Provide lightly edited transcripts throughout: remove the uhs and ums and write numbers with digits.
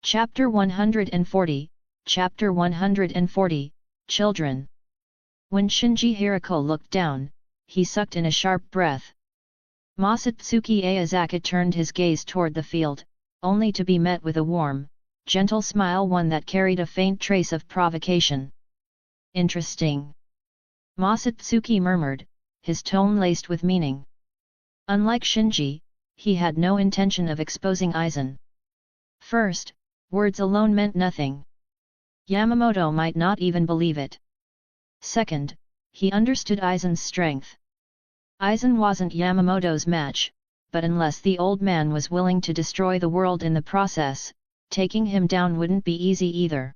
Chapter 140, Chapter 140, Children. When Shinji Hirako looked down, he sucked in a sharp breath. Masatsuki Aozaki turned his gaze toward the field, only to be met with a warm, gentle smile, one that carried a faint trace of provocation. Interesting. Masatsuki murmured, his tone laced with meaning. Unlike Shinji, he had no intention of exposing Aizen. First, words alone meant nothing. Yamamoto might not even believe it. Second, he understood Aizen's strength. Aizen wasn't Yamamoto's match, but unless the old man was willing to destroy the world in the process, taking him down wouldn't be easy either.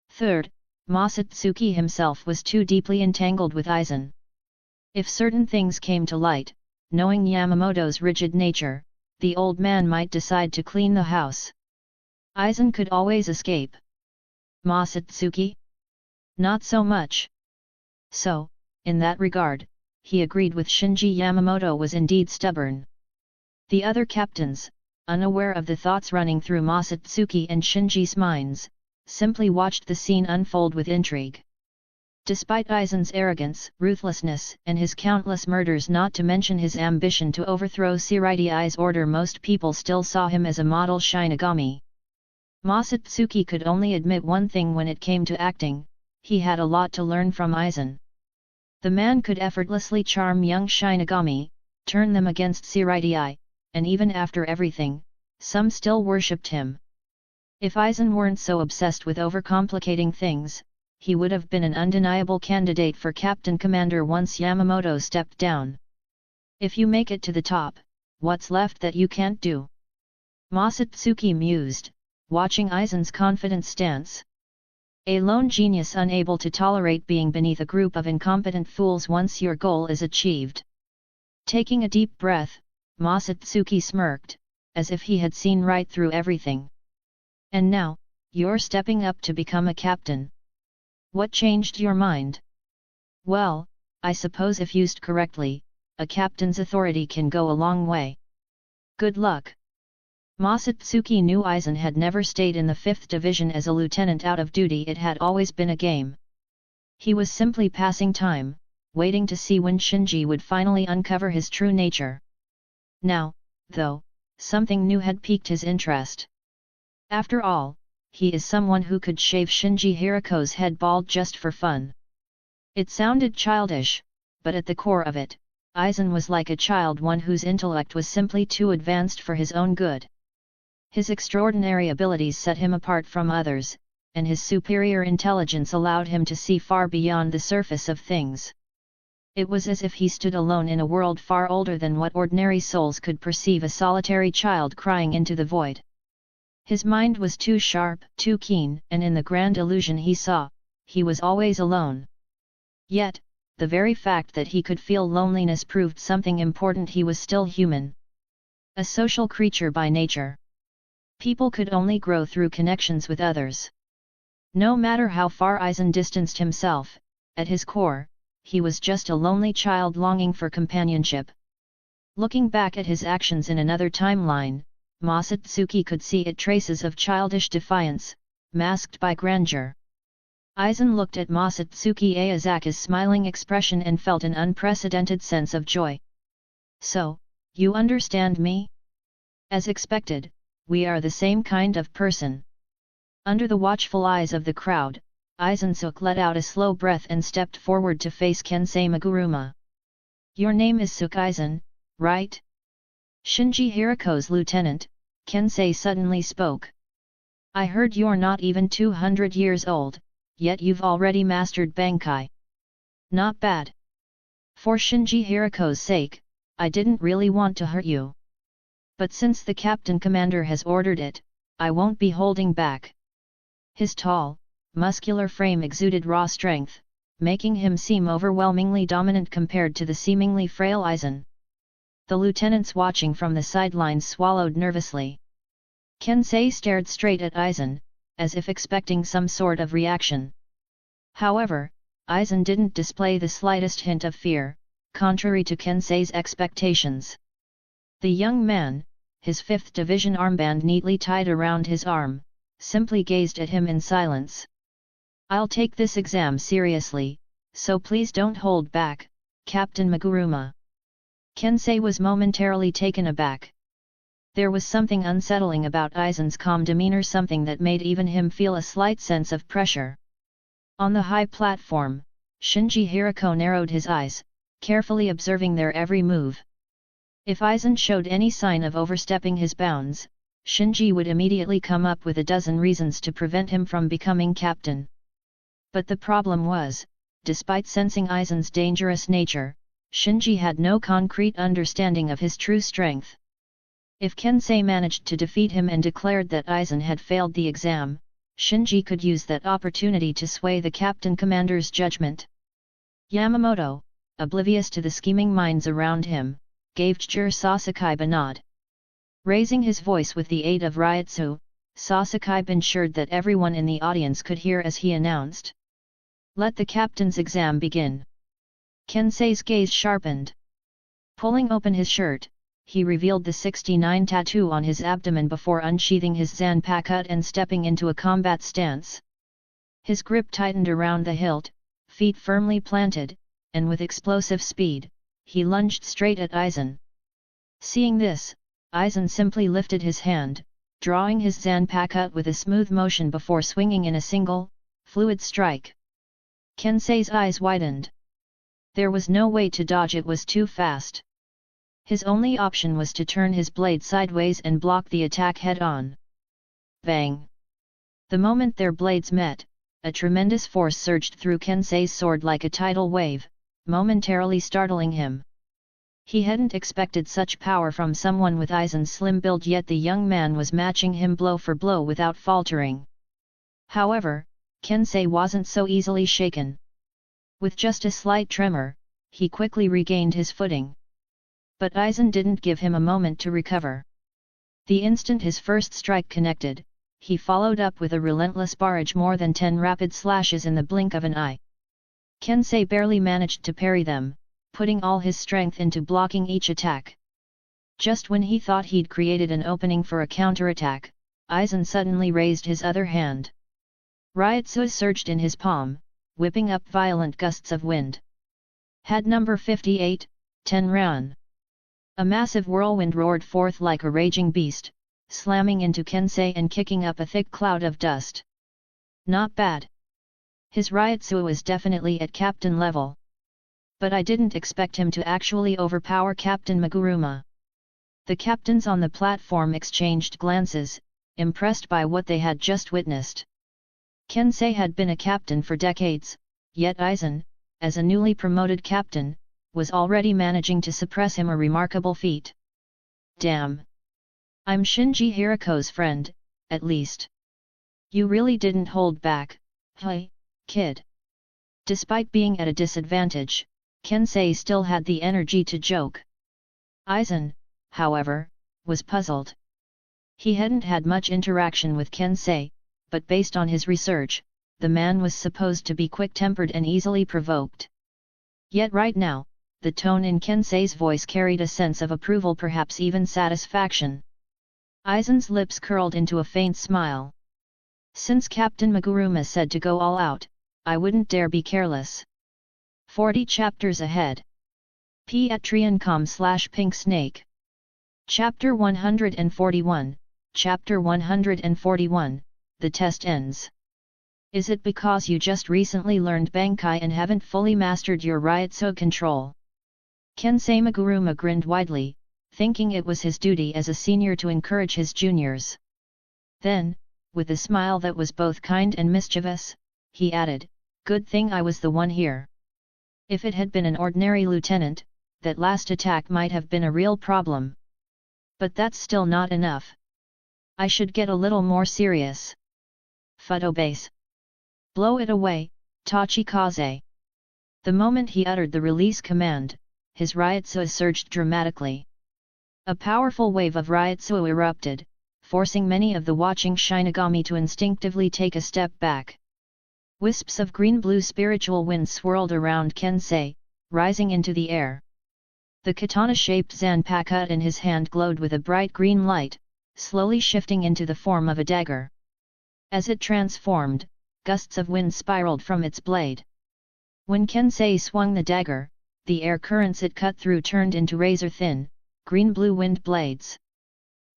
Third, Masatsuki himself was too deeply entangled with Aizen. If certain things came to light, knowing Yamamoto's rigid nature, the old man might decide to clean the house. Aizen could always escape. Masatsuki? Not so much. So, in that regard, he agreed with Shinji. Yamamoto was indeed stubborn. The other captains, unaware of the thoughts running through Masatsuki and Shinji's minds, simply watched the scene unfold with intrigue. Despite Aizen's arrogance, ruthlessness, and his countless murders, not to mention his ambition to overthrow Seireitei's order, most people still saw him as a model Shinigami. Masatsuki could only admit one thing when it came to acting: he had a lot to learn from Aizen. The man could effortlessly charm young Shinigami, turn them against Seireitei, and even after everything, some still worshipped him. If Aizen weren't so obsessed with overcomplicating things, he would have been an undeniable candidate for Captain Commander once Yamamoto stepped down. If you make it to the top, what's left that you can't do? Masatsuki mused, watching Aizen's confident stance. A lone genius unable to tolerate being beneath a group of incompetent fools once your goal is achieved. Taking a deep breath, Masatsuki smirked, as if he had seen right through everything. And now, you're stepping up to become a captain. What changed your mind? Well, I suppose if used correctly, a captain's authority can go a long way. Good luck. Masatsuki knew Aizen had never stayed in the 5th Division as a lieutenant out of duty. It had always been a game. He was simply passing time, waiting to see when Shinji would finally uncover his true nature. Now, though, something new had piqued his interest. After all, he is someone who could shave Shinji Hirako's head bald just for fun. It sounded childish, but at the core of it, Aizen was like a child, one whose intellect was simply too advanced for his own good. His extraordinary abilities set him apart from others, and his superior intelligence allowed him to see far beyond the surface of things. It was as if he stood alone in a world far older than what ordinary souls could perceive, a solitary child crying into the void. His mind was too sharp, too keen, and in the grand illusion he saw, he was always alone. Yet, the very fact that he could feel loneliness proved something important: he was still human. A social creature by nature. People could only grow through connections with others. No matter how far Aizen distanced himself, at his core, he was just a lonely child longing for companionship. Looking back at his actions in another timeline, Masatsuki could see it traces of childish defiance, masked by grandeur. Aizen looked at Masatsuki Aozaki's smiling expression and felt an unprecedented sense of joy. So, you understand me? As expected, we are the same kind of person. Under the watchful eyes of the crowd, Aizen let out a slow breath and stepped forward to face Kensei Maguruma. Your name is Aizen, right? Shinji Hirako's lieutenant, Kensei suddenly spoke. I heard you're not even 200 years old, yet you've already mastered Bankai. Not bad. For Shinji Hirako's sake, I didn't really want to hurt you. But since the Captain Commander has ordered it, I won't be holding back. His tall, muscular frame exuded raw strength, making him seem overwhelmingly dominant compared to the seemingly frail Aizen. The lieutenants watching from the sidelines swallowed nervously. Kensei stared straight at Aizen, as if expecting some sort of reaction. However, Aizen didn't display the slightest hint of fear, contrary to Kensei's expectations. The young man, his 5th Division armband neatly tied around his arm, simply gazed at him in silence. "I'll take this exam seriously, so please don't hold back, Captain Maguruma." Kensei was momentarily taken aback. There was something unsettling about Aizen's calm demeanor, something that made even him feel a slight sense of pressure. On the high platform, Shinji Hirako narrowed his eyes, carefully observing their every move. If Aizen showed any sign of overstepping his bounds, Shinji would immediately come up with a dozen reasons to prevent him from becoming captain. But the problem was, despite sensing Aizen's dangerous nature, Shinji had no concrete understanding of his true strength. If Kensei managed to defeat him and declared that Aizen had failed the exam, Shinji could use that opportunity to sway the captain commander's judgment. Yamamoto, oblivious to the scheming minds around him, gave Chijiro Sasakaiba a nod. Raising his voice with the aid of Ryutsu, Sasakaiba ensured that everyone in the audience could hear as he announced, "Let the captain's exam begin." Kensei's gaze sharpened. Pulling open his shirt, he revealed the 69 tattoo on his abdomen before unsheathing his Zanpakutō and stepping into a combat stance. His grip tightened around the hilt, feet firmly planted, and with explosive speed, he lunged straight at Aizen. Seeing this, Aizen simply lifted his hand, drawing his Zanpakutō with a smooth motion before swinging in a single, fluid strike. Kensei's eyes widened. There was no way to dodge, it was too fast. His only option was to turn his blade sideways and block the attack head-on. Bang! The moment their blades met, a tremendous force surged through Kensei's sword like a tidal wave, momentarily startling him. He hadn't expected such power from someone with Aizen's slim build, yet the young man was matching him blow for blow without faltering. However, Kensei wasn't so easily shaken. With just a slight tremor, he quickly regained his footing. But Aizen didn't give him a moment to recover. The instant his first strike connected, he followed up with a relentless barrage, more than 10 rapid slashes in the blink of an eye. Kensei barely managed to parry them, putting all his strength into blocking each attack. Just when he thought he'd created an opening for a counterattack, Aizen suddenly raised his other hand. Ryutsu surged in his palm, whipping up violent gusts of wind. Head number 58, Tenran. A massive whirlwind roared forth like a raging beast, slamming into Kensei and kicking up a thick cloud of dust. Not bad. His Ryutsu was definitely at captain level. But I didn't expect him to actually overpower Captain Maguruma. The captains on the platform exchanged glances, impressed by what they had just witnessed. Kensei had been a captain for decades, yet Aizen, as a newly promoted captain, was already managing to suppress him, a remarkable feat. Damn! I'm Shinji Hirako's friend, at least. You really didn't hold back, hey, kid. Despite being at a disadvantage, Kensei still had the energy to joke. Aizen, however, was puzzled. He hadn't had much interaction with Kensei, but based on his research, the man was supposed to be quick-tempered and easily provoked. Yet right now, the tone in Kensei's voice carried a sense of approval, perhaps even satisfaction. Aizen's lips curled into a faint smile. Since Captain Maguruma said to go all out, I wouldn't dare be careless. 40 chapters ahead. Patreon.com/pinksnake. Chapter 141, Chapter 141, The Test Ends. Is it because you just recently learned Bankai and haven't fully mastered your Ryutsu control? Kensei Maguruma grinned widely, thinking it was his duty as a senior to encourage his juniors. Then, with a smile that was both kind and mischievous, he added, good thing I was the one here. If it had been an ordinary lieutenant, that last attack might have been a real problem. But that's still not enough. I should get a little more serious. Fudo base. Blow it away, Tachikaze. The moment he uttered the release command, his Ryutsu surged dramatically. A powerful wave of Ryutsu erupted, forcing many of the watching Shinigami to instinctively take a step back. Wisps of green-blue spiritual wind swirled around Kensei, rising into the air. The katana-shaped Zanpakutō in his hand glowed with a bright green light, slowly shifting into the form of a dagger. As it transformed, gusts of wind spiraled from its blade. When Kensei swung the dagger, the air currents it cut through turned into razor-thin, green-blue wind blades.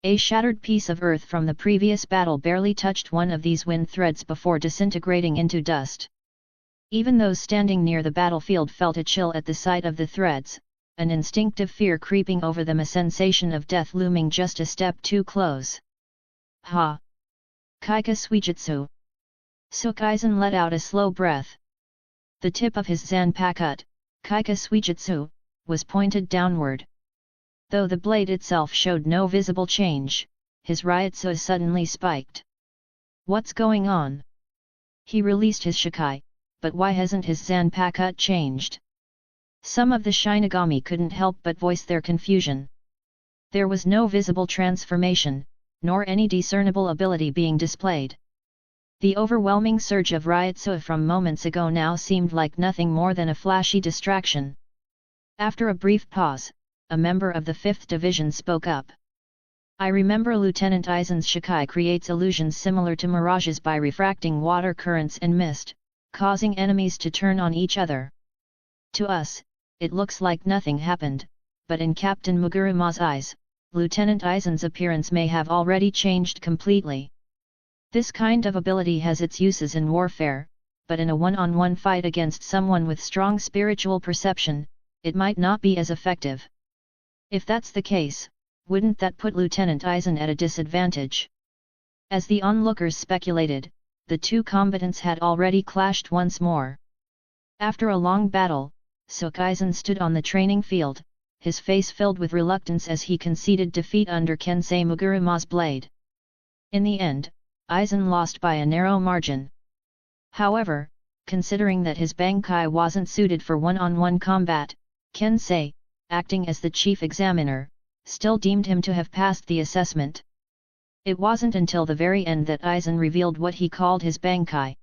A shattered piece of earth from the previous battle barely touched one of these wind threads before disintegrating into dust. Even those standing near the battlefield felt a chill at the sight of the threads, an instinctive fear creeping over them, a sensation of death looming just a step too close. Ha! Kaika Suijutsu! Sukaizen let out a slow breath. The tip of his Zanpakutō, Kaika Suijutsu, was pointed downward. Though the blade itself showed no visible change, his Ryutsu suddenly spiked. What's going on? He released his Shikai, but why hasn't his Zanpakutō changed? Some of the Shinigami couldn't help but voice their confusion. There was no visible transformation, nor any discernible ability being displayed. The overwhelming surge of Ryutsu from moments ago now seemed like nothing more than a flashy distraction. After a brief pause, a member of the 5th Division spoke up. I remember Lieutenant Aizen's Shikai creates illusions similar to mirages by refracting water currents and mist, causing enemies to turn on each other. To us, it looks like nothing happened, but in Captain Muguruma's eyes, Lieutenant Aizen's appearance may have already changed completely. This kind of ability has its uses in warfare, but in a one-on-one fight against someone with strong spiritual perception, it might not be as effective. If that's the case, wouldn't that put Lieutenant Aizen at a disadvantage? As the onlookers speculated, the two combatants had already clashed once more. After a long battle, Sukaizen stood on the training field, his face filled with reluctance as he conceded defeat under Kensei Muguruma's blade. In the end, Aizen lost by a narrow margin. However, considering that his Bankai wasn't suited for one-on-one combat, Kensei, acting as the chief examiner, still deemed him to have passed the assessment. It wasn't until the very end that Aizen revealed what he called his Bankai.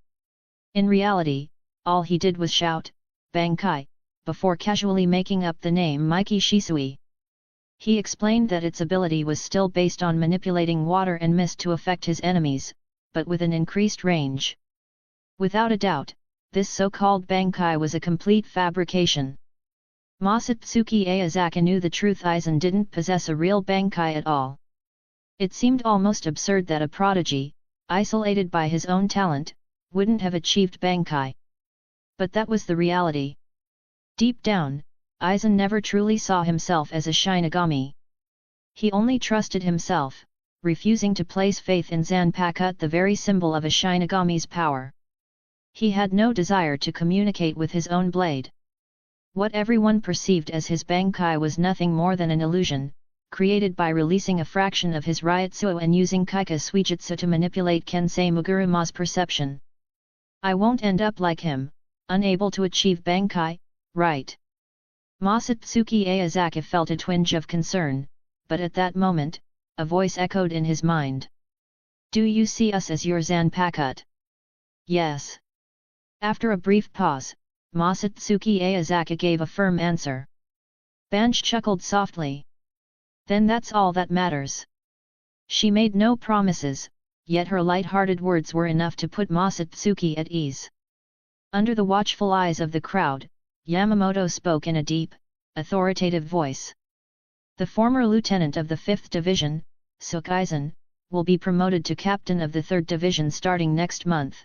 In reality, all he did was shout, Bankai, before casually making up the name Miki Shisui. He explained that its ability was still based on manipulating water and mist to affect his enemies, but with an increased range. Without a doubt, this so-called Bankai was a complete fabrication. Masatsuki Aozaki knew the truth. Aizen didn't possess a real Bankai at all. It seemed almost absurd that a prodigy, isolated by his own talent, wouldn't have achieved Bankai. But that was the reality. Deep down, Aizen never truly saw himself as a Shinigami. He only trusted himself, refusing to place faith in Zanpakutō, the very symbol of a Shinigami's power. He had no desire to communicate with his own blade. What everyone perceived as his Bankai was nothing more than an illusion, created by releasing a fraction of his Ryutsu and using Kaika Suijutsu to manipulate Kensei Muguruma's perception. I won't end up like him, unable to achieve Bankai, right? Masatsuki Aozaki felt a twinge of concern, but at that moment, a voice echoed in his mind. Do you see us as your Zanpakutō? Yes. After a brief pause, Masatsuki Aozaki gave a firm answer. Banj chuckled softly. Then that's all that matters. She made no promises, yet her light-hearted words were enough to put Masatsuki at ease. Under the watchful eyes of the crowd, Yamamoto spoke in a deep, authoritative voice. The former lieutenant of the 5th Division, Sukaizen, will be promoted to captain of the 3rd Division starting next month.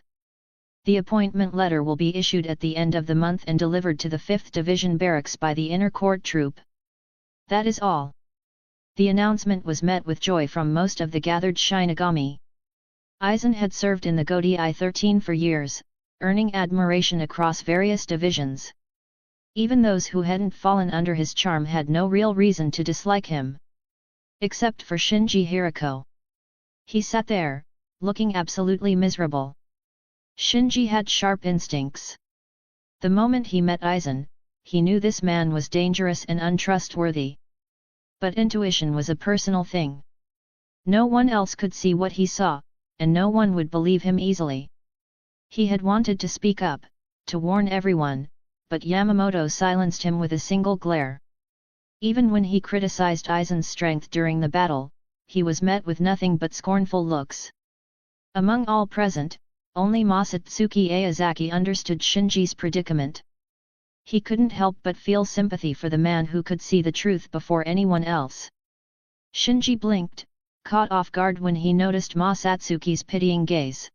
The appointment letter will be issued at the end of the month and delivered to the 5th Division barracks by the inner court troop. That is all. The announcement was met with joy from most of the gathered Shinigami. Aizen had served in the Gotei 13 for years, earning admiration across various divisions. Even those who hadn't fallen under his charm had no real reason to dislike him. Except for Shinji Hirako. He sat there, looking absolutely miserable. Shinji had sharp instincts. The moment he met Aizen, he knew this man was dangerous and untrustworthy. But intuition was a personal thing. No one else could see what he saw, and no one would believe him easily. He had wanted to speak up, to warn everyone, but Yamamoto silenced him with a single glare. Even when he criticized Aizen's strength during the battle, he was met with nothing but scornful looks. Among all present, only Masatsuki Aozaki understood Shinji's predicament. He couldn't help but feel sympathy for the man who could see the truth before anyone else. Shinji blinked, caught off guard when he noticed Masatsuki's pitying gaze.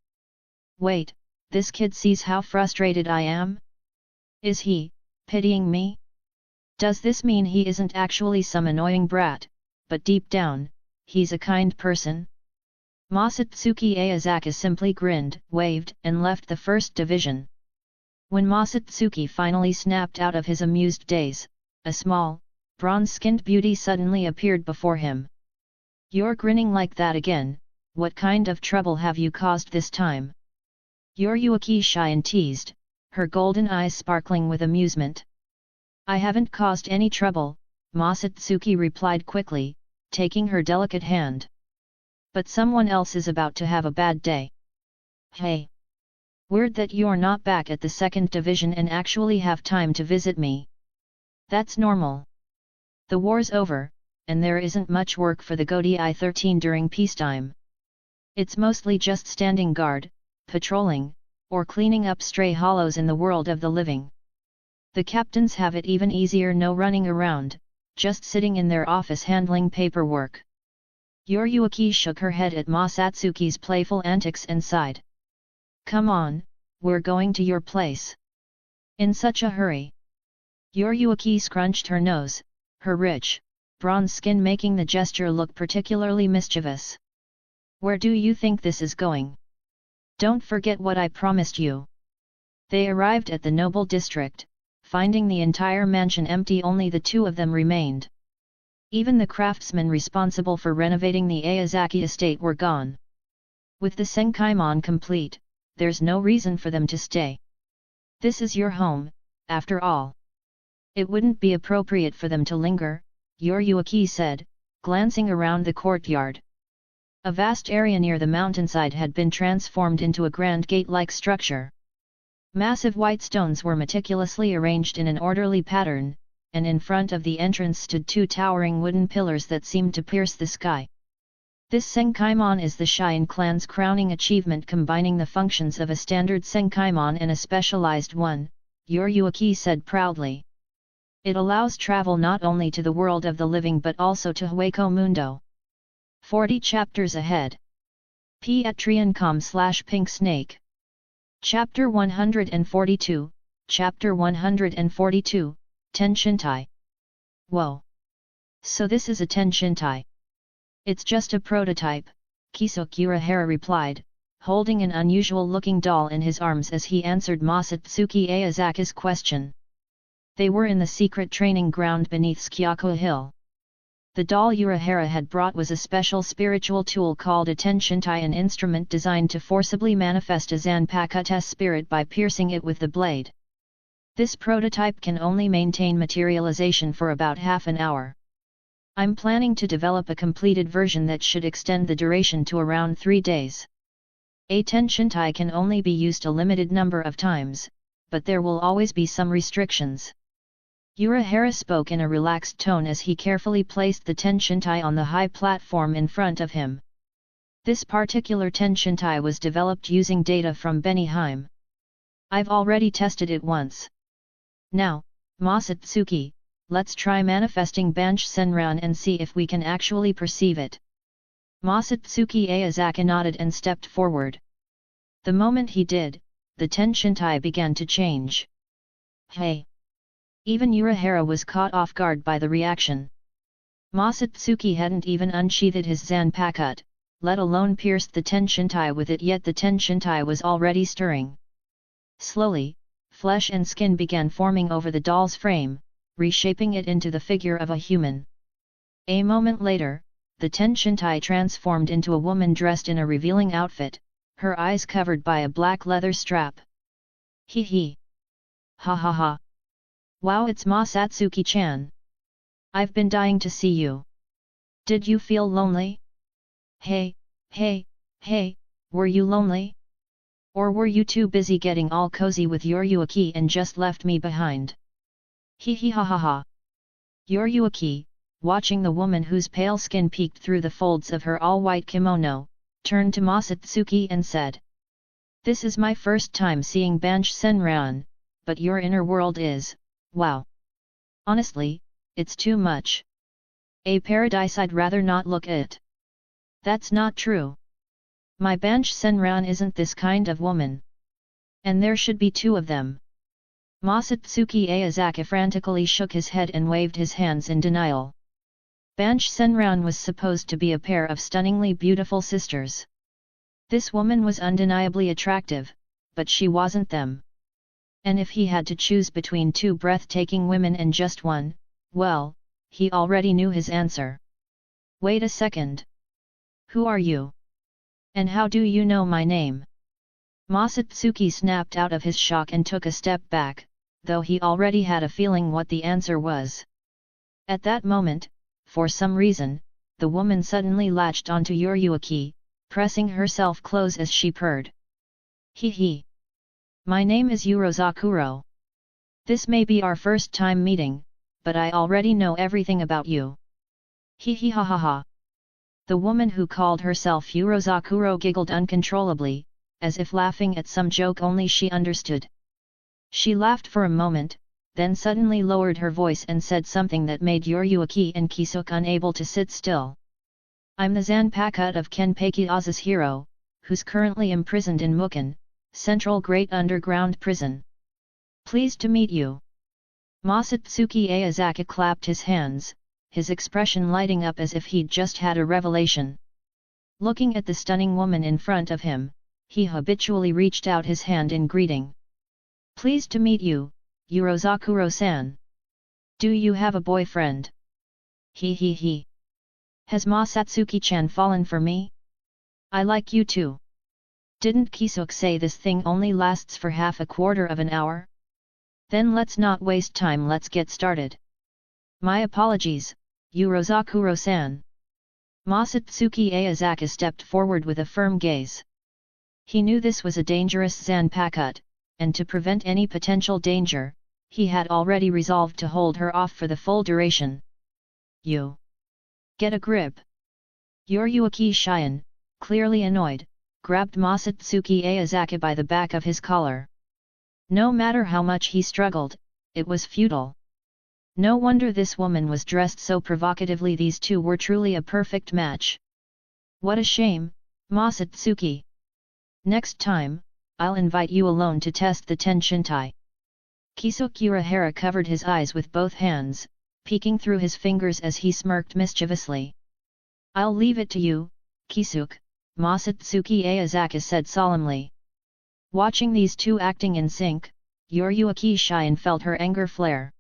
Wait, this kid sees how frustrated I am? Is he pitying me? Does this mean he isn't actually some annoying brat, but deep down, he's a kind person? Masatsuki Aozaki simply grinned, waved, and left the first division. When Masatsuki finally snapped out of his amused daze, a small, bronze-skinned beauty suddenly appeared before him. You're grinning like that again, what kind of trouble have you caused this time? Yoryuki Shion teased, her golden eyes sparkling with amusement. I haven't caused any trouble, Masatsuki replied quickly, taking her delicate hand. But someone else is about to have a bad day. Hey! Weird that you're not back at the second division and actually have time to visit me. That's normal. The war's over, and there isn't much work for the Gotei 13 during peacetime. It's mostly just standing guard, patrolling, or cleaning up stray hollows in the world of the living. The captains have it even easier, no running around, just sitting in their office handling paperwork. Yoryuki shook her head at Masatsuki's playful antics and sighed. Come on, we're going to your place. In such a hurry. Yoryuki scrunched her nose, her rich, bronze skin making the gesture look particularly mischievous. Where do you think this is going? Don't forget what I promised you. They arrived at the noble district, finding the entire mansion empty. Only the two of them remained. Even the craftsmen responsible for renovating the Aozaki estate were gone. With the Senkaimon complete, there's no reason for them to stay. This is your home, after all. It wouldn't be appropriate for them to linger, Yoryuki said, glancing around the courtyard. A vast area near the mountainside had been transformed into a grand gate-like structure. Massive white stones were meticulously arranged in an orderly pattern, and in front of the entrance stood two towering wooden pillars that seemed to pierce the sky. This Senkaimon is the Shion clan's crowning achievement, combining the functions of a standard Senkaimon and a specialized one, Yoryuki said proudly. It allows travel not only to the world of the living but also to Hueco Mundo. 40 chapters ahead. Patreon.com/Pink Snake. Chapter 142, Chapter 142, Tenshintai. Whoa! So this is a Tenshintai. It's just a prototype, Kisuke Urahara replied, holding an unusual-looking doll in his arms as he answered Masatsuki Aozaki's question. They were in the secret training ground beneath Shihakushō Hill. The doll Urahara had brought was a special spiritual tool called a Tenshintai, an instrument designed to forcibly manifest a Zanpakutō spirit by piercing it with the blade. This prototype can only maintain materialization for about half an hour. I'm planning to develop a completed version that should extend the duration to around 3 days. A Tenshintai can only be used a limited number of times, but there will always be some restrictions. Urahara spoke in a relaxed tone as he carefully placed the Tenshintai on the high platform in front of him. This particular Tenshintai was developed using data from Benihime. I've already tested it once. Now, Masatsuki, let's try manifesting Banch Senran and see if we can actually perceive it. Masatsuki Aozaki nodded and stepped forward. The moment he did, the Tenshintai began to change. Hey! Even Urahara was caught off guard by the reaction. Masatsuki hadn't even unsheathed his Zanpakutō, let alone pierced the Tenshintai with it, yet the Tenshintai was already stirring. Slowly, flesh and skin began forming over the doll's frame, reshaping it into the figure of a human. A moment later, the Tenshintai transformed into a woman dressed in a revealing outfit, her eyes covered by a black leather strap. Hee hee! Ha ha ha! Wow, it's Masatsuki-chan! I've been dying to see you. Did you feel lonely? Hey, were you lonely? Or were you too busy getting all cozy with Yoryuki and just left me behind? Hee hee ha ha ha! Yoryuki, watching the woman whose pale skin peeked through the folds of her all-white kimono, turned to Masatsuki and said. This is my first time seeing Banch Senran, but your inner world is, wow. Honestly, it's too much. A paradise I'd rather not look at. That's not true. My Banch Senran isn't this kind of woman. And there should be two of them. Masatsuki Aozaki frantically shook his head and waved his hands in denial. Banch Senran was supposed to be a pair of stunningly beautiful sisters. This woman was undeniably attractive, but she wasn't them. And if he had to choose between two breathtaking women and just one, well, he already knew his answer. Wait a second. Who are you? And how do you know my name? Masatsuki snapped out of his shock and took a step back, though he already had a feeling what the answer was. At that moment, for some reason, the woman suddenly latched onto Yoriyuki, pressing herself close as she purred. Hee. My name is Urozakuro. This may be our first time meeting, but I already know everything about you. Hee ha ha ha. The woman who called herself Urozakuro giggled uncontrollably, as if laughing at some joke only she understood. She laughed for a moment, then suddenly lowered her voice and said something that made Yoriyuki and Kisuke unable to sit still. I'm the Zanpakutō of Kenpeki Oza's hero, who's currently imprisoned in Mukan, Central Great Underground Prison. Pleased to meet you. Masatsuki Aozaki clapped his hands, his expression lighting up as if he'd just had a revelation. Looking at the stunning woman in front of him, he habitually reached out his hand in greeting. Pleased to meet you, Urozakuro-san. Do you have a boyfriend? He. Has Masatsuki-chan fallen for me? I like you too. Didn't Kisuke say this thing only lasts for half a quarter of an hour? Then let's not waste time, let's get started. My apologies, Urozakuro-san. Masatsuki Aozaki stepped forward with a firm gaze. He knew this was a dangerous Zanpakutō, and to prevent any potential danger, he had already resolved to hold her off for the full duration. You. Get a grip. Yoriyuki Shion, clearly annoyed, grabbed Masatsuki Aozaki by the back of his collar. No matter how much he struggled, it was futile. No wonder this woman was dressed so provocatively, these two were truly a perfect match. What a shame, Masatsuki. Next time, I'll invite you alone to test the Tenshintai. Kisuke Urahara covered his eyes with both hands, peeking through his fingers as he smirked mischievously. I'll leave it to you, Kisuke, Masatsuki Aozaki said solemnly. Watching these two acting in sync, Yoriyuki Shion felt her anger flare.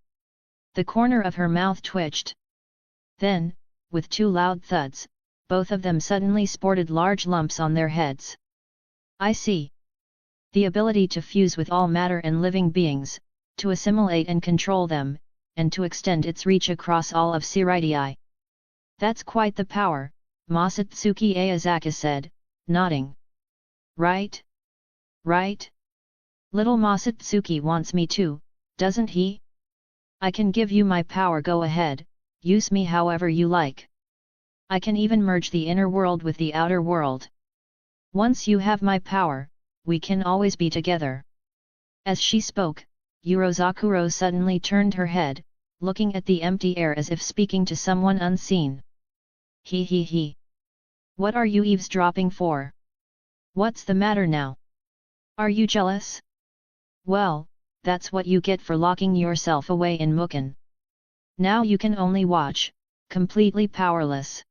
The corner of her mouth twitched. Then, with two loud thuds, both of them suddenly sported large lumps on their heads. I see. The ability to fuse with all matter and living beings, to assimilate and control them, and to extend its reach across all of Seireitei. That's quite the power, Masatsuki Aozaki said, nodding. Right? Little Masatsuki wants me too, doesn't he? I can give you my power, go ahead, use me however you like. I can even merge the inner world with the outer world. Once you have my power, we can always be together. As she spoke, Urozakuro suddenly turned her head, looking at the empty air as if speaking to someone unseen. He. What are you eavesdropping for? What's the matter now? Are you jealous? Well, that's what you get for locking yourself away in Mukan. Now you can only watch, completely powerless.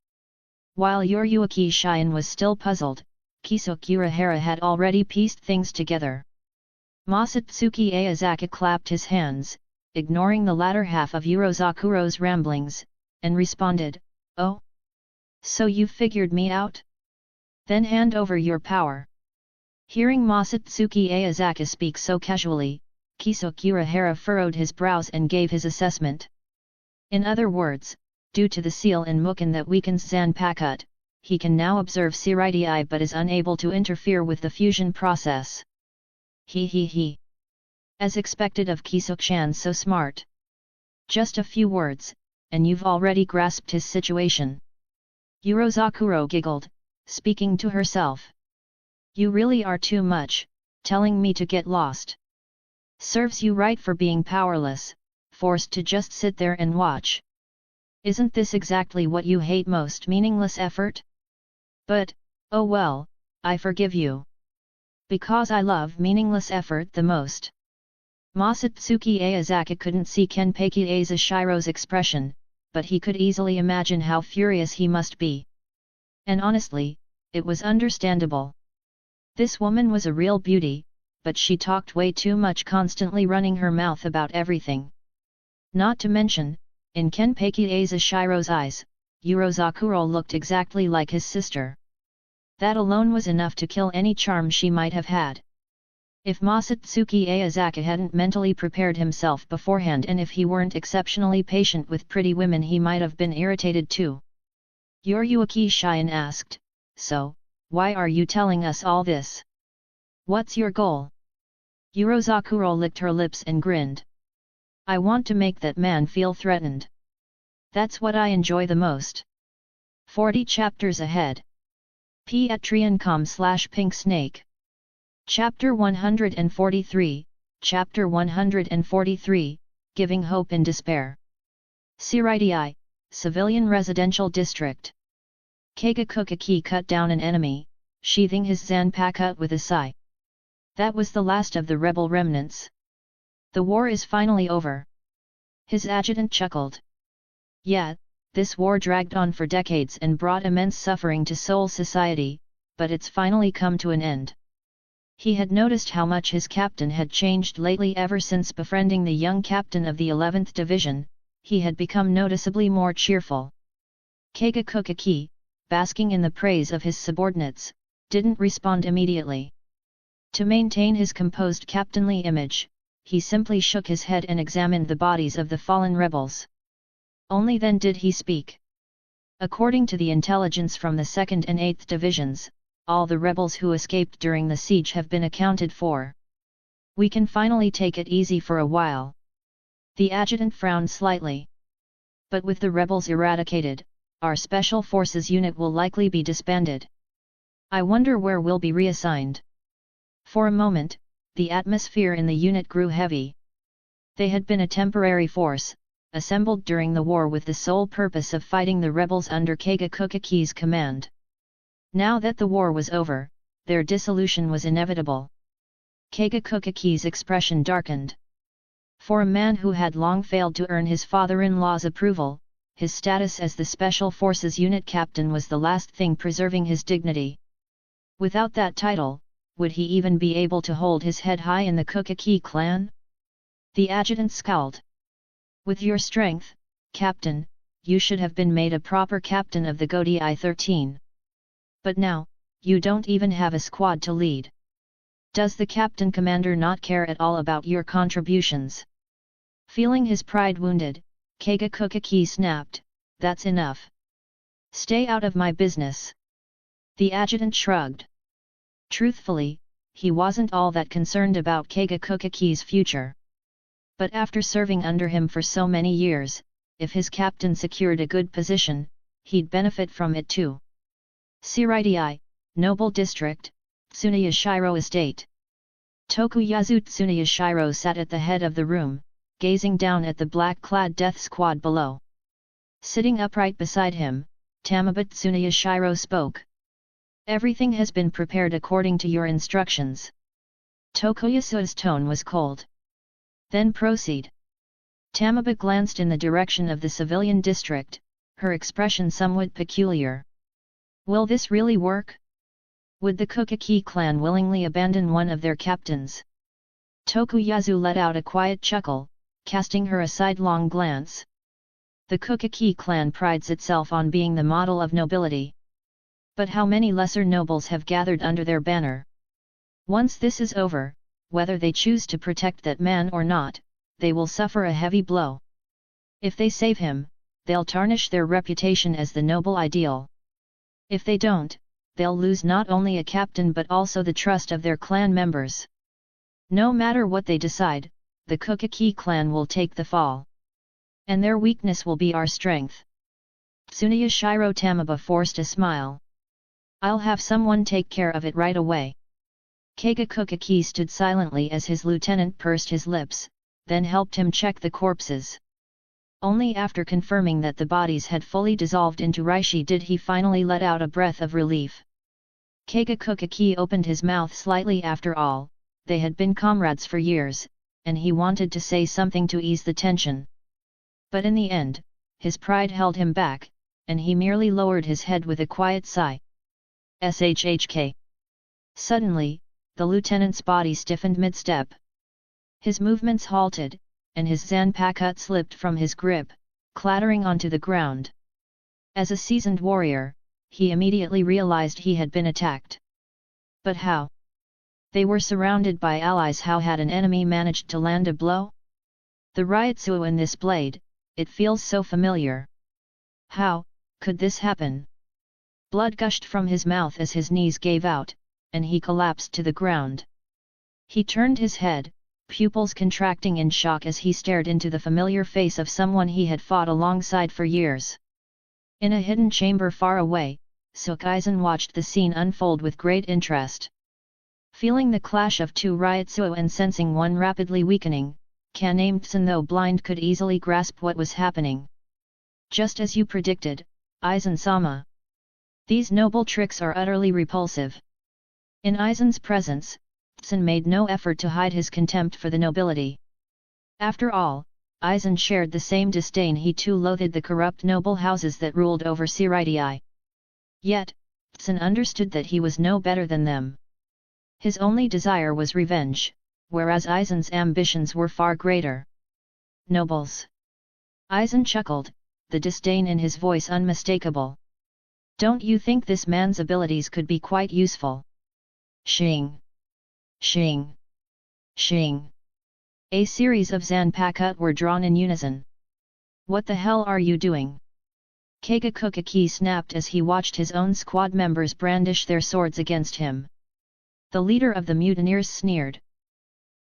While Yoriyuki Shion was still puzzled, Kisuke Urahara had already pieced things together. Masatsuki Aozaki clapped his hands, ignoring the latter half of Urozakuro's ramblings, and responded, Oh? So you figured me out? Then hand over your power. Hearing Masatsuki Aozaki speak so casually, Kisuke Urahara furrowed his brows and gave his assessment. In other words, due to the seal in Mukan that weakens Zanpakutō, he can now observe Seireitei but is unable to interfere with the fusion process. He. As expected of Kisuke-chan, so smart. Just a few words, and you've already grasped his situation. Urozakuro giggled, speaking to herself. You really are too much, telling me to get lost. Serves you right for being powerless, forced to just sit there and watch. Isn't this exactly what you hate most, meaningless effort? But, oh well, I forgive you. Because I love meaningless effort the most. Masatsuki Aozaki couldn't see Kenpeki Aozashiro's expression, but he could easily imagine how furious he must be. And honestly, it was understandable. This woman was a real beauty, but she talked way too much, constantly running her mouth about everything. Not to mention, in Kenpeki Aozashiro's eyes, Urozakuro looked exactly like his sister. That alone was enough to kill any charm she might have had. If Masatsuki Aozaki hadn't mentally prepared himself beforehand, and if he weren't exceptionally patient with pretty women, he might have been irritated too. Yoriyuki Shion asked, "So, why are you telling us all this? What's your goal?" Urozakuro licked her lips and grinned. "I want to make that man feel threatened. That's what I enjoy the most." 40 chapters ahead. Patreon.com/Pink Snake. Chapter 143, Chapter 143, Giving Hope in Despair. Seireitei, Civilian Residential District. Kagekukaki cut down an enemy, sheathing his Zanpakutō with a sigh. That was the last of the rebel remnants. The war is finally over. His adjutant chuckled. Yeah, this war dragged on for decades and brought immense suffering to Seoul society, but it's finally come to an end. He had noticed how much his captain had changed lately. Ever since befriending the young captain of the 11th Division, he had become noticeably more cheerful. Kagekukaki, basking in the praise of his subordinates, didn't respond immediately. To maintain his composed captainly image, he simply shook his head and examined the bodies of the fallen rebels. Only then did he speak. According to the intelligence from the 2nd and 8th Divisions, all the rebels who escaped during the siege have been accounted for. We can finally take it easy for a while. The adjutant frowned slightly. But with the rebels eradicated, our Special Forces unit will likely be disbanded. I wonder where we'll be reassigned. For a moment, the atmosphere in the unit grew heavy. They had been a temporary force, assembled during the war with the sole purpose of fighting the rebels under Kagekukaki's command. Now that the war was over, their dissolution was inevitable. Kagekukaki's expression darkened. For a man who had long failed to earn his father-in-law's approval, his status as the Special Forces unit captain was the last thing preserving his dignity. Without that title, would he even be able to hold his head high in the Kukaki clan? The adjutant scowled. With your strength, Captain, you should have been made a proper captain of the Gotei 13. But now, you don't even have a squad to lead. Does the captain commander not care at all about your contributions? Feeling his pride wounded, Kagekukaki snapped, "That's enough. Stay out of my business." The adjutant shrugged. Truthfully, he wasn't all that concerned about Kagekukaki's future. But after serving under him for so many years, if his captain secured a good position, he'd benefit from it too. Seireitei, Noble District, Tsuneyashiro Estate. Tokuyasu Tsuneyashiro sat at the head of the room, gazing down at the black-clad death squad below. Sitting upright beside him, Tamabe Tsuneyashiro spoke. "Everything has been prepared according to your instructions." Tokuyasu's tone was cold. "Then proceed." Tamabe glanced in the direction of the civilian district, her expression somewhat peculiar. Will this really work? Would the Kukaki clan willingly abandon one of their captains? Tokuyasu let out a quiet chuckle, casting her a sidelong glance. The Kukaki clan prides itself on being the model of nobility. But how many lesser nobles have gathered under their banner? Once this is over, whether they choose to protect that man or not, they will suffer a heavy blow. If they save him, they'll tarnish their reputation as the noble ideal. If they don't, they'll lose not only a captain but also the trust of their clan members. No matter what they decide, the Kukaki clan will take the fall. And their weakness will be our strength. Tsuneyashiro Tamabe forced a smile. I'll have someone take care of it right away. Keiga stood silently as his lieutenant pursed his lips, then helped him check the corpses. Only after confirming that the bodies had fully dissolved into reishi did he finally let out a breath of relief. Keiga opened his mouth slightly. After all, they had been comrades for years, and he wanted to say something to ease the tension. But in the end, his pride held him back, and he merely lowered his head with a quiet sigh. Shhk. Suddenly, the lieutenant's body stiffened mid-step. His movements halted, and his Zanpakutō slipped from his grip, clattering onto the ground. As a seasoned warrior, he immediately realized he had been attacked. But how? They were surrounded by allies. How had an enemy managed to land a blow? The Ryutsu in this blade, it feels so familiar. How could this happen? Blood gushed from his mouth as his knees gave out, and he collapsed to the ground. He turned his head, pupils contracting in shock as he stared into the familiar face of someone he had fought alongside for years. In a hidden chamber far away, Aizen watched the scene unfold with great interest. Feeling the clash of two Ryutsu and sensing one rapidly weakening, Kaname-san, though blind, could easily grasp what was happening. Just as you predicted, Aizen-sama. These noble tricks are utterly repulsive. In Aizen's presence, Aizen made no effort to hide his contempt for the nobility. After all, Aizen shared the same disdain. He too loathed the corrupt noble houses that ruled over Seireitei. Yet, Aizen understood that he was no better than them. His only desire was revenge, whereas Aizen's ambitions were far greater. Nobles. Aizen chuckled, the disdain in his voice unmistakable. Don't you think this man's abilities could be quite useful? Shing! Shing! Shing! A series of Zanpakutō were drawn in unison. What the hell are you doing? Keiga snapped as he watched his own squad members brandish their swords against him. The leader of the mutineers sneered.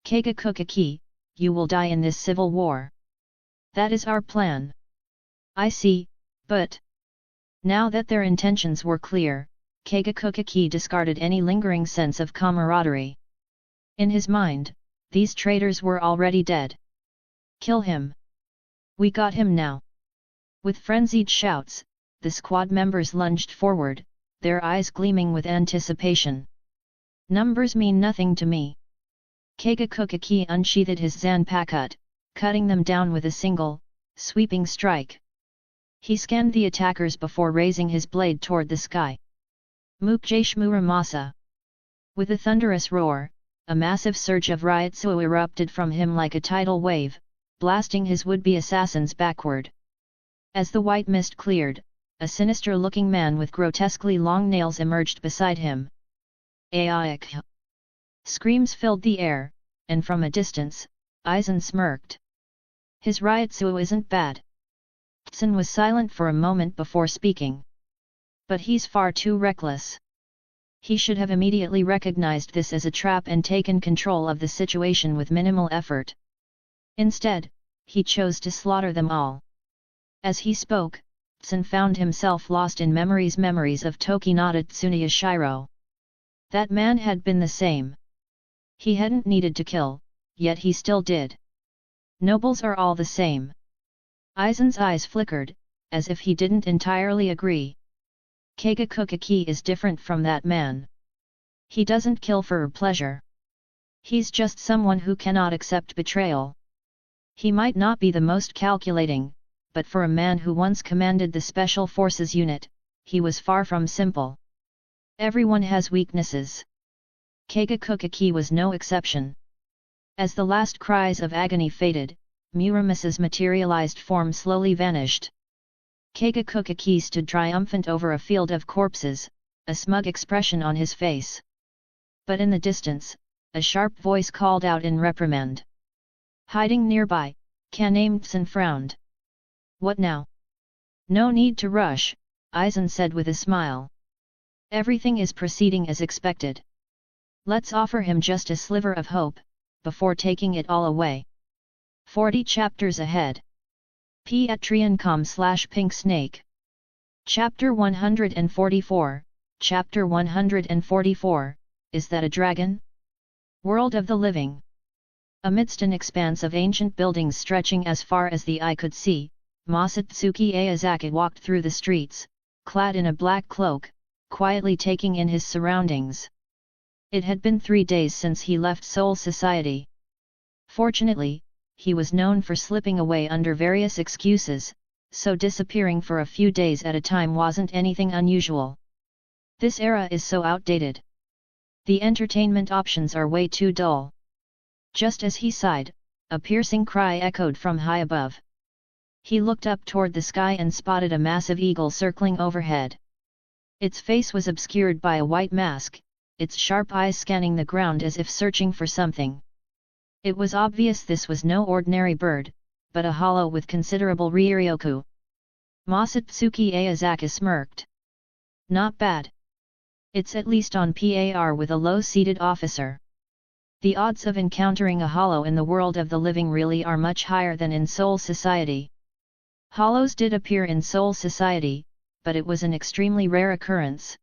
Keiga, you will die in this civil war. That is our plan. I see, but... Now that their intentions were clear, Keiga discarded any lingering sense of camaraderie. In his mind, these traitors were already dead. Kill him! We got him now! With frenzied shouts, the squad members lunged forward, their eyes gleaming with anticipation. Numbers mean nothing to me. Keiga unsheathed his Zanpakutō, cutting them down with a single, sweeping strike. He scanned the attackers before raising his blade toward the sky. Mukjashmuramasa. With a thunderous roar, a massive surge of Ryutsu erupted from him like a tidal wave, blasting his would-be assassins backward. As the white mist cleared, a sinister-looking man with grotesquely long nails emerged beside him. Aik! Screams filled the air, and from a distance, Aizen smirked. His Ryutsu isn't bad. Aizen was silent for a moment before speaking. But he's far too reckless. He should have immediately recognized this as a trap and taken control of the situation with minimal effort. Instead, he chose to slaughter them all. As he spoke, Aizen found himself lost in memories of Tokinata Tsuneyashiro. That man had been the same. He hadn't needed to kill, yet he still did. Nobles are all the same. Aizen's eyes flickered, as if he didn't entirely agree. Keiga is different from that man. He doesn't kill for pleasure. He's just someone who cannot accept betrayal. He might not be the most calculating, but for a man who once commanded the Special Forces unit, he was far from simple. Everyone has weaknesses. Keiga was no exception. As the last cries of agony faded, Muramasa's materialized form slowly vanished. Keiga stood triumphant over a field of corpses, a smug expression on his face. But in the distance, a sharp voice called out in reprimand. Hiding nearby, Kaname-san frowned. What now? No need to rush, Aizen said with a smile. Everything is proceeding as expected. Let's offer him just a sliver of hope, before taking it all away. 40 chapters ahead. Patreon.com/pinksnake. Chapter 144, Chapter 144, Is That a Dragon? World of the Living. Amidst an expanse of ancient buildings stretching as far as the eye could see, Masatsuki Aozaki walked through the streets, clad in a black cloak, quietly taking in his surroundings. It had been 3 days since he left Soul Society. Fortunately, he was known for slipping away under various excuses, so disappearing for a few days at a time wasn't anything unusual. This era is so outdated. The entertainment options are way too dull. Just as he sighed, a piercing cry echoed from high above. He looked up toward the sky and spotted a massive eagle circling overhead. Its face was obscured by a white mask, its sharp eyes scanning the ground as if searching for something. It was obvious this was no ordinary bird, but a hollow with considerable ryuryoku. Masatsuki Aozaki smirked. Not bad. It's at least on par with a low-seated officer. The odds of encountering a hollow in the world of the living really are much higher than in Soul Society. Hollows did appear in Soul Society, but it was an extremely rare occurrence.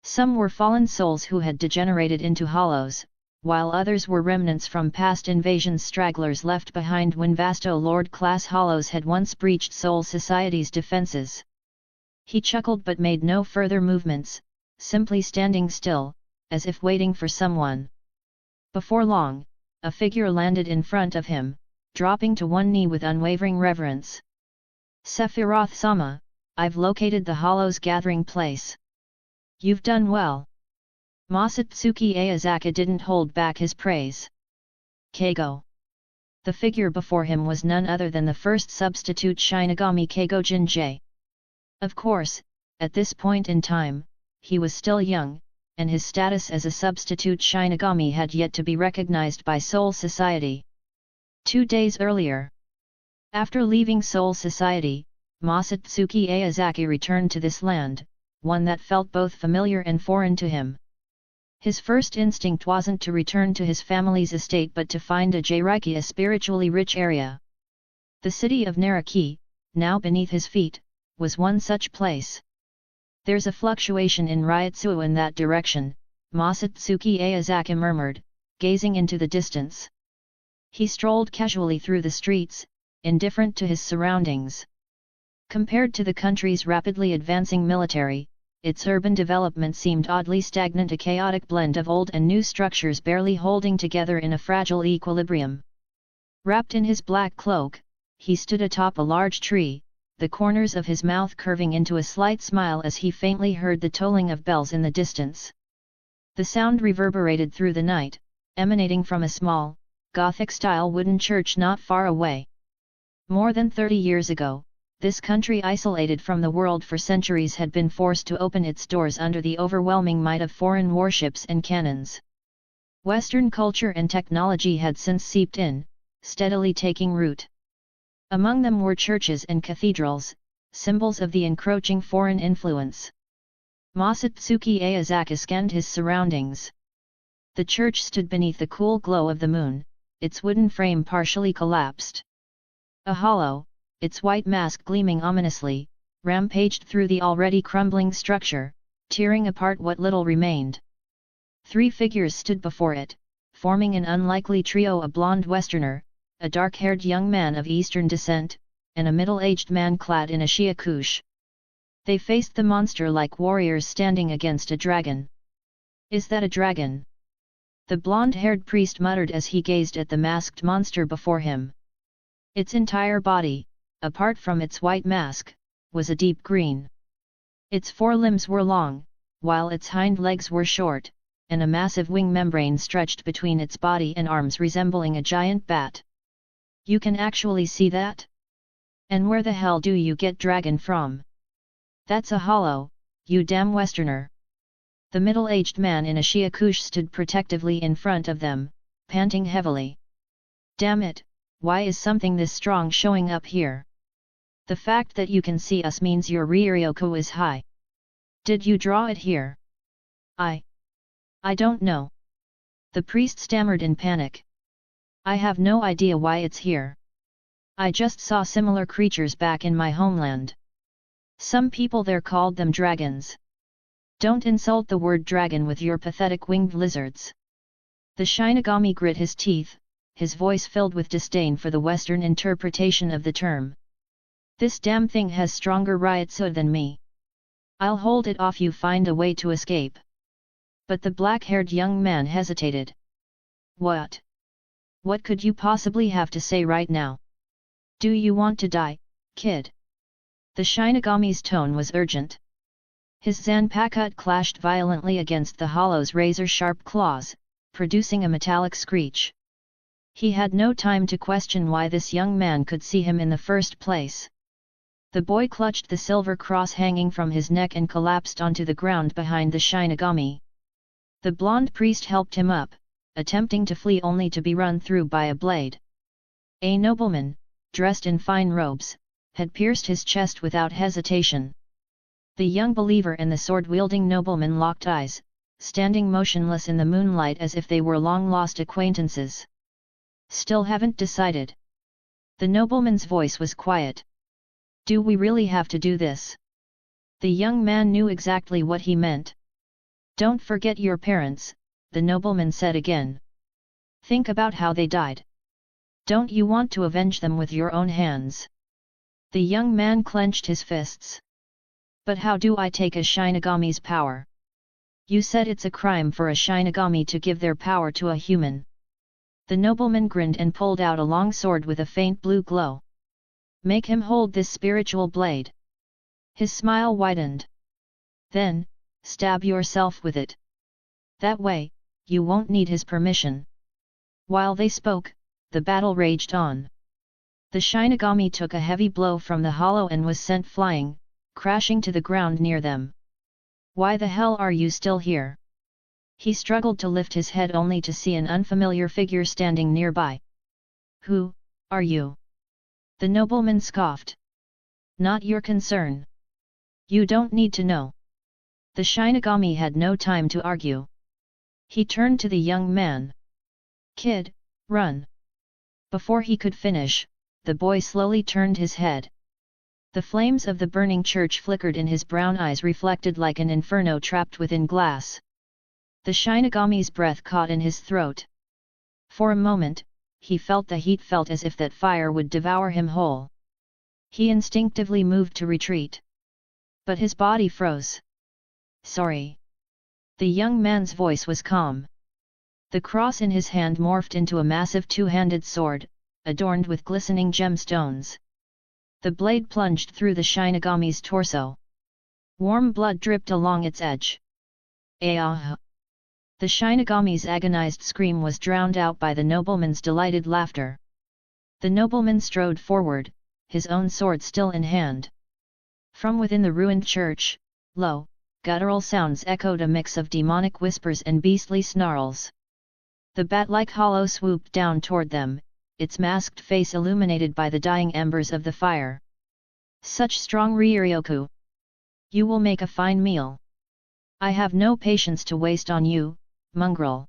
Some were fallen souls who had degenerated into hollows, while others were remnants from past invasions, stragglers left behind when vasto lord-class hollows had once breached Soul Society's defenses. He chuckled but made no further movements, simply standing still, as if waiting for someone. Before long, a figure landed in front of him, dropping to one knee with unwavering reverence. Sephiroth-sama, I've located the hollow's gathering place. You've done well. Masatsuki Aozaki didn't hold back his praise. Keigo. The figure before him was none other than the first substitute Shinigami Keigo Jinjei. Of course, at this point in time, he was still young, and his status as a substitute Shinigami had yet to be recognized by Soul Society. 2 days earlier. After leaving Soul Society, Masatsuki Aozaki returned to this land, one that felt both familiar and foreign to him. His first instinct wasn't to return to his family's estate but to find a Seireitei, a spiritually rich area. The city of Naraki, now beneath his feet, was one such place. There's a fluctuation in Ryotsuo in that direction, Masatsuki Aozaki murmured, gazing into the distance. He strolled casually through the streets, indifferent to his surroundings. Compared to the country's rapidly advancing military, its urban development seemed oddly stagnant, a chaotic blend of old and new structures barely holding together in a fragile equilibrium. Wrapped in his black cloak, he stood atop a large tree, the corners of his mouth curving into a slight smile as he faintly heard the tolling of bells in the distance. The sound reverberated through the night, emanating from a small, Gothic-style wooden church not far away. More than 30 years ago, this country, isolated from the world for centuries, had been forced to open its doors under the overwhelming might of foreign warships and cannons. Western culture and technology had since seeped in, steadily taking root. Among them were churches and cathedrals, symbols of the encroaching foreign influence. Masatsuki Aozaki scanned his surroundings. The church stood beneath the cool glow of the moon, its wooden frame partially collapsed. A hollow, its white mask gleaming ominously, rampaged through the already crumbling structure, tearing apart what little remained. 3 figures stood before it, forming an unlikely trio: a blonde Westerner, a dark-haired young man of Eastern descent, and a middle-aged man clad in a Shihakushō. They faced the monster like warriors standing against a dragon. Is that a dragon? The blonde-haired priest muttered as he gazed at the masked monster before him. Its entire body, apart from its white mask, was a deep green. Its forelimbs were long, while its hind legs were short, and a massive wing membrane stretched between its body and arms, resembling a giant bat. You can actually see that? And where the hell do you get dragon from? That's a hollow, you damn Westerner. The middle-aged man in a Shihakushō stood protectively in front of them, panting heavily. Damn it, why is something this strong showing up here? The fact that you can see us means your ryuryoku is high. Did you draw it here? I don't know. The priest stammered in panic. I have no idea why it's here. I just saw similar creatures back in my homeland. Some people there called them dragons. Don't insult the word dragon with your pathetic winged lizards. The Shinigami grit his teeth, his voice filled with disdain for the Western interpretation of the term. This damn thing has stronger Ryotsu than me. I'll hold it off, you find a way to escape. But the black-haired young man hesitated. What? What could you possibly have to say right now? Do you want to die, kid? The Shinigami's tone was urgent. His Zanpakutō clashed violently against the hollow's razor-sharp claws, producing a metallic screech. He had no time to question why this young man could see him in the first place. The boy clutched the silver cross hanging from his neck and collapsed onto the ground behind the Shinigami. The blonde priest helped him up, attempting to flee only to be run through by a blade. A nobleman, dressed in fine robes, had pierced his chest without hesitation. The young believer and the sword-wielding nobleman locked eyes, standing motionless in the moonlight as if they were long-lost acquaintances. Still haven't decided. The nobleman's voice was quiet. Do we really have to do this? The young man knew exactly what he meant. Don't forget your parents, the nobleman said again. Think about how they died. Don't you want to avenge them with your own hands? The young man clenched his fists. But how do I take a Shinigami's power? You said it's a crime for a Shinigami to give their power to a human. The nobleman grinned and pulled out a long sword with a faint blue glow. Make him hold this spiritual blade. His smile widened. Then, stab yourself with it. That way, you won't need his permission. While they spoke, the battle raged on. The Shinigami took a heavy blow from the hollow and was sent flying, crashing to the ground near them. Why the hell are you still here? He struggled to lift his head only to see an unfamiliar figure standing nearby. Who are you? The nobleman scoffed. Not your concern. You don't need to know. The Shinigami had no time to argue. He turned to the young man. Kid, run. Before he could finish, the boy slowly turned his head. The flames of the burning church flickered in his brown eyes, reflected like an inferno trapped within glass. The Shinigami's breath caught in his throat. For a moment, he felt the heat, felt as if that fire would devour him whole. He instinctively moved to retreat. But his body froze. Sorry. The young man's voice was calm. The cross in his hand morphed into a massive two-handed sword, adorned with glistening gemstones. The blade plunged through the Shinigami's torso. Warm blood dripped along its edge. Ah! The Shinigami's agonized scream was drowned out by the nobleman's delighted laughter. The nobleman strode forward, his own sword still in hand. From within the ruined church, low, guttural sounds echoed, a mix of demonic whispers and beastly snarls. The bat-like hollow swooped down toward them, its masked face illuminated by the dying embers of the fire. Such strong Ryoryoku! You will make a fine meal. I have no patience to waste on you, mongrel.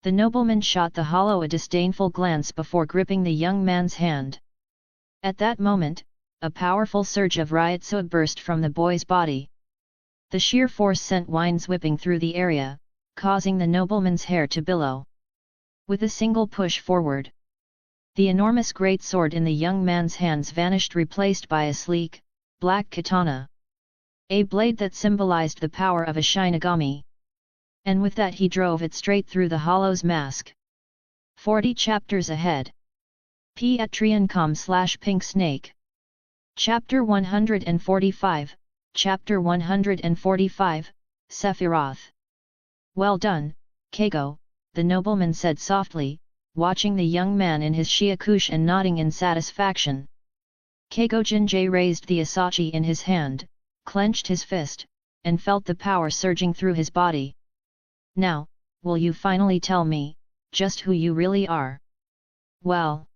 The nobleman shot the hollow a disdainful glance before gripping the young man's hand. At that moment, a powerful surge of Ryotsu burst from the boy's body. The sheer force sent winds whipping through the area, causing the nobleman's hair to billow. With a single push forward, the enormous great sword in the young man's hands vanished, replaced by a sleek, black katana. A blade that symbolized the power of a Shinigami. And with that he drove it straight through the hollow's mask. 40 chapters ahead. Patreon.com/pinksnake. Chapter 145, Chapter 145, Sephiroth. Well done, Keigo, the nobleman said softly, watching the young man in his Shihakushō and nodding in satisfaction. Keigo Jinjai raised the Asachi in his hand, clenched his fist, and felt the power surging through his body. Now, will you finally tell me, just who you really are? Well,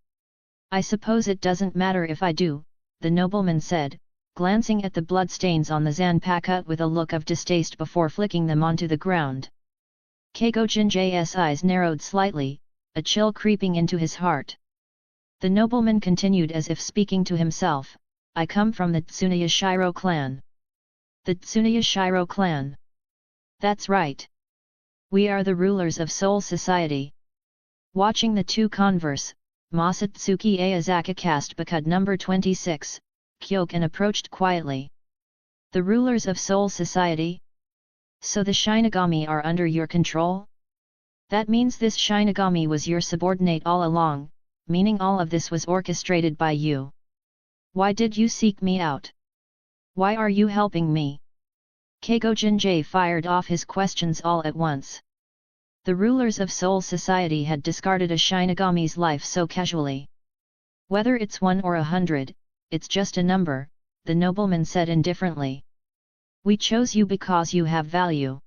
I suppose it doesn't matter if I do, the nobleman said, glancing at the bloodstains on the Zanpakutō with a look of distaste before flicking them onto the ground. Keigo Jinjai's eyes narrowed slightly, a chill creeping into his heart. The nobleman continued as if speaking to himself, I come from the Tsunaya Shiro clan. The Tsunaya Shiro clan. That's right. We are the rulers of Soul Society. Watching the two converse, Masatsuki Aozaki cast Bakud number 26, Kyokan approached quietly. The rulers of Soul Society? So the Shinigami are under your control? That means this Shinigami was your subordinate all along, meaning all of this was orchestrated by you. Why did you seek me out? Why are you helping me? Keigo Jinjei fired off his questions all at once. The rulers of Soul Society had discarded a Shinigami's life so casually. Whether it's 1 or 100, it's just a number, the nobleman said indifferently. We chose you because you have value.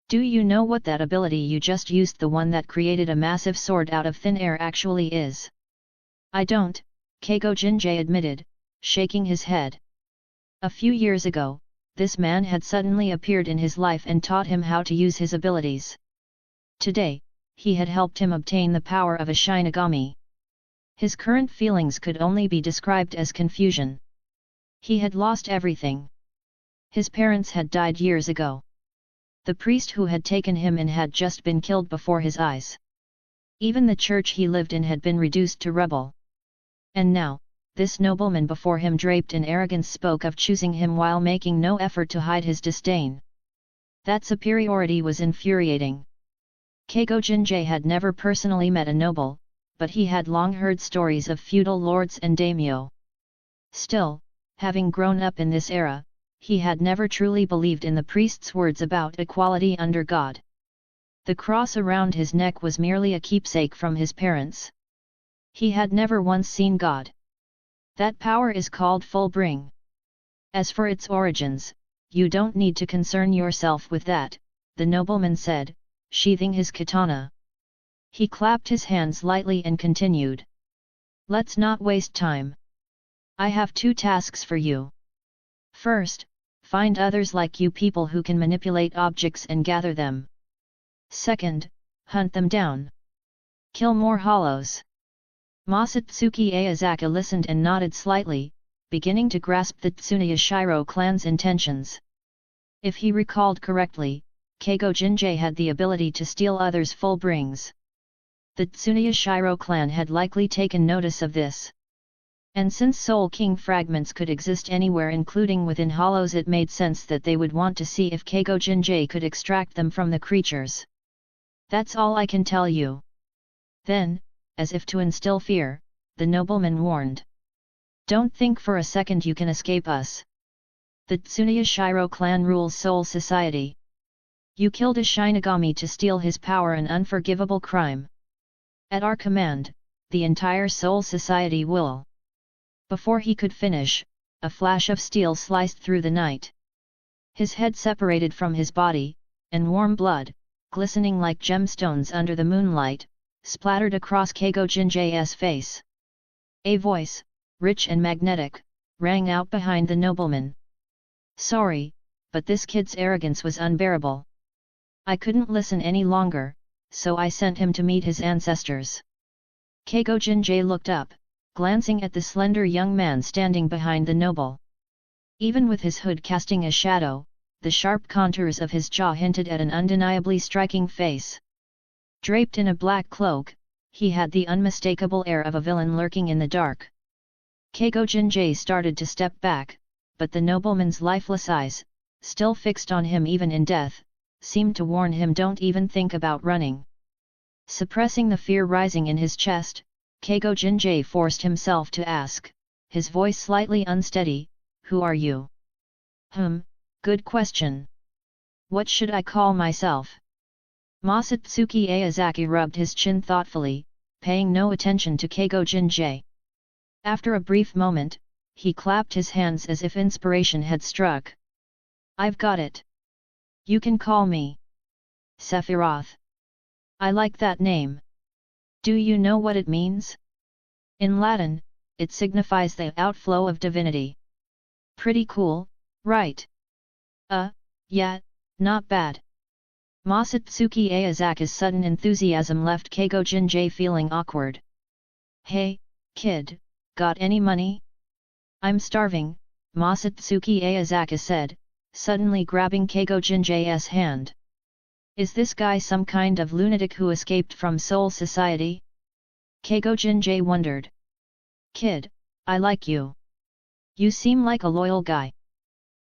Do you know what that ability you just used, the one that created a massive sword out of thin air, actually is? I don't, Keigo Jinjei admitted, shaking his head. A few years ago, this man had suddenly appeared in his life and taught him how to use his abilities. Today, he had helped him obtain the power of a Shinigami. His current feelings could only be described as confusion. He had lost everything. His parents had died years ago. The priest who had taken him in had just been killed before his eyes. Even the church he lived in had been reduced to rubble. And now, this nobleman before him, draped in arrogance, spoke of choosing him while making no effort to hide his disdain. That superiority was infuriating. Keigo Jinjei had never personally met a noble, but he had long heard stories of feudal lords and daimyo. Still, having grown up in this era, he had never truly believed in the priest's words about equality under God. The cross around his neck was merely a keepsake from his parents. He had never once seen God. That power is called full bring. As for its origins, you don't need to concern yourself with that, the nobleman said, sheathing his katana. He clapped his hands lightly and continued. Let's not waste time. I have 2 tasks for you. First, find others like you, people who can manipulate objects and gather them. Second, hunt them down. Kill more hollows. Masatsuki Aozaki listened and nodded slightly, beginning to grasp the Tsunoya Shiro clan's intentions. If he recalled correctly, Keigo Jinjei had the ability to steal others' full brings. The Tsunoya Shiro clan had likely taken notice of this. And since Soul King fragments could exist anywhere including within hollows, it made sense that they would want to see if Keigo Jinjei could extract them from the creatures. That's all I can tell you. Then, as if to instill fear, the nobleman warned. Don't think for a second you can escape us. The Tsunoya Shiro clan rules Soul Society. You killed a Shinigami to steal his power, an unforgivable crime. At our command, the entire Soul Society will. Before he could finish, a flash of steel sliced through the night. His head separated from his body, and warm blood, glistening like gemstones under the moonlight, splattered across Keigo Jinjei's face. A voice, rich and magnetic, rang out behind the nobleman. Sorry, but this kid's arrogance was unbearable. I couldn't listen any longer, so I sent him to meet his ancestors. Keigo Jinjei looked up, glancing at the slender young man standing behind the noble. Even with his hood casting a shadow, the sharp contours of his jaw hinted at an undeniably striking face. Draped in a black cloak, he had the unmistakable air of a villain lurking in the dark. Keigo Jinjei started to step back, but the nobleman's lifeless eyes, still fixed on him even in death, seemed to warn him, don't even think about running. Suppressing the fear rising in his chest, Keigo Jinjei forced himself to ask, his voice slightly unsteady, who are you? Good question. What should I call myself? Masatsuki Aozaki rubbed his chin thoughtfully, paying no attention to Keigo Jinjei. After a brief moment, he clapped his hands as if inspiration had struck. I've got it. You can call me Sephiroth. I like that name. Do you know what it means? In Latin, it signifies the outflow of divinity. Pretty cool, right? Yeah, not bad. Masatsuki Aozaki's sudden enthusiasm left Keigo Jinjei feeling awkward. Hey, kid, got any money? I'm starving, Masatsuki Aozaki said, suddenly grabbing Keigo Jinjei's hand. Is this guy some kind of lunatic who escaped from Soul Society? Keigo Jinjay wondered. Kid, I like you. You seem like a loyal guy.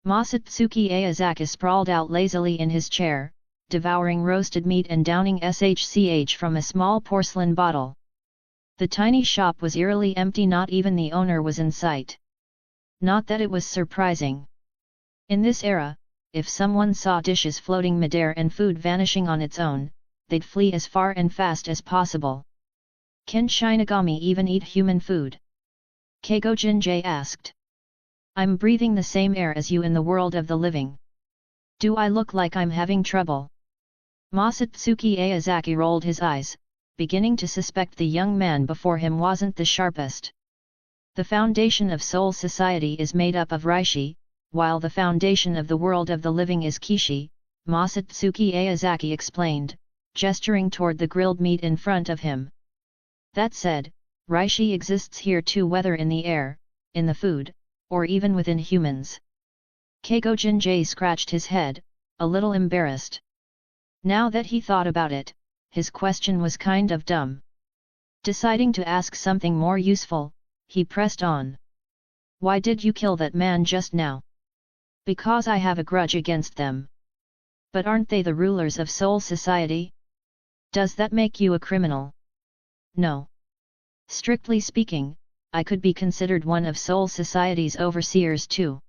Masatsuki Aozaki sprawled out lazily in his chair, devouring roasted meat and downing SHCH from a small porcelain bottle. The tiny shop was eerily empty, not even the owner was in sight. Not that it was surprising. In this era, if someone saw dishes floating midair and food vanishing on its own, they'd flee as far and fast as possible. Can Shinigami even eat human food? Keigo Jinjay asked. I'm breathing the same air as you in the world of the living. Do I look like I'm having trouble? Masatsuki Aozaki rolled his eyes, beginning to suspect the young man before him wasn't the sharpest. The foundation of Soul Society is made up of Reishi, while the foundation of the world of the living is Kishi, Masatsuki Aozaki explained, gesturing toward the grilled meat in front of him. That said, Reishi exists here too, whether in the air, in the food, or even within humans. Keigo Jinjay scratched his head, a little embarrassed. Now that he thought about it, his question was kind of dumb. Deciding to ask something more useful, he pressed on. Why did you kill that man just now? Because I have a grudge against them. But aren't they the rulers of Soul Society? Does that make you a criminal? No. Strictly speaking, I could be considered one of Soul Society's overseers too.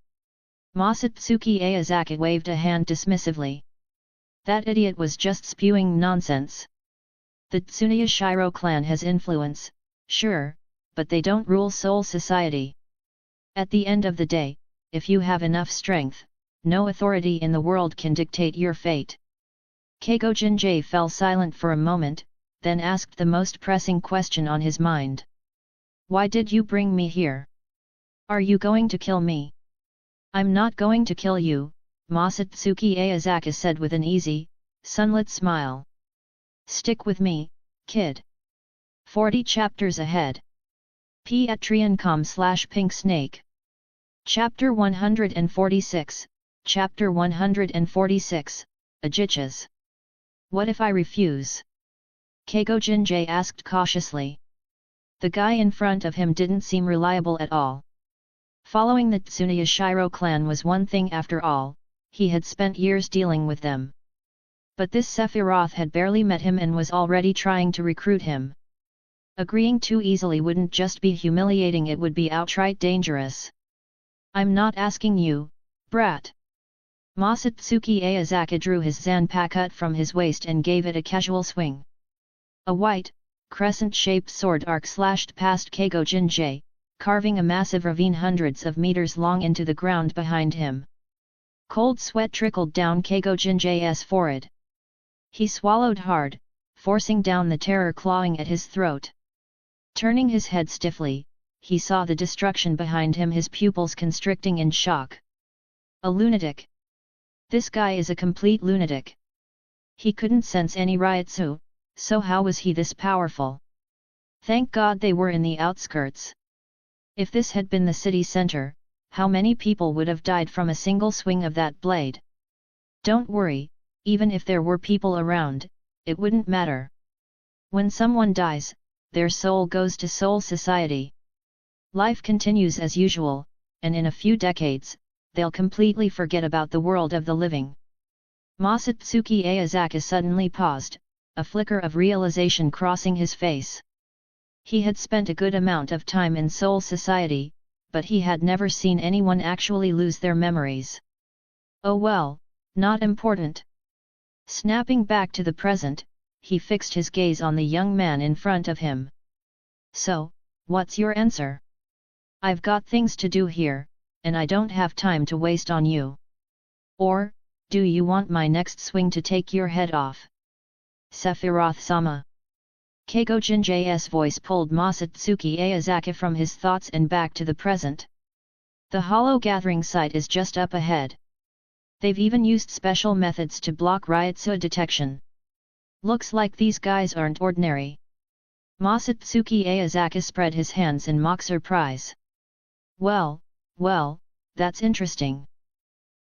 Masatsuki Aozaki waved a hand dismissively. That idiot was just spewing nonsense. The Tsunoya Shiro clan has influence, sure, but they don't rule Soul Society. At the end of the day, if you have enough strength, no authority in the world can dictate your fate. Keigo Jinjay fell silent for a moment, then asked the most pressing question on his mind. Why did you bring me here? Are you going to kill me? I'm not going to kill you, Masatsuki Aozaki said with an easy, sunlit smile. Stick with me, kid. 40 chapters ahead. Patreon.com/pinksnake. Chapter 146, Chapter 146, Ajichas. What if I refuse? Keigo Jinjay asked cautiously. The guy in front of him didn't seem reliable at all. Following the Tsunoya Shiro clan was one thing after all, he had spent years dealing with them. But this Sephiroth had barely met him and was already trying to recruit him. Agreeing too easily wouldn't just be humiliating, it would be outright dangerous. I'm not asking you, brat. Masatsuki Aozaki drew his Zanpakutō from his waist and gave it a casual swing. A white, crescent-shaped sword arc slashed past Keigo Jinjay, carving a massive ravine hundreds of meters long into the ground behind him. Cold sweat trickled down Keigo Jinjay's forehead. He swallowed hard, forcing down the terror clawing at his throat. Turning his head stiffly, he saw the destruction behind him, his pupils constricting in shock. A lunatic. This guy is a complete lunatic. He couldn't sense any Ryutsu, so how was he this powerful? Thank God they were in the outskirts. If this had been the city center, how many people would have died from a single swing of that blade? Don't worry, even if there were people around, it wouldn't matter. When someone dies, their soul goes to Soul Society. Life continues as usual, and in a few decades, they'll completely forget about the world of the living. Masatsuki Aozaki suddenly paused, a flicker of realization crossing his face. He had spent a good amount of time in Soul Society, but he had never seen anyone actually lose their memories. Oh well, not important. Snapping back to the present, he fixed his gaze on the young man in front of him. So, what's your answer? I've got things to do here, and I don't have time to waste on you. Or, do you want my next swing to take your head off? Sephiroth-sama. Keigo Jinjay's voice pulled Masatsuki Aozaki from his thoughts and back to the present. The hollow gathering site is just up ahead. They've even used special methods to block Ryutsu detection. Looks like these guys aren't ordinary. Masatsuki Aozaki spread his hands in mock surprise. Well, that's interesting.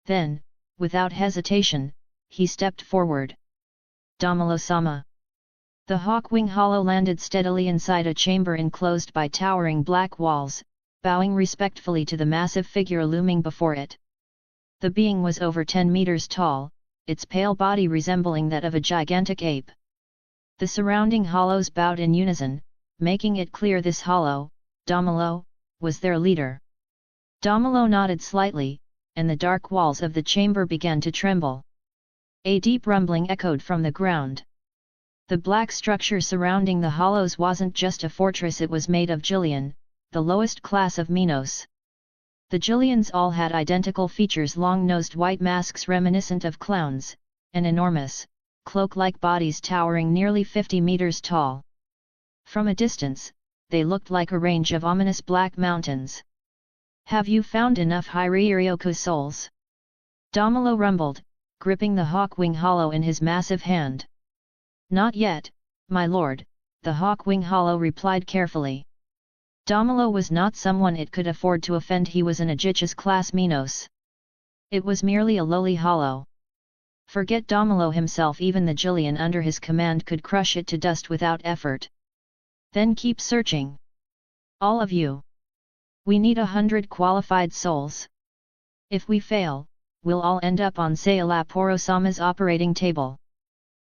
Then, without hesitation, he stepped forward. Damalo-sama. The Hawkwing Hollow landed steadily inside a chamber enclosed by towering black walls, bowing respectfully to the massive figure looming before it. The being was over 10 meters tall, its pale body resembling that of a gigantic ape. The surrounding hollows bowed in unison, making it clear this hollow, Damalo, was their leader. Damalo nodded slightly, and the dark walls of the chamber began to tremble. A deep rumbling echoed from the ground. The black structure surrounding the hollows wasn't just a fortress, it was made of Jillian, the lowest class of Minos. The Jillians all had identical features: long-nosed white masks reminiscent of clowns, and enormous, cloak-like bodies towering nearly 50 meters tall. From a distance, they looked like a range of ominous black mountains. "Have you found enough Hyryoko souls?" Damalo rumbled, gripping the Hawkwing Hollow in his massive hand. "Not yet, my lord," the Hawkwing Hollow replied carefully. Damalo was not someone it could afford to offend. He was an Aegis class Minos. It was merely a lowly hollow. Forget Damalo himself, even the Jillian under his command could crush it to dust without effort. "Then keep searching. All of you. We need 100 qualified souls. If we fail, we'll all end up on Seireitei-sama's operating table."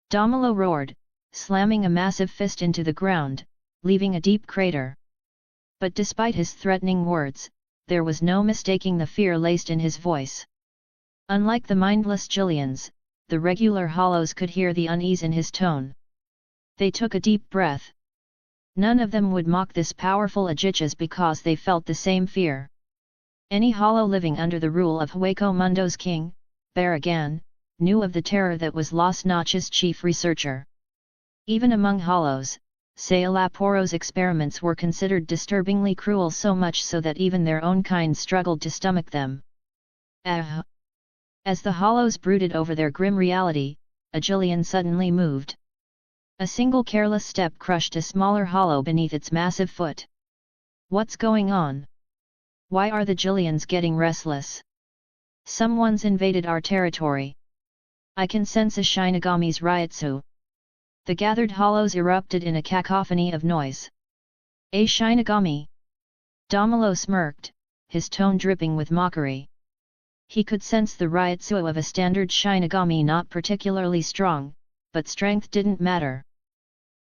Damalo roared, slamming a massive fist into the ground, leaving a deep crater. But despite his threatening words, there was no mistaking the fear laced in his voice. Unlike the mindless Jillians, the regular hollows could hear the unease in his tone. They took a deep breath. None of them would mock this powerful Aegis because they felt the same fear. Any hollow living under the rule of Hueco Mundo's king, Baragan, knew of the terror that was Los Notch's chief researcher. Even among hollows, Seireitei's experiments were considered disturbingly cruel, so much so that even their own kind struggled to stomach them. As the hollows brooded over their grim reality, a Jillian suddenly moved. A single careless step crushed a smaller hollow beneath its massive foot. "What's going on? Why are the Jillians getting restless? Someone's invaded our territory. I can sense a Shinigami's Ryotsu." The gathered hollows erupted in a cacophony of noise. "A Shinigami?" Damalo smirked, his tone dripping with mockery. He could sense the Ryotsu of a standard Shinigami, not particularly strong, but strength didn't matter.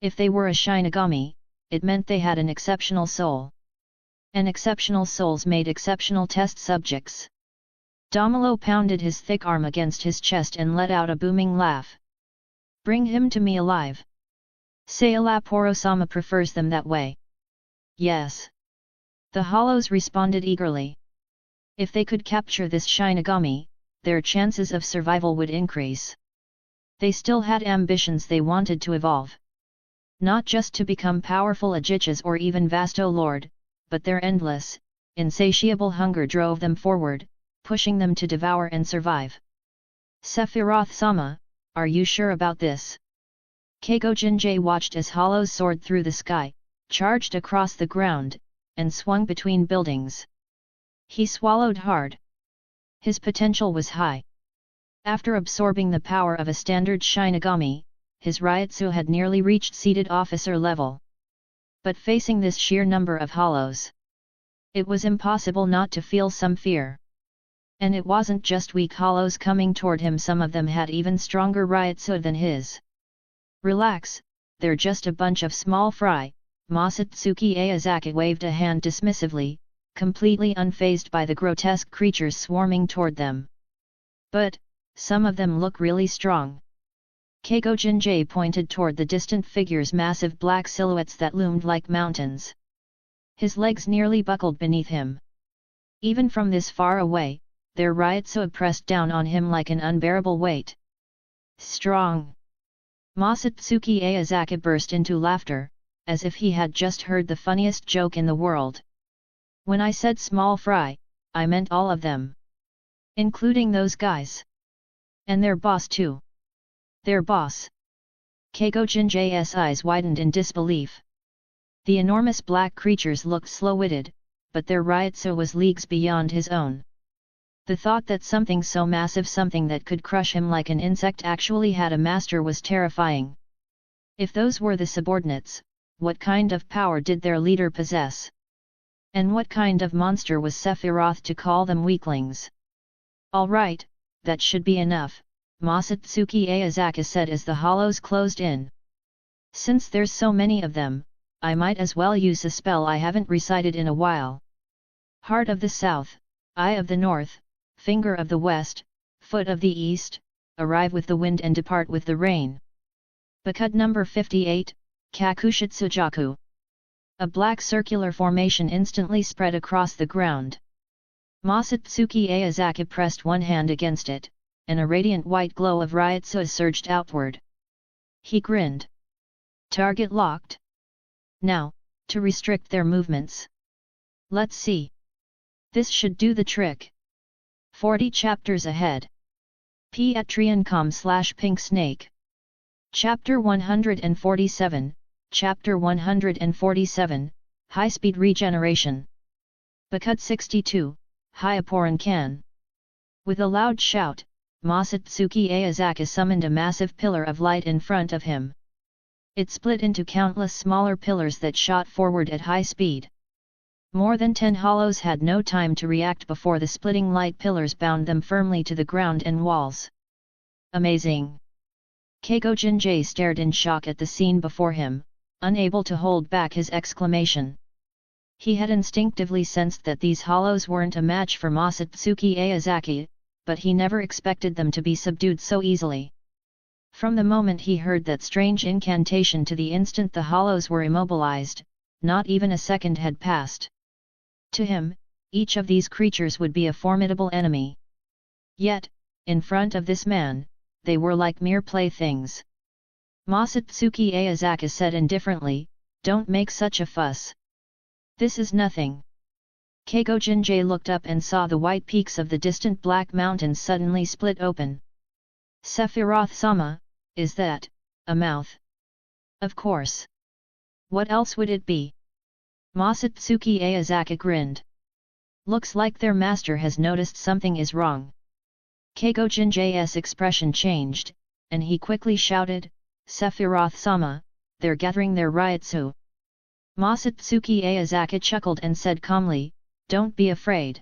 If they were a Shinigami, it meant they had an exceptional soul. And exceptional souls made exceptional test subjects. Damalo pounded his thick arm against his chest and let out a booming laugh. "Bring him to me alive. Seireitei-sama prefers them that way." "Yes." The hollows responded eagerly. If they could capture this Shinigami, their chances of survival would increase. They still had ambitions. They wanted to evolve. Not just to become powerful Aegis or even Vasto Lord, but their endless, insatiable hunger drove them forward, pushing them to devour and survive. "Sephiroth-sama, are you sure about this?" Keigo Jinjay watched as hollows soared through the sky, charged across the ground, and swung between buildings. He swallowed hard. His potential was high. After absorbing the power of a standard Shinigami, his Ryotsu had nearly reached seated officer level. But facing this sheer number of hollows, it was impossible not to feel some fear. And it wasn't just weak hollows coming toward him, some of them had even stronger Ryotsu than his. "Relax, they're just a bunch of small fry," Masatsuki Aozaki waved a hand dismissively, completely unfazed by the grotesque creatures swarming toward them. "But, some of them look really strong." Keigo Jinjay pointed toward the distant figures, massive black silhouettes that loomed like mountains. His legs nearly buckled beneath him. Even from this far away, their Ryotsu pressed down on him like an unbearable weight. "Strong!" Masatsuki Aozaki burst into laughter, as if he had just heard the funniest joke in the world. "When I said small fry, I meant all of them. Including those guys. And their boss too." "Their boss?" Keigo Jinjay's eyes widened in disbelief. The enormous black creatures looked slow-witted, but their Ryotsu was leagues beyond his own. The thought that something so massive, something that could crush him like an insect, actually had a master was terrifying. If those were the subordinates, what kind of power did their leader possess? And what kind of monster was Sephiroth to call them weaklings? All right, that should be enough, Masatsuki Aozaki said as the hollows closed in. Since there's so many of them, I might as well use a spell I haven't recited in a while. Heart of the South, Eye of the North, Finger of the West, Foot of the East, arrive with the wind and depart with the rain. Bakud number 58, Kakushitsujaku. A black circular formation instantly spread across the ground. Masatsuki Aozaki pressed one hand against it, and a radiant white glow of Ryotsu surged outward. He grinned. Target locked. Now, to restrict their movements. Let's see. This should do the trick. 40 chapters ahead. Patreon.com/Pink Snake. Chapter 147, Chapter 147, High-Speed Regeneration. Bakud 62, Hyaporan Kan. With a loud shout, Masatsuki Aozaki summoned a massive pillar of light in front of him. It split into countless smaller pillars that shot forward at high speed. More than 10 hollows had no time to react before the splitting light pillars bound them firmly to the ground and walls. Amazing! Keigo Jinjay stared in shock at the scene before him, unable to hold back his exclamation. He had instinctively sensed that these hollows weren't a match for Masatsuki Aozaki, but he never expected them to be subdued so easily. From the moment he heard that strange incantation to the instant the hollows were immobilized, not even a second had passed. To him, each of these creatures would be a formidable enemy. Yet, in front of this man, they were like mere playthings. Masatsuki Aozaki said indifferently, "Don't make such a fuss. This is nothing." Keigo Jinjay looked up and saw the white peaks of the distant Black Mountains suddenly split open. Sephiroth-sama, is that a mouth? Of course. What else would it be? Masatsuki Aozaki grinned. Looks like their master has noticed something is wrong. Keigo Jinjay's expression changed, and he quickly shouted, "Sephiroth-sama, they're gathering their Ryotsu." Masatsuki Aozaki chuckled and said calmly, "Don't be afraid.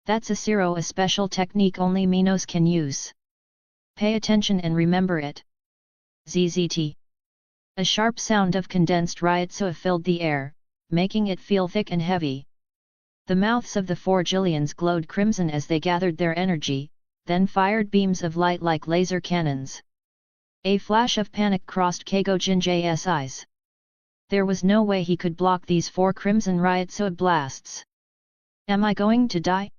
That's a special technique only Minos can use. Pay attention and remember it." ZZT. A sharp sound of condensed Ryotsu filled the air, making it feel thick and heavy. The mouths of the 4 Jillians glowed crimson as they gathered their energy, then fired beams of light like laser cannons. A flash of panic crossed Keigo Jinjay's eyes. There was no way he could block these 4 crimson Ryotsu blasts. Am I going to die?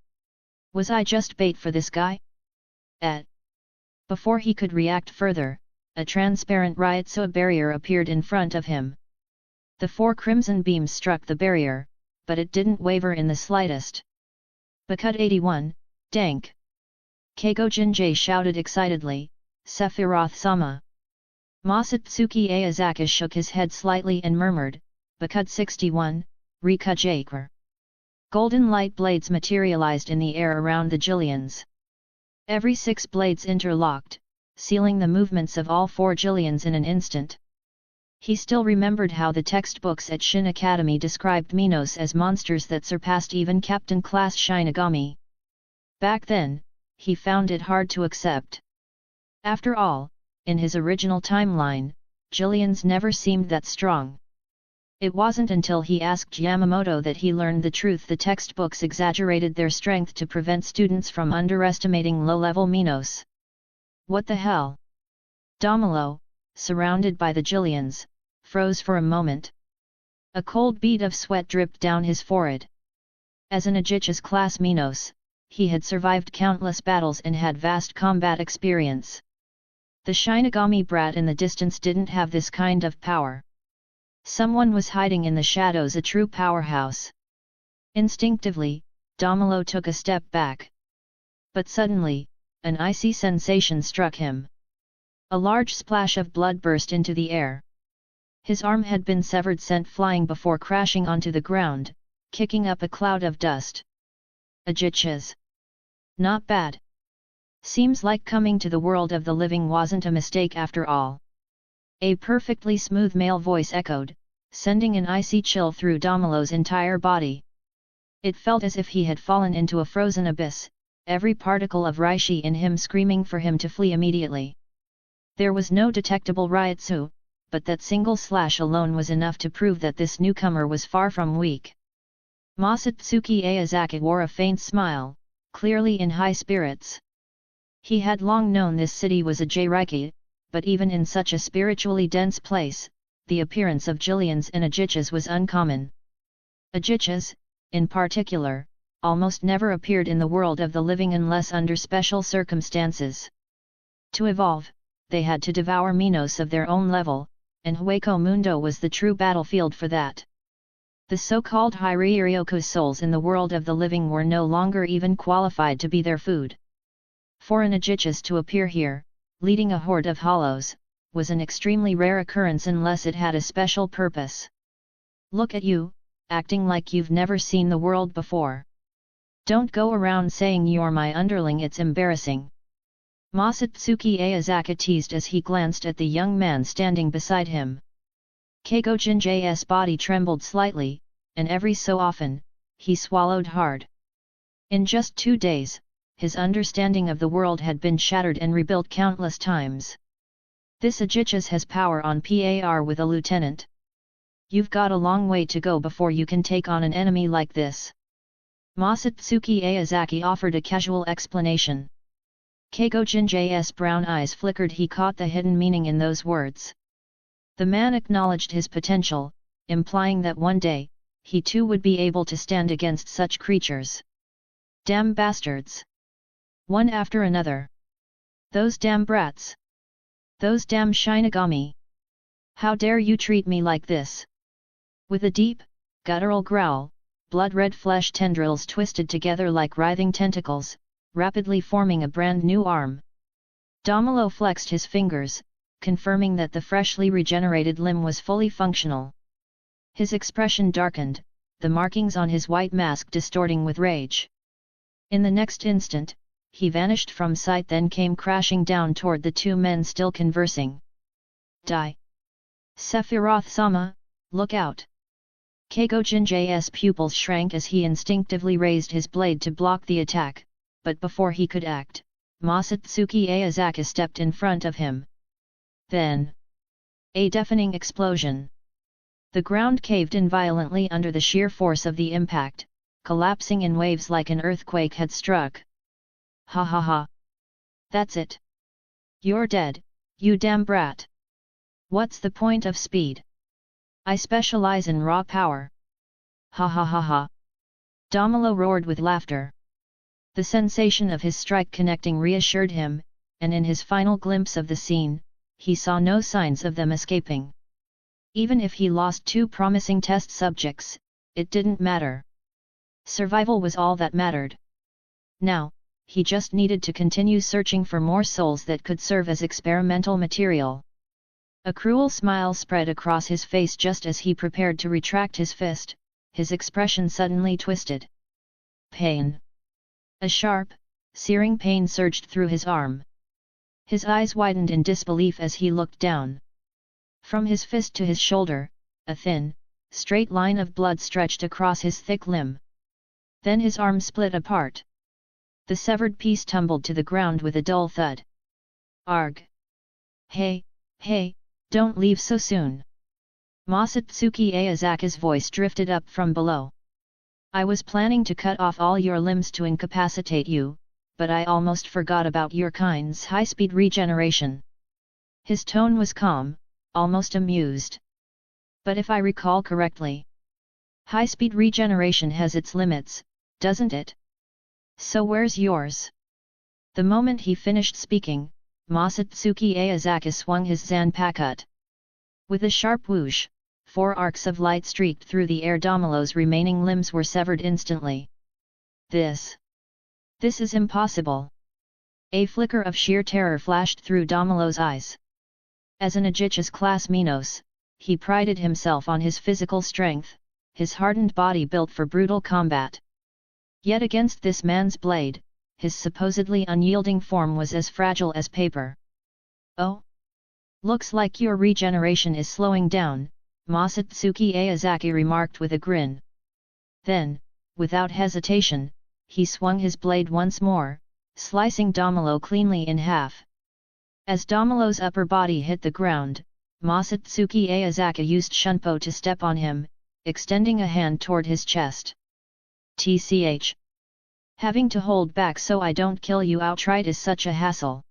Was I just bait for this guy? Before he could react further, a transparent Ryotsu barrier appeared in front of him. The 4 crimson beams struck the barrier, but it didn't waver in the slightest. Bakud 81, Dank! Keigo Jinjay shouted excitedly, "Sephiroth-sama." Masatsuki Aozaki shook his head slightly and murmured, "Bakud 61, Rikujaker." Golden light blades materialized in the air around the Jillians. Every 6 blades interlocked, sealing the movements of all 4 Jillians in an instant. He still remembered how the textbooks at Shin Academy described Minos as monsters that surpassed even Captain-class Shinigami. Back then, he found it hard to accept. After all, in his original timeline, Jillians never seemed that strong. It wasn't until he asked Yamamoto that he learned the truth. The textbooks exaggerated their strength to prevent students from underestimating low-level Minos. What the hell? Domolo, surrounded by the Jillians, froze for a moment. A cold bead of sweat dripped down his forehead. As an Aegis class Minos, he had survived countless battles and had vast combat experience. The Shinigami brat in the distance didn't have this kind of power. Someone was hiding in the shadows, a true powerhouse. Instinctively, Domolo took a step back. But suddenly, an icy sensation struck him. A large splash of blood burst into the air. His arm had been severed, sent flying before crashing onto the ground, kicking up a cloud of dust. Aegis! Not bad. Seems like coming to the world of the living wasn't a mistake after all. A perfectly smooth male voice echoed, sending an icy chill through Damelo's entire body. It felt as if he had fallen into a frozen abyss, every particle of Reishi in him screaming for him to flee immediately. There was no detectable Ryutsu, but that single slash alone was enough to prove that this newcomer was far from weak. Masatsuki Aozaki wore a faint smile, clearly in high spirits. He had long known this city was a Seireitei, but even in such a spiritually dense place, the appearance of Jillians and Ajichas was uncommon. Ajichas, in particular, almost never appeared in the world of the living unless under special circumstances. To evolve, they had to devour Minos of their own level, and Hueco Mundo was the true battlefield for that. The so-called Hiryoryoku souls in the world of the living were no longer even qualified to be their food. For an Ajichas to appear here, leading a horde of hollows, was an extremely rare occurrence unless it had a special purpose. Look at you, acting like you've never seen the world before. Don't go around saying you're my underling, it's embarrassing. Masatsuki Aozaki teased as he glanced at the young man standing beside him. Keigo Jinjae's body trembled slightly, and every so often, he swallowed hard. In just 2 days, his understanding of the world had been shattered and rebuilt countless times. This Ajichas has power on par with a lieutenant. You've got a long way to go before you can take on an enemy like this. Masatsuki Aozaki offered a casual explanation. Keigo Jinjae's brown eyes flickered. He caught the hidden meaning in those words. The man acknowledged his potential, implying that one day, he too would be able to stand against such creatures. Damn bastards! One after another. Those damn brats! Those damn Shinigami! How dare you treat me like this? With a deep, guttural growl, blood-red flesh tendrils twisted together like writhing tentacles, rapidly forming a brand new arm. Damelo flexed his fingers, confirming that the freshly regenerated limb was fully functional. His expression darkened, the markings on his white mask distorting with rage. In the next instant, he vanished from sight, then came crashing down toward the two men still conversing. Die! Sephiroth-sama, look out! Keigo Jinjae's pupils shrank as he instinctively raised his blade to block the attack, but before he could act, Masatsuki Aozaki stepped in front of him. Then, a deafening explosion. The ground caved in violently under the sheer force of the impact, collapsing in waves like an earthquake had struck. Ha ha ha! That's it! You're dead, you damn brat! What's the point of speed? I specialize in raw power! Ha ha ha ha! Damelo roared with laughter. The sensation of his strike connecting reassured him, and in his final glimpse of the scene, he saw no signs of them escaping. Even if he lost 2 promising test subjects, it didn't matter. Survival was all that mattered. Now, he just needed to continue searching for more souls that could serve as experimental material. A cruel smile spread across his face just as he prepared to retract his fist, his expression suddenly twisted. Pain. A sharp, searing pain surged through his arm. His eyes widened in disbelief as he looked down. From his fist to his shoulder, a thin, straight line of blood stretched across his thick limb. Then his arm split apart. The severed piece tumbled to the ground with a dull thud. Arg! Hey, don't leave so soon! Masatsuki Aozaki's voice drifted up from below. I was planning to cut off all your limbs to incapacitate you, but I almost forgot about your kind's high-speed regeneration. His tone was calm, almost amused. But if I recall correctly, high-speed regeneration has its limits, doesn't it? So where's yours? The moment he finished speaking, Masatsuki Aozaki swung his Zanpakutō. With a sharp whoosh, 4 arcs of light streaked through the air. Damelo's remaining limbs were severed instantly. This is impossible. A flicker of sheer terror flashed through Damelo's eyes. As an Ajichas class Minos, he prided himself on his physical strength, his hardened body built for brutal combat. Yet against this man's blade, his supposedly unyielding form was as fragile as paper. "Oh? Looks like your regeneration is slowing down," Masatsuki Aozaki remarked with a grin. Then, without hesitation, he swung his blade once more, slicing Damalo cleanly in half. As Damalo's upper body hit the ground, Masatsuki Aozaki used Shunpo to step on him, extending a hand toward his chest. "Tch. Having to hold back so I don't kill you outright is such a hassle."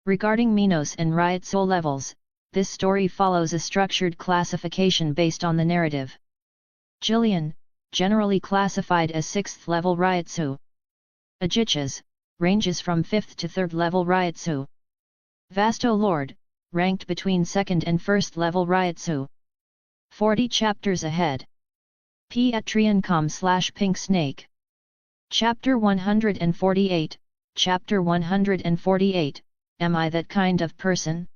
Regarding Minos and Ryutsu levels, this story follows a structured classification based on the narrative. Jillian, generally classified as 6th level Ryutsu. Ajichas, ranges from 5th to 3rd level Ryutsu. Vasto Lord, ranked between 2nd and 1st level Ryutsu. 40 chapters ahead. Patreon.com/Pink Snake. Chapter 148, Chapter 148, Am I that kind of person?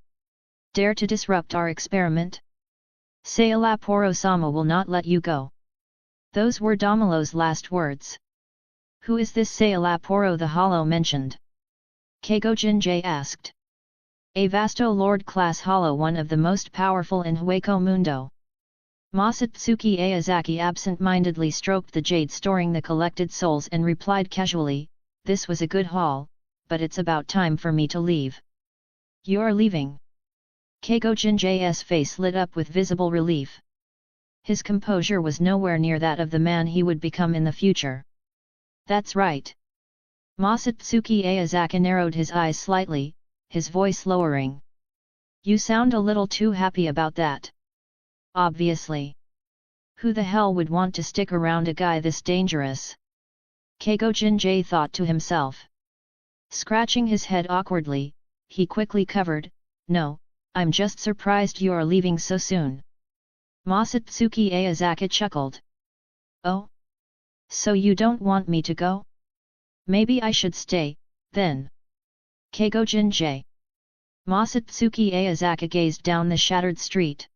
Dare to disrupt our experiment? Sailaporo-sama will not let you go. Those were Damalo's last words. Who is this Sailaporo the Hollow mentioned? Keigo Jinjay asked. A Vasto Lord class Hollow, one of the most powerful in Hueco Mundo. Masatsuki Aozaki absent-mindedly stroked the jade storing the collected souls and replied casually, "This was a good haul, but it's about time for me to leave." "You're leaving?" Keigo Jinjay's face lit up with visible relief. His composure was nowhere near that of the man he would become in the future. "That's right." Masatsuki Aozaki narrowed his eyes slightly, his voice lowering. "You sound a little too happy about that." "Obviously. Who the hell would want to stick around a guy this dangerous?" Keigo Jinjay thought to himself. Scratching his head awkwardly, he quickly covered, "No, I'm just surprised you're leaving so soon." Masatsuki Aozaki chuckled. "Oh? So you don't want me to go? Maybe I should stay, then." Keigo Jinjay. Masatsuki Aozaki gazed down the shattered street.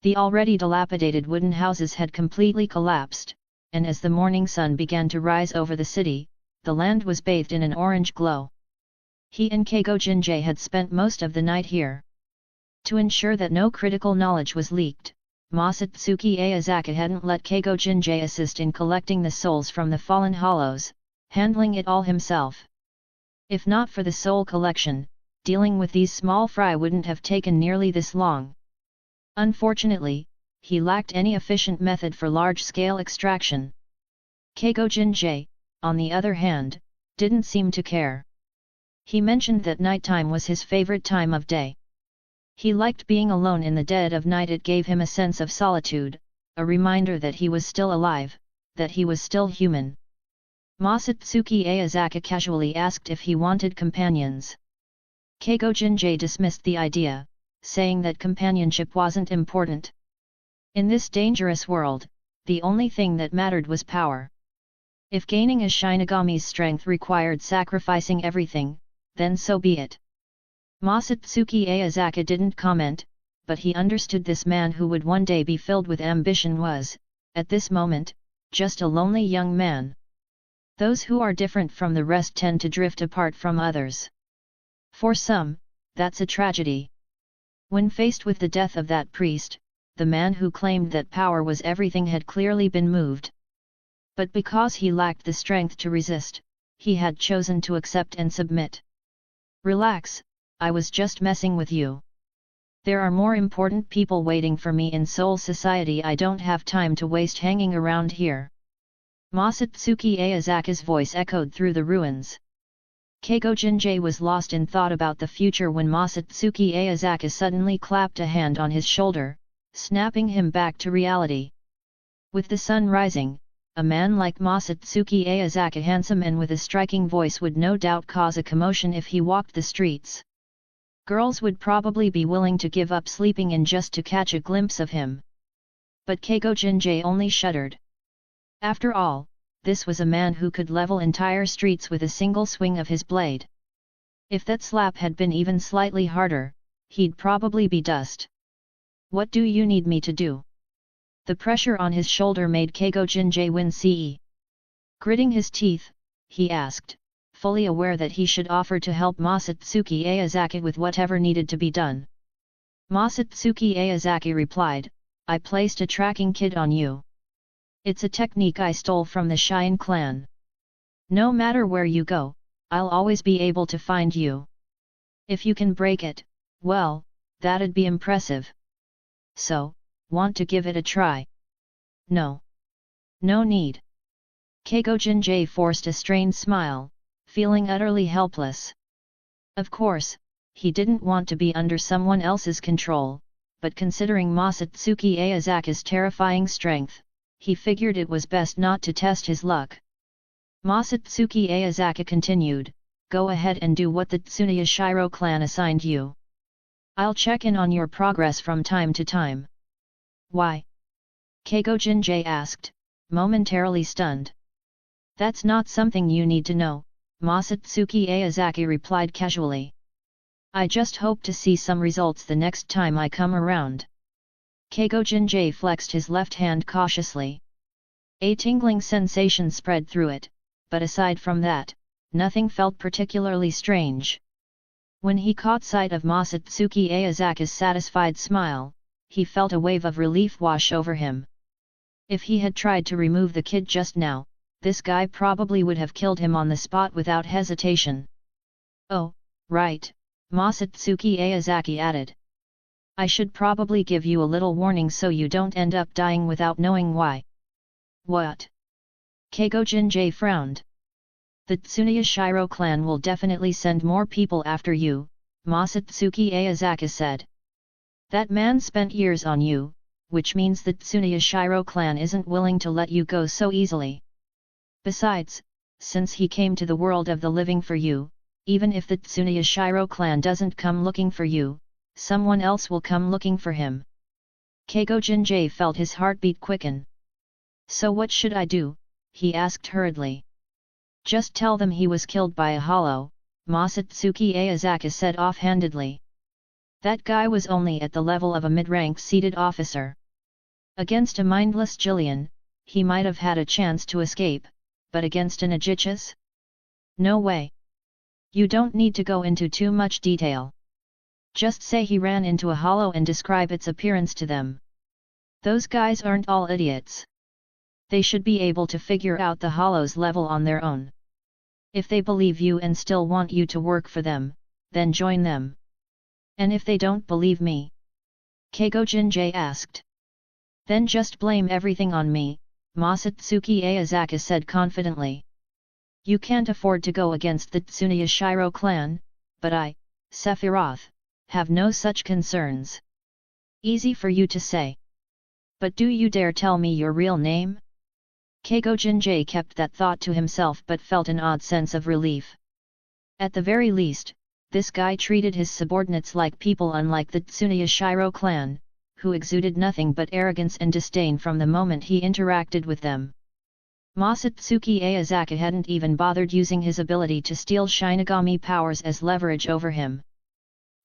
The already dilapidated wooden houses had completely collapsed, and as the morning sun began to rise over the city, the land was bathed in an orange glow. He and Keigo Jinjay had spent most of the night here. To ensure that no critical knowledge was leaked, Masatsuki Aozaki hadn't let Keigo Jinjay assist in collecting the souls from the fallen hollows, handling it all himself. If not for the soul collection, dealing with these small fry wouldn't have taken nearly this long. Unfortunately, he lacked any efficient method for large-scale extraction. Keigo Jinjay, on the other hand, didn't seem to care. He mentioned that nighttime was his favorite time of day. He liked being alone in the dead of night. It gave him a sense of solitude, a reminder that he was still alive, that he was still human. Masatsuki Aozaki casually asked if he wanted companions. Keigo Jinjay dismissed the idea, saying that companionship wasn't important. In this dangerous world, the only thing that mattered was power. If gaining a Shinigami's strength required sacrificing everything, then so be it. Masatsuki Aozaki didn't comment, but he understood this man who would one day be filled with ambition was, at this moment, just a lonely young man. Those who are different from the rest tend to drift apart from others. For some, that's a tragedy. When faced with the death of that priest, the man who claimed that power was everything had clearly been moved. But because he lacked the strength to resist, he had chosen to accept and submit. "Relax, I was just messing with you. There are more important people waiting for me in Soul Society. I don't have time to waste hanging around here." Masatsuki Aozaki's voice echoed through the ruins. Keigo Jinjay was lost in thought about the future when Masatsuki Aozaki suddenly clapped a hand on his shoulder, snapping him back to reality. With the sun rising, a man like Masatsuki Aozaki, handsome and with a striking voice, would no doubt cause a commotion if he walked the streets. Girls would probably be willing to give up sleeping in just to catch a glimpse of him. But Keigo Jinjay only shuddered. After all, this was a man who could level entire streets with a single swing of his blade. If that slap had been even slightly harder, he'd probably be dust. "What do you need me to do?" The pressure on his shoulder made Keigo Jinjay wince. Gritting his teeth, he asked, fully aware that he should offer to help Masatsuki Aozaki with whatever needed to be done. Masatsuki Aozaki replied, I placed a tracking kit on you. It's a technique I stole from the Shine clan. No matter where you go, I'll always be able to find you. If you can break it, well, that'd be impressive. So, want to give it a try? No. No need. Keigo Jinjay forced a strained smile, feeling utterly helpless. Of course, he didn't want to be under someone else's control, but considering Masatsuki Aozaki's terrifying strength, he figured it was best not to test his luck. Masatsuki Aozaki continued, go ahead and do what the Tsunoya Shiro clan assigned you. I'll check in on your progress from time to time. Why? Keigo Jinjay asked, momentarily stunned. That's not something you need to know, Masatsuki Aozaki replied casually. I just hope to see some results the next time I come around. Keigo Jinjay flexed his left hand cautiously. A tingling sensation spread through it, but aside from that, nothing felt particularly strange. When he caught sight of Masatsuki Aozaki's satisfied smile, he felt a wave of relief wash over him. If he had tried to remove the kid just now, this guy probably would have killed him on the spot without hesitation. Oh, right, Masatsuki Aozaki added. I should probably give you a little warning so you don't end up dying without knowing why. What? Keigo Jinjay frowned. The Tsunoya Shiro clan will definitely send more people after you, Masatsuki Aozaki said. That man spent years on you, which means the Tsunoya Shiro clan isn't willing to let you go so easily. Besides, since he came to the world of the living for you, even if the Tsunoya Shiro clan doesn't come looking for you, someone else will come looking for him. Keigo Jinjay felt his heartbeat quicken. So what should I do? He asked hurriedly. Just tell them he was killed by a hollow, Masatsuki Aozaki said offhandedly. That guy was only at the level of a mid-rank seated officer. Against a mindless Jillian, he might have had a chance to escape, but against an Aegis? No way. You don't need to go into too much detail. Just say he ran into a hollow and describe its appearance to them. Those guys aren't all idiots. They should be able to figure out the hollow's level on their own. If they believe you and still want you to work for them, then join them. And if they don't believe me? Keigo Jinjay asked. Then just blame everything on me, Masatsuki Aozaki said confidently. You can't afford to go against the Tsunoya Shiro clan, but I, Sephiroth, have no such concerns. Easy for you to say. But do you dare tell me your real name? Keigo Jinjay kept that thought to himself but felt an odd sense of relief. At the very least, this guy treated his subordinates like people unlike the Tsunoya Shiro clan, who exuded nothing but arrogance and disdain from the moment he interacted with them. Masatsuki Aozaki hadn't even bothered using his ability to steal Shinigami powers as leverage over him.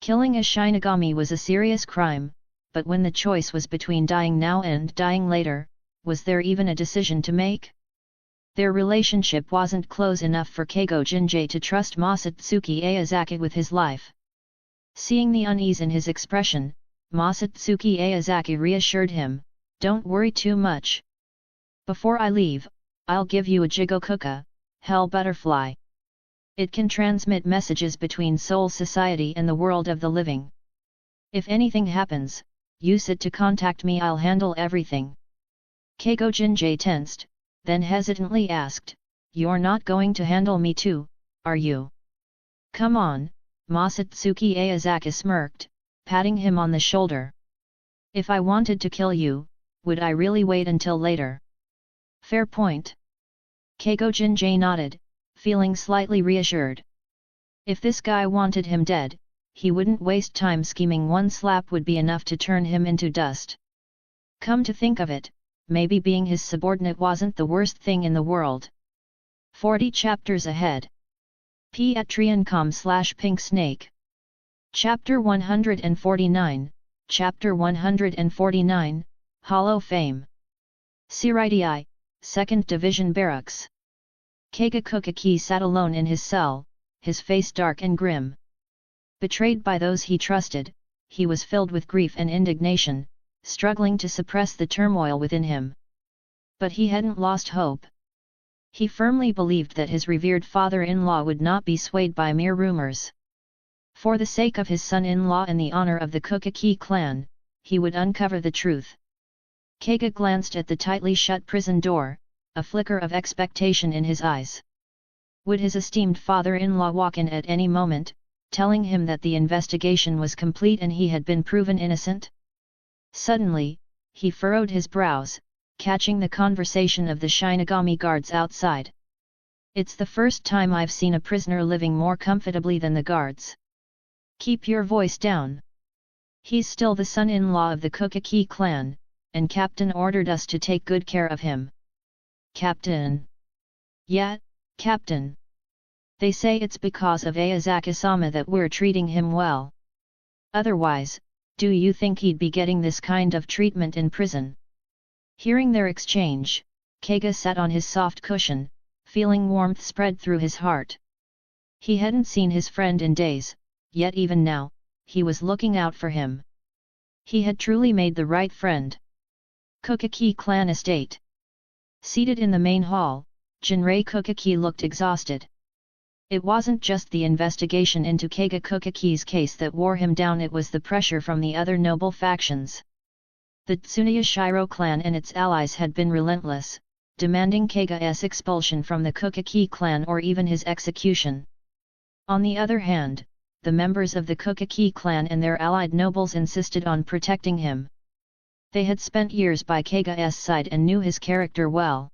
Killing a Shinigami was a serious crime, but when the choice was between dying now and dying later, was there even a decision to make? Their relationship wasn't close enough for Keigo Jinjay to trust Masatsuki Aozaki with his life. Seeing the unease in his expression, Masatsuki Aozaki reassured him, don't worry too much. Before I leave, I'll give you a Jigokuka, Hell Butterfly. It can transmit messages between Soul Society and the world of the living. If anything happens, use it to contact me. I'll handle everything. Keigo Jinjay tensed, then hesitantly asked, you're not going to handle me too, are you? Come on, Masatsuki Aozaki smirked, patting him on the shoulder. If I wanted to kill you, would I really wait until later? Fair point. Keigo Jinjay nodded, feeling slightly reassured. If this guy wanted him dead, he wouldn't waste time scheming. One slap would be enough to turn him into dust. Come to think of it, maybe being his subordinate wasn't the worst thing in the world. 40 chapters ahead. Patreon.com/pinksnake. Chapter 149, Chapter 149, Hollow Fame. Seireitei, 2nd Division Barracks. Keiga Kokaki sat alone in his cell, his face dark and grim. Betrayed by those he trusted, he was filled with grief and indignation, struggling to suppress the turmoil within him. But he hadn't lost hope. He firmly believed that his revered father-in-law would not be swayed by mere rumors. For the sake of his son-in-law and the honor of the Kokaki clan, he would uncover the truth. Keiga glanced at the tightly shut prison door, a flicker of expectation in his eyes. Would his esteemed father-in-law walk in at any moment, telling him that the investigation was complete and he had been proven innocent? Suddenly, he furrowed his brows, catching the conversation of the Shinigami guards outside. "It's the first time I've seen a prisoner living more comfortably than the guards. Keep your voice down. He's still the son-in-law of the Kokaki clan, and Captain ordered us to take good care of him." "Captain?" "Yeah, Captain. They say it's because of Aozaki-sama that we're treating him well. Otherwise, do you think he'd be getting this kind of treatment in prison?" Hearing their exchange, Keiga sat on his soft cushion, feeling warmth spread through his heart. He hadn't seen his friend in days, yet even now, he was looking out for him. He had truly made the right friend. Kokaki clan estate. Seated in the main hall, Jinrei Kokaki looked exhausted. It wasn't just the investigation into Keiga Kokaki's case that wore him down, it was the pressure from the other noble factions. The Tsunoya Shiro clan and its allies had been relentless, demanding Keiga's expulsion from the Kokaki clan or even his execution. On the other hand, the members of the Kokaki clan and their allied nobles insisted on protecting him. They had spent years by Keiga's side and knew his character well.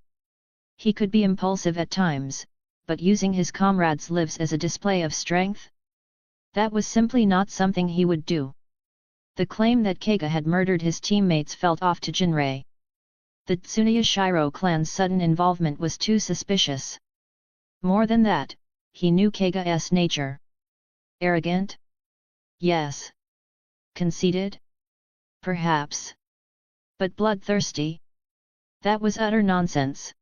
He could be impulsive at times, but using his comrades' lives as a display of strength? That was simply not something he would do. The claim that Keiga had murdered his teammates felt off to Jinrei. The Tsunoya Shiro clan's sudden involvement was too suspicious. More than that, he knew Keiga's nature. Arrogant? Yes. Conceited? Perhaps. But bloodthirsty? That was utter nonsense.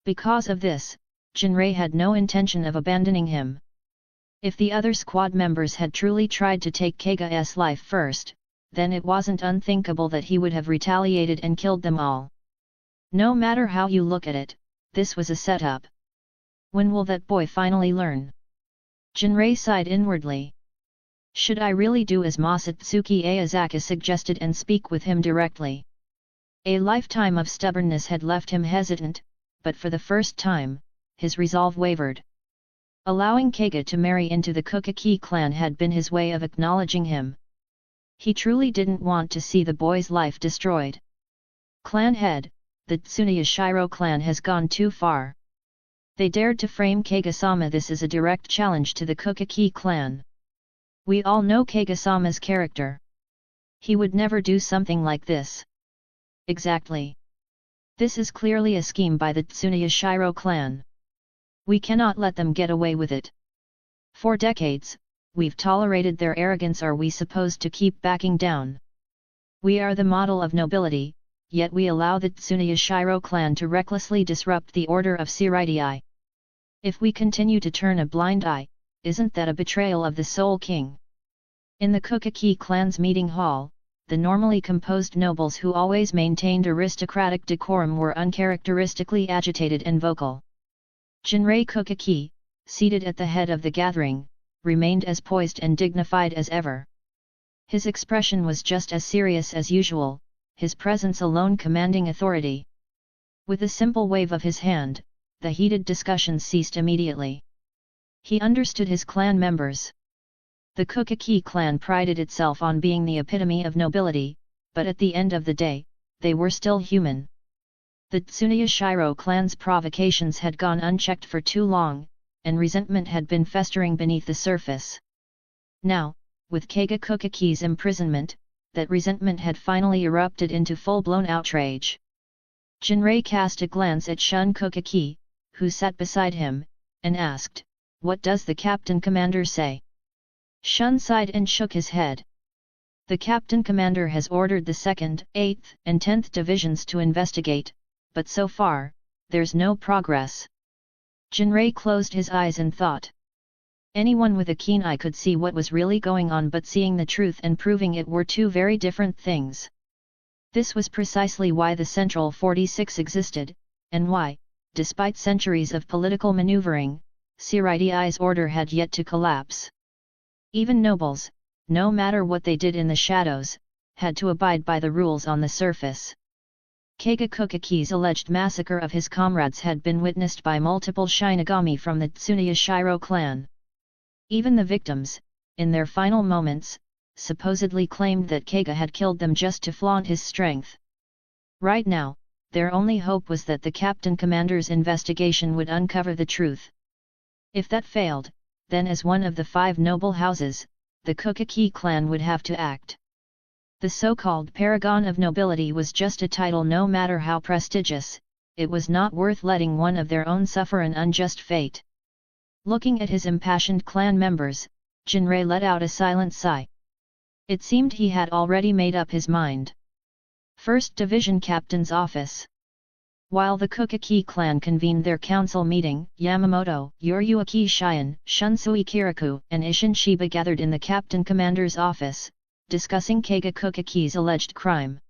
Because of this, Jinrei had no intention of abandoning him. If the other squad members had truly tried to take Keiga's life first, then it wasn't unthinkable that he would have retaliated and killed them all. No matter how you look at it, this was a setup. When will that boy finally learn? Jinrei sighed inwardly. Should I really do as Masatsuki Aozaki suggested and speak with him directly? A lifetime of stubbornness had left him hesitant, but for the first time, his resolve wavered. Allowing Keiga to marry into the Kokaki clan had been his way of acknowledging him. He truly didn't want to see the boy's life destroyed. Clan head, the Tsunoya Shiro clan has gone too far. They dared to frame Keiga-sama this as a direct challenge to the Kokaki clan. We all know Keiga-sama's character. He would never do something like this. Exactly. This is clearly a scheme by the Tsunoya Shiro clan. We cannot let them get away with it. For decades, we've tolerated their arrogance. Are we supposed to keep backing down? We are the model of nobility, yet we allow the Tsunoya Shiro clan to recklessly disrupt the order of Seireitei. If we continue to turn a blind eye, isn't that a betrayal of the Soul King? In the Kokaki clan's meeting hall, the normally composed nobles who always maintained aristocratic decorum were uncharacteristically agitated and vocal. Jinrei Kokaki, seated at the head of the gathering, remained as poised and dignified as ever. His expression was just as serious as usual, his presence alone commanding authority. With a simple wave of his hand, the heated discussion ceased immediately. He understood his clan members. The Kokaki clan prided itself on being the epitome of nobility, but at the end of the day, they were still human. The Tsunoya Shiro clan's provocations had gone unchecked for too long, and resentment had been festering beneath the surface. Now, with Keiga Kokaki's imprisonment, that resentment had finally erupted into full-blown outrage. Jinrei cast a glance at Shun Kokaki, who sat beside him, and asked, "What does the Captain Commander say?" Shun sighed and shook his head. "The Captain Commander has ordered the 2nd, 8th and 10th Divisions to investigate, but so far, there's no progress. Jinrei closed his eyes and thought. Anyone with a keen eye could see what was really going on, but seeing the truth and proving it were two very different things. This was precisely why the Central 46 existed, and why, despite centuries of political maneuvering, Seireitei's order had yet to collapse. Even nobles, no matter what they did in the shadows, had to abide by the rules on the surface. Keiga Kukaki's alleged massacre of his comrades had been witnessed by multiple Shinigami from the Tsunoya Shiro clan. Even the victims, in their final moments, supposedly claimed that Keiga had killed them just to flaunt his strength. Right now, their only hope was that the Captain Commander's investigation would uncover the truth. If that failed, then as one of the 5 noble houses, the Kukaki clan would have to act. The so-called paragon of nobility was just a title. No matter how prestigious, it was not worth letting one of their own suffer an unjust fate. Looking at his impassioned clan members, Jinrei let out a silent sigh. It seemed he had already made up his mind. 1st Division Captain's Office. While the Kukaki clan convened their council meeting, Yamamoto, Yoryuki Shion, Shunsui Kirikou, and Isshin Shiba gathered in the Captain Commander's office, discussing Keiga Kukaki's alleged crime.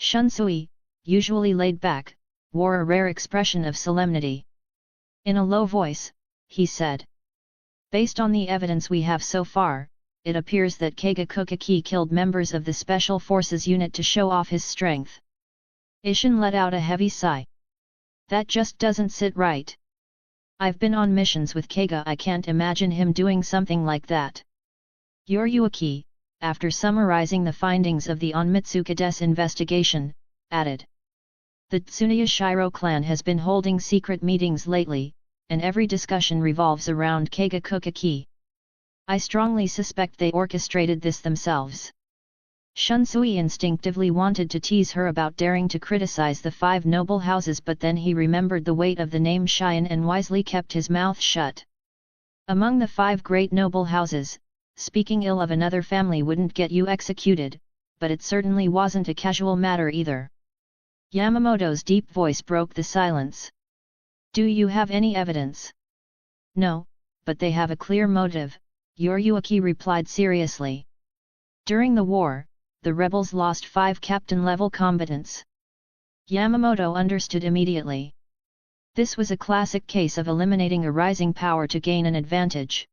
Shunsui, usually laid back, wore a rare expression of solemnity. In a low voice, he said, "Based on the evidence we have so far, it appears that Keiga Kukaki killed members of the Special Forces unit to show off his strength." Isshin let out a heavy sigh. "That just doesn't sit right. I've been on missions with Keiga. I can't imagine him doing something like that." Yoryuki, after summarizing the findings of the Onmitsuka-des investigation, added, "The Tsunoya Shiro clan has been holding secret meetings lately, and every discussion revolves around Keiga Kukaki. I strongly suspect they orchestrated this themselves." Shunsui instinctively wanted to tease her about daring to criticize the 5 noble houses, but then he remembered the weight of the name Shion and wisely kept his mouth shut. Among the 5 great noble houses, speaking ill of another family wouldn't get you executed, but it certainly wasn't a casual matter either. Yamamoto's deep voice broke the silence. "Do you have any evidence?" "No, but they have a clear motive," Yoryuki replied seriously. "During the war, the rebels lost 5 captain-level combatants." Yamamoto understood immediately. This was a classic case of eliminating a rising power to gain an advantage.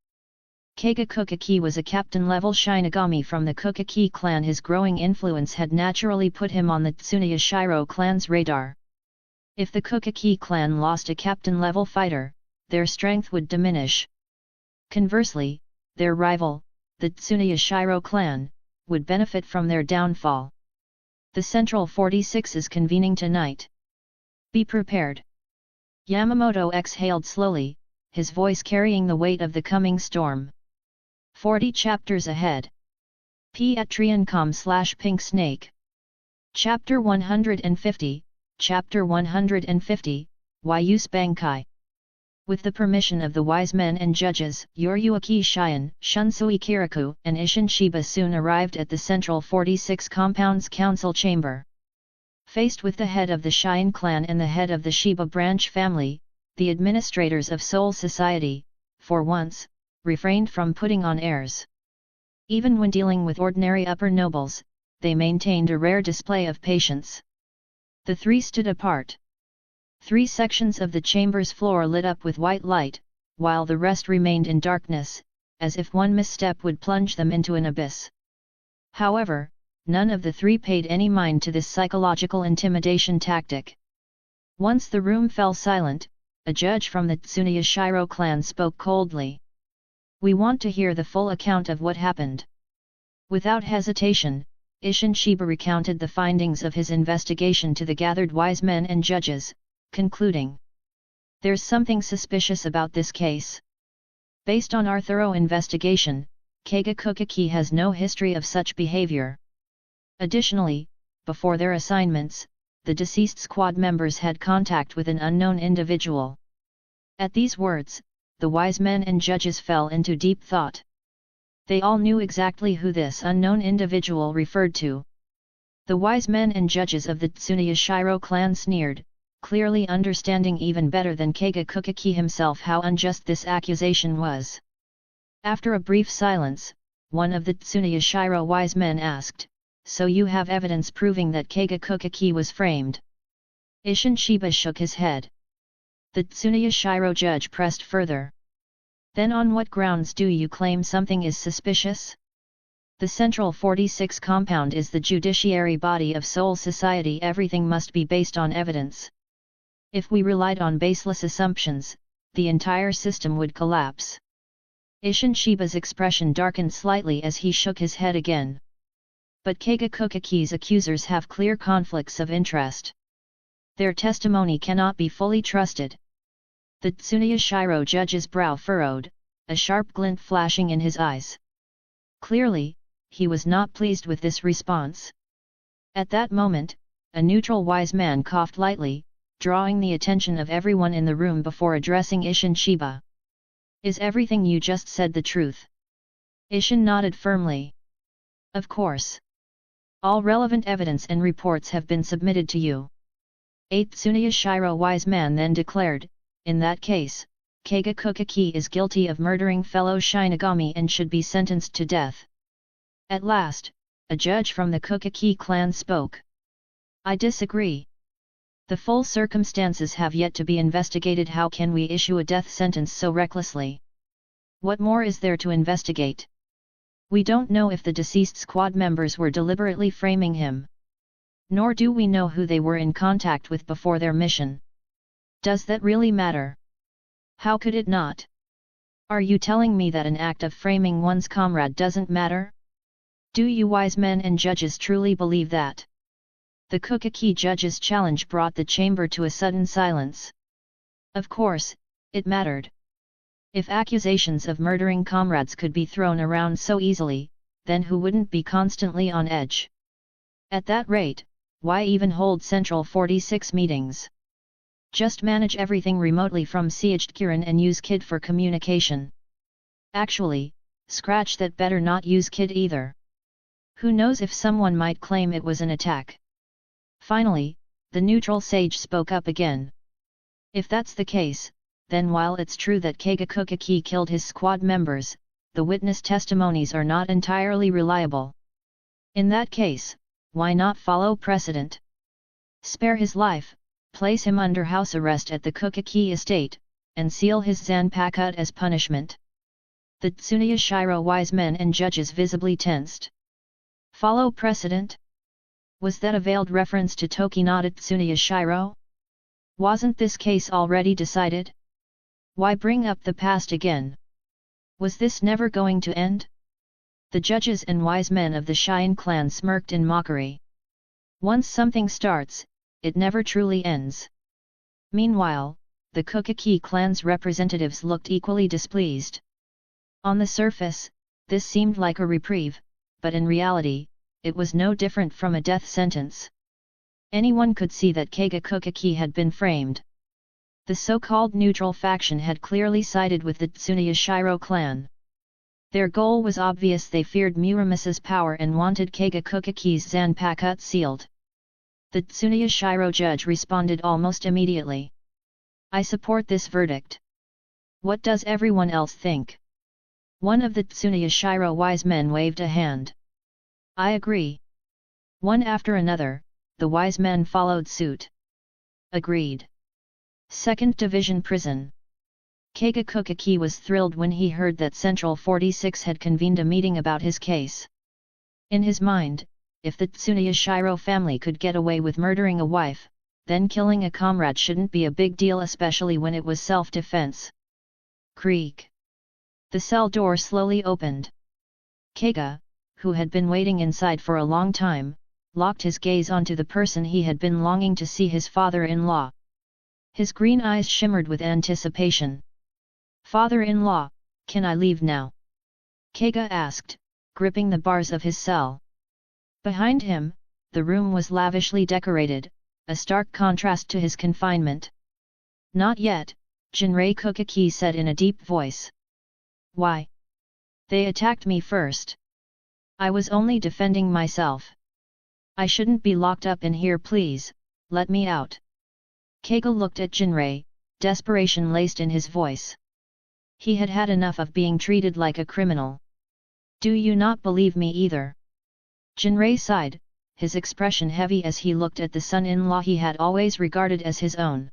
Keiga Kukaki was a captain-level Shinigami from the Kukaki clan. His growing influence had naturally put him on the Tsunoya Shiro clan's radar. If the Kukaki clan lost a captain-level fighter, their strength would diminish. Conversely, their rival, the Tsunoya Shiro clan, would benefit from their downfall. The Central 46 is convening tonight. Be prepared. Yamamoto exhaled slowly, his voice carrying the weight of the coming storm. 40 chapters ahead. Patreon.com/Pink Snake. Chapter 150, Chapter 150, Yus Bankai. With the permission of the wise men and judges, Yoryuki Shion, Shunsui Kirikou, and Isshin Shiba soon arrived at the Central 46 Compound's council chamber. Faced with the head of the Shion clan and the head of the Shiba branch family, the administrators of Soul Society, for once, refrained from putting on airs. Even when dealing with ordinary upper nobles, they maintained a rare display of patience. The 3 stood apart. 3 sections of the chamber's floor lit up with white light, while the rest remained in darkness, as if one misstep would plunge them into an abyss. However, none of the 3 paid any mind to this psychological intimidation tactic. Once the room fell silent, a judge from the Tsunoya Shiro clan spoke coldly. "We want to hear the full account of what happened." Without hesitation, Isshin Shiba recounted the findings of his investigation to the gathered wise men and judges, concluding, "There's something suspicious about this case. Based on our thorough investigation, Keiga Kukaki has no history of such behavior. Additionally, before their assignments, the deceased squad members had contact with an unknown individual." At these words, the wise men and judges fell into deep thought. They all knew exactly who this unknown individual referred to. The wise men and judges of the Tsunoya Shiro clan sneered, clearly understanding even better than Keiga Kokaki himself how unjust this accusation was. After a brief silence, one of the Tsuneyashiro wise men asked, "So you have evidence proving that Keiga Kokaki was framed?" Isshin Shiba shook his head. The Tsuneyashiro judge pressed further. "Then on what grounds do you claim something is suspicious? The Central 46 compound is the judiciary body of Seoul society. Everything must be based on evidence. If we relied on baseless assumptions, the entire system would collapse." Isshin Shiba's expression darkened slightly as he shook his head again. "But Keiga Kokaki's accusers have clear conflicts of interest. Their testimony cannot be fully trusted." The Tsuneyashiro judge's brow furrowed, a sharp glint flashing in his eyes. Clearly, he was not pleased with this response. At that moment, a neutral wise man coughed lightly, drawing the attention of everyone in the room before addressing Isshin Shiba. "Is everything you just said the truth?" Isshin nodded firmly. "Of course. All relevant evidence and reports have been submitted to you." A Tsuneyashiro wise man then declared, "In that case, Keiga Kokaki is guilty of murdering fellow Shinigami and should be sentenced to death." At last, a judge from the Kokaki clan spoke. "I disagree. The full circumstances have yet to be investigated. How can we issue a death sentence so recklessly? What more is there to investigate? We don't know if the deceased squad members were deliberately framing him. Nor do we know who they were in contact with before their mission. Does that really matter? How could it not? Are you telling me that an act of framing one's comrade doesn't matter? Do you wise men and judges truly believe that?" The Kokaki judge's challenge brought the chamber to a sudden silence. Of course, it mattered. If accusations of murdering comrades could be thrown around so easily, then who wouldn't be constantly on edge? At that rate, why even hold Central 46 meetings? Just manage everything remotely from sieged Kirin and use KID for communication. Actually, scratch that, better not use KID either. Who knows if someone might claim it was an attack. Finally, the neutral sage spoke up again. "If that's the case, then while it's true that Keiga Kokaki killed his squad members, the witness testimonies are not entirely reliable. In that case, why not follow precedent? Spare his life, place him under house arrest at the Kokaki estate, and seal his Zanpakutō as punishment." The Tsuneyashiro wise men and judges visibly tensed. Follow precedent? Was that a veiled reference to Tokinada Tsuneyashiro? Wasn't this case already decided? Why bring up the past again? Was this never going to end? The judges and wise men of the Shine clan smirked in mockery. Once something starts, it never truly ends. Meanwhile, the Kokaki clan's representatives looked equally displeased. On the surface, this seemed like a reprieve, but in reality, it was no different from a death sentence. Anyone could see that Keiga Kokaki had been framed. The so-called neutral faction had clearly sided with the Tsuneyashiro clan. Their goal was obvious: they feared Muramasa's power and wanted Keiga Kokaki's Zanpakutō sealed. The Tsuneyashiro judge responded almost immediately. "I support this verdict. What does everyone else think?" One of the Tsuneyashiro wise men waved a hand. "I agree." One after another, the wise men followed suit. Agreed. 2nd Division Prison. Keiga Kokaki was thrilled when he heard that Central 46 had convened a meeting about his case. In his mind, if the Tsuneyashiro family could get away with murdering a wife, then killing a comrade shouldn't be a big deal, especially when it was self-defense. Creak. The cell door slowly opened. Keiga, who had been waiting inside for a long time, locked his gaze onto the person he had been longing to see, his father-in-law. His green eyes shimmered with anticipation. "Father-in-law, can I leave now?" Keiga asked, gripping the bars of his cell. Behind him, the room was lavishly decorated, a stark contrast to his confinement. "Not yet," Jinrei Kokaki said in a deep voice. "Why? They attacked me first. I was only defending myself. I shouldn't be locked up in here, please, let me out." Keiga looked at Jinrei, desperation laced in his voice. He had had enough of being treated like a criminal. Do you not believe me either? Jinrei sighed, his expression heavy as he looked at the son-in-law he had always regarded as his own.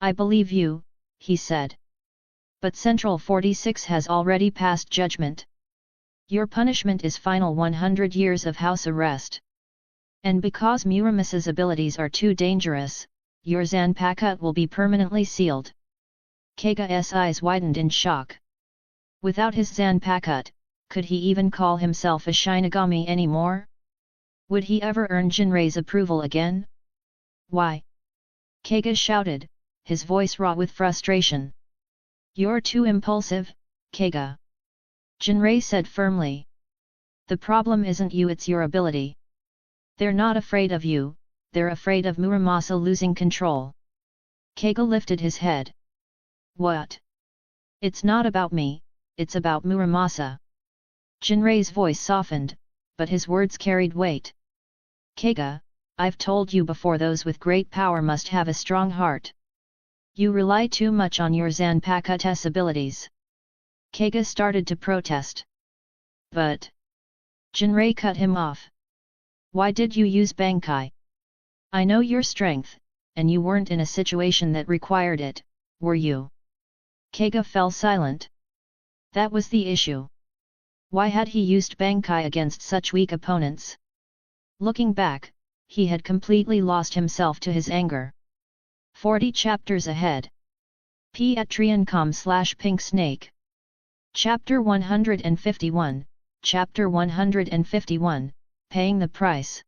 I believe you, he said. But Central 46 has already passed judgment. Your punishment is final 100 years of house arrest. And because Muramasa's abilities are too dangerous, your Zanpakutō will be permanently sealed. Keiga's eyes widened in shock. Without his Zanpakutō, could he even call himself a Shinigami anymore? Would he ever earn Jinrei's approval again? Why? Keiga shouted, his voice raw with frustration. You're too impulsive, Keiga. Jinrei said firmly. The problem isn't you, it's your ability. They're not afraid of you, they're afraid of Muramasa losing control. Keiga lifted his head. What? It's not about me, it's about Muramasa. Jinrei's voice softened, but his words carried weight. Keiga, I've told you before, those with great power must have a strong heart. You rely too much on your Zanpakutō's abilities. Keiga started to protest. But Jinrei cut him off. Why did you use Bankai? I know your strength, and you weren't in a situation that required it, were you? Keiga fell silent. That was the issue. Why had he used Bankai against such weak opponents? Looking back, he had completely lost himself to his anger. 40 chapters ahead. Patreon.com/pinksnake. Chapter 151, Chapter 151, Paying the Price.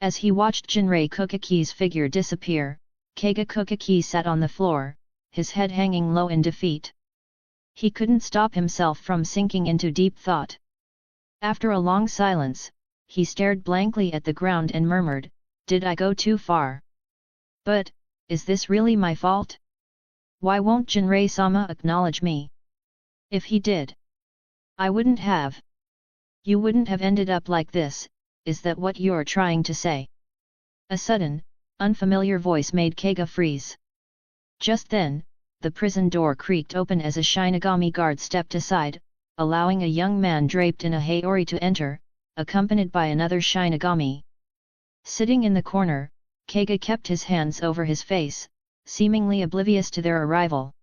As he watched Jinrei Kukaki's figure disappear, Keiga Kukaki sat on the floor, his head hanging low in defeat. He couldn't stop himself from sinking into deep thought. After a long silence, he stared blankly at the ground and murmured, "Did I go too far? But, is this really my fault? Why won't Jinrei-sama acknowledge me? If he did, I wouldn't have. You wouldn't have ended up like this, is that what you're trying to say?" A sudden, unfamiliar voice made Keiga freeze. Just then, the prison door creaked open as a Shinigami guard stepped aside, allowing a young man draped in a haori to enter, accompanied by another Shinigami. Sitting in the corner, Keiga kept his hands over his face, seemingly oblivious to their arrival.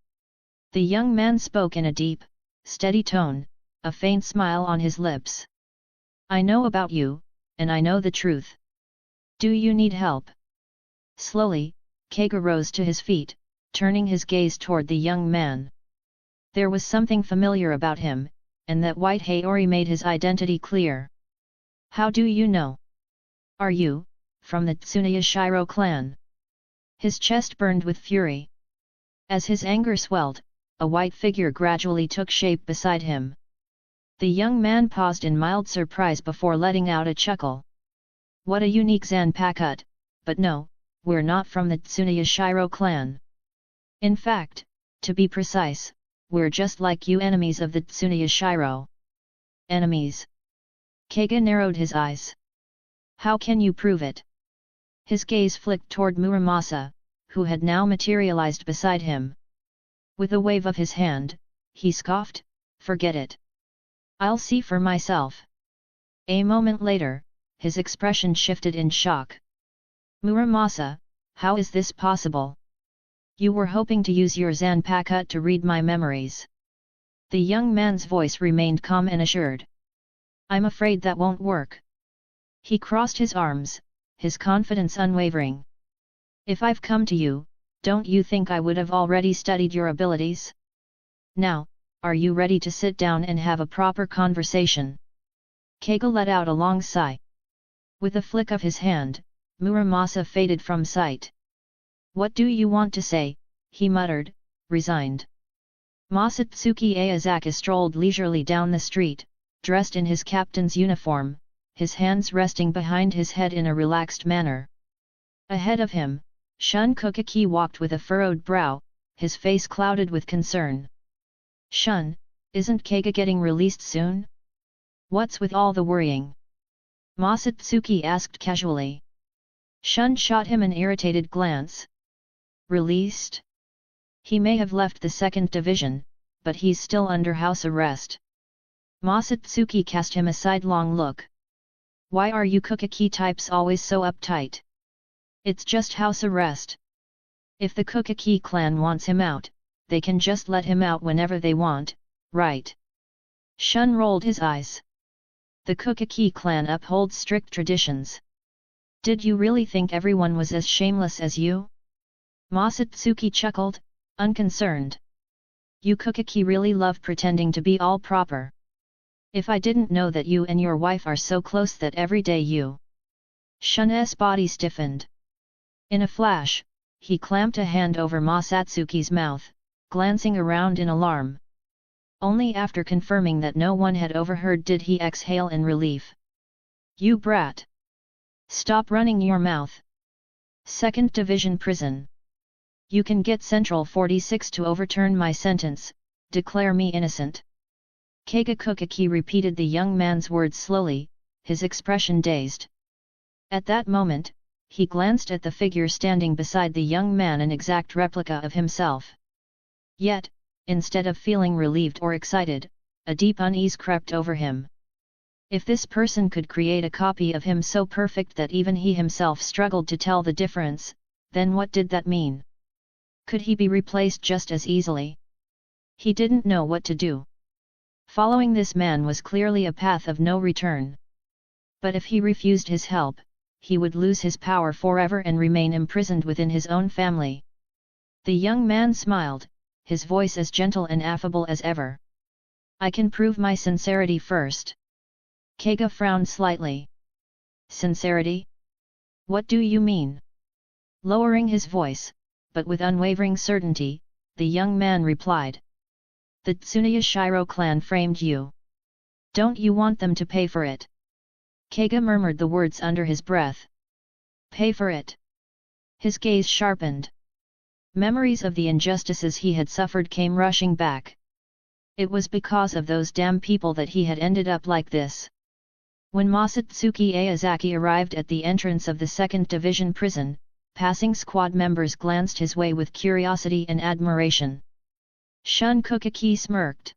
The young man spoke in a deep, steady tone, a faint smile on his lips. "I know about you, and I know the truth. Do you need help?" Slowly, Keiga rose to his feet, turning his gaze toward the young man. There was something familiar about him, and that white haori made his identity clear. "How do you know? Are you from the Tsuneyashiro clan?" His chest burned with fury. As his anger swelled, a white figure gradually took shape beside him. The young man paused in mild surprise before letting out a chuckle. "What a unique Zanpakutō, but no, we're not from the Tsuneyashiro clan. In fact, to be precise, we're just like you, enemies of the Tsuneyashiro." "Enemies?" Keiga narrowed his eyes. "How can you prove it?" His gaze flicked toward Muramasa, who had now materialized beside him. With a wave of his hand, he scoffed, "Forget it. I'll see for myself." A moment later, his expression shifted in shock. "Muramasa, how is this possible? You were hoping to use your Zanpakutō to read my memories." The young man's voice remained calm and assured. "I'm afraid that won't work." He crossed his arms, his confidence unwavering. "If I've come to you, don't you think I would have already studied your abilities? Now, are you ready to sit down and have a proper conversation?" Keiga let out a long sigh. With a flick of his hand, Muramasa faded from sight. "What do you want to say?" he muttered, resigned. Masatsuki Aozaki strolled leisurely down the street, dressed in his captain's uniform, his hands resting behind his head in a relaxed manner. Ahead of him, Shun Kukaki walked with a furrowed brow, his face clouded with concern. "Shun, isn't Keiga getting released soon? What's with all the worrying?" Masatsuki asked casually. Shun shot him an irritated glance. Released? He may have left the second division, but he's still under house arrest. Masatsuki cast him a sidelong look. Why are you Kukaki types always so uptight? It's just house arrest. If the Kukaki clan wants him out, they can just let him out whenever they want, right? Shun rolled his eyes. The Kukaki clan upholds strict traditions. Did you really think everyone was as shameless as you? Masatsuki chuckled, unconcerned. You Kukaki really love pretending to be all proper. If I didn't know that you and your wife are so close that every day you... Shun's body stiffened. In a flash, he clamped a hand over Masatsuki's mouth, glancing around in alarm. Only after confirming that no one had overheard did he exhale in relief. You brat! Stop running your mouth. 2nd Division Prison. You can get Central 46 to overturn my sentence, declare me innocent. Keiga Kukaki repeated the young man's words slowly, his expression dazed. At that moment, he glanced at the figure standing beside the young man, an exact replica of himself. Yet, instead of feeling relieved or excited, a deep unease crept over him. If this person could create a copy of him so perfect that even he himself struggled to tell the difference, then what did that mean? Could he be replaced just as easily? He didn't know what to do. Following this man was clearly a path of no return. But if he refused his help, he would lose his power forever and remain imprisoned within his own family. The young man smiled, his voice as gentle and affable as ever. I can prove my sincerity first. Keiga frowned slightly. Sincerity? What do you mean? Lowering his voice, but with unwavering certainty, the young man replied. The Tsunaya clan framed you. Don't you want them to pay for it? Keiga murmured the words under his breath. Pay for it? His gaze sharpened. Memories of the injustices he had suffered came rushing back. It was because of those damn people that he had ended up like this. When Masatsuki Aozaki arrived at the entrance of the 2nd Division prison, passing squad members glanced his way with curiosity and admiration. Shun Kukaki smirked.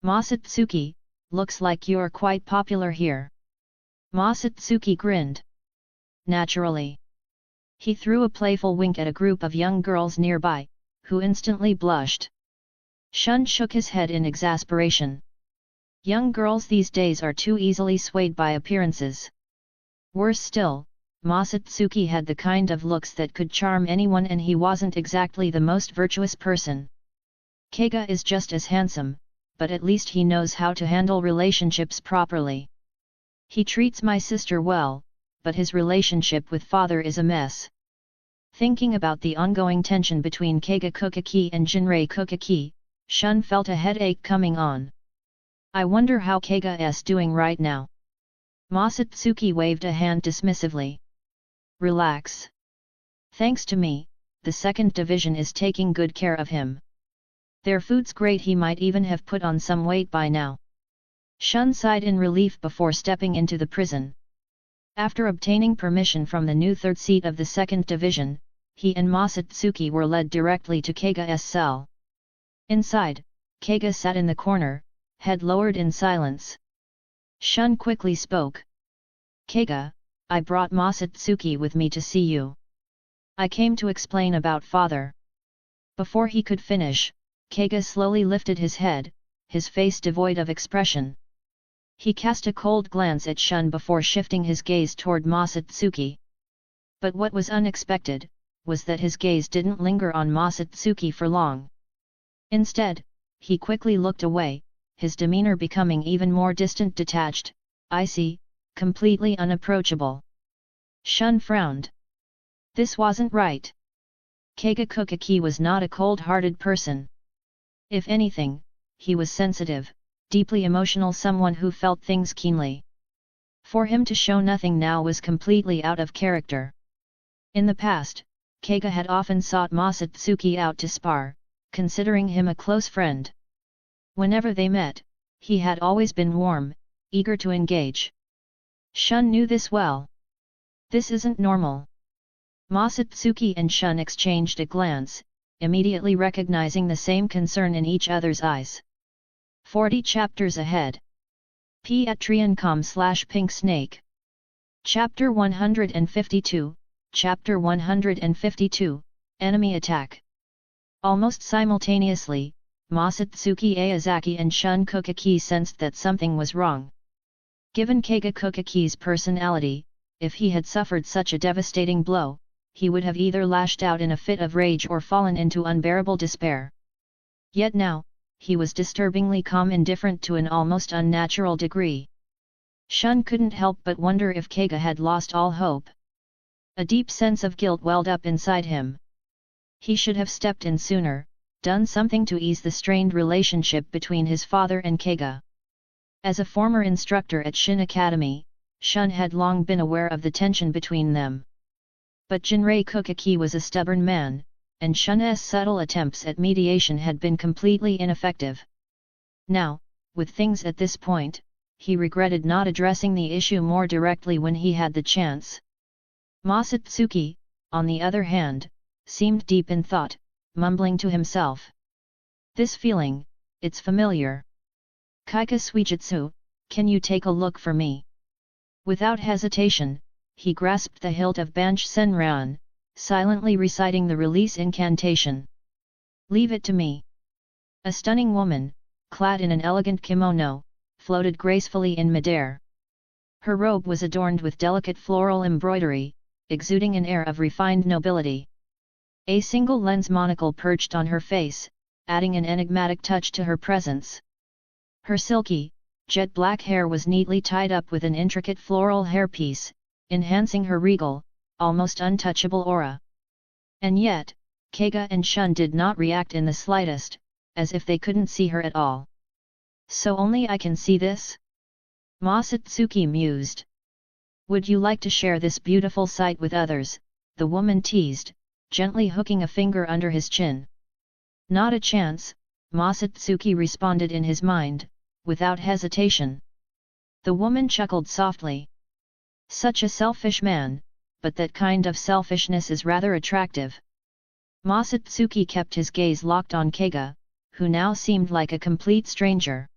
Masatsuki, looks like you're quite popular here. Masatsuki grinned. Naturally. He threw a playful wink at a group of young girls nearby, who instantly blushed. Shun shook his head in exasperation. Young girls these days are too easily swayed by appearances. Worse still, Masatsuki had the kind of looks that could charm anyone, and he wasn't exactly the most virtuous person. Keiga is just as handsome, but at least he knows how to handle relationships properly. He treats my sister well, but his relationship with father is a mess. Thinking about the ongoing tension between Keiga Kukaki and Jinrei Kukaki, Shun felt a headache coming on. I wonder how Keiga's doing right now. Masatsuki waved a hand dismissively. Relax. Thanks to me, the 2nd Division is taking good care of him. Their food's great, he might even have put on some weight by now. Shun sighed in relief before stepping into the prison. After obtaining permission from the new 3rd seat of the 2nd Division, he and Masatsuki were led directly to Keiga's cell. Inside, Keiga sat in the corner, head lowered in silence. Shun quickly spoke. Keiga, I brought Masatsuki with me to see you. I came to explain about father. Before he could finish, Keiga slowly lifted his head, his face devoid of expression. He cast a cold glance at Shun before shifting his gaze toward Masatsuki. But what was unexpected, was that his gaze didn't linger on Masatsuki for long. Instead, he quickly looked away, his demeanor becoming even more distant, detached, icy, completely unapproachable. Shun frowned. This wasn't right. Keiga Kukaki was not a cold-hearted person. If anything, he was sensitive, deeply emotional, someone who felt things keenly. For him to show nothing now was completely out of character. In the past, Keiga had often sought Masatsuki out to spar, considering him a close friend. Whenever they met, he had always been warm, eager to engage. Shun knew this well. This isn't normal. Masatsuki and Shun exchanged a glance, immediately recognizing the same concern in each other's eyes. 40 chapters ahead. Patreon.com/Pink Snake. Chapter 152, Chapter 152, Enemy Attack. Almost simultaneously, Masatsuki Aozaki and Shun Kukaki sensed that something was wrong. Given Keiga Kukaki's personality, if he had suffered such a devastating blow, he would have either lashed out in a fit of rage or fallen into unbearable despair. Yet now, he was disturbingly calm, indifferent to an almost unnatural degree. Shun couldn't help but wonder if Keiga had lost all hope. A deep sense of guilt welled up inside him. He should have stepped in sooner, done something to ease the strained relationship between his father and Keiga. As a former instructor at Shin Academy, Shun had long been aware of the tension between them. But Jinrei Kukaki was a stubborn man, and Shun's subtle attempts at mediation had been completely ineffective. Now, with things at this point, he regretted not addressing the issue more directly when he had the chance. Masatsuki, on the other hand, seemed deep in thought, mumbling to himself. This feeling, it's familiar. Kaika Suijutsu, can you take a look for me? Without hesitation, he grasped the hilt of Banch Senran, silently reciting the release incantation. Leave it to me. A stunning woman, clad in an elegant kimono, floated gracefully in midair. Her robe was adorned with delicate floral embroidery, exuding an air of refined nobility. A single lens monocle perched on her face, adding an enigmatic touch to her presence. Her silky, jet black hair was neatly tied up with an intricate floral hairpiece, enhancing her regal, almost untouchable aura. And yet, Keiga and Shun did not react in the slightest, as if they couldn't see her at all. So only I can see this? Masatsuki mused. Would you like to share this beautiful sight with others? The woman teased, gently hooking a finger under his chin. Not a chance, Masatsuki responded in his mind, without hesitation. The woman chuckled softly. Such a selfish man, but that kind of selfishness is rather attractive. Masatsuki kept his gaze locked on Keiga, who now seemed like a complete stranger.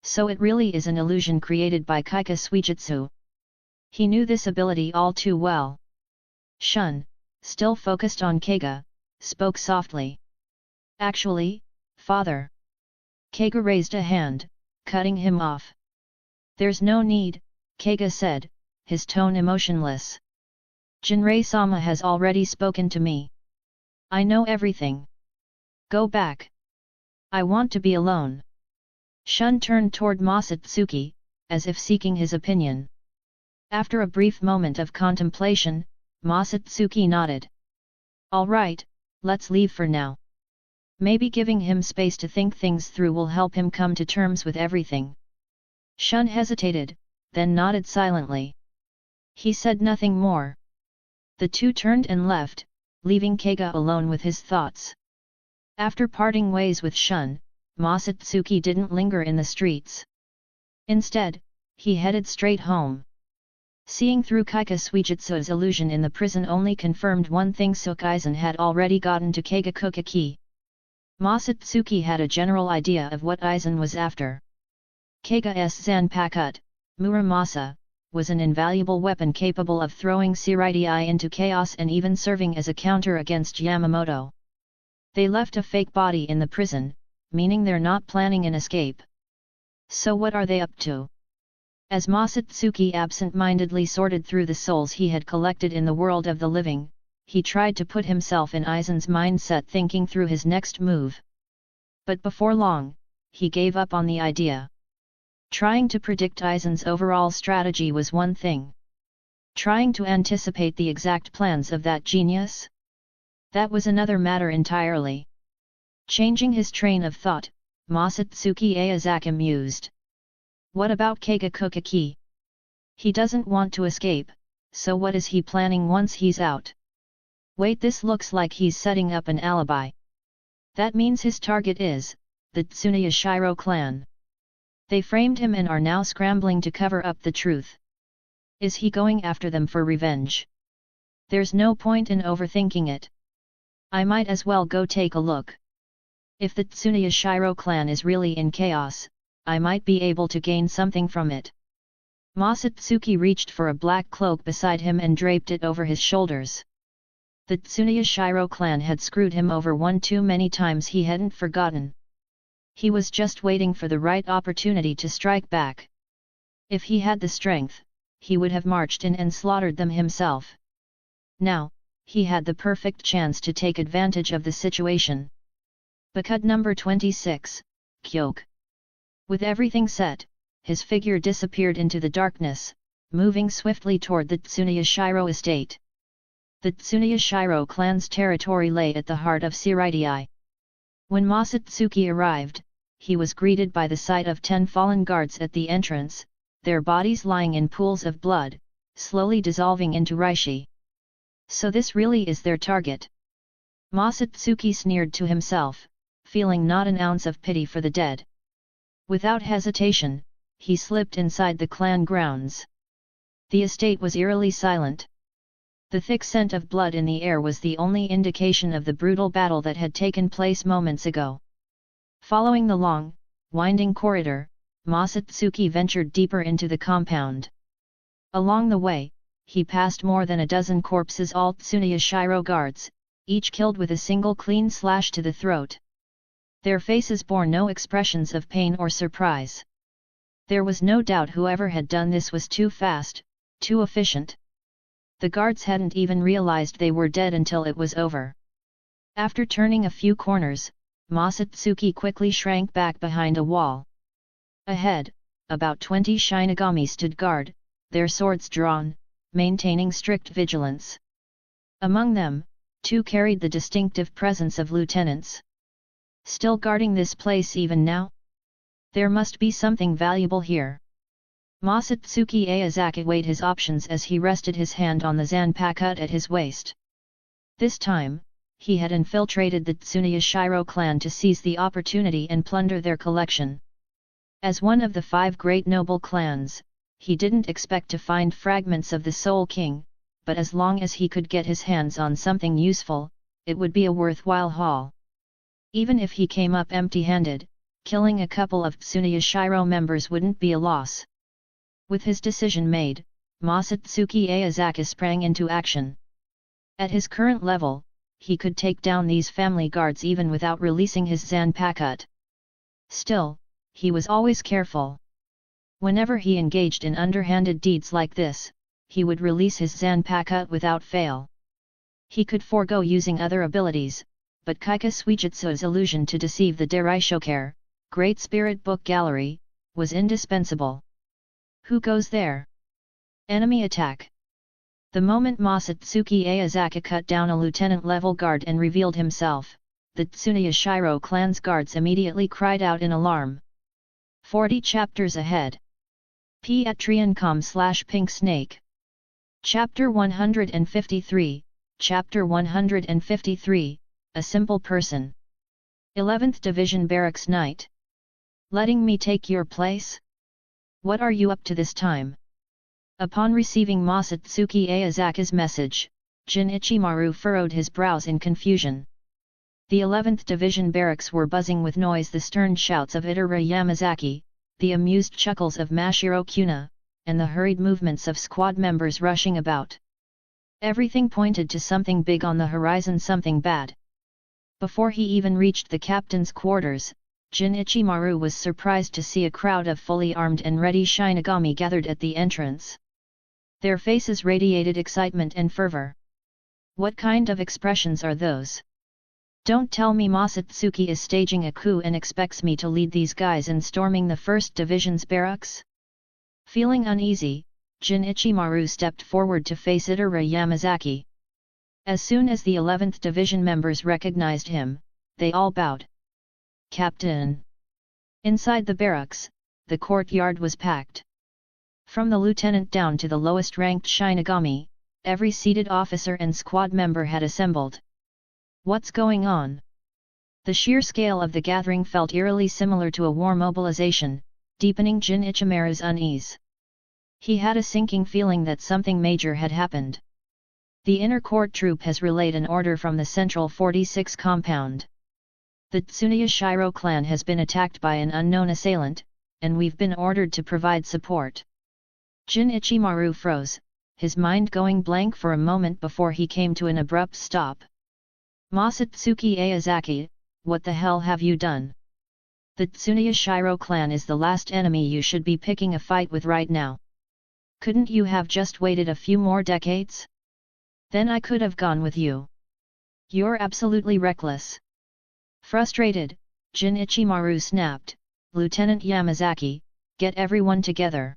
So it really is an illusion created by Kaika Suijutsu. He knew this ability all too well. Shun, still focused on Keiga, spoke softly. Actually, father. Keiga raised a hand, cutting him off. There's no need, Keiga said, his tone emotionless. Jinrei-sama has already spoken to me. I know everything. Go back. I want to be alone. Shun turned toward Masatsuki, as if seeking his opinion. After a brief moment of contemplation, Masatsuki nodded. All right, let's leave for now. Maybe giving him space to think things through will help him come to terms with everything. Shun hesitated, then nodded silently. He said nothing more. The two turned and left, leaving Keiga alone with his thoughts. After parting ways with Shun, Masatsuki didn't linger in the streets. Instead, he headed straight home. Seeing through Kaika Suijutsu's illusion in the prison only confirmed one thing: Sukaisen had already gotten to Keiga Kukaki. Masatsuki had a general idea of what Aizen was after. Keiga's Zanpakutō, Muramasa, was an invaluable weapon capable of throwing Seireitei into chaos and even serving as a counter against Yamamoto. They left a fake body in the prison, meaning they're not planning an escape. So what are they up to? As Masatsuki absent-mindedly sorted through the souls he had collected in the world of the living, he tried to put himself in Aizen's mindset, thinking through his next move. But before long, he gave up on the idea. Trying to predict Aizen's overall strategy was one thing. Trying to anticipate the exact plans of that genius? That was another matter entirely. Changing his train of thought, Masatsuki Aozaki mused. What about Keiga Kukaki? He doesn't want to escape, so what is he planning once he's out? Wait, this looks like he's setting up an alibi. That means his target is the Tsuneyashiro clan. They framed him and are now scrambling to cover up the truth. Is he going after them for revenge? There's no point in overthinking it. I might as well go take a look. If the Tsunoya Shiro clan is really in chaos, I might be able to gain something from it. Masatsuki reached for a black cloak beside him and draped it over his shoulders. The Tsunoya Shiro clan had screwed him over one too many times he hadn't forgotten. He was just waiting for the right opportunity to strike back. If he had the strength, he would have marched in and slaughtered them himself. Now, he had the perfect chance to take advantage of the situation. Bakut number 26, Kyoke. With everything set, his figure disappeared into the darkness, moving swiftly toward the Tsunoya Shiro estate. The Tsunoya Shiro clan's territory lay at the heart of Seireitei. When Masatsuki arrived, he was greeted by the sight of 10 fallen guards at the entrance, their bodies lying in pools of blood, slowly dissolving into reishi. So this really is their target. Masatsuki sneered to himself, feeling not an ounce of pity for the dead. Without hesitation, he slipped inside the clan grounds. The estate was eerily silent. The thick scent of blood in the air was the only indication of the brutal battle that had taken place moments ago. Following the long, winding corridor, Masatsuki ventured deeper into the compound. Along the way, he passed more than a dozen corpses, all Tsunoya Shiro guards, each killed with a single clean slash to the throat. Their faces bore no expressions of pain or surprise. There was no doubt whoever had done this was too fast, too efficient. The guards hadn't even realized they were dead until it was over. After turning a few corners, Masatsuki quickly shrank back behind a wall. Ahead, about 20 Shinigami stood guard, their swords drawn, maintaining strict vigilance. Among them, 2 carried the distinctive presence of lieutenants. Still guarding this place even now? There must be something valuable here. Masatsuki Aozaki weighed his options as he rested his hand on the Zanpakutō at his waist. This time, he had infiltrated the Tsunoya Shiro clan to seize the opportunity and plunder their collection. As one of the 5 great noble clans, he didn't expect to find fragments of the Soul King, but as long as he could get his hands on something useful, it would be a worthwhile haul. Even if he came up empty-handed, killing a couple of Tsunoya Shiro members wouldn't be a loss. With his decision made, Masatsuki Aozaki sprang into action. At his current level, he could take down these family guards even without releasing his Zanpakutō. Still, he was always careful. Whenever he engaged in underhanded deeds like this, he would release his Zanpakutō without fail. He could forego using other abilities, but Kaika Suijutsu's illusion to deceive the Dairaishoker, Great Spirit Book Gallery, was indispensable. Who goes there? Enemy attack. The moment Masatsuki Aozaki cut down a lieutenant-level guard and revealed himself, the Tsunoya Shiro clan's guards immediately cried out in alarm. 40 chapters ahead. Patreon.com/Pink Snake. Chapter 153, Chapter 153, A Simple Person. 11th Division Barracks Night. Letting me take your place? What are you up to this time? Upon receiving Masatsuki Aozaki's message, Jin Ichimaru furrowed his brows in confusion. The 11th Division barracks were buzzing with noise, the stern shouts of Itara Yamazaki, the amused chuckles of Mashiro Kuna, and the hurried movements of squad members rushing about. Everything pointed to something big on the horizon, something bad. Before he even reached the captain's quarters, Jin Ichimaru was surprised to see a crowd of fully armed and ready Shinigami gathered at the entrance. Their faces radiated excitement and fervor. What kind of expressions are those? Don't tell me Masatsuki is staging a coup and expects me to lead these guys in storming the 1st Division's barracks? Feeling uneasy, Jin Ichimaru stepped forward to face Itara Yamazaki. As soon as the 11th Division members recognized him, they all bowed. Captain! Inside the barracks, the courtyard was packed. From the lieutenant down to the lowest-ranked Shinigami, every seated officer and squad member had assembled. What's going on? The sheer scale of the gathering felt eerily similar to a war mobilization, deepening Jin Ichimaru's unease. He had a sinking feeling that something major had happened. The inner court troop has relayed an order from the Central 46 compound. The Tsuneyashiro clan has been attacked by an unknown assailant, and we've been ordered to provide support. Jin Ichimaru froze, his mind going blank for a moment before he came to an abrupt stop. Masatsuki Aozaki, what the hell have you done? The Tsuneyashiro clan is the last enemy you should be picking a fight with right now. Couldn't you have just waited a few more decades? Then I could have gone with you. You're absolutely reckless. Frustrated, Jin Ichimaru snapped, Lieutenant Yamazaki, get everyone together.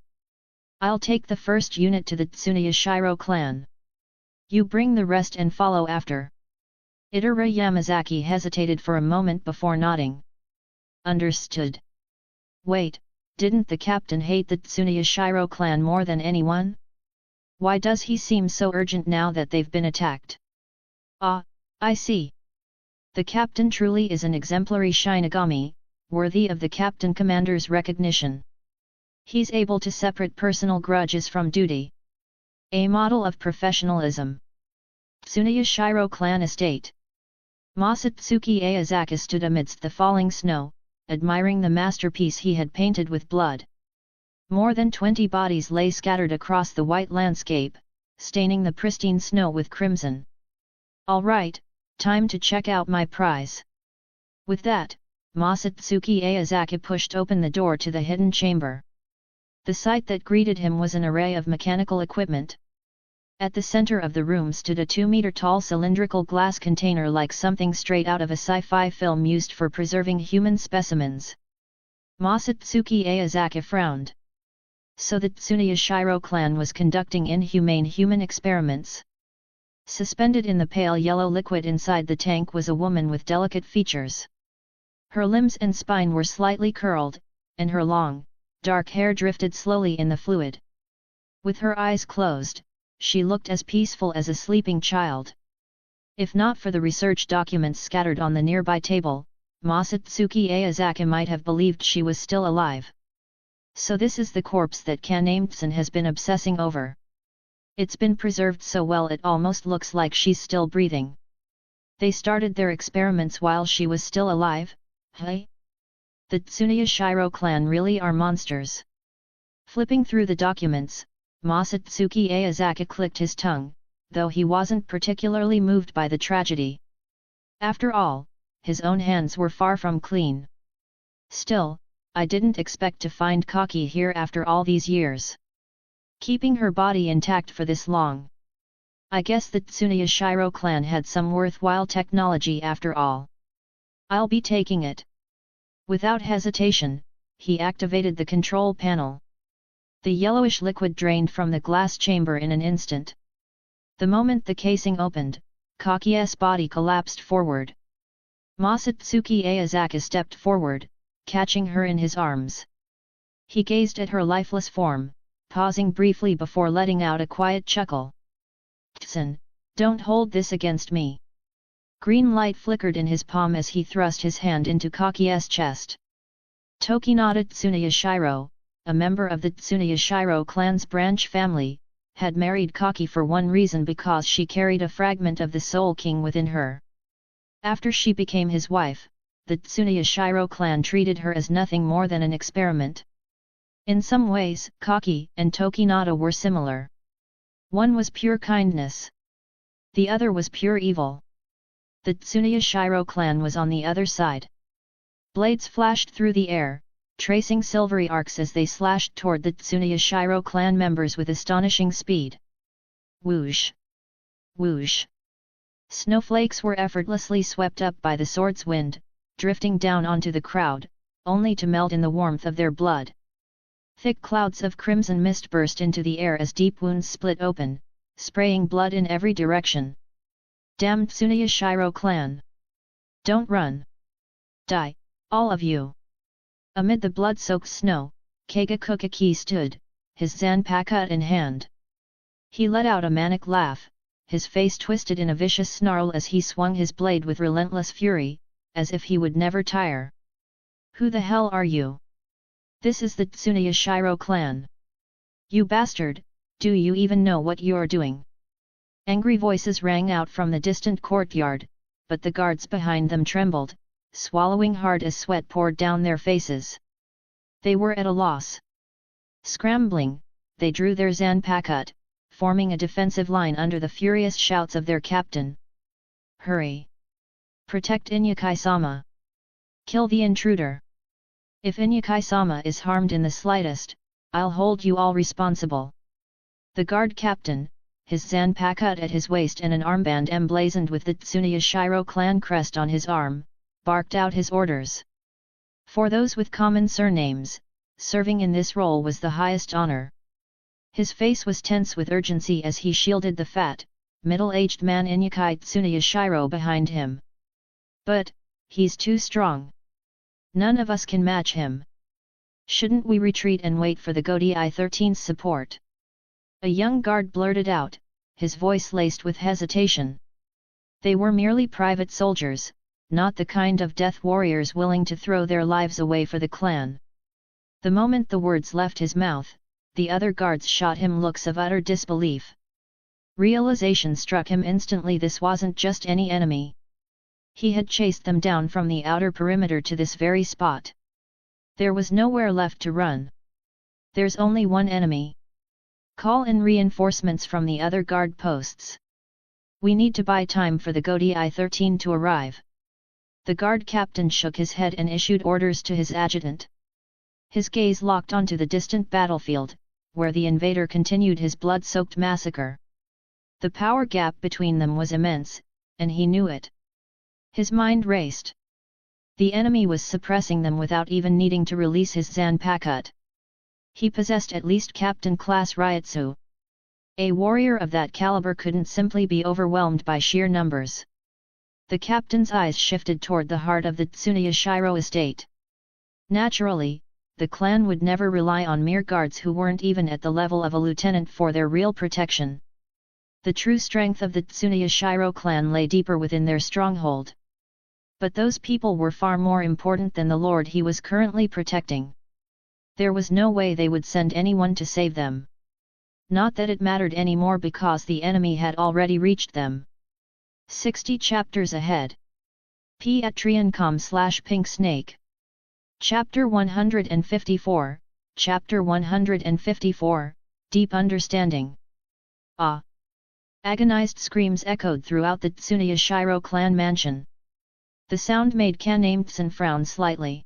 I'll take the first unit to the Tsuneyashiro clan. You bring the rest and follow after. Itara Yamazaki hesitated for a moment before nodding. Understood. Wait, didn't the captain hate the Tsuneyashiro clan more than anyone? Why does he seem so urgent now that they've been attacked? Ah, I see. The captain truly is an exemplary Shinigami, worthy of the captain commander's recognition. He's able to separate personal grudges from duty. A model of professionalism. Tsuneyashiro clan estate. Masatsuki Aozaki stood amidst the falling snow, admiring the masterpiece he had painted with blood. More than 20 bodies lay scattered across the white landscape, staining the pristine snow with crimson. All right, time to check out my prize. With that, Masatsuki Aozaki pushed open the door to the hidden chamber. The sight that greeted him was an array of mechanical equipment. At the center of the room stood a 2-meter-tall cylindrical glass container like something straight out of a sci-fi film used for preserving human specimens. Masatsuki Aozaki frowned. So the Tsuneyashiro clan was conducting inhumane human experiments. Suspended in the pale yellow liquid inside the tank was a woman with delicate features. Her limbs and spine were slightly curled, and her long, dark hair drifted slowly in the fluid. With her eyes closed, she looked as peaceful as a sleeping child. If not for the research documents scattered on the nearby table, Masatsuki Aozaki might have believed she was still alive. So this is the corpse that Kanamtsan has been obsessing over. It's been preserved so well it almost looks like she's still breathing. They started their experiments while she was still alive, hey? The Tsuneyashiro clan really are monsters. Flipping through the documents, Masatsuki Aozaki clicked his tongue, though he wasn't particularly moved by the tragedy. After all, his own hands were far from clean. Still, I didn't expect to find Kaki here after all these years. Keeping her body intact for this long. I guess the Tsuneyashiro clan had some worthwhile technology after all. I'll be taking it. Without hesitation, he activated the control panel. The yellowish liquid drained from the glass chamber in an instant. The moment the casing opened, Kaki's body collapsed forward. Masatsuki Aozaki stepped forward, catching her in his arms. He gazed at her lifeless form, pausing briefly before letting out a quiet chuckle. "Tsun, don't hold this against me." Green light flickered in his palm as he thrust his hand into Kaki's chest. Tokinata Tsuneyashiro, a member of the Tsuneyashiro clan's branch family, had married Kaki for one reason, because she carried a fragment of the Soul King within her. After she became his wife, the Tsuneyashiro clan treated her as nothing more than an experiment. In some ways, Kaki and Tokinata were similar. One was pure kindness. The other was pure evil. The Tsuneyashiro clan was on the other side. Blades flashed through the air, tracing silvery arcs as they slashed toward the Tsuneyashiro clan members with astonishing speed. Whoosh! Whoosh! Snowflakes were effortlessly swept up by the sword's wind, drifting down onto the crowd, only to melt in the warmth of their blood. Thick clouds of crimson mist burst into the air as deep wounds split open, spraying blood in every direction. Damn Tsuneyashiro clan! Don't run! Die, all of you! Amid the blood-soaked snow, Kagekukaki stood, his Zanpakutō in hand. He let out a manic laugh, his face twisted in a vicious snarl as he swung his blade with relentless fury, as if he would never tire. Who the hell are you? This is the Tsuneyashiro clan. You bastard, do you even know what you're doing? Angry voices rang out from the distant courtyard, but the guards behind them trembled, swallowing hard as sweat poured down their faces. They were at a loss. Scrambling, they drew their Zanpakutō, forming a defensive line under the furious shouts of their captain. Hurry! Protect Inyukai-sama! Kill the intruder! If Inyukai-sama is harmed in the slightest, I'll hold you all responsible. The guard captain, his Zanpakutō at his waist and an armband emblazoned with the Tsunoya Shiro clan crest on his arm, barked out his orders. For those with common surnames, serving in this role was the highest honor. His face was tense with urgency as he shielded the fat, middle-aged man Inyukai Tsunoya Shiro behind him. But, he's too strong. None of us can match him. Shouldn't we retreat and wait for the Gotei 13's support? A young guard blurted out, his voice laced with hesitation. They were merely private soldiers, not the kind of death warriors willing to throw their lives away for the clan. The moment the words left his mouth, the other guards shot him looks of utter disbelief. Realization struck him instantly: this wasn't just any enemy. He had chased them down from the outer perimeter to this very spot. There was nowhere left to run. There's only one enemy. Call in reinforcements from the other guard posts. We need to buy time for the Gotei 13 to arrive. The guard captain shook his head and issued orders to his adjutant. His gaze locked onto the distant battlefield, where the invader continued his blood-soaked massacre. The power gap between them was immense, and he knew it. His mind raced. The enemy was suppressing them without even needing to release his Zanpakutō. He possessed at least captain-class Ryutsu. A warrior of that caliber couldn't simply be overwhelmed by sheer numbers. The captain's eyes shifted toward the heart of the Tsunoya Shiro estate. Naturally, the clan would never rely on mere guards who weren't even at the level of a lieutenant for their real protection. The true strength of the Tsunoya Shiro clan lay deeper within their stronghold. But those people were far more important than the lord he was currently protecting. There was no way they would send anyone to save them. Not that it mattered anymore because the enemy had already reached them. 60 chapters ahead. Patreon.com/pinksnake. Chapter 154, Chapter 154, Deep Understanding. Ah! Agonized screams echoed throughout the Tsunoya Shiro clan mansion. The sound made Kaname-san frown slightly.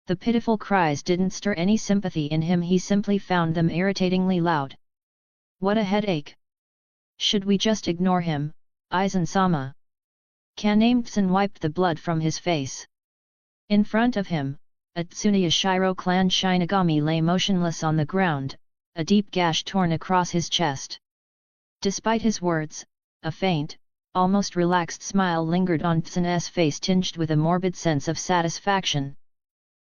The pitiful cries didn't stir any sympathy in him, he simply found them irritatingly loud. What a headache! Should we just ignore him, Aizen-sama? Kaname-san wiped the blood from his face. In front of him, a Tsunoya Shiro clan Shinigami lay motionless on the ground, a deep gash torn across his chest. Despite his words, a faint, almost relaxed smile lingered on Tsun's face, tinged with a morbid sense of satisfaction.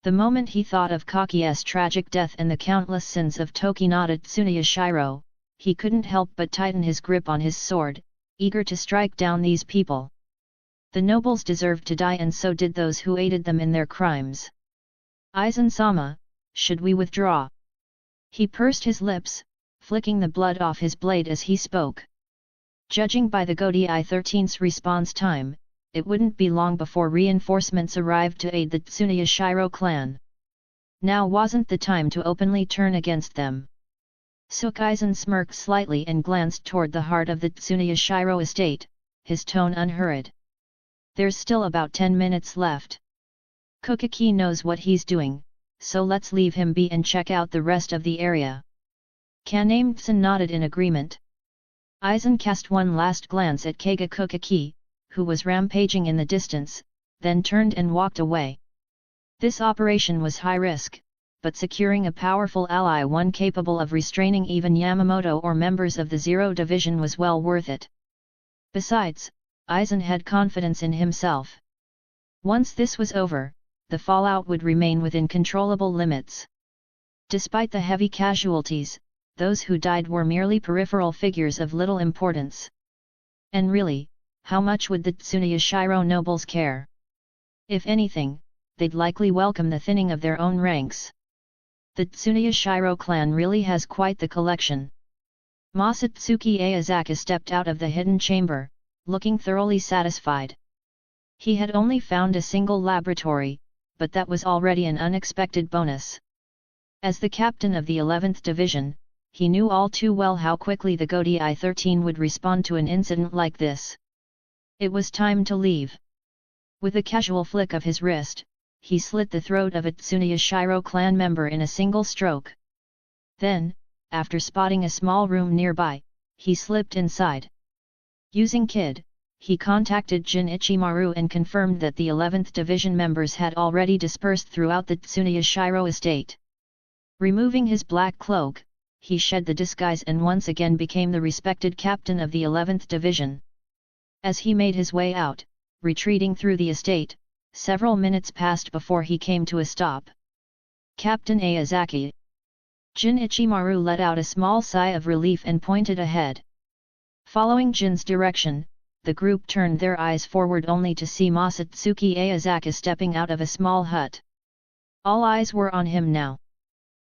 The moment he thought of Kaki's tragic death and the countless sins of Tokinata Tsunoya Shiro, he couldn't help but tighten his grip on his sword, eager to strike down these people. The nobles deserved to die, and so did those who aided them in their crimes. Aizen-sama, should we withdraw? He pursed his lips, flicking the blood off his blade as he spoke. Judging by the Gotei 13's response time, it wouldn't be long before reinforcements arrived to aid the Tsunoya Shiro clan. Now wasn't the time to openly turn against them. Aizen smirked slightly and glanced toward the heart of the Tsunoya Shiro estate, his tone unhurried. There's still about 10 minutes left. Kokaki knows what he's doing, so let's leave him be and check out the rest of the area. Kaname-san nodded in agreement. Aizen cast one last glance at Keiga Kokaki, who was rampaging in the distance, then turned and walked away. This operation was high risk, but securing a powerful ally, one capable of restraining even Yamamoto or members of the Zero Division, was well worth it. Besides, Aizen had confidence in himself. Once this was over, the fallout would remain within controllable limits. Despite the heavy casualties, those who died were merely peripheral figures of little importance. And really, how much would the Tsunoya Shiro nobles care? If anything, they'd likely welcome the thinning of their own ranks. The Tsunoya Shiro clan really has quite the collection. Masatsuki Aozaki stepped out of the hidden chamber, looking thoroughly satisfied. He had only found a single laboratory, but that was already an unexpected bonus. As the captain of the 11th Division, he knew all too well how quickly the Gotei 13 would respond to an incident like this. It was time to leave. With a casual flick of his wrist, he slit the throat of a Tsunoya Shiro clan member in a single stroke. Then, after spotting a small room nearby, he slipped inside. Using Kid, he contacted Jin Ichimaru and confirmed that the 11th Division members had already dispersed throughout the Tsunoya Shiro estate. Removing his black cloak, he shed the disguise and once again became the respected captain of the 11th Division. As he made his way out, retreating through the estate, several minutes passed before he came to a stop. Captain Aozaki. Jin Ichimaru let out a small sigh of relief and pointed ahead. Following Jin's direction, the group turned their eyes forward only to see Masatsuki Aozaki stepping out of a small hut. All eyes were on him now.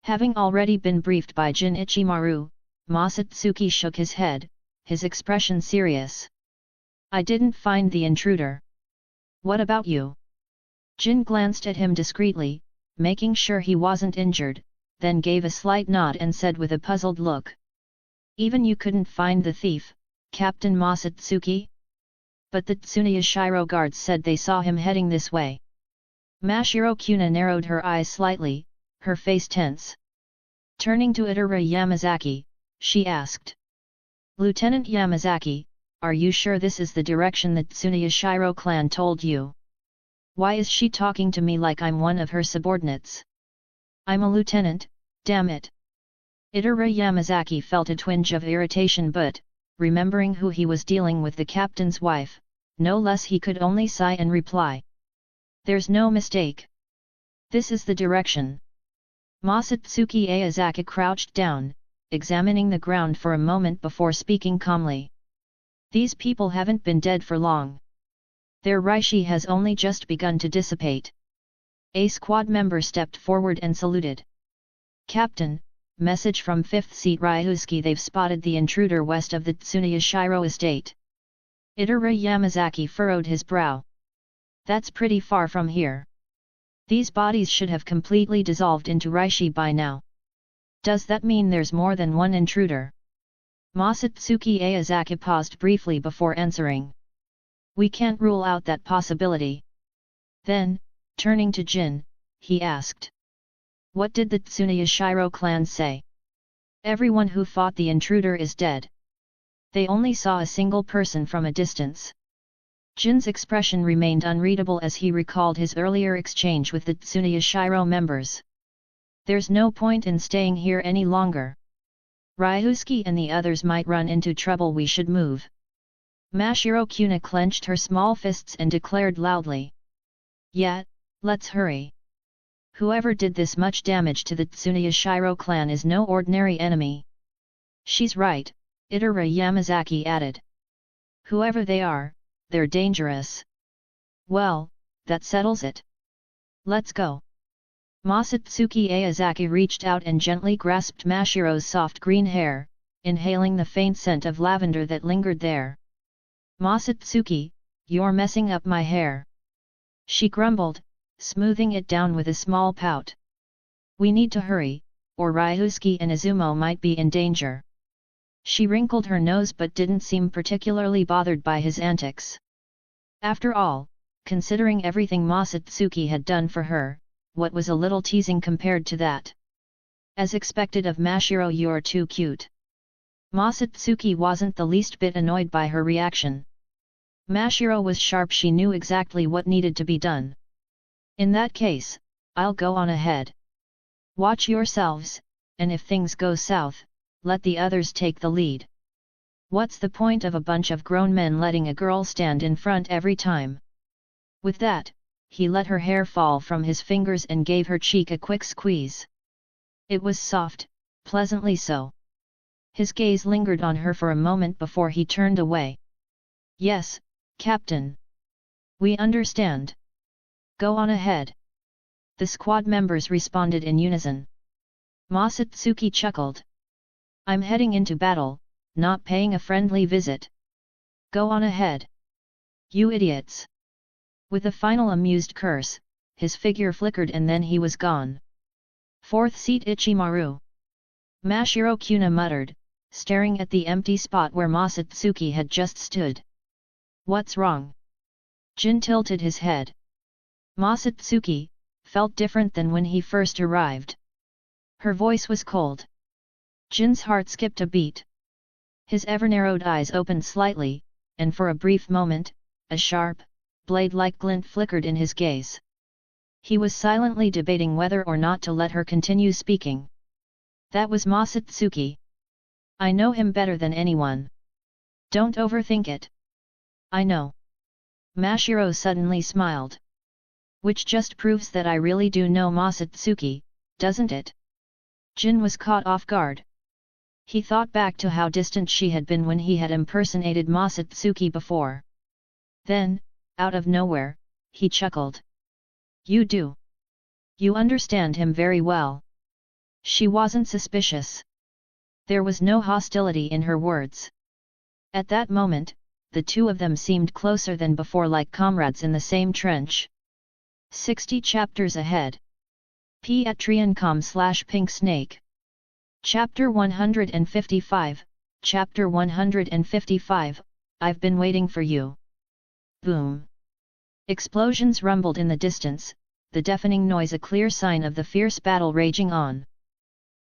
Having already been briefed by Jin Ichimaru, Masatsuki shook his head, his expression serious. I didn't find the intruder. What about you? Jin glanced at him discreetly, making sure he wasn't injured, then gave a slight nod and said with a puzzled look. Even you couldn't find the thief, Captain Masatsuki? But the Tsunoya Shiro guards said they saw him heading this way. Mashiro Kuna narrowed her eyes slightly, her face tense. Turning to Itara Yamazaki, she asked. Lieutenant Yamazaki, are you sure this is the direction that Tsunoya Shiro clan told you? Why is she talking to me like I'm one of her subordinates? I'm a lieutenant, damn it. Itara Yamazaki felt a twinge of irritation but, remembering who he was dealing with, the captain's wife, no less, he could only sigh and reply. There's no mistake. This is the direction. Masatsuki Aozaki crouched down, examining the ground for a moment before speaking calmly. These people haven't been dead for long. Their reishi has only just begun to dissipate. A squad member stepped forward and saluted. Captain, message from 5th Seat Ryusuke, they've spotted the intruder west of the Tsunoya Shiro estate. Itara Yamazaki furrowed his brow. That's pretty far from here. These bodies should have completely dissolved into reishi by now. Does that mean there's more than one intruder? Masatsuki Aozaki paused briefly before answering. We can't rule out that possibility. Then, turning to Jin, he asked. What did the Tsunoya Shiro clan say? Everyone who fought the intruder is dead. They only saw a single person from a distance. Jin's expression remained unreadable as he recalled his earlier exchange with the Tsunoya Shiro members. There's no point in staying here any longer. Ryusuke and the others might run into trouble, we should move. Mashiro Kuna clenched her small fists and declared loudly. Yeah, let's hurry. Whoever did this much damage to the Tsunoya Shiro clan is no ordinary enemy. She's right, Itara Yamazaki added. Whoever they are, they're dangerous. Well, that settles it. Let's go. Masatsuki Aozaki reached out and gently grasped Mashiro's soft green hair, inhaling the faint scent of lavender that lingered there. Masatsuki, you're messing up my hair. She grumbled, smoothing it down with a small pout. We need to hurry, or Ryusuke and Izumo might be in danger. She wrinkled her nose but didn't seem particularly bothered by his antics. After all, considering everything Masatsuki had done for her, what was a little teasing compared to that? As expected of Mashiro, you're too cute. Masatsuki wasn't the least bit annoyed by her reaction. Mashiro was sharp, she knew exactly what needed to be done. In that case, I'll go on ahead. Watch yourselves, and if things go south, let the others take the lead. What's the point of a bunch of grown men letting a girl stand in front every time? With that, he let her hair fall from his fingers and gave her cheek a quick squeeze. It was soft, pleasantly so. His gaze lingered on her for a moment before he turned away. Yes, Captain. We understand. Go on ahead. The squad members responded in unison. Masatsuki chuckled. I'm heading into battle, not paying a friendly visit. Go on ahead. You idiots. With a final amused curse, his figure flickered and then he was gone. Fourth seat Ichimaru. Mashiro Kuna muttered, staring at the empty spot where Masatsuki had just stood. What's wrong? Jin tilted his head. Masatsuki felt different than when he first arrived. Her voice was cold. Jin's heart skipped a beat. His ever-narrowed eyes opened slightly, and for a brief moment, a sharp, blade-like glint flickered in his gaze. He was silently debating whether or not to let her continue speaking. That was Masatsuki. I know him better than anyone. Don't overthink it. I know. Mashiro suddenly smiled. Which just proves that I really do know Masatsuki, doesn't it? Jin was caught off guard. He thought back to how distant she had been when he had impersonated Masatsuki before. Then, out of nowhere, he chuckled. You do. You understand him very well. She wasn't suspicious. There was no hostility in her words. At that moment, the two of them seemed closer than before, like comrades in the same trench. 60 chapters ahead. Patreon.com/Pink Snake. Chapter 155, Chapter 155, I've been waiting for you. Boom. Explosions rumbled in the distance, the deafening noise a clear sign of the fierce battle raging on.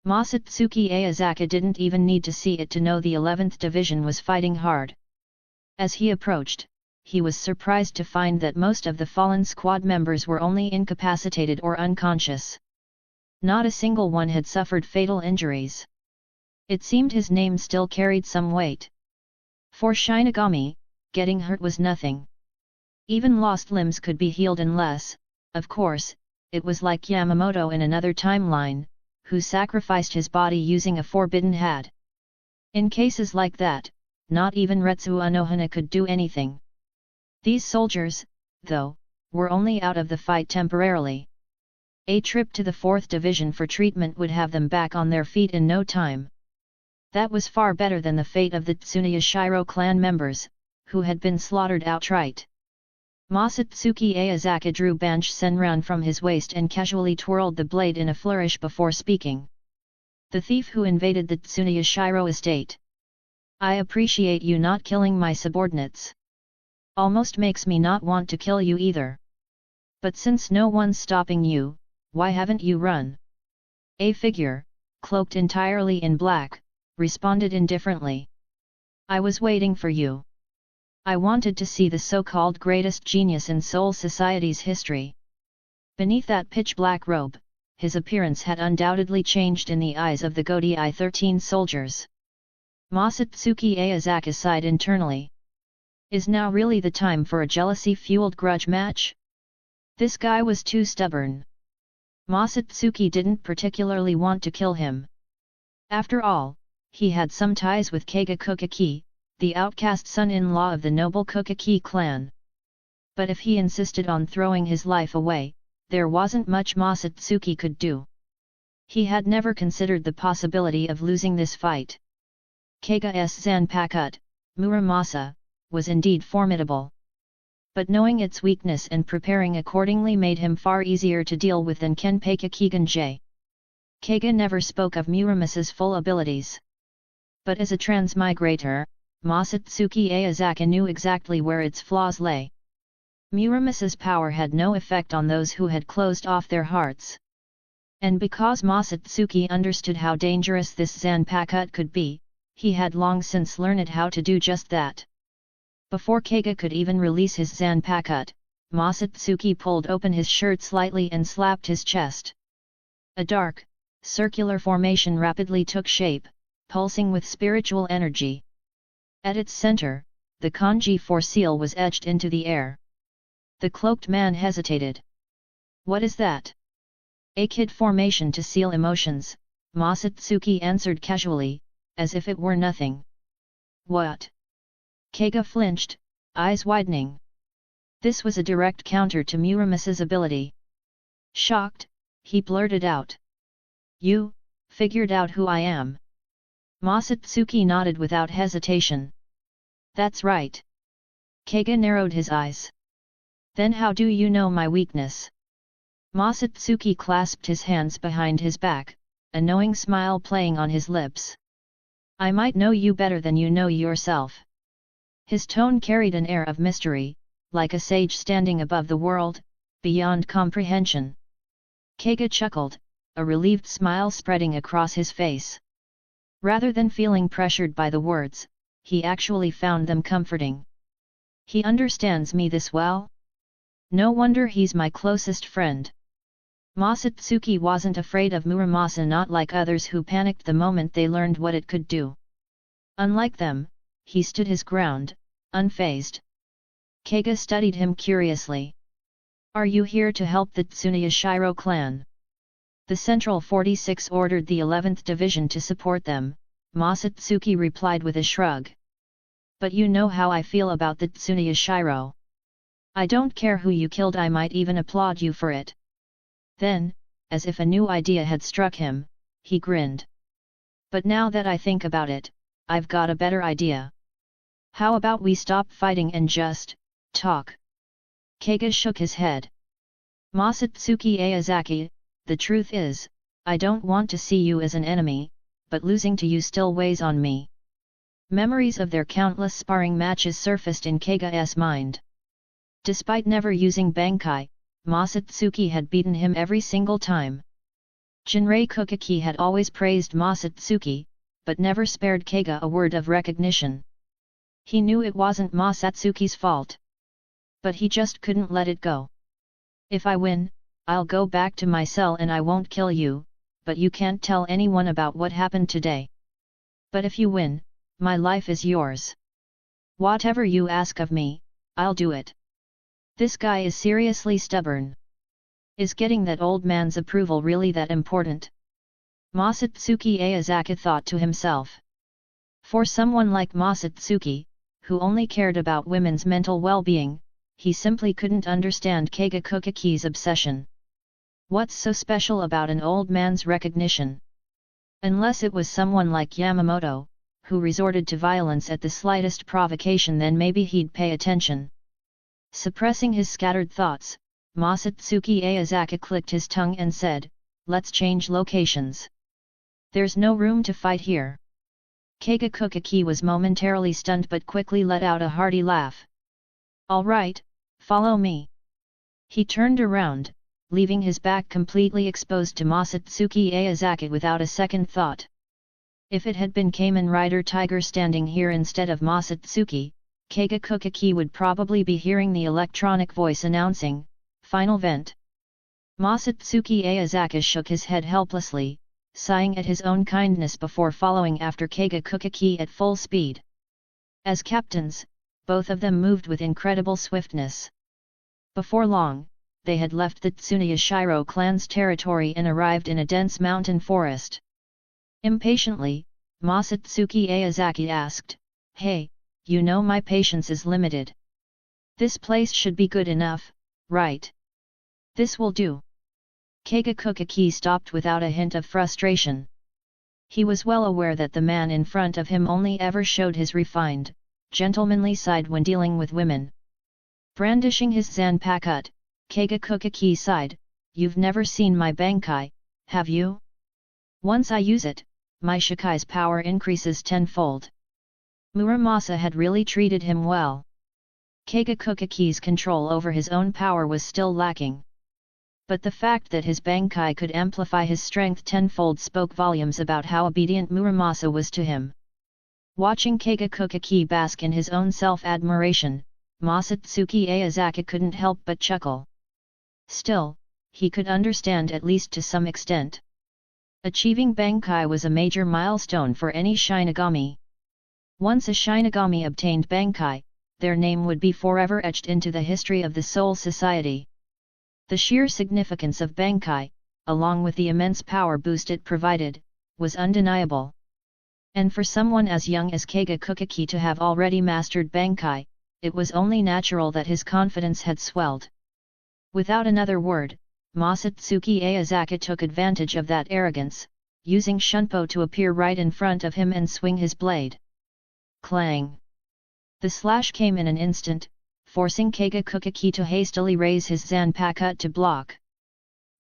Masatsuki Aozaki didn't even need to see it to know the 11th Division was fighting hard. As he approached, he was surprised to find that most of the fallen squad members were only incapacitated or unconscious. Not a single one had suffered fatal injuries. It seemed his name still carried some weight. For Shinigami, getting hurt was nothing. Even lost limbs could be healed unless, of course, it was like Yamamoto in another timeline, who sacrificed his body using a forbidden had. In cases like that, not even Retsuo Nohana could do anything. These soldiers, though, were only out of the fight temporarily. A trip to the 4th Division for treatment would have them back on their feet in no time. That was far better than the fate of the Tsuneyashiro clan members, who had been slaughtered outright. Masatsuki Aozaki drew Banch Senran from his waist and casually twirled the blade in a flourish before speaking. The thief who invaded the Tsuneyashiro estate. I appreciate you not killing my subordinates. Almost makes me not want to kill you either. But since no one's stopping you, why haven't you run? A figure, cloaked entirely in black, responded indifferently. I was waiting for you. I wanted to see the so-called greatest genius in Soul Society's history. Beneath that pitch-black robe, his appearance had undoubtedly changed in the eyes of the Gotei 13 soldiers. Masatsuki Aozaki sighed internally. Is now really the time for a jealousy-fueled grudge match? This guy was too stubborn. Masatsuki didn't particularly want to kill him. After all, he had some ties with Keiga Kukaki, the outcast son-in-law of the noble Kukaki clan. But if he insisted on throwing his life away, there wasn't much Masatsuki could do. He had never considered the possibility of losing this fight. Keiga's Zanpakutō, Muramasa, was indeed formidable. But knowing its weakness and preparing accordingly made him far easier to deal with than Kenpei Kigenji. Keiga never spoke of Muramasa's full abilities. But as a transmigrator, Masatsuki Aozaki knew exactly where its flaws lay. Muramasa's power had no effect on those who had closed off their hearts. And because Masatsuki understood how dangerous this Zanpakutō could be, he had long since learned how to do just that. Before Keiga could even release his Zanpakutō, Masatsuki pulled open his shirt slightly and slapped his chest. A dark, circular formation rapidly took shape, pulsing with spiritual energy. At its center, the kanji for seal was etched into the air. The cloaked man hesitated. What is that? A kid formation to seal emotions, Masatsuki answered casually, as if it were nothing. What? Keiga flinched, eyes widening. This was a direct counter to Muramasa's ability. Shocked, he blurted out. You figured out who I am. Masatsuki nodded without hesitation. That's right. Keiga narrowed his eyes. Then how do you know my weakness? Masatsuki clasped his hands behind his back, a knowing smile playing on his lips. I might know you better than you know yourself. His tone carried an air of mystery, like a sage standing above the world, beyond comprehension. Keiga chuckled, a relieved smile spreading across his face. Rather than feeling pressured by the words, he actually found them comforting. He understands me this well? No wonder he's my closest friend. Masatsuki wasn't afraid of Muramasa, not like others who panicked the moment they learned what it could do. Unlike them, he stood his ground, unfazed. Keiga studied him curiously. Are you here to help the Tsuneyashiro clan? The Central 46 ordered the 11th Division to support them, Masatsuki replied with a shrug. But you know how I feel about the Tsuneyashiro. I don't care who you killed, I might even applaud you for it. Then, as if a new idea had struck him, he grinned. But now that I think about it, I've got a better idea. How about we stop fighting and just talk? Keiga shook his head. Masatsuki Aozaki, the truth is, I don't want to see you as an enemy, but losing to you still weighs on me. Memories of their countless sparring matches surfaced in Keiga's mind. Despite never using Bankai, Masatsuki had beaten him every single time. Jinrei Kukaki had always praised Masatsuki, but never spared Keiga a word of recognition. He knew it wasn't Masatsuki's fault. But he just couldn't let it go. If I win, I'll go back to my cell and I won't kill you, but you can't tell anyone about what happened today. But if you win, my life is yours. Whatever you ask of me, I'll do it. This guy is seriously stubborn. Is getting that old man's approval really that important? Masatsuki Aozaki thought to himself. For someone like Masatsuki, who only cared about women's mental well-being, he simply couldn't understand Keiga Kukaki's obsession. What's so special about an old man's recognition? Unless it was someone like Yamamoto, who resorted to violence at the slightest provocation, then maybe he'd pay attention. Suppressing his scattered thoughts, Masatsuki Aozaki clicked his tongue and said, let's change locations. There's no room to fight here. Keiga Kukaki was momentarily stunned but quickly let out a hearty laugh. All right, follow me. He turned around, leaving his back completely exposed to Masatsuki Aozaki without a second thought. If it had been Kamen Rider Tiger standing here instead of Masatsuki, Keiga Kukaki would probably be hearing the electronic voice announcing, Final Vent. Masatsuki Aozaki shook his head helplessly, sighing at his own kindness before following after Keiga Kukaki at full speed. As captains, both of them moved with incredible swiftness. Before long, they had left the Tsuneyashiro clan's territory and arrived in a dense mountain forest. Impatiently, Masatsuki Aozaki asked, Hey, you know my patience is limited. This place should be good enough, right? This will do. Keiga Kukaki stopped without a hint of frustration. He was well aware that the man in front of him only ever showed his refined, gentlemanly side when dealing with women. Brandishing his Zanpakutō, Keiga Kukaki sighed, You've never seen my Bankai, have you? Once I use it, my Shikai's power increases tenfold. Muramasa had really treated him well. Keiga Kukaki's control over his own power was still lacking. But the fact that his Bankai could amplify his strength tenfold spoke volumes about how obedient Muramasa was to him. Watching Keiga Kukaki bask in his own self-admiration, Masatsuki Aozaki couldn't help but chuckle. Still, he could understand at least to some extent. Achieving Bankai was a major milestone for any Shinigami. Once a Shinigami obtained Bankai, their name would be forever etched into the history of the Soul Society. The sheer significance of Bankai, along with the immense power boost it provided, was undeniable. And for someone as young as Keiga Kukaki to have already mastered Bankai, it was only natural that his confidence had swelled. Without another word, Masatsuki Aozaki took advantage of that arrogance, using Shunpo to appear right in front of him and swing his blade. Clang! The slash came in an instant, forcing Kagekukaki to hastily raise his Zanpakutō to block.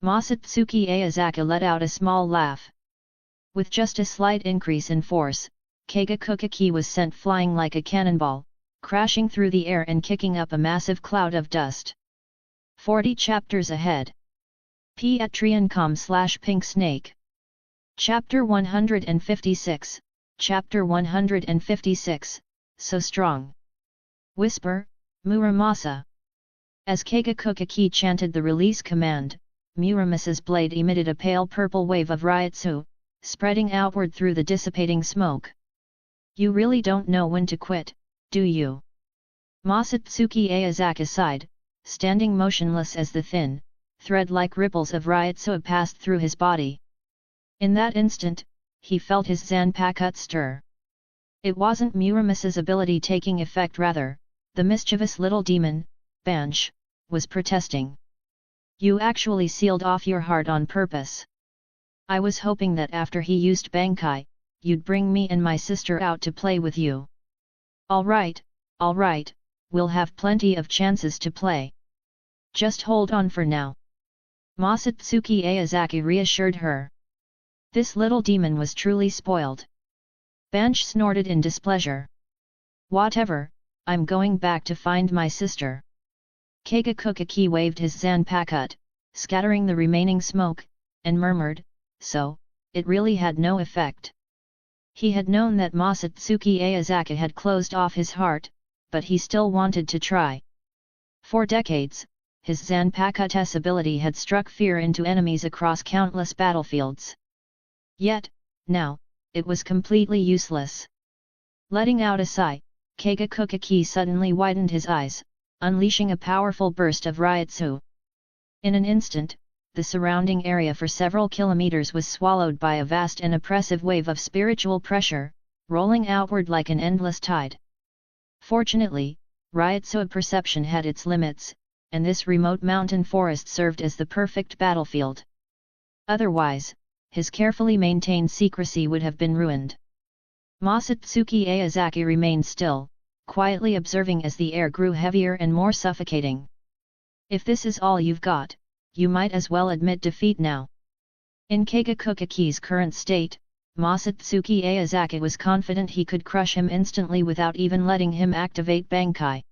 Masatsuki Aozaki let out a small laugh. With just a slight increase in force, Kagekukaki was sent flying like a cannonball, crashing through the air and kicking up a massive cloud of dust. 40 chapters ahead. Patreon.com/Pink Snake. Chapter 156, Chapter 156, So Strong. Whisper, Muramasa. As Kagekukaki chanted the release command, Muramasa's blade emitted a pale purple wave of Ryutsu, spreading outward through the dissipating smoke. You really don't know when to quit, do you? Masatsuki Aozaki sighed, standing motionless as the thin, thread-like ripples of Ryutsu passed through his body. In that instant, he felt his Zanpakutō stir. It wasn't Muramasa's ability taking effect, rather, the mischievous little demon, Bansh, was protesting. You actually sealed off your heart on purpose. I was hoping that after he used Bankai, you'd bring me and my sister out to play with you. All right, we'll have plenty of chances to play. Just hold on for now. Masatsuki Aozaki reassured her. This little demon was truly spoiled. Bansh snorted in displeasure. Whatever, I'm going back to find my sister. Kagekukaki waved his Zanpakutō, scattering the remaining smoke, and murmured, so, it really had no effect. He had known that Masatsuki Aozaki had closed off his heart, but he still wanted to try. For decades, his Zanpakutō's ability had struck fear into enemies across countless battlefields. Yet, now, it was completely useless. Letting out a sigh, Kagekukaki suddenly widened his eyes, unleashing a powerful burst of Ryutsu. In an instant, the surrounding area for several kilometers was swallowed by a vast and oppressive wave of spiritual pressure, rolling outward like an endless tide. Fortunately, Ryutsu perception had its limits, and this remote mountain forest served as the perfect battlefield. Otherwise, his carefully maintained secrecy would have been ruined. Masatsuki Aozaki remained still, quietly observing as the air grew heavier and more suffocating. If this is all you've got, you might as well admit defeat now. In Kagekukaki's current state, Masatsuki Aozaki was confident he could crush him instantly without even letting him activate Bankai.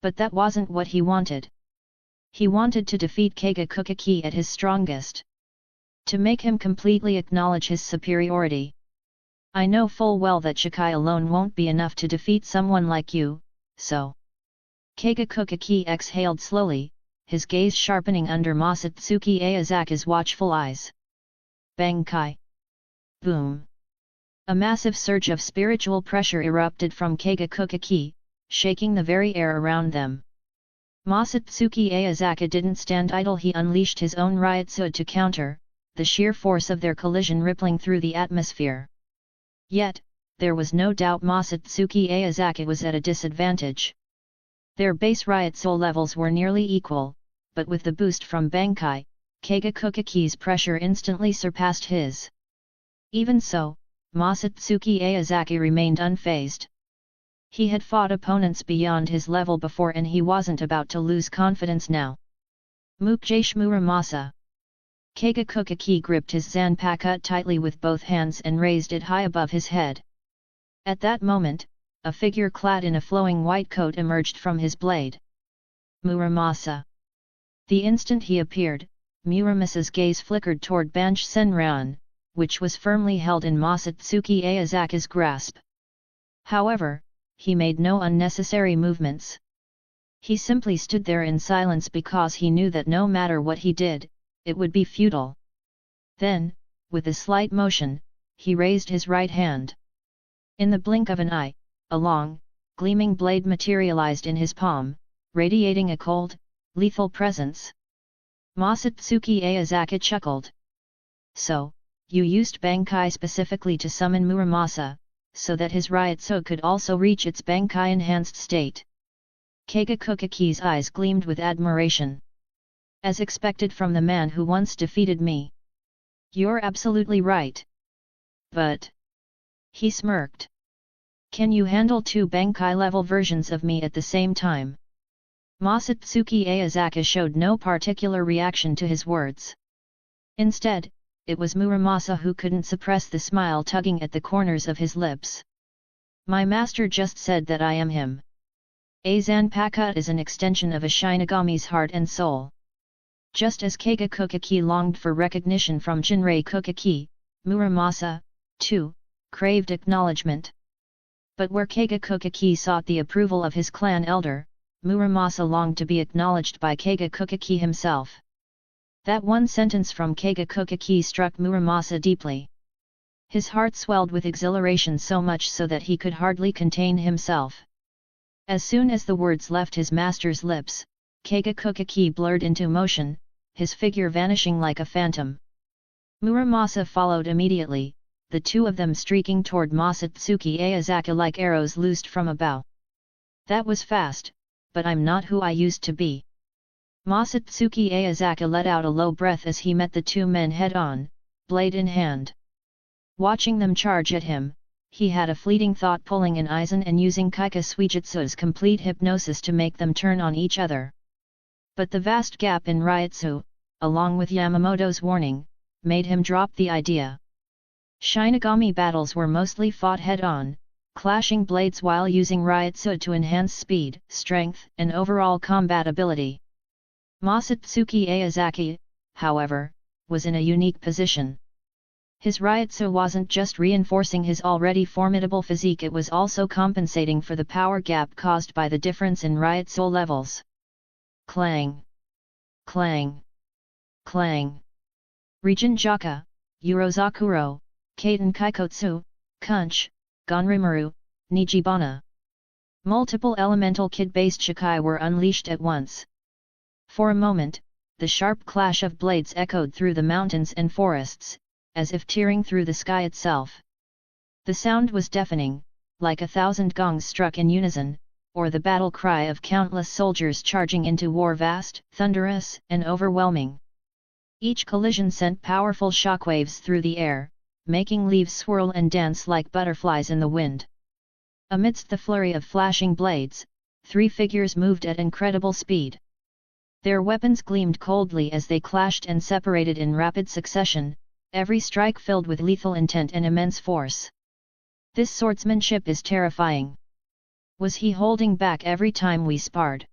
But that wasn't what he wanted. He wanted to defeat Kagekukaki at his strongest. To make him completely acknowledge his superiority. I know full well that Shikai alone won't be enough to defeat someone like you, so... Kagekukaki exhaled slowly, his gaze sharpening under Masatsuki Aozaki's watchful eyes. Bankai. Boom. A massive surge of spiritual pressure erupted from Kagekukaki, shaking the very air around them. Masatsuki Aozaki didn't stand idle. He unleashed his own Ryutsu to counter, the sheer force of their collision rippling through the atmosphere. Yet, there was no doubt Masatsuki Aozaki was at a disadvantage. Their base Ryutsu levels were nearly equal, but with the boost from Bankai, Kagekukaki's pressure instantly surpassed his. Even so, Masatsuki Aozaki remained unfazed. He had fought opponents beyond his level before and he wasn't about to lose confidence now. Mukjaish Muramasa. Kagekukaki gripped his Zanpakutō tightly with both hands and raised it high above his head. At that moment, a figure clad in a flowing white coat emerged from his blade. Muramasa. The instant he appeared, Muramasa's gaze flickered toward Bansh Senran, which was firmly held in Masatsuki Aozaki's grasp. However, he made no unnecessary movements. He simply stood there in silence because he knew that no matter what he did, it would be futile. Then, with a slight motion, he raised his right hand. In the blink of an eye, a long, gleaming blade materialized in his palm, radiating a cold, lethal presence. Masatsuki Aozaki chuckled. So, you used Bankai specifically to summon Muramasa, so that his Ryutsu could also reach its Bankai-enhanced state. Kagekukaki's eyes gleamed with admiration. As expected from the man who once defeated me. You're absolutely right. but... He smirked. Can you handle 2 Bankai-level versions of me at the same time? Masatsuki Aozaki showed no particular reaction to his words. Instead, it was Muramasa who couldn't suppress the smile tugging at the corners of his lips. My master just said that I am him. A Zanpakutō is an extension of a Shinigami's heart and soul. Just as Keiga Kukiki longed for recognition from Jinrei Kukiki, Muramasa, too, craved acknowledgement. But where Keiga Kukiki sought the approval of his clan elder, Muramasa longed to be acknowledged by Keiga Kukiki himself. That one sentence from Keiga Kukiki struck Muramasa deeply. His heart swelled with exhilaration so much so that he could hardly contain himself. As soon as the words left his master's lips, Keiga Kukiki blurred into motion, his figure vanishing like a phantom. Muramasa followed immediately, the 2 of them streaking toward Masatsuki Aozaki like arrows loosed from a bow. That was fast, but I'm not who I used to be. Masatsuki Aozaki let out a low breath as he met the 2 men head-on, blade in hand. Watching them charge at him, he had a fleeting thought pulling an Aizen and using Kaika Suijutsu's complete hypnosis to make them turn on each other. But the vast gap in Ryutsu, along with Yamamoto's warning, made him drop the idea. Shinigami battles were mostly fought head-on, clashing blades while using Ryutsu to enhance speed, strength, and overall combat ability. Masatsuki Aozaki, however, was in a unique position. His Ryutsu wasn't just reinforcing his already formidable physique, it was also compensating for the power gap caused by the difference in Ryutsu levels. Clang! Clang! Clang! Rijin Jaka, Urozakuro, Kaiten Kaikotsu, Kunch, Gonrimaru, Nijibana. Multiple elemental kid-based Shikai were unleashed at once. For a moment, the sharp clash of blades echoed through the mountains and forests, as if tearing through the sky itself. The sound was deafening, like 1,000 gongs struck in unison, or the battle cry of countless soldiers charging into war, vast, thunderous, and overwhelming. Each collision sent powerful shockwaves through the air, making leaves swirl and dance like butterflies in the wind. Amidst the flurry of flashing blades, 3 figures moved at incredible speed. Their weapons gleamed coldly as they clashed and separated in rapid succession, every strike filled with lethal intent and immense force. This swordsmanship is terrifying. Was he holding back every time we sparred?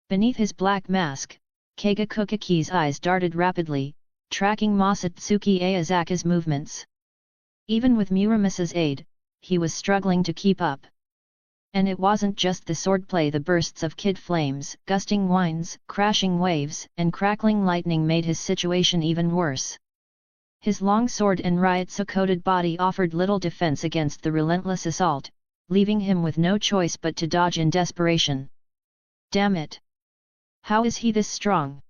Beneath his black mask, Keiga Kukiki's eyes darted rapidly, tracking Masatsuki Aozaki's movements. Even with Muramasa's aid, he was struggling to keep up. And it wasn't just the swordplay, the bursts of kid flames, gusting winds, crashing waves, and crackling lightning made his situation even worse. His long sword and Ryutsu-coated body offered little defense against the relentless assault, leaving him with no choice but to dodge in desperation. Damn it! How is he this strong?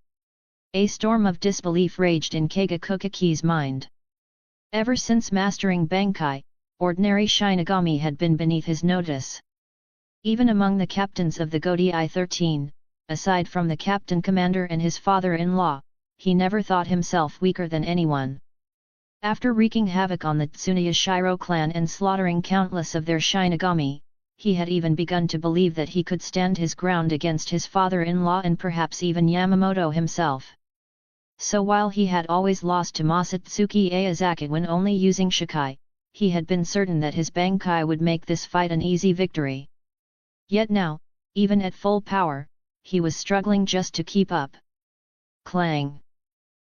A storm of disbelief raged in Keiga Kukiki's mind. Ever since mastering Bankai, ordinary Shinigami had been beneath his notice. Even among the captains of the Gotei 13, aside from the captain commander and his father-in-law, he never thought himself weaker than anyone. After wreaking havoc on the Tsuneyashiro clan and slaughtering countless of their Shinigami, he had even begun to believe that he could stand his ground against his father-in-law and perhaps even Yamamoto himself. So while he had always lost to Masatsuki Aozaki when only using Shikai, he had been certain that his Bankai would make this fight an easy victory. Yet now, even at full power, he was struggling just to keep up. Clang!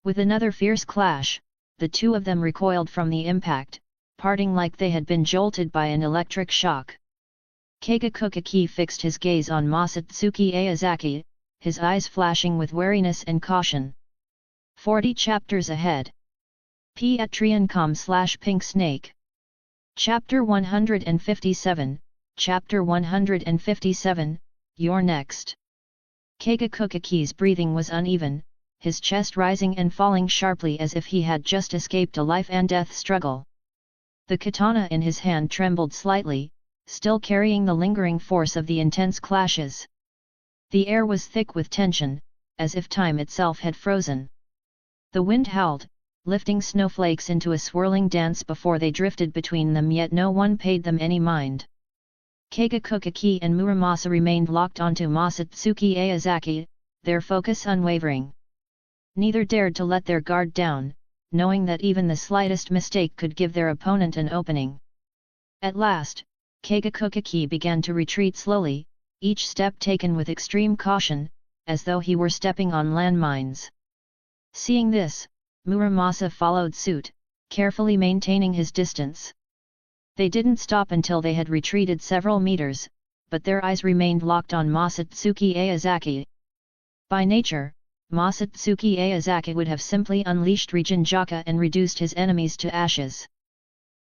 With another fierce clash, the 2 of them recoiled from the impact, parting like they had been jolted by an electric shock. Keiga Kukiki fixed his gaze on Masatsuki Aozaki, his eyes flashing with wariness and caution. 40 chapters ahead. Patreon.com/Pink Snake. Chapter 157, Chapter 157, You're Next. Keiga Kukiki's breathing was uneven, his chest rising and falling sharply as if he had just escaped a life-and-death struggle. The katana in his hand trembled slightly, still carrying the lingering force of the intense clashes. The air was thick with tension, as if time itself had frozen. The wind howled, lifting snowflakes into a swirling dance before they drifted between them, yet no one paid them any mind. Kagekukaki and Muramasa remained locked onto Masatsuki Aozaki, their focus unwavering. Neither dared to let their guard down, knowing that even the slightest mistake could give their opponent an opening. At last, Kagekukaki began to retreat slowly, each step taken with extreme caution, as though he were stepping on landmines. Seeing this, Muramasa followed suit, carefully maintaining his distance. They didn't stop until they had retreated several meters, but their eyes remained locked on Masatsuki Aozaki. By nature, Masatsuki Aozaki would have simply unleashed Rijinjaka and reduced his enemies to ashes.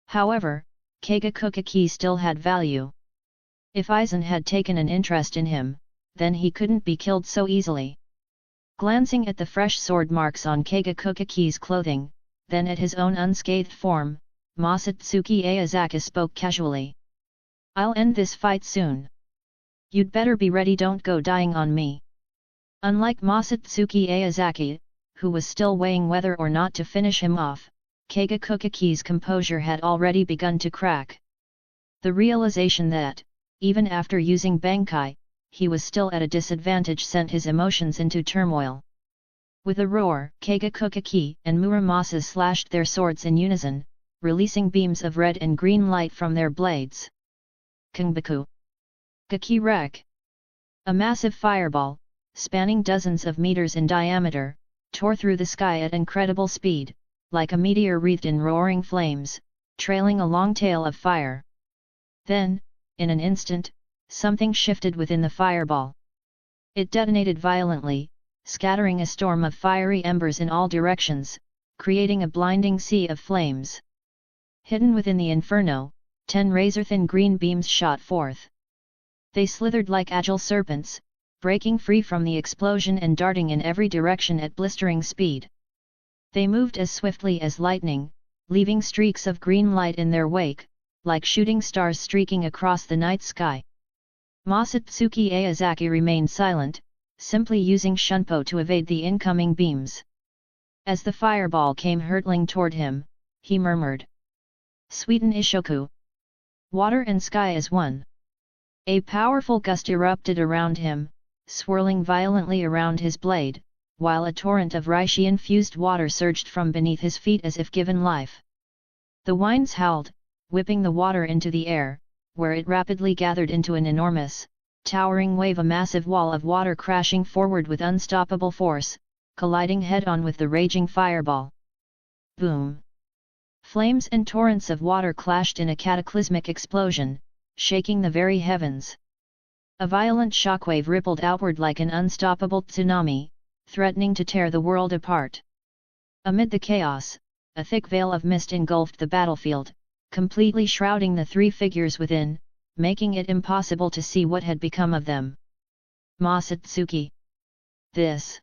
However, Kagekukaki still had value. If Aizen had taken an interest in him, then he couldn't be killed so easily. Glancing at the fresh sword marks on Kagekukaki's clothing, then at his own unscathed form, Masatsuki Aozaki spoke casually. "I'll end this fight soon. You'd better be ready, don't go dying on me." Unlike Masatsuki Aozaki, who was still weighing whether or not to finish him off, Kagekukaki's composure had already begun to crack. The realization that, even after using Bankai, he was still at a disadvantage sent his emotions into turmoil. With a roar, Kagekukaki and Muramasa slashed their swords in unison, releasing beams of red and green light from their blades. Kangbaku. Gaki Rek. A massive fireball, spanning dozens of meters in diameter, tore through the sky at incredible speed, like a meteor wreathed in roaring flames, trailing a long tail of fire. Then, in an instant, something shifted within the fireball. It detonated violently, scattering a storm of fiery embers in all directions, creating a blinding sea of flames. Hidden within the inferno, 10 razor-thin green beams shot forth. They slithered like agile serpents, breaking free from the explosion and darting in every direction at blistering speed. They moved as swiftly as lightning, leaving streaks of green light in their wake, like shooting stars streaking across the night sky. Masatsuki Aozaki remained silent, simply using Shunpo to evade the incoming beams. As the fireball came hurtling toward him, he murmured, "Suiten Ishoku. Water and sky as one." A powerful gust erupted around him, swirling violently around his blade, while a torrent of reishi-infused water surged from beneath his feet as if given life. The winds howled, whipping the water into the air, where it rapidly gathered into an enormous, towering wave, a massive wall of water crashing forward with unstoppable force, colliding head-on with the raging fireball. Boom! Flames and torrents of water clashed in a cataclysmic explosion, shaking the very heavens. A violent shockwave rippled outward like an unstoppable tsunami, threatening to tear the world apart. Amid the chaos, a thick veil of mist engulfed the battlefield, completely shrouding the 3 figures within, making it impossible to see what had become of them. Masatsuki. This.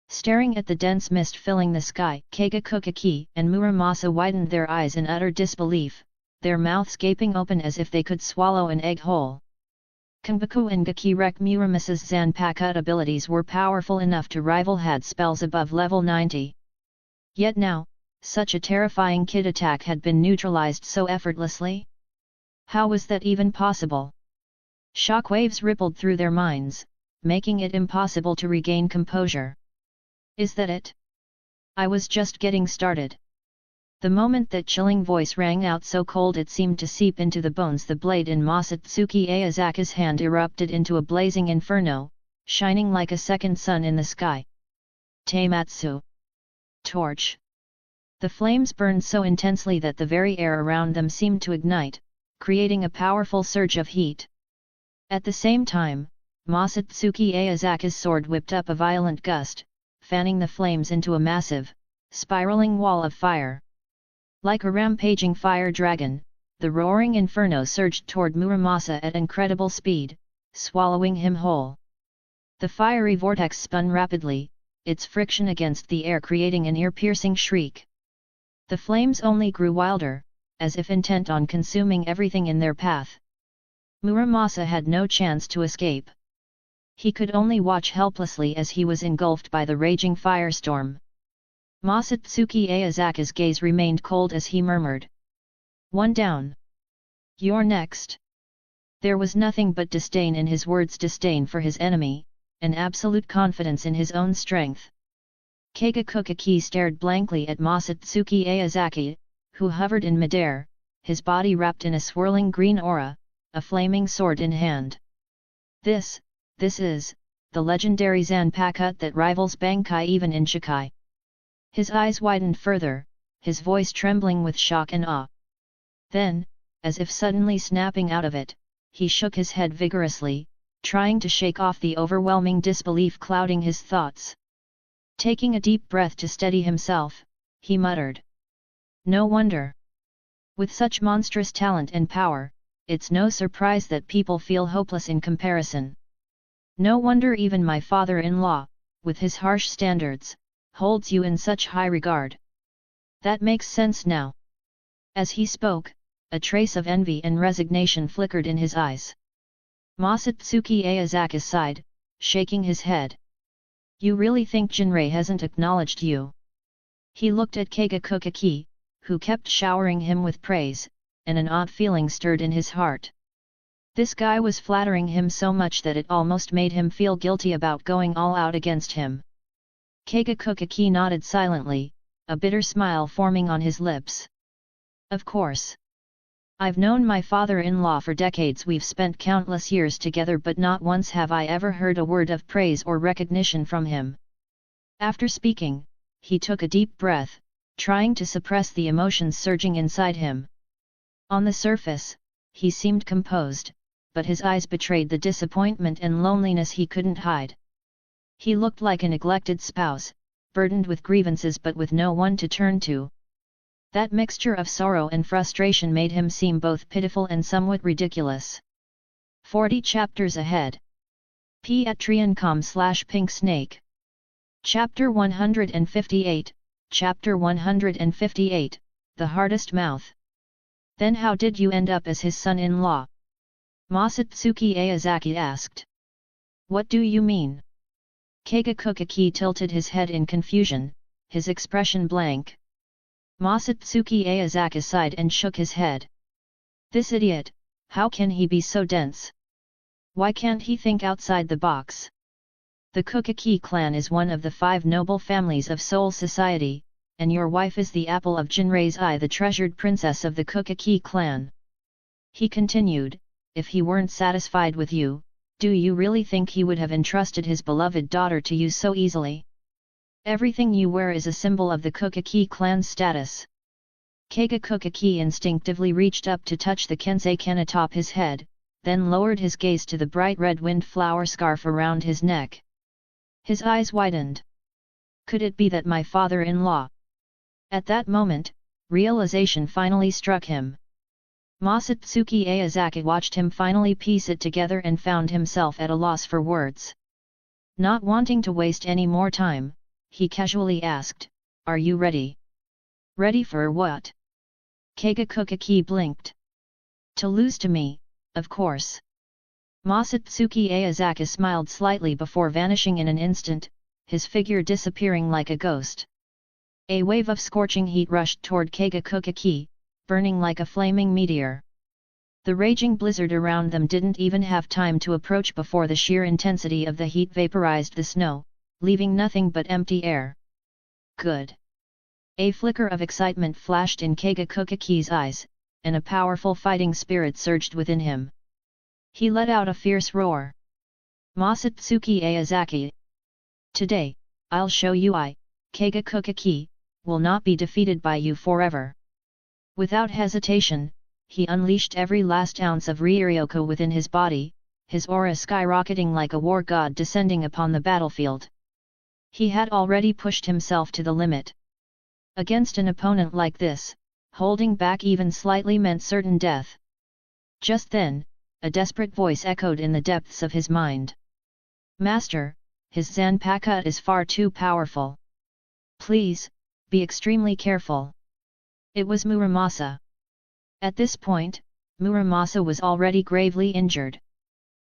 Staring at the dense mist filling the sky, Kagekukaki and Muramasa widened their eyes in utter disbelief, their mouths gaping open as if they could swallow an egg whole. Kanbaku and Gaki Rek Muramasa's Zanpakutō abilities were powerful enough to rival had spells above level 90. Yet now, such a terrifying kid attack had been neutralized so effortlessly? How was that even possible? Shockwaves rippled through their minds, making it impossible to regain composure. Is that it? I was just getting started. The moment that chilling voice rang out so cold it seemed to seep into the bones, the blade in Masatsuki Aozaki's hand erupted into a blazing inferno, shining like a second sun in the sky. Teimatsu. Torch. The flames burned so intensely that the very air around them seemed to ignite, creating a powerful surge of heat. At the same time, Masatsuki Aozaki's sword whipped up a violent gust, fanning the flames into a massive, spiraling wall of fire. Like a rampaging fire dragon, the roaring inferno surged toward Muramasa at incredible speed, swallowing him whole. The fiery vortex spun rapidly, its friction against the air creating an ear-piercing shriek. The flames only grew wilder, as if intent on consuming everything in their path. Muramasa had no chance to escape. He could only watch helplessly as he was engulfed by the raging firestorm. Masatsuki Aozaki's gaze remained cold as he murmured. "One down. You're next." There was nothing but disdain in his words, disdain for his enemy, and absolute confidence in his own strength. Keiga stared blankly at Masatsuki Aozaki, who hovered in midair, his body wrapped in a swirling green aura, a flaming sword in hand. This is the legendary Zanpakutō that rivals Bankai even in Shikai. His eyes widened further, his voice trembling with shock and awe. Then, as if suddenly snapping out of it, he shook his head vigorously, trying to shake off the overwhelming disbelief clouding his thoughts. Taking a deep breath to steady himself, he muttered. "No wonder. With such monstrous talent and power, it's no surprise that people feel hopeless in comparison. No wonder even my father-in-law, with his harsh standards, holds you in such high regard. That makes sense now." As he spoke, a trace of envy and resignation flickered in his eyes. Masatsuki Aozaki sighed, shaking his head. "You really think Jinrei hasn't acknowledged you?" He looked at Keiga, who kept showering him with praise, and an odd feeling stirred in his heart. This guy was flattering him so much that it almost made him feel guilty about going all out against him. Keiga nodded silently, a bitter smile forming on his lips. "Of course. I've known my father-in-law for decades, we've spent countless years together, but not once have I ever heard a word of praise or recognition from him." After speaking, he took a deep breath, trying to suppress the emotions surging inside him. On the surface, he seemed composed, but his eyes betrayed the disappointment and loneliness he couldn't hide. He looked like a neglected spouse, burdened with grievances but with no one to turn to. That mixture of sorrow and frustration made him seem both pitiful and somewhat ridiculous. 40 chapters ahead. Patreon.com/Pink Snake. Chapter 158, Chapter 158, The Hardest Mouth. "Then how did you end up as his son-in-law?" Masatsuki Aozaki asked. "What do you mean?" Keiga tilted his head in confusion, his expression blank. Masatsuki Aozaki sighed and shook his head. "This idiot, how can he be so dense? Why can't he think outside the box? The Kukaki clan is one of the 5 noble families of Seoul society, and your wife is the apple of Jinrei's eye, the treasured princess of the Kukaki clan." He continued, "If he weren't satisfied with you, do you really think he would have entrusted his beloved daughter to you so easily? Everything you wear is a symbol of the Kukaki clan's status." Keiga instinctively reached up to touch the kensei atop his head, then lowered his gaze to the bright red windflower scarf around his neck. His eyes widened. Could it be that my father-in-law? At that moment, realization finally struck him. Masatsuki Aozaki watched him finally piece it together and found himself at a loss for words. Not wanting to waste any more time, he casually asked, "Are you ready?" "Ready for what?" Keiga blinked. "To lose to me, of course." Masatsuki Aozaki smiled slightly before vanishing in an instant, his figure disappearing like a ghost. A wave of scorching heat rushed toward Keiga, burning like a flaming meteor. The raging blizzard around them didn't even have time to approach before the sheer intensity of the heat vaporized the snow, leaving nothing but empty air. "Good." A flicker of excitement flashed in Keiga eyes, and a powerful fighting spirit surged within him. He let out a fierce roar. "Masatsuki Aozaki! Today, I'll show you Keiga will not be defeated by you forever." Without hesitation, he unleashed every last ounce of Ryoku within his body, his aura skyrocketing like a war god descending upon the battlefield. He had already pushed himself to the limit. Against an opponent like this, holding back even slightly meant certain death. Just then, a desperate voice echoed in the depths of his mind. "Master, his Zanpakutō is far too powerful. Please, be extremely careful." It was Muramasa. At this point, Muramasa was already gravely injured.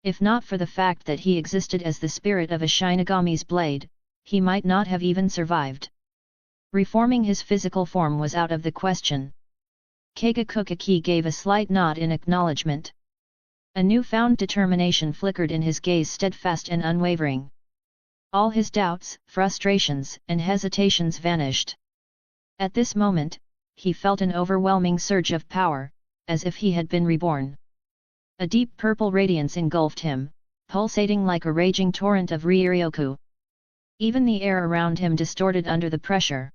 If not for the fact that he existed as the spirit of a Shinigami's blade, he might not have even survived. Reforming his physical form was out of the question. Keiga gave a slight nod in acknowledgement. A newfound determination flickered in his gaze, steadfast and unwavering. All his doubts, frustrations, and hesitations vanished. At this moment, he felt an overwhelming surge of power, as if he had been reborn. A deep purple radiance engulfed him, pulsating like a raging torrent of Ryoryoku. Even the air around him distorted under the pressure.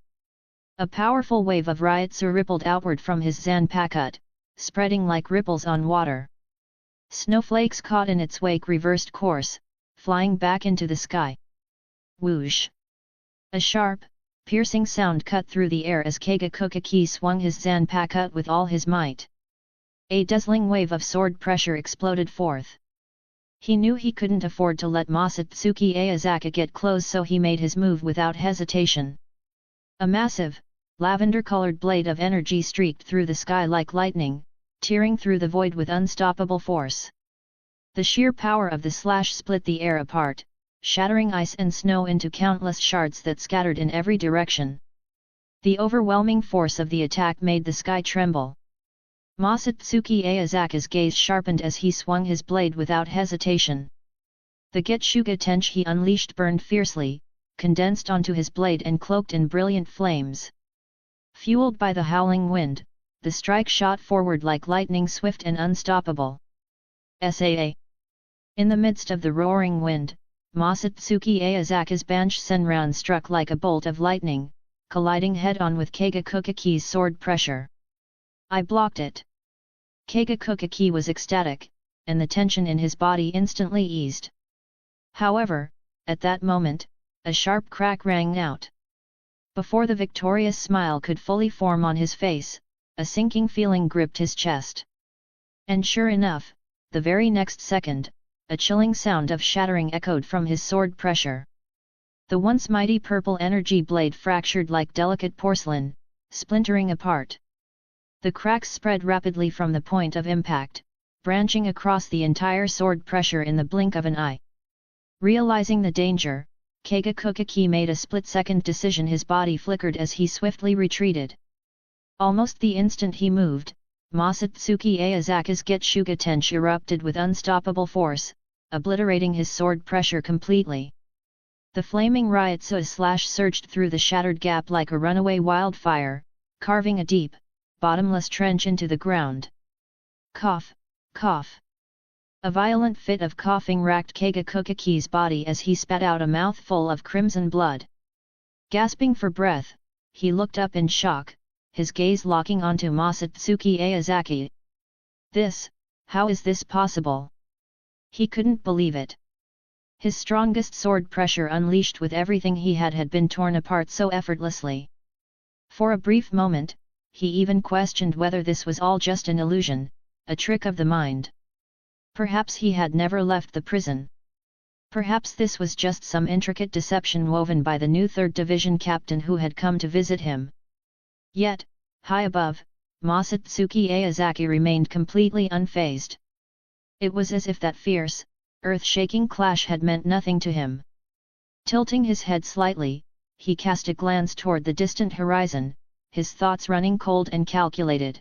A powerful wave of Ryotsu rippled outward from his Zanpakutō, spreading like ripples on water. Snowflakes caught in its wake reversed course, flying back into the sky. Whoosh! A sharp, piercing sound cut through the air as Keiga swung his Zanpakutō with all his might. A dazzling wave of sword pressure exploded forth. He knew he couldn't afford to let Masatsuki Aozaki get close, so he made his move without hesitation. A massive, lavender-colored blade of energy streaked through the sky like lightning, tearing through the void with unstoppable force. The sheer power of the slash split the air apart, shattering ice and snow into countless shards that scattered in every direction. The overwhelming force of the attack made the sky tremble. Masatsuki Aozaki's gaze sharpened as he swung his blade without hesitation. The Getsuga Tenchi he unleashed burned fiercely, condensed onto his blade and cloaked in brilliant flames. Fueled by the howling wind, the strike shot forward like lightning, swift and unstoppable. Saa. In the midst of the roaring wind, Masatsuki Aozaki's Bansh Senran struck like a bolt of lightning, colliding head-on with Keiga sword pressure. I blocked it. Keiga was ecstatic, and the tension in his body instantly eased. However, at that moment, a sharp crack rang out. Before the victorious smile could fully form on his face, a sinking feeling gripped his chest. And sure enough, the very next second, a chilling sound of shattering echoed from his sword pressure. The once mighty purple energy blade fractured like delicate porcelain, splintering apart. The cracks spread rapidly from the point of impact, branching across the entire sword pressure in the blink of an eye. Realizing the danger, Keiga made a split-second decision. His body flickered as he swiftly retreated. Almost the instant he moved, Masatsuki Aozaki's Getsuga Tenchi erupted with unstoppable force, obliterating his sword pressure completely. The flaming Ryotsu slash surged through the shattered gap like a runaway wildfire, carving a deep, bottomless trench into the ground. Cough, cough. A violent fit of coughing racked Keiga body as he spat out a mouthful of crimson blood. Gasping for breath, he looked up in shock, his gaze locking onto Masatsuki Aozaki. How is this possible? He couldn't believe it. His strongest sword pressure unleashed with everything he had been torn apart so effortlessly. For a brief moment, he even questioned whether this was all just an illusion, a trick of the mind. Perhaps he had never left the prison. Perhaps this was just some intricate deception woven by the new 3rd Division captain who had come to visit him. Yet, high above, Masatsuki Aozaki remained completely unfazed. It was as if that fierce, earth-shaking clash had meant nothing to him. Tilting his head slightly, he cast a glance toward the distant horizon, his thoughts running cold and calculated.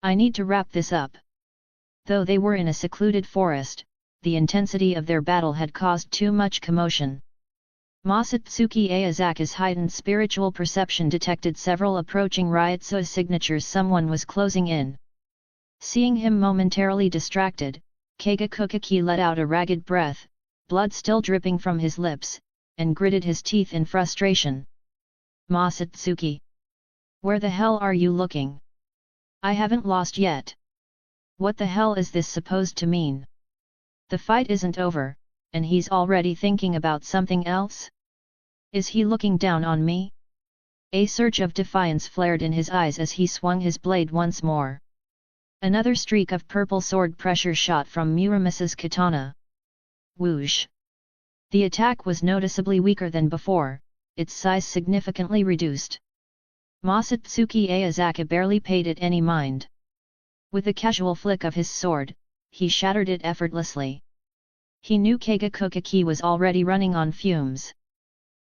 I need to wrap this up. Though they were in a secluded forest, the intensity of their battle had caused too much commotion. Masatsuki Aozaki's heightened spiritual perception detected several approaching Ryotsu signatures. Someone was closing in. Seeing him momentarily distracted, Keiga let out a ragged breath, blood still dripping from his lips, and gritted his teeth in frustration. Masatsuki! Where the hell are you looking? I haven't lost yet. What the hell is this supposed to mean? The fight isn't over, and he's already thinking about something else? Is he looking down on me? A surge of defiance flared in his eyes as he swung his blade once more. Another streak of purple sword pressure shot from Muramis's katana. Whoosh! The attack was noticeably weaker than before, its size significantly reduced. Masatsuki Aozaki barely paid it any mind. With a casual flick of his sword, he shattered it effortlessly. He knew Keiga was already running on fumes.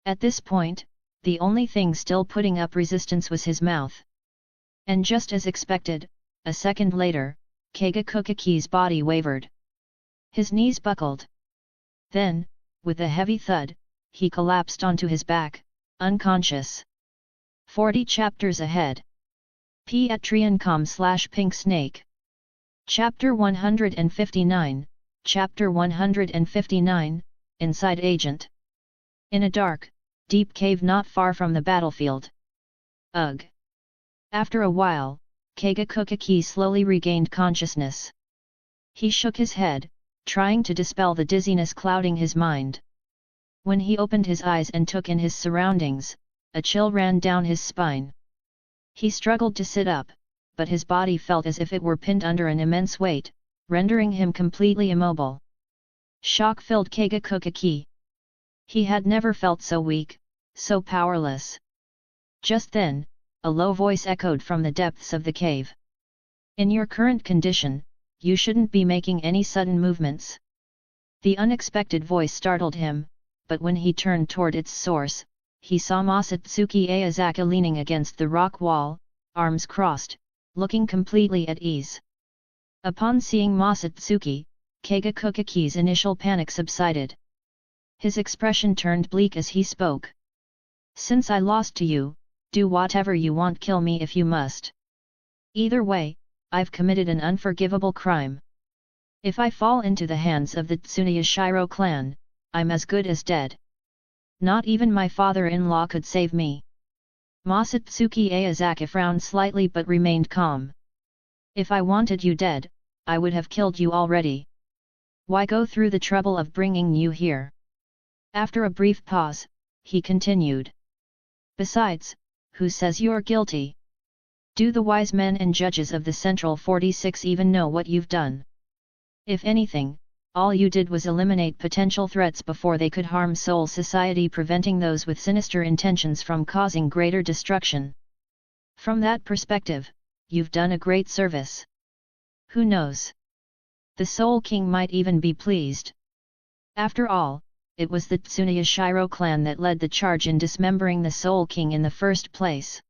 At this point, the only thing still putting up resistance was his mouth. And just as expected, a second later, Keiga body wavered. His knees buckled. Then, with a heavy thud, he collapsed onto his back, unconscious. 40 chapters ahead. Patreon.com/Pink Snake. Chapter 159, Chapter 159, Inside Agent. In a dark, deep cave not far from the battlefield. Ugh. After a while, Keiga slowly regained consciousness. He shook his head, trying to dispel the dizziness clouding his mind. When he opened his eyes and took in his surroundings, a chill ran down his spine. He struggled to sit up, but his body felt as if it were pinned under an immense weight, rendering him completely immobile. Shock filled Keiga. He had never felt so weak, so powerless. Just then, a low voice echoed from the depths of the cave. In your current condition, you shouldn't be making any sudden movements. The unexpected voice startled him, but when he turned toward its source, he saw Masatsuki Aozaki leaning against the rock wall, arms crossed, looking completely at ease. Upon seeing Masatsuki, Keiga initial panic subsided. His expression turned bleak as he spoke. Since I lost to you, do whatever you want, kill me if you must. Either way, I've committed an unforgivable crime. If I fall into the hands of the Tsuneyashiro clan, I'm as good as dead. Not even my father-in-law could save me. Masatsuki Aozaki frowned slightly but remained calm. If I wanted you dead, I would have killed you already. Why go through the trouble of bringing you here? After a brief pause, he continued. Besides, who says you're guilty? Do the wise men and judges of the Central 46 even know what you've done? If anything, all you did was eliminate potential threats before they could harm Soul Society, preventing those with sinister intentions from causing greater destruction. From that perspective, you've done a great service. Who knows? The Soul King might even be pleased. After all, it was the Tsuneyashiro clan that led the charge in dismembering the Soul King in the first place.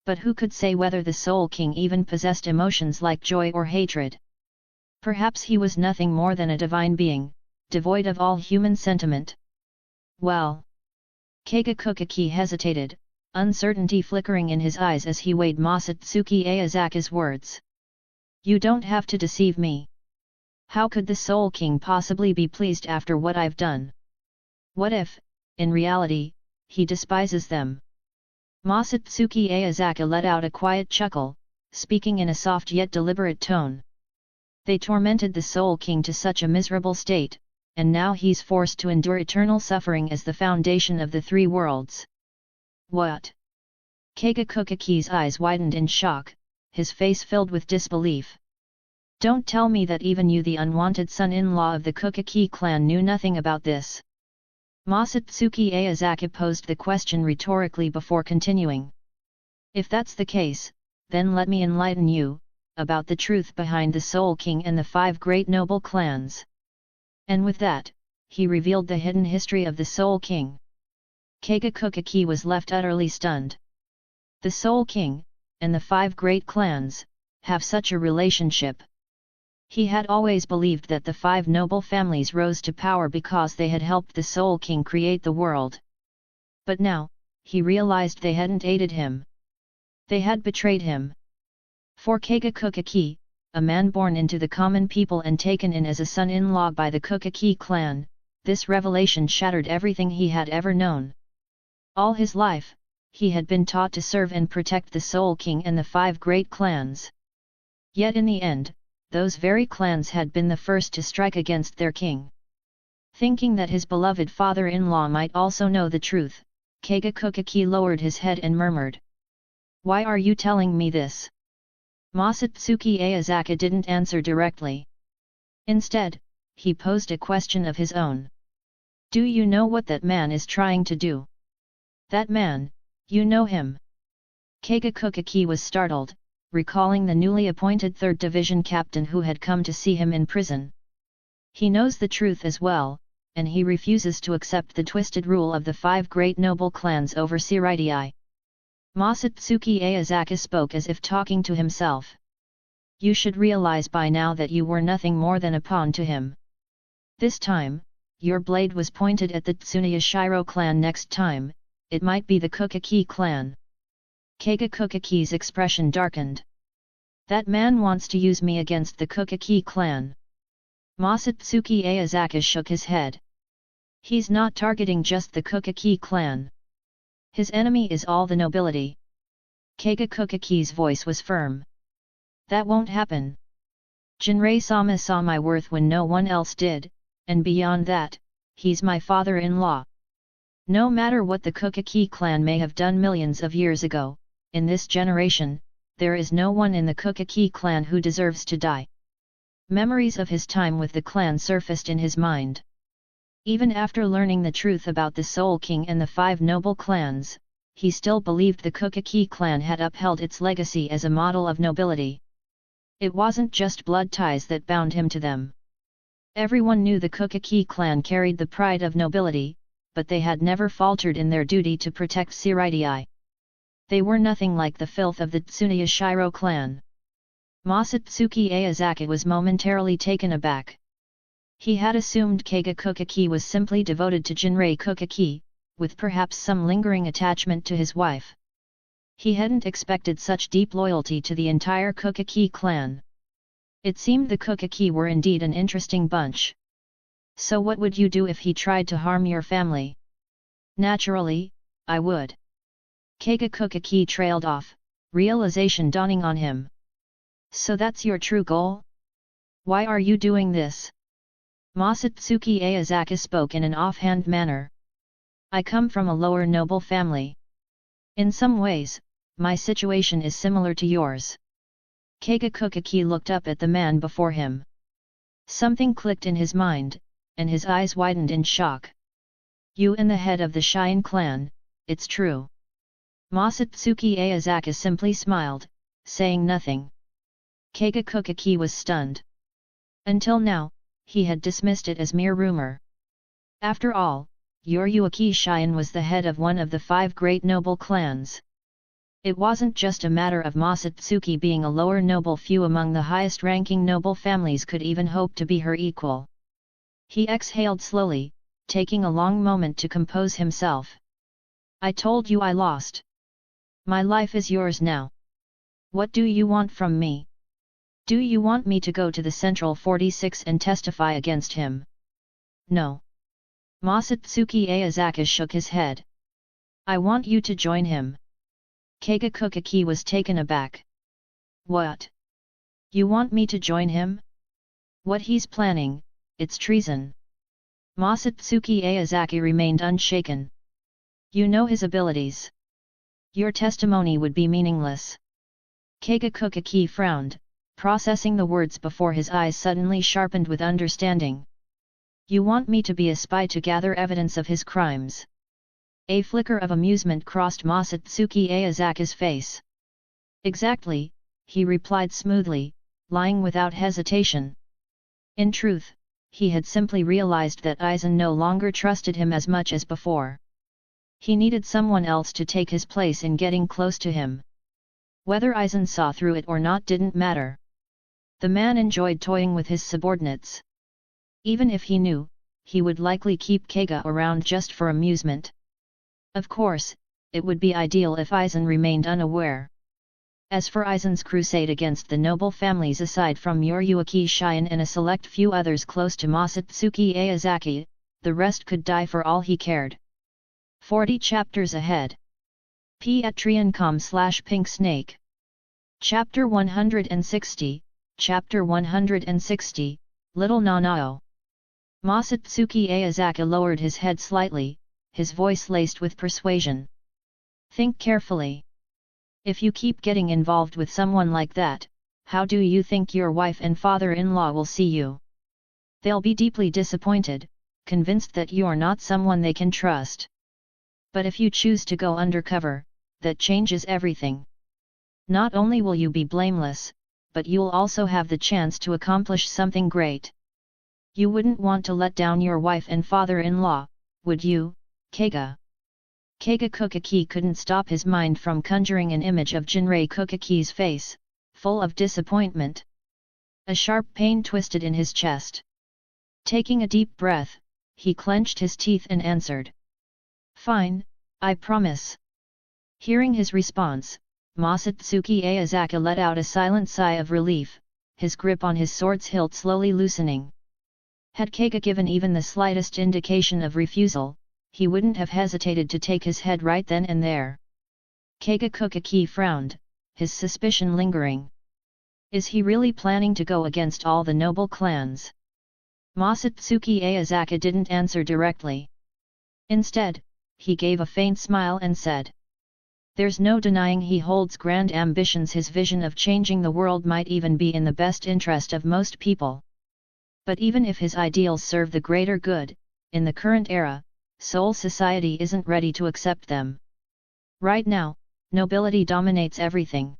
But who could say whether the Soul King even possessed emotions like joy or hatred? Perhaps he was nothing more than a divine being, devoid of all human sentiment. Well. Keiga hesitated, uncertainty flickering in his eyes as he weighed Masatsuki Aozaki's words. You don't have to deceive me. How could the Soul King possibly be pleased after what I've done? What if, in reality, he despises them? Masatsuki Aozaki let out a quiet chuckle, speaking in a soft yet deliberate tone. They tormented the Soul King to such a miserable state, and now he's forced to endure eternal suffering as the foundation of the three worlds. What? Keiga eyes widened in shock, his face filled with disbelief. Don't tell me that even you, the unwanted son-in-law of the Kukaki clan, knew nothing about this. Masatsuki Aozaki posed the question rhetorically before continuing. If that's the case, then let me enlighten you about the truth behind the Soul King and the 5 great noble clans. And with that, he revealed the hidden history of the Soul King. Keiga was left utterly stunned. The Soul King, and the 5 great clans, have such a relationship. He had always believed that the 5 noble families rose to power because they had helped the Soul King create the world. But now, he realized they hadn't aided him. They had betrayed him. For Keiga, a man born into the common people and taken in as a son-in-law by the Kukaki clan, this revelation shattered everything he had ever known. All his life, he had been taught to serve and protect the Soul King and the 5 great clans. Yet in the end, those very clans had been the first to strike against their king. Thinking that his beloved father-in-law might also know the truth, Keiga lowered his head and murmured. Why are you telling me this? Masatsuki Aozaki didn't answer directly. Instead, he posed a question of his own. Do you know what that man is trying to do? That man, you know him? Keiga was startled, recalling the newly appointed 3rd Division captain who had come to see him in prison. He knows the truth as well, and he refuses to accept the twisted rule of the 5 great noble clans over Seireitei. Masatsuki Aozaki spoke as if talking to himself. You should realize by now that you were nothing more than a pawn to him. This time, your blade was pointed at the Tsuneyashiro clan. Next time, it might be the Kukaki clan. Keiga Kukaki's expression darkened. That man wants to use me against the Kukaki clan. Masatsuki Aozaki shook his head. He's not targeting just the Kukaki clan. His enemy is all the nobility. Keiga Kukaki's voice was firm. That won't happen. Jinrei-sama saw my worth when no one else did, and beyond that, he's my father-in-law. No matter what the Kukaki clan may have done millions of years ago, in this generation, there is no one in the Kukaki clan who deserves to die. Memories of his time with the clan surfaced in his mind. Even after learning the truth about the Soul King and the 5 noble clans, he still believed the Kukaki clan had upheld its legacy as a model of nobility. It wasn't just blood ties that bound him to them. Everyone knew the Kukaki clan carried the pride of nobility, but they had never faltered in their duty to protect Seireitei. They were nothing like the filth of the Tsuneyashiro clan. Masatsuki Aozaki was momentarily taken aback. He had assumed Keiga Kukaki was simply devoted to Jinrei Kukaki, with perhaps some lingering attachment to his wife. He hadn't expected such deep loyalty to the entire Kukaki clan. It seemed the Kukaki were indeed an interesting bunch. So what would you do if he tried to harm your family? Naturally, I would. Keiga Kukaki trailed off, realization dawning on him. So that's your true goal? Why are you doing this? Masatsuki Aozaki spoke in an offhand manner. I come from a lower noble family. In some ways, my situation is similar to yours. Keiga Kukaki looked up at the man before him. Something clicked in his mind, and his eyes widened in shock. You and the head of the Shine clan, it's true. Masatsuki Aozaki simply smiled, saying nothing. Keiga Kukaki was stunned. Until now, he had dismissed it as mere rumor. After all, Yoryuki Shine was the head of one of the 5 great noble clans. It wasn't just a matter of Masatsuki being a lower noble. Few among the highest-ranking noble families could even hope to be her equal. He exhaled slowly, taking a long moment to compose himself. I told you I lost. My life is yours now. What do you want from me? Do you want me to go to the Central 46 and testify against him? No. Masatsuki Aozaki shook his head. I want you to join him. Keiga Kukaki was taken aback. What? You want me to join him? What he's planning, it's treason. Masatsuki Aozaki remained unshaken. You know his abilities. Your testimony would be meaningless. Keiga Kukaki frowned, processing the words before his eyes suddenly sharpened with understanding. You want me to be a spy to gather evidence of his crimes? A flicker of amusement crossed Masatsuki Aozaki's face. Exactly, he replied smoothly, lying without hesitation. In truth, he had simply realized that Aizen no longer trusted him as much as before. He needed someone else to take his place in getting close to him. Whether Aizen saw through it or not didn't matter. The man enjoyed toying with his subordinates. Even if he knew, he would likely keep Keiga around just for amusement. Of course, it would be ideal if Aizen remained unaware. As for Aizen's crusade against the noble families, aside from Yoryuki Shine and a select few others close to Masatsuki Aozaki, the rest could die for all he cared. 40 chapters ahead. Patreon.com/pinksnake. Chapter 160, Chapter 160, Little Nanao. Masatsuki Aozaki lowered his head slightly, his voice laced with persuasion. Think carefully. If you keep getting involved with someone like that, how do you think your wife and father-in-law will see you? They'll be deeply disappointed, convinced that you're not someone they can trust. But if you choose to go undercover, that changes everything. Not only will you be blameless, but you'll also have the chance to accomplish something great. You wouldn't want to let down your wife and father-in-law, would you, Keiga? Keiga Kokaki couldn't stop his mind from conjuring an image of Jinrei Kokaki's face, full of disappointment. A sharp pain twisted in his chest. Taking a deep breath, he clenched his teeth and answered. Fine, I promise. Hearing his response, Masatsuki Aozaki let out a silent sigh of relief, his grip on his sword's hilt slowly loosening. Had Keiga given even the slightest indication of refusal, he wouldn't have hesitated to take his head right then and there. Keiga Kokaki frowned, his suspicion lingering. Is he really planning to go against all the noble clans? Masatsuki Aozaki didn't answer directly. Instead, he gave a faint smile and said. There's no denying he holds grand ambitions. His vision of changing the world might even be in the best interest of most people. But even if his ideals serve the greater good, in the current era, Seoul society isn't ready to accept them. Right now, nobility dominates everything.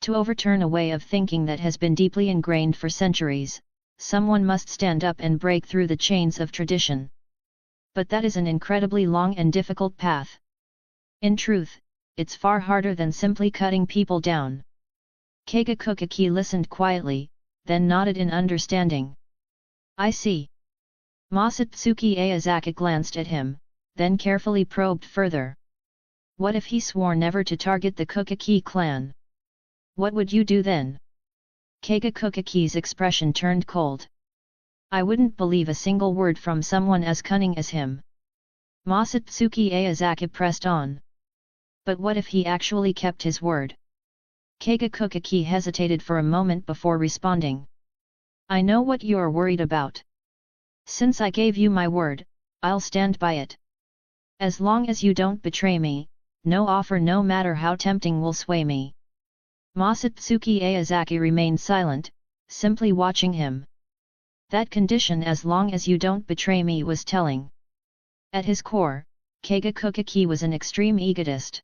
To overturn a way of thinking that has been deeply ingrained for centuries, someone must stand up and break through the chains of tradition. But that is an incredibly long and difficult path. In truth, it's far harder than simply cutting people down. Keiga Kokaki listened quietly, then nodded in understanding. I see. Masatsuki Aozaki glanced at him, then carefully probed further. What if he swore never to target the Kokaki clan? What would you do then? Keiga Kokaki's expression turned cold. I wouldn't believe a single word from someone as cunning as him. Masatsuki Aozaki pressed on. But what if he actually kept his word? Keiga Kokaki hesitated for a moment before responding. I know what you're worried about. Since I gave you my word, I'll stand by it. As long as you don't betray me, no offer no matter how tempting will sway me. Masatsuki Aozaki remained silent, simply watching him. That condition as long as you don't betray me was telling. At his core, Keiga Kokaki was an extreme egotist.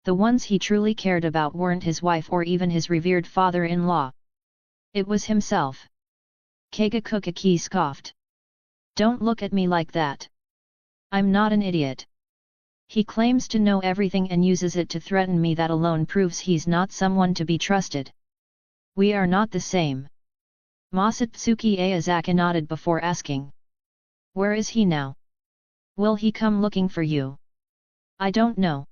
The ones he truly cared about weren't his wife or even his revered father-in-law. It was himself. Keiga Kokaki scoffed. Don't look at me like that. I'm not an idiot. He claims to know everything and uses it to threaten me. That alone proves he's not someone to be trusted. We are not the same. Masatsuki Aozaki nodded before asking. Where is he now? Will he come looking for you? I don't know.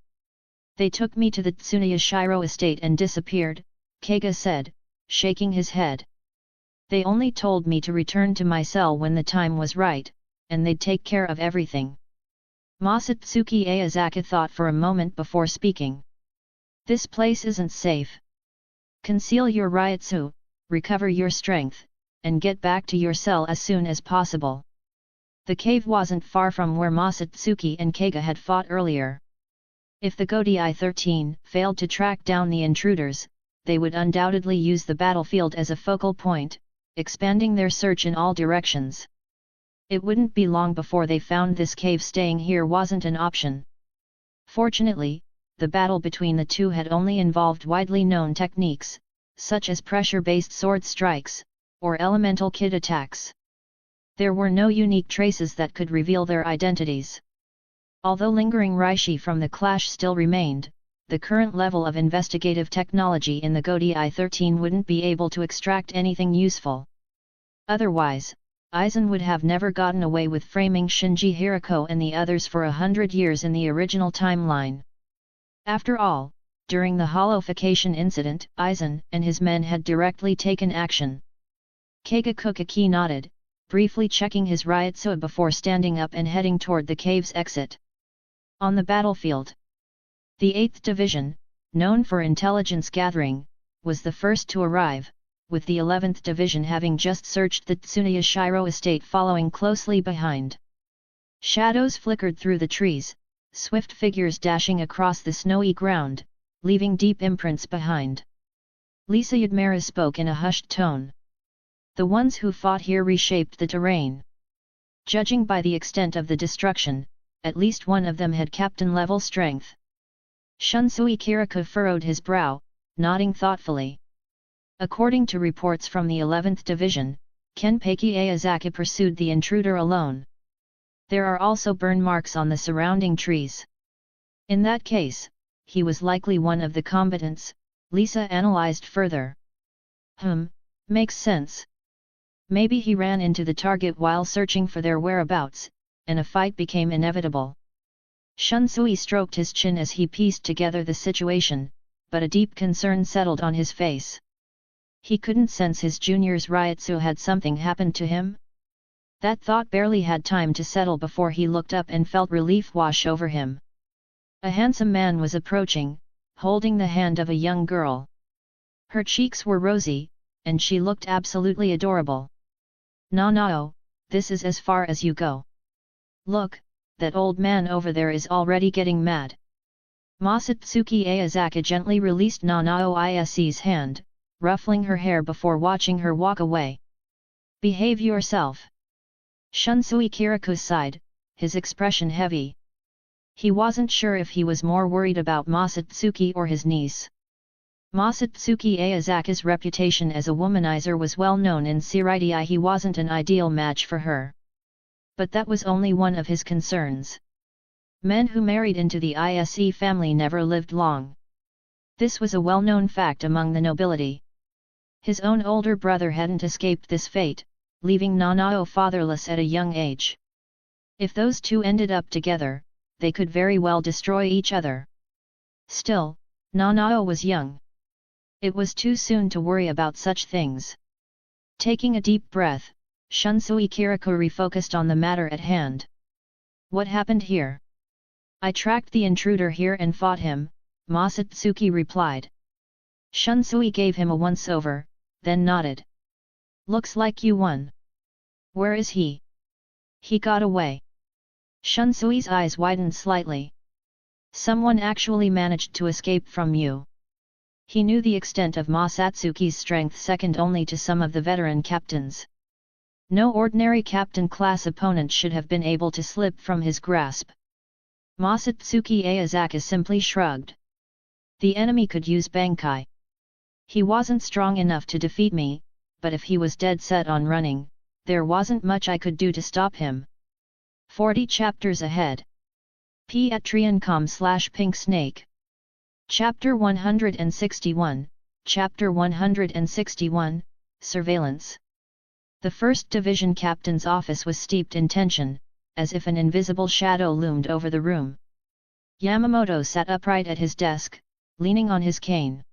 They took me to the Tsuneyashiro estate and disappeared, Keiga said, shaking his head. They only told me to return to my cell when the time was right, and they'd take care of everything. Masatsuki Aozaki thought for a moment before speaking. This place isn't safe. Conceal your Ryutsu, recover your strength, and get back to your cell as soon as possible. The cave wasn't far from where Masatsuki and Keiga had fought earlier. If the Gotei 13 failed to track down the intruders, they would undoubtedly use the battlefield as a focal point, expanding their search in all directions. It wouldn't be long before they found this cave. Staying here wasn't an option. Fortunately, the battle between the two had only involved widely known techniques, such as pressure-based sword strikes, or elemental kid attacks. There were no unique traces that could reveal their identities. Although lingering reishi from the clash still remained, the current level of investigative technology in the Gotei 13 wouldn't be able to extract anything useful. Otherwise, Aizen would have never gotten away with framing Shinji Hirako and the others for 100 years in the original timeline. After all, during the holification incident, Aizen and his men had directly taken action. Keiga Kokaki nodded, briefly checking his Ryutsu before standing up and heading toward the cave's exit. On the battlefield, the 8th Division, known for intelligence gathering, was the first to arrive, with the 11th Division having just searched the Tsuneyashiro estate following closely behind. Shadows flickered through the trees, swift figures dashing across the snowy ground, leaving deep imprints behind. Lisa Yudmera spoke in a hushed tone. The ones who fought here reshaped the terrain. Judging by the extent of the destruction, at least one of them had captain-level strength. Shunsui Kiriko furrowed his brow, nodding thoughtfully. According to reports from the 11th Division, Zanpakutō Aozaki pursued the intruder alone. There are also burn marks on the surrounding trees. In that case, he was likely one of the combatants, Lisa analyzed further. Makes sense. Maybe he ran into the target while searching for their whereabouts, and a fight became inevitable. Shunsui stroked his chin as he pieced together the situation, but a deep concern settled on his face. He couldn't sense his junior's Ryutsu had something happened to him? That thought barely had time to settle before he looked up and felt relief wash over him. A handsome man was approaching, holding the hand of a young girl. Her cheeks were rosy, and she looked absolutely adorable. "Nanao, this is as far as you go. Look, that old man over there is already getting mad." Masatsuki Aozaki gently released Nanao's hand, ruffling her hair before watching her walk away. "Behave yourself." Shunsui Kirikou sighed, his expression heavy. He wasn't sure if he was more worried about Masatsuki or his niece. Masatsuki Aozaki's reputation as a womanizer was well known in Seireitei. He wasn't an ideal match for her. But that was only one of his concerns. Men who married into the Ise family never lived long. This was a well-known fact among the nobility. His own older brother hadn't escaped this fate, leaving Nanao fatherless at a young age. If those two ended up together, they could very well destroy each other. Still, Nanao was young. It was too soon to worry about such things. Taking a deep breath, Shunsui Kirikou refocused on the matter at hand. "What happened here?" "I tracked the intruder here and fought him," Masatsuki replied. Shunsui gave him a once-over, then nodded. "Looks like you won. Where is he?" "He got away." Shunsui's eyes widened slightly. "Someone actually managed to escape from you." He knew the extent of Masatsuki's strength, second only to some of the veteran captains. No ordinary captain-class opponent should have been able to slip from his grasp. Masatsuki Aozaki simply shrugged. "The enemy could use Bankai. He wasn't strong enough to defeat me, but if he was dead set on running, there wasn't much I could do to stop him." 40 chapters ahead. Patreon.com/Pink Snake. Chapter 161, Chapter 161, Surveillance. The 1st Division Captain's office was steeped in tension, as if an invisible shadow loomed over the room. Yamamoto sat upright at his desk, leaning on his cane.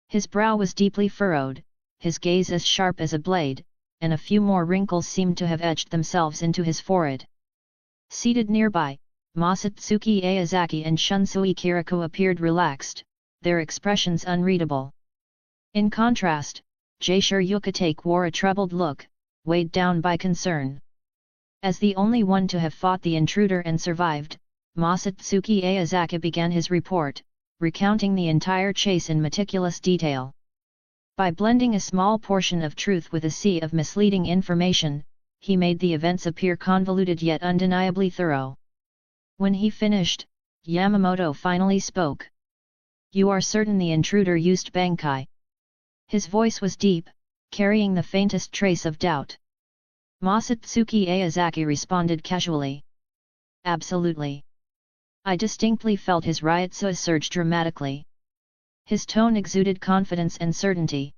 His brow was deeply furrowed, his gaze as sharp as a blade, and a few more wrinkles seemed to have etched themselves into his forehead. Seated nearby, Masatsuki Aozaki and Shunsui Kirikou appeared relaxed, their expressions unreadable. In contrast, Jaishur Yukitake wore a troubled look, weighed down by concern. As the only one to have fought the intruder and survived, Masatsuki Aozaki began his report, recounting the entire chase in meticulous detail. By blending a small portion of truth with a sea of misleading information, he made the events appear convoluted yet undeniably thorough. When he finished, Yamamoto finally spoke. "You are certain the intruder used Bankai?" His voice was deep, carrying the faintest trace of doubt. Masatsuki Aozaki responded casually. "Absolutely. I distinctly felt his Ryutsu surge dramatically." His tone exuded confidence and certainty.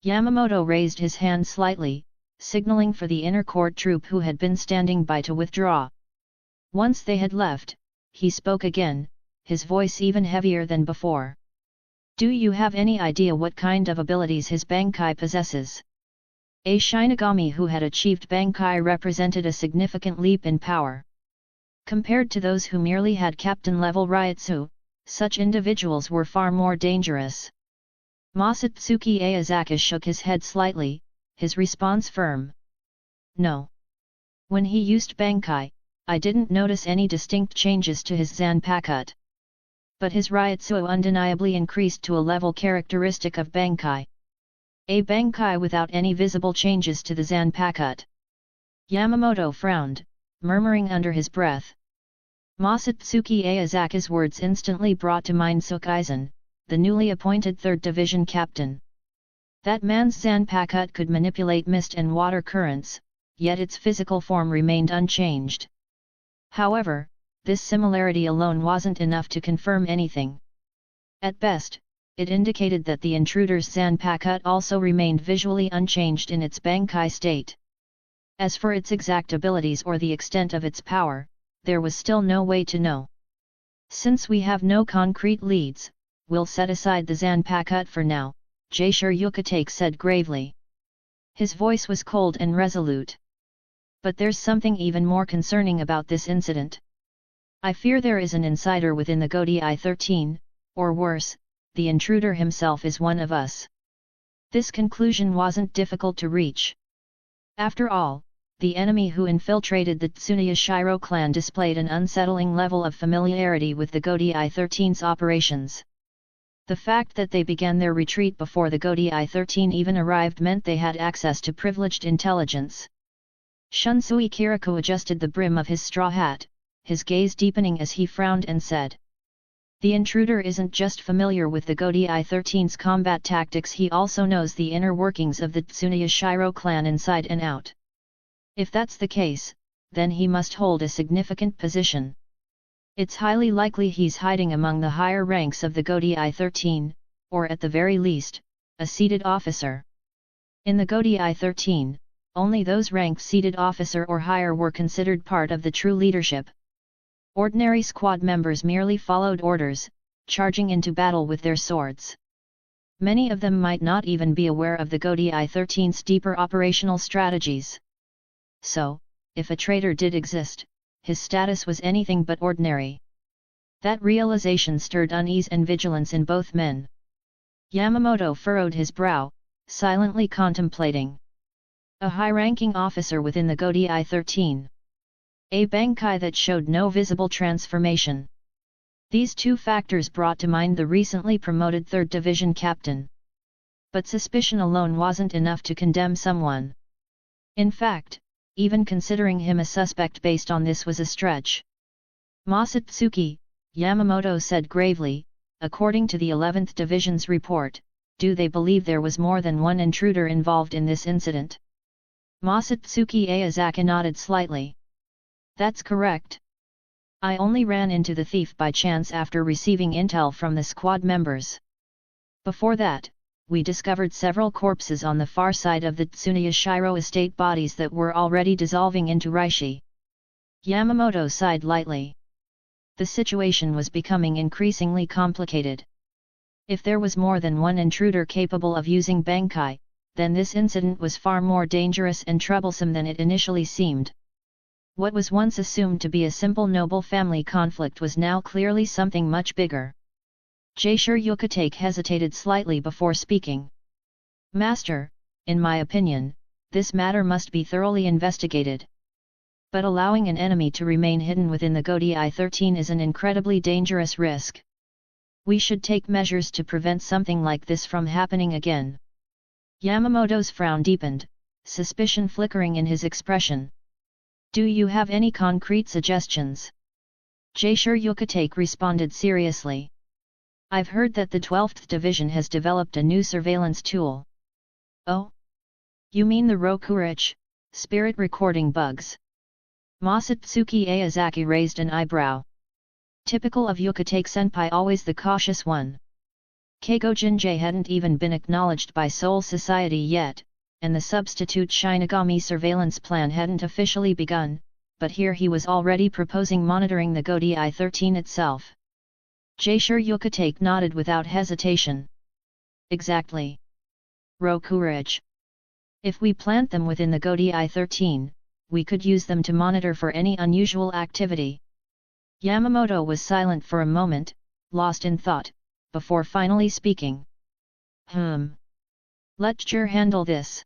Yamamoto raised his hand slightly, signaling for the inner court troop who had been standing by to withdraw. Once they had left, he spoke again, his voice even heavier than before. "Do you have any idea what kind of abilities his Bankai possesses?" A Shinigami who had achieved Bankai represented a significant leap in power. Compared to those who merely had captain-level Ryutsu, such individuals were far more dangerous. Masatsuki Aozaki shook his head slightly, his response firm. "No. When he used Bankai, I didn't notice any distinct changes to his Zanpakutō. But his Ryutsu undeniably increased to a level characteristic of Bankai. A Bankai without any visible changes to the Zanpakutō." Yamamoto frowned, murmuring under his breath. Masatsuki Aozaki's words instantly brought to mind Sukaizen, the newly appointed 3rd Division captain. That man's Zanpakutō could manipulate mist and water currents, yet its physical form remained unchanged. However, this similarity alone wasn't enough to confirm anything. At best, it indicated that the intruder's Zanpakutō also remained visually unchanged in its Bankai state. As for its exact abilities or the extent of its power, there was still no way to know. Since we have no concrete leads, we'll set aside the Zanpakutō for now, Shihakushō said gravely. His voice was cold and resolute. But there's something even more concerning about this incident. I fear there is an insider within the Gotei 13, or worse, the intruder himself is one of us. This conclusion wasn't difficult to reach. After all, the enemy who infiltrated the Tsuneyashiro clan displayed an unsettling level of familiarity with the Gotei 13's operations. The fact that they began their retreat before the Gotei 13 even arrived meant they had access to privileged intelligence. Shunsui Kiriko adjusted the brim of his straw hat, his gaze deepening as he frowned and said, "The intruder isn't just familiar with the Gotei 13's combat tactics, he also knows the inner workings of the Tsuneyashiro clan inside and out. If that's the case, then he must hold a significant position. It's highly likely he's hiding among the higher ranks of the Gotei 13, or at the very least, a seated officer. In the Gotei 13, only those ranked seated officer or higher were considered part of the true leadership. Ordinary squad members merely followed orders, charging into battle with their swords. Many of them might not even be aware of the Gotei 13's deeper operational strategies. So, if a traitor did exist, his status was anything but ordinary. That realization stirred unease and vigilance in both men. Yamamoto furrowed his brow, silently contemplating. A high-ranking officer within the Gotei 13. A Bankai that showed no visible transformation. These two factors brought to mind the recently promoted 3rd Division captain. But suspicion alone wasn't enough to condemn someone. In fact, even considering him a suspect based on this was a stretch. "Masatsuki," Yamamoto said gravely, "according to the 11th Division's report, do they believe there was more than one intruder involved in this incident?" Masatsuki Aozaki nodded slightly. "That's correct. I only ran into the thief by chance after receiving intel from the squad members. Before that, we discovered several corpses on the far side of the Tsuneyashiro estate, bodies that were already dissolving into reishi." Yamamoto sighed lightly. The situation was becoming increasingly complicated. If there was more than one intruder capable of using Bankai, then this incident was far more dangerous and troublesome than it initially seemed. What was once assumed to be a simple noble family conflict was now clearly something much bigger. Shihakushō hesitated slightly before speaking. "Master, in my opinion, this matter must be thoroughly investigated. But allowing an enemy to remain hidden within the Gotei 13 is an incredibly dangerous risk. We should take measures to prevent something like this from happening again." Yamamoto's frown deepened, suspicion flickering in his expression. "Do you have any concrete suggestions?" Shihakushō responded seriously. "I've heard that the 12th Division has developed a new surveillance tool." "Oh? You mean the Rokurich, spirit recording bugs?" Masatsuki Aozaki raised an eyebrow. Typical of Yukatake-senpai, always the cautious one. Keigo Jinjei hadn't even been acknowledged by Soul Society yet, and the substitute Shinigami surveillance plan hadn't officially begun, but here he was already proposing monitoring the Gotei 13 itself. Shihakushō nodded without hesitation. "Exactly. Rokurich. If we plant them within the Gotei 13, we could use them to monitor for any unusual activity." Yamamoto was silent for a moment, lost in thought, before finally speaking. Let's handle this."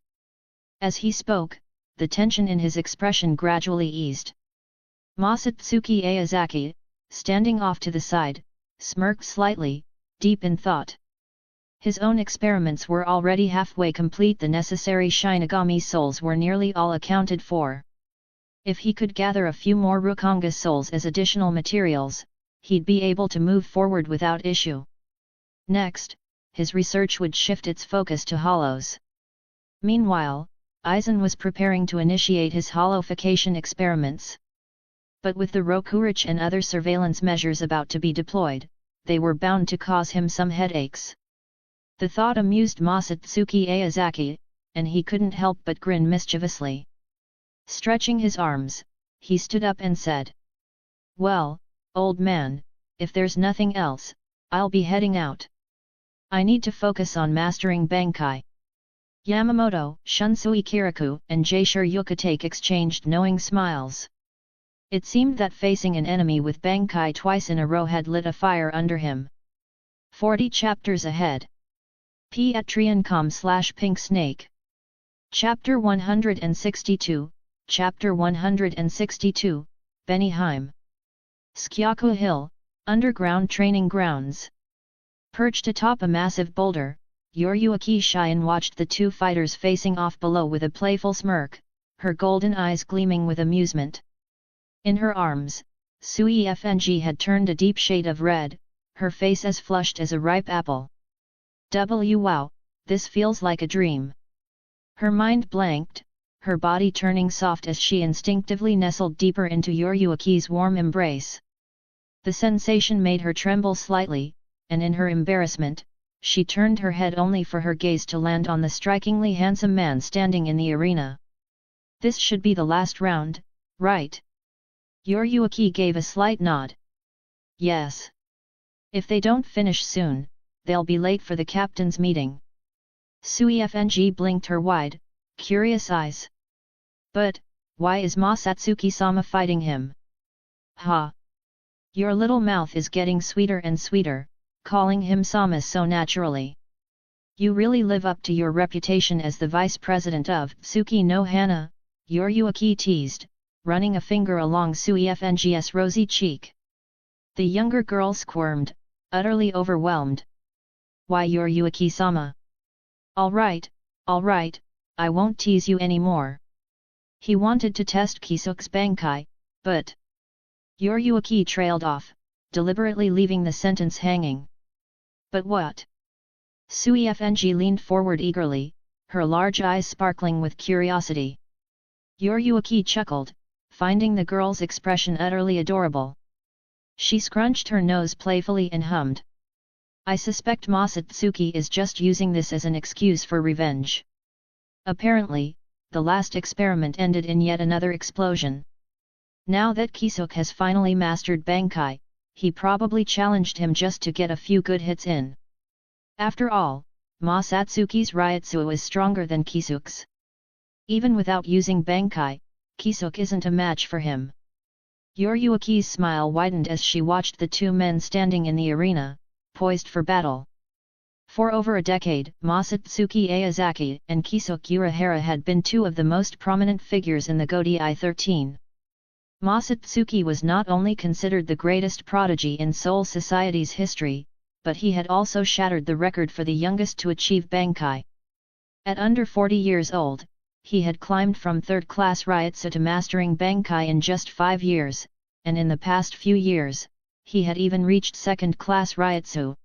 As he spoke, the tension in his expression gradually eased. Masatsuki Aozaki, standing off to the side, smirked slightly, deep in thought. His own experiments were already halfway complete, the necessary Shinigami souls were nearly all accounted for. If he could gather a few more Rukonga souls as additional materials, he'd be able to move forward without issue. Next, his research would shift its focus to hollows. Meanwhile, Aizen was preparing to initiate his hollowification experiments. But with the Rokurich and other surveillance measures about to be deployed, they were bound to cause him some headaches. The thought amused Masatsuki Aozaki, and he couldn't help but grin mischievously. Stretching his arms, he stood up and said, "Well, old man, if there's nothing else, I'll be heading out. I need to focus on mastering Bankai." Yamamoto, Shunsui Kirikou, and Jaishur Yukatake exchanged knowing smiles. It seemed that facing an enemy with Bankai twice in a row had lit a fire under him. 40 chapters ahead. Patreon.com/Pink Snake. Chapter 162, Chapter 162, Benihime. Skyaku Hill, underground training grounds. Perched atop a massive boulder, Yoryuki Shion watched the two fighters facing off below with a playful smirk, her golden eyes gleaming with amusement. In her arms, Sui Fng had turned a deep shade of red, her face as flushed as a ripe apple. Wow, this feels like a dream. Her mind blanked, her body turning soft as she instinctively nestled deeper into Yoryuki's warm embrace. The sensation made her tremble slightly, and in her embarrassment, she turned her head only for her gaze to land on the strikingly handsome man standing in the arena. "This should be the last round, right?" Yoryuki gave a slight nod. "Yes. If they don't finish soon, they'll be late for the captain's meeting." Sui Fng blinked her wide, curious eyes. "But, why is Masatsuki-sama fighting him?" "Ha! Your little mouth is getting sweeter and sweeter, calling him Sama so naturally. You really live up to your reputation as the vice president of Tsuki no Hana," Yoryuki teased, running a finger along Sui Fng's rosy cheek. The younger girl squirmed, utterly overwhelmed. "Why Yoryuki-sama? All right, I won't tease you anymore." He wanted to test Kisuk's Bankai, but... Yoryuki trailed off, deliberately leaving the sentence hanging. "But what?" Sui Fng leaned forward eagerly, her large eyes sparkling with curiosity. Yoryuki chuckled, finding the girl's expression utterly adorable. She scrunched her nose playfully and hummed. "I suspect Masatsuki is just using this as an excuse for revenge." Apparently, the last experiment ended in yet another explosion. Now that Kisuk has finally mastered Bankai, he probably challenged him just to get a few good hits in. After all, Masatsuki's Ryutsu is stronger than Kisuk's. Even without using Bankai, Kisuk isn't a match for him. Yoryuki's smile widened as she watched the two men standing in the arena, poised for battle. For over a decade, Masatsuki Aozaki and Kisuk Urahara had been two of the most prominent figures in the Gotei 13. Masatsuki was not only considered the greatest prodigy in Seoul society's history, but he had also shattered the record for the youngest to achieve Bankai. At under 40 years old, he had climbed from third-class Ryutsu to mastering Bankai in just 5 years, and in the past few years, he had even reached second-class Ryutsu.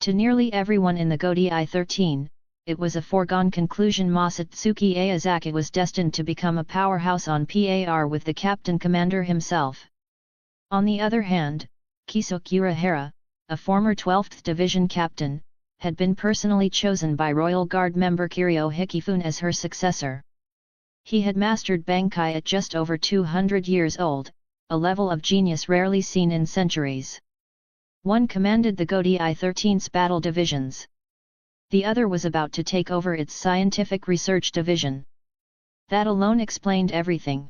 To nearly everyone in the Gotei 13, it was a foregone conclusion Masatsuki Aozaki was destined to become a powerhouse on par with the captain commander himself. On the other hand, Kisuk Urahara, a former 12th Division captain, had been personally chosen by Royal Guard member Kiryo Hikifune as her successor. He had mastered Bankai at just over 200 years old, a level of genius rarely seen in centuries. One commanded the Gotei 13's battle divisions. The other was about to take over its scientific research division. That alone explained everything.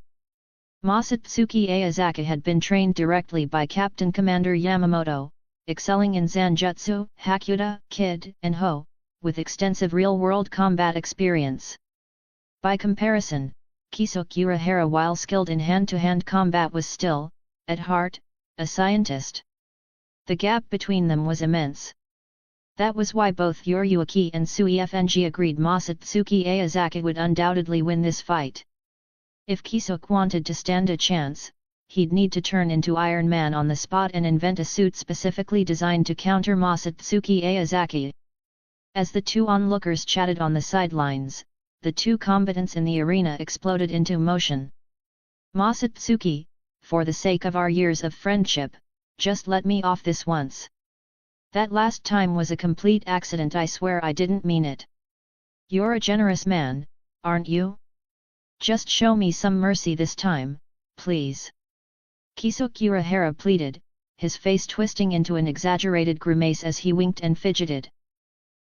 Masatsuki Aozaki had been trained directly by Captain Commander Yamamoto, excelling in Zanjutsu, Hakuda, Kid, and Ho, with extensive real-world combat experience. By comparison, Kisuk Urahara, while skilled in hand-to-hand combat, was still, at heart, a scientist. The gap between them was immense. That was why both Yoryuki and Sui Fng agreed Masatsuki Aozaki would undoubtedly win this fight. If Kisuk wanted to stand a chance, he'd need to turn into Iron Man on the spot and invent a suit specifically designed to counter Masatsuki Aozaki. As the two onlookers chatted on the sidelines, the two combatants in the arena exploded into motion. Masatsuki, for the sake of our years of friendship, just let me off this once. That last time was a complete accident, I swear I didn't mean it. You're a generous man, aren't you? Just show me some mercy this time, please. Kisuke Urahara pleaded, his face twisting into an exaggerated grimace as he winked and fidgeted.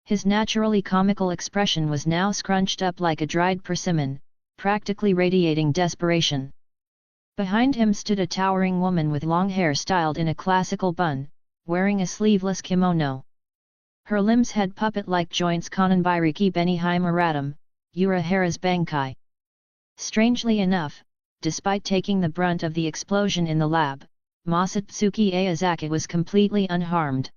His naturally comical expression was now scrunched up like a dried persimmon, practically radiating desperation. Behind him stood a towering woman with long hair styled in a classical bun, wearing a sleeveless kimono. Her limbs had puppet-like joints Kananbairiki Benihimaratam, Urahara's Bankai. Strangely enough, despite taking the brunt of the explosion in the lab, Masatsuki Aozaki was completely unharmed.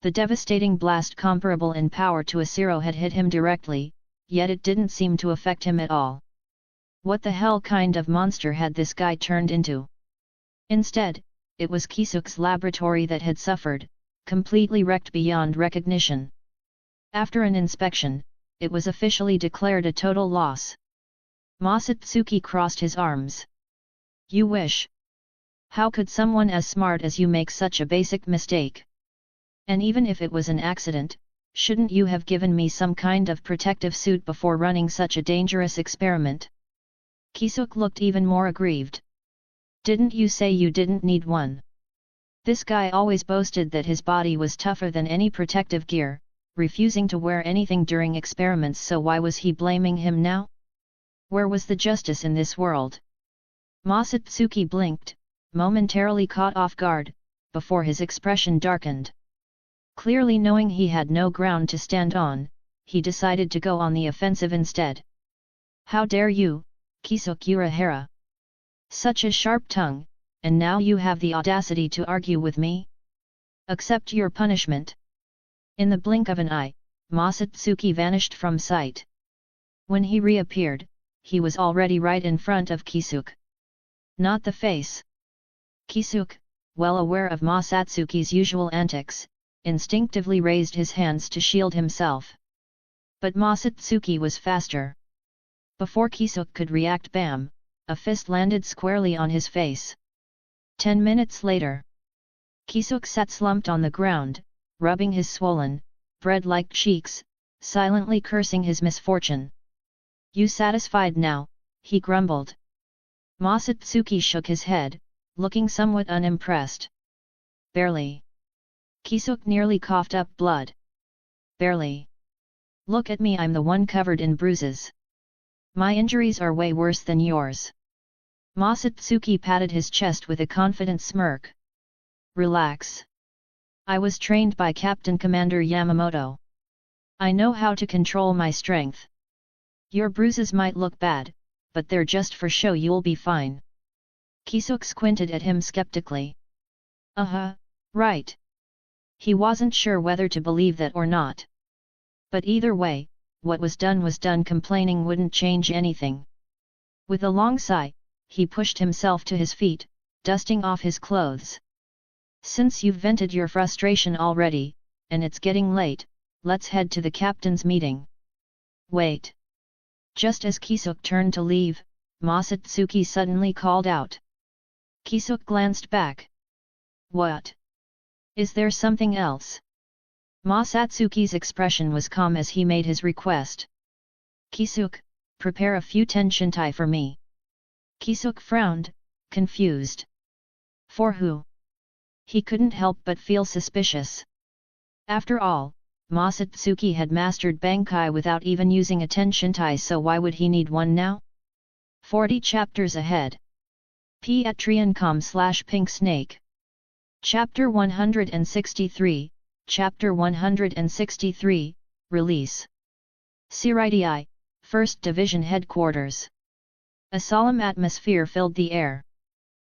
The devastating blast comparable in power to a Zero had hit him directly, yet it didn't seem to affect him at all. What the hell kind of monster had this guy turned into? Instead, it was Kisuke's laboratory that had suffered, completely wrecked beyond recognition. After an inspection, it was officially declared a total loss. Masatsuki crossed his arms. You wish. How could someone as smart as you make such a basic mistake? And even if it was an accident, shouldn't you have given me some kind of protective suit before running such a dangerous experiment? Kisuke looked even more aggrieved. Didn't you say you didn't need one? This guy always boasted that his body was tougher than any protective gear, refusing to wear anything during experiments, so why was he blaming him now? Where was the justice in this world? Masatsuki blinked, momentarily caught off guard, before his expression darkened. Clearly knowing he had no ground to stand on, he decided to go on the offensive instead. How dare you, Kisuke Urahara! Such a sharp tongue, and now you have the audacity to argue with me? Accept your punishment. In the blink of an eye, Masatsuki vanished from sight. When he reappeared, he was already right in front of Kisuke. Not the face. Kisuke, well aware of Masatsuki's usual antics, instinctively raised his hands to shield himself. But Masatsuki was faster. Before Kisuke could react, bam! A fist landed squarely on his face. 10 minutes later, Kisuke sat slumped on the ground, rubbing his swollen, bread-like cheeks, silently cursing his misfortune. You satisfied now? He grumbled. Masatsuki shook his head, looking somewhat unimpressed. Barely. Kisuke nearly coughed up blood. Barely. Look at me, I'm the one covered in bruises. My injuries are way worse than yours. Masatsuki patted his chest with a confident smirk. Relax. I was trained by Captain Commander Yamamoto. I know how to control my strength. Your bruises might look bad, but they're just for show, you'll be fine. Kisuke squinted at him skeptically. Right. He wasn't sure whether to believe that or not. But either way, what was done, complaining wouldn't change anything. With a long sigh, he pushed himself to his feet, dusting off his clothes. Since you've vented your frustration already, and it's getting late, let's head to the captain's meeting. Wait. Just as Kisuke turned to leave, Masatsuki suddenly called out. Kisuke glanced back. What? Is there something else? Masatsuki's expression was calm as he made his request. Kisuke, prepare a few tenshintai for me. Kisuke frowned, confused. For who? He couldn't help but feel suspicious. After all, Masatsuki had mastered Bankai without even using a tenshintai, so why would he need one now? 40 chapters ahead. Patreon.com/pinksnake. Chapter 163, Chapter 163, Release. Seireitei, 1st Division Headquarters. A solemn atmosphere filled the air.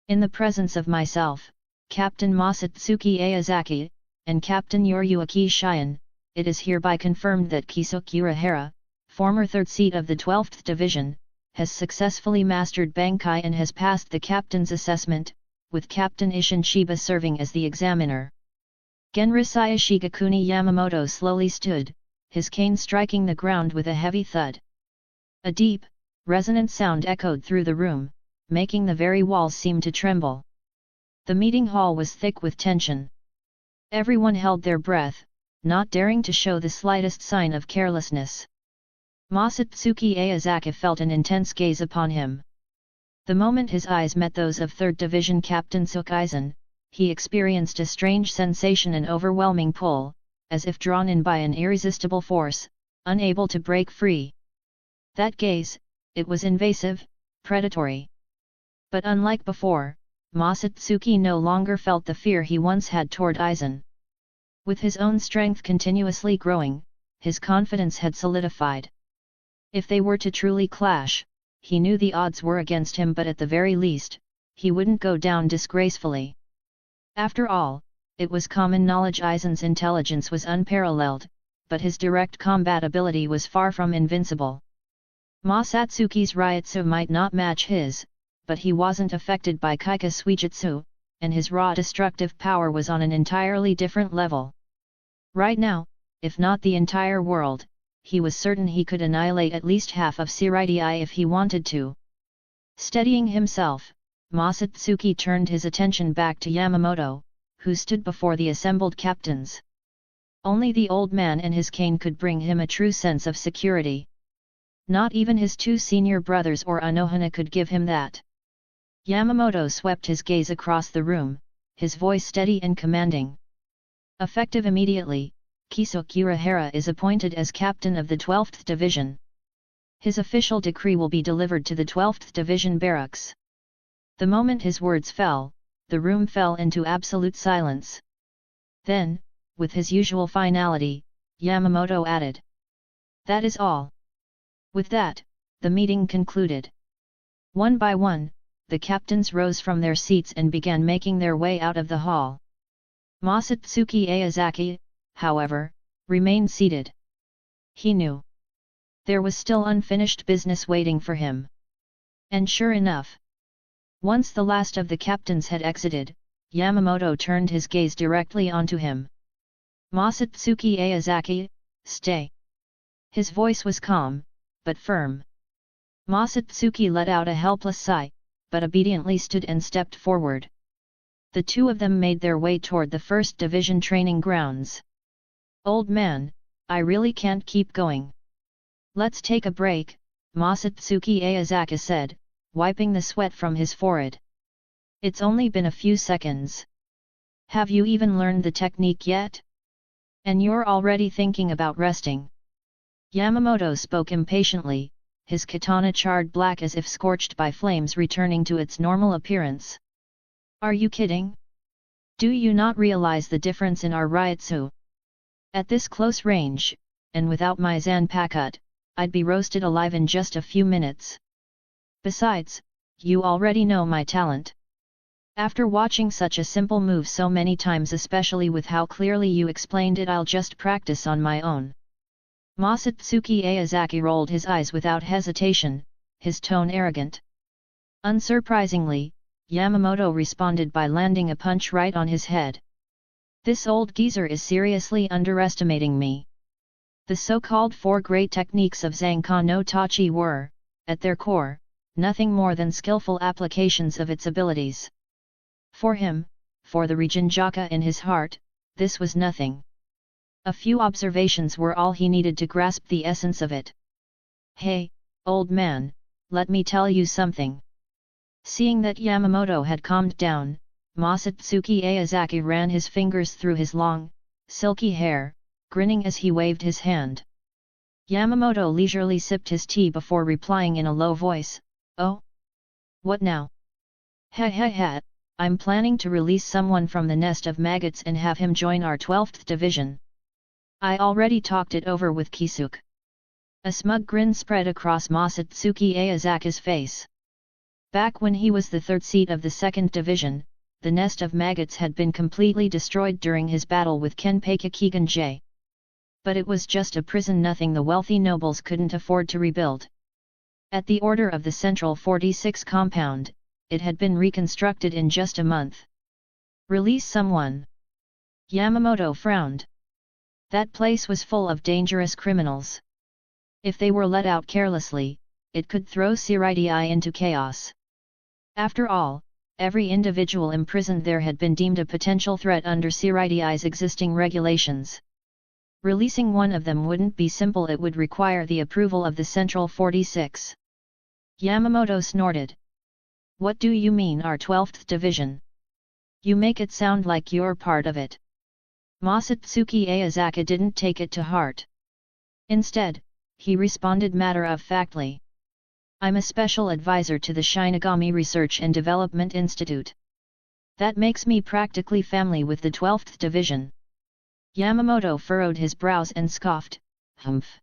In the presence of myself, Captain Masatsuki Aozaki, and Captain Yoruyuki Shion, it is hereby confirmed that Kisuke Urahara, former 3rd seat of the 12th Division, has successfully mastered Bankai and has passed the captain's assessment, with Captain Ishin Shiba serving as the examiner. Genrisai Shigakuni Yamamoto slowly stood, his cane striking the ground with a heavy thud. A deep, resonant sound echoed through the room, making the very walls seem to tremble. The meeting hall was thick with tension. Everyone held their breath, not daring to show the slightest sign of carelessness. Masatsuki Aozaki felt an intense gaze upon him. The moment his eyes met those of 3rd Division Captain Tsukaizen, he experienced a strange sensation, an overwhelming pull, as if drawn in by an irresistible force, unable to break free. That gaze, it was invasive, predatory. But unlike before, Masatsuki no longer felt the fear he once had toward Aizen. With his own strength continuously growing, his confidence had solidified. If they were to truly clash, he knew the odds were against him, but at the very least, he wouldn't go down disgracefully. After all, it was common knowledge Aizen's intelligence was unparalleled, but his direct combat ability was far from invincible. Masatsuki's Ryutsu might not match his, but he wasn't affected by Kaika Suijutsu, and his raw destructive power was on an entirely different level. Right now, if not the entire world, he was certain he could annihilate at least half of Seireitei if he wanted to. Steadying himself, Masatsuki turned his attention back to Yamamoto, who stood before the assembled captains. Only the old man and his cane could bring him a true sense of security. Not even his 2 senior brothers or Anohana could give him that. Yamamoto swept his gaze across the room, his voice steady and commanding. Effective immediately, Kisuke Urahara is appointed as captain of the 12th Division. His official decree will be delivered to the 12th Division barracks. The moment his words fell, the room fell into absolute silence. Then, with his usual finality, Yamamoto added, "That is all." With that, the meeting concluded. One by one, the captains rose from their seats and began making their way out of the hall. Masatsuki Aozaki, however, remained seated. He knew there was still unfinished business waiting for him. And sure enough, once the last of the captains had exited, Yamamoto turned his gaze directly onto him. "Masatsuki Aozaki, stay." His voice was calm, but firm. Masatsuki let out a helpless sigh, but obediently stood and stepped forward. The 2 of them made their way toward the 1st Division training grounds. "Old man, I really can't keep going. Let's take a break," Masatsuki Aozaki said, wiping the sweat from his forehead. "It's only been a few seconds. Have you even learned the technique yet? And you're already thinking about resting." Yamamoto spoke impatiently, his katana charred black as if scorched by flames returning to its normal appearance. "Are you kidding? Do you not realize the difference in our Ryutsu? At this close range, and without my Zanpakutō, I'd be roasted alive in just a few minutes. Besides, you already know my talent. After watching such a simple move so many times, especially with how clearly you explained it, I'll just practice on my own." Masatsuki Aozaki rolled his eyes without hesitation, his tone arrogant. Unsurprisingly, Yamamoto responded by landing a punch right on his head. "This old geezer is seriously underestimating me." The so-called 4 great techniques of Zanka no Tachi were, at their core, nothing more than skillful applications of its abilities. For him, for the Rijinjaka in his heart, this was nothing. A few observations were all he needed to grasp the essence of it. "Hey, old man, let me tell you something." Seeing that Yamamoto had calmed down, Masatsuki Aozaki ran his fingers through his long, silky hair, grinning as he waved his hand. Yamamoto leisurely sipped his tea before replying in a low voice, "Oh? What now?" "Ha, I'm planning to release someone from the nest of maggots and have him join our 12th Division. I already talked it over with Kisuke." A smug grin spread across Masatsuki Aozaki's face. Back when he was the 3rd seat of the 2nd Division, the nest of maggots had been completely destroyed during his battle with Kenpei Kiganjei. But it was just a prison nothing the wealthy nobles couldn't afford to rebuild. At the order of the Central 46 compound, it had been reconstructed in just a month. "Release someone." Yamamoto frowned. That place was full of dangerous criminals. If they were let out carelessly, it could throw Seireitei into chaos. After all, every individual imprisoned there had been deemed a potential threat under Seireitei's existing regulations. Releasing one of them wouldn't be simple, it would require the approval of the Central 46. Yamamoto snorted. What do you mean our 12th division? You make it sound like you're part of it. Masatsuki Aozaki didn't take it to heart. Instead, he responded matter-of-factly. I'm a special advisor to the Shinigami Research and Development Institute. That makes me practically family with the 12th division. Yamamoto furrowed his brows and scoffed, humph.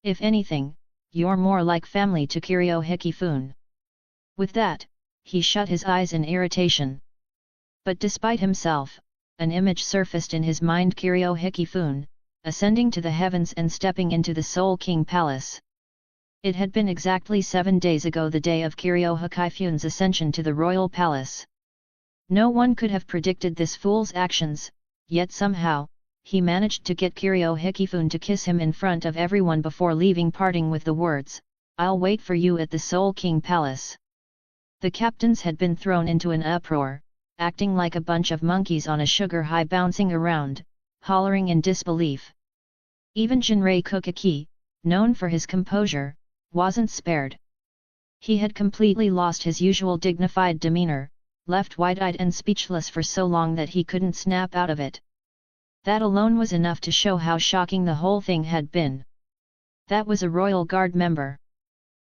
If anything, you're more like family to Kiryu Hikifune. With that, he shut his eyes in irritation. But despite himself, an image surfaced in his mind: Kiryu Hikifune, ascending to the heavens and stepping into the Soul King Palace. It had been exactly 7 days ago, the day of Kiryu Hikifune's ascension to the royal palace. No one could have predicted this fool's actions, yet somehow, he managed to get Kiryu Hikifune to kiss him in front of everyone before leaving, parting with the words, "I'll wait for you at the Soul King Palace." The captains had been thrown into an uproar, acting like a bunch of monkeys on a sugar high, bouncing around, hollering in disbelief. Even Jinrei Kukaki, known for his composure, wasn't spared. He had completely lost his usual dignified demeanor, left wide-eyed and speechless for so long that he couldn't snap out of it. That alone was enough to show how shocking the whole thing had been. That was a Royal Guard member.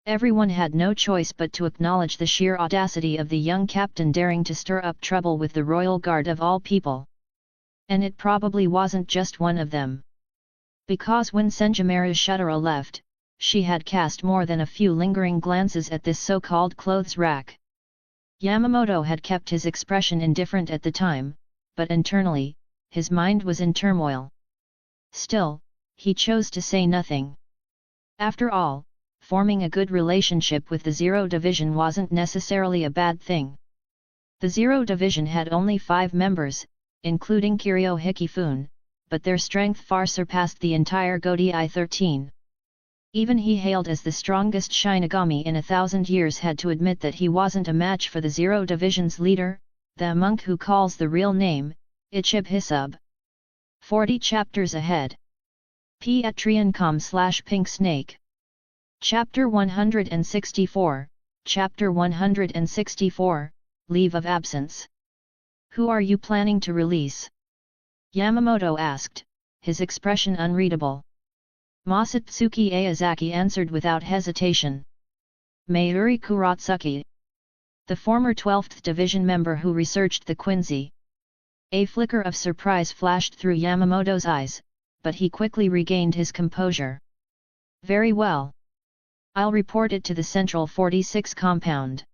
Everyone had no choice but to acknowledge the sheer audacity of the young captain daring to stir up trouble with the Royal Guard of all people. And it probably wasn't just one of them. Because when Senjumaru Shutara left, she had cast more than a few lingering glances at this so-called clothes rack. Yamamoto had kept his expression indifferent at the time, but internally, his mind was in turmoil. Still, he chose to say nothing. After all, forming a good relationship with the Zero Division wasn't necessarily a bad thing. The Zero Division had only 5 members, including Kiryu Hikifune, but their strength far surpassed the entire Gotei 13. Even he, hailed as the strongest Shinigami in 1,000 years, had to admit that he wasn't a match for the Zero Division's leader, the monk who calls the real name, Ichib Hisub. 40 chapters ahead. Patreon.com/Pink Snake. Chapter 164, Chapter 164, Leave of Absence. Who are you planning to release? Yamamoto asked, his expression unreadable. Masatsuki Aozaki answered without hesitation. Mayuri Kuratsuki, the former 12th Division member who researched the Quincy. A flicker of surprise flashed through Yamamoto's eyes, but he quickly regained his composure. Very well. I'll report it to the Central 46 compound.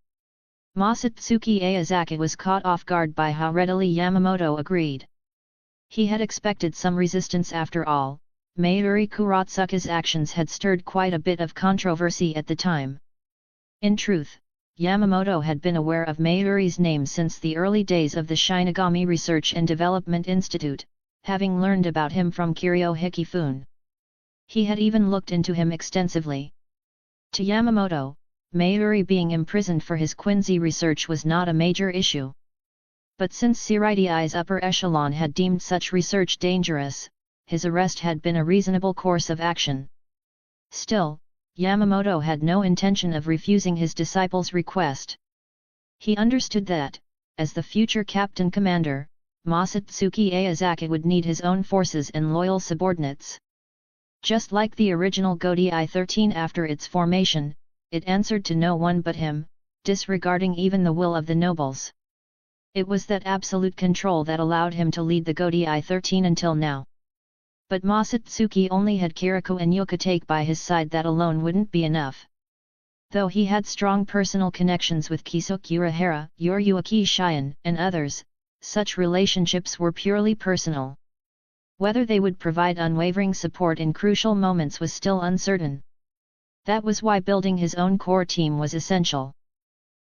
Masatsuki Aozaki was caught off guard by how readily Yamamoto agreed. He had expected some resistance. After all, Mayuri Kuratsuki's actions had stirred quite a bit of controversy at the time. In truth, Yamamoto had been aware of Mayuri's name since the early days of the Shinigami Research and Development Institute, having learned about him from Kiryu Hikifune. He had even looked into him extensively. To Yamamoto, Mayuri being imprisoned for his Quincy research was not a major issue. But since Seireitei's upper echelon had deemed such research dangerous, his arrest had been a reasonable course of action. Still, Yamamoto had no intention of refusing his disciple's request. He understood that, as the future captain commander, Masatsuki Aozaki would need his own forces and loyal subordinates. Just like the original Gotei 13 after its formation, it answered to no one but him, disregarding even the will of the nobles. It was that absolute control that allowed him to lead the Gotei 13 until now. But Masatsuki only had Kiriko and Yukatake by his side. That alone wouldn't be enough. Though he had strong personal connections with Kisuke Urahara, Yoryuki Shion, and others, such relationships were purely personal. Whether they would provide unwavering support in crucial moments was still uncertain. That was why building his own core team was essential.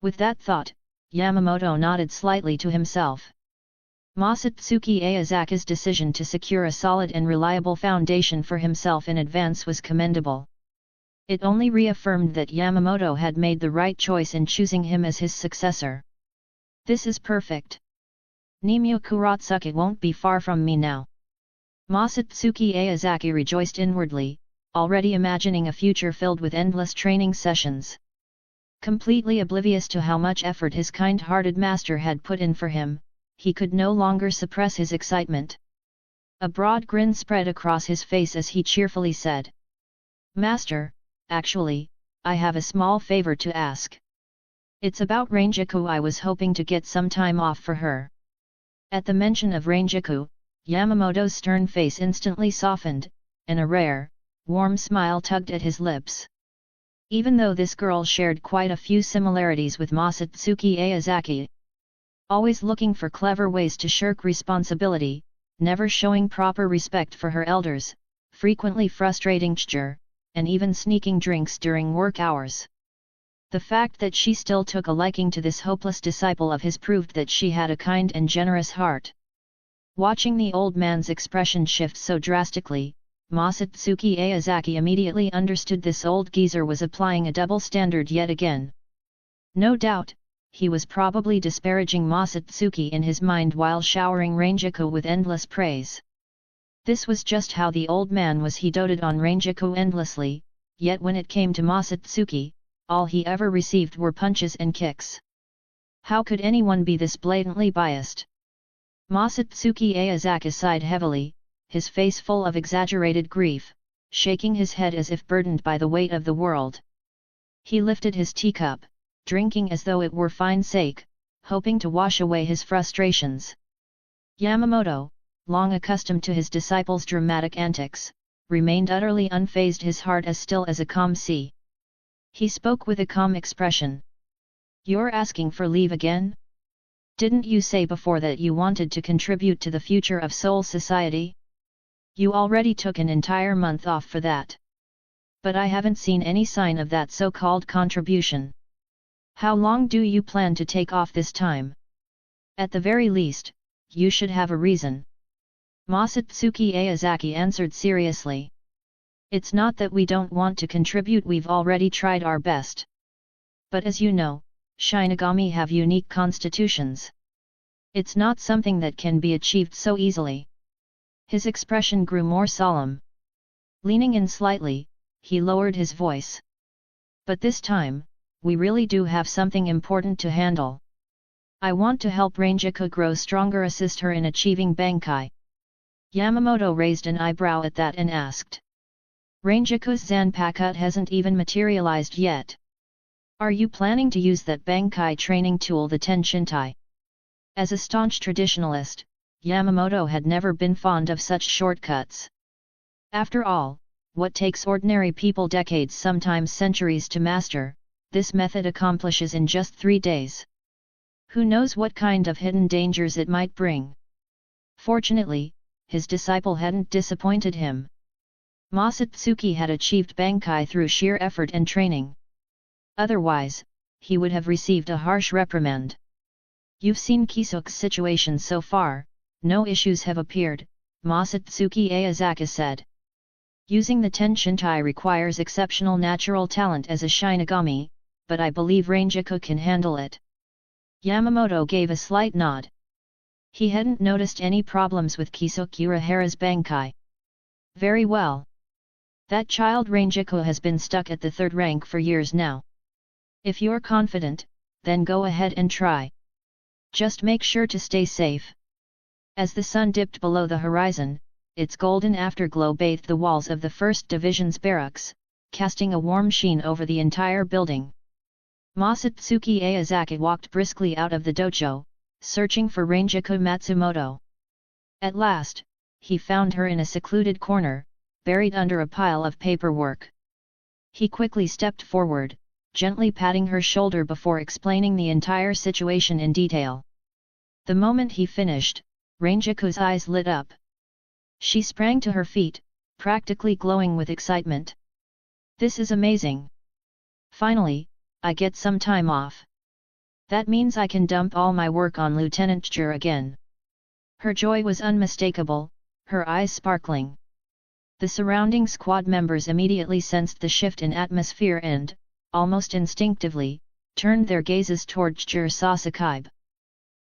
With that thought, Yamamoto nodded slightly to himself. Masatsuki Aozaki's decision to secure a solid and reliable foundation for himself in advance was commendable. It only reaffirmed that Yamamoto had made the right choice in choosing him as his successor. This is perfect. Nimyo Kuratsuke won't be far from me now. Masatsuki Aozaki rejoiced inwardly, already imagining a future filled with endless training sessions. Completely oblivious to how much effort his kind-hearted master had put in for him, he could no longer suppress his excitement. A broad grin spread across his face as he cheerfully said, "Master, actually, I have a small favor to ask. It's about Ranjaku. I was hoping to get some time off for her." At the mention of Ranjaku, Yamamoto's stern face instantly softened, and a rare, warm smile tugged at his lips. Even though this girl shared quite a few similarities with Masatsuki Aozaki, always looking for clever ways to shirk responsibility, never showing proper respect for her elders, frequently frustrating Chur, and even sneaking drinks during work hours. The fact that she still took a liking to this hopeless disciple of his proved that she had a kind and generous heart. Watching the old man's expression shift so drastically, Masatsuki Aozaki immediately understood this old geezer was applying a double standard yet again. No doubt, he was probably disparaging Masatsuki in his mind while showering Ranjaku with endless praise. This was just how the old man was. He doted on Ranjaku endlessly, yet when it came to Masatsuki, all he ever received were punches and kicks. How could anyone be this blatantly biased? Masatsuki Aozaki sighed heavily, his face full of exaggerated grief, shaking his head as if burdened by the weight of the world. He lifted his teacup, drinking as though it were fine sake, hoping to wash away his frustrations. Yamamoto, long accustomed to his disciple's dramatic antics, remained utterly unfazed, his heart as still as a calm sea. He spoke with a calm expression. "You're asking for leave again? Didn't you say before that you wanted to contribute to the future of Soul Society? You already took an entire month off for that. But I haven't seen any sign of that so-called contribution. How long do you plan to take off this time? At the very least, you should have a reason." Masatsuki Aozaki answered seriously. "It's not that we don't want to contribute, we've already tried our best. But as you know, Shinigami have unique constitutions. It's not something that can be achieved so easily." His expression grew more solemn. Leaning in slightly, he lowered his voice. "But this time, we really do have something important to handle. I want to help Ranjaku grow stronger, assist her in achieving Bankai." Yamamoto raised an eyebrow at that and asked. "Ranjaku's Zanpakutō hasn't even materialized yet. Are you planning to use that Bankai training tool, the Tenshintai?" As a staunch traditionalist, Yamamoto had never been fond of such shortcuts. After all, what takes ordinary people decades, sometimes centuries to master, this method accomplishes in just 3 days. Who knows what kind of hidden dangers it might bring? Fortunately, his disciple hadn't disappointed him. Masatsuki had achieved Bankai through sheer effort and training. Otherwise, he would have received a harsh reprimand. "You've seen Kisuke's situation so far, no issues have appeared," Masatsuki Aozaki said. "Using the Tenshintai requires exceptional natural talent as a Shinigami, but I believe Ranjaku can handle it." Yamamoto gave a slight nod. He hadn't noticed any problems with Kisuke Urahara's Bankai. "Very well. That child Ranjaku has been stuck at the 3rd rank for years now. If you're confident, then go ahead and try. Just make sure to stay safe." As the sun dipped below the horizon, its golden afterglow bathed the walls of the 1st Division's barracks, casting a warm sheen over the entire building. Masatsuki Aozaki walked briskly out of the dojo, searching for Ranjaku Matsumoto. At last, he found her in a secluded corner, buried under a pile of paperwork. He quickly stepped forward, gently patting her shoulder before explaining the entire situation in detail. The moment he finished, Ranjaku's eyes lit up. She sprang to her feet, practically glowing with excitement. "This is amazing! Finally, I get some time off. That means I can dump all my work on Lieutenant Chur again." Her joy was unmistakable, her eyes sparkling. The surrounding squad members immediately sensed the shift in atmosphere and, almost instinctively, turned their gazes toward Sasakaibe.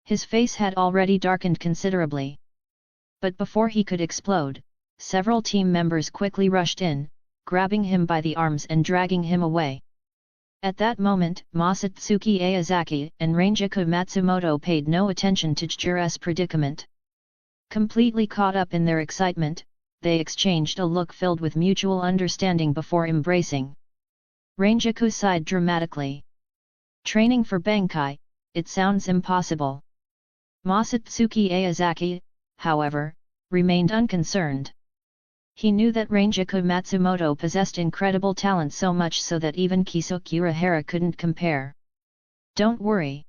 His face had already darkened considerably. But before he could explode, several team members quickly rushed in, grabbing him by the arms and dragging him away. At that moment, Masatsuki Aozaki and Ranjaku Matsumoto paid no attention to Chihiro's predicament. Completely caught up in their excitement, they exchanged a look filled with mutual understanding before embracing. Ranjaku sighed dramatically. Training for Bankai, it sounds impossible. Masatsuki Aozaki, however, remained unconcerned. He knew that Ranjaku Matsumoto possessed incredible talent, so much so that even Kisuke Urahara couldn't compare. Don't worry.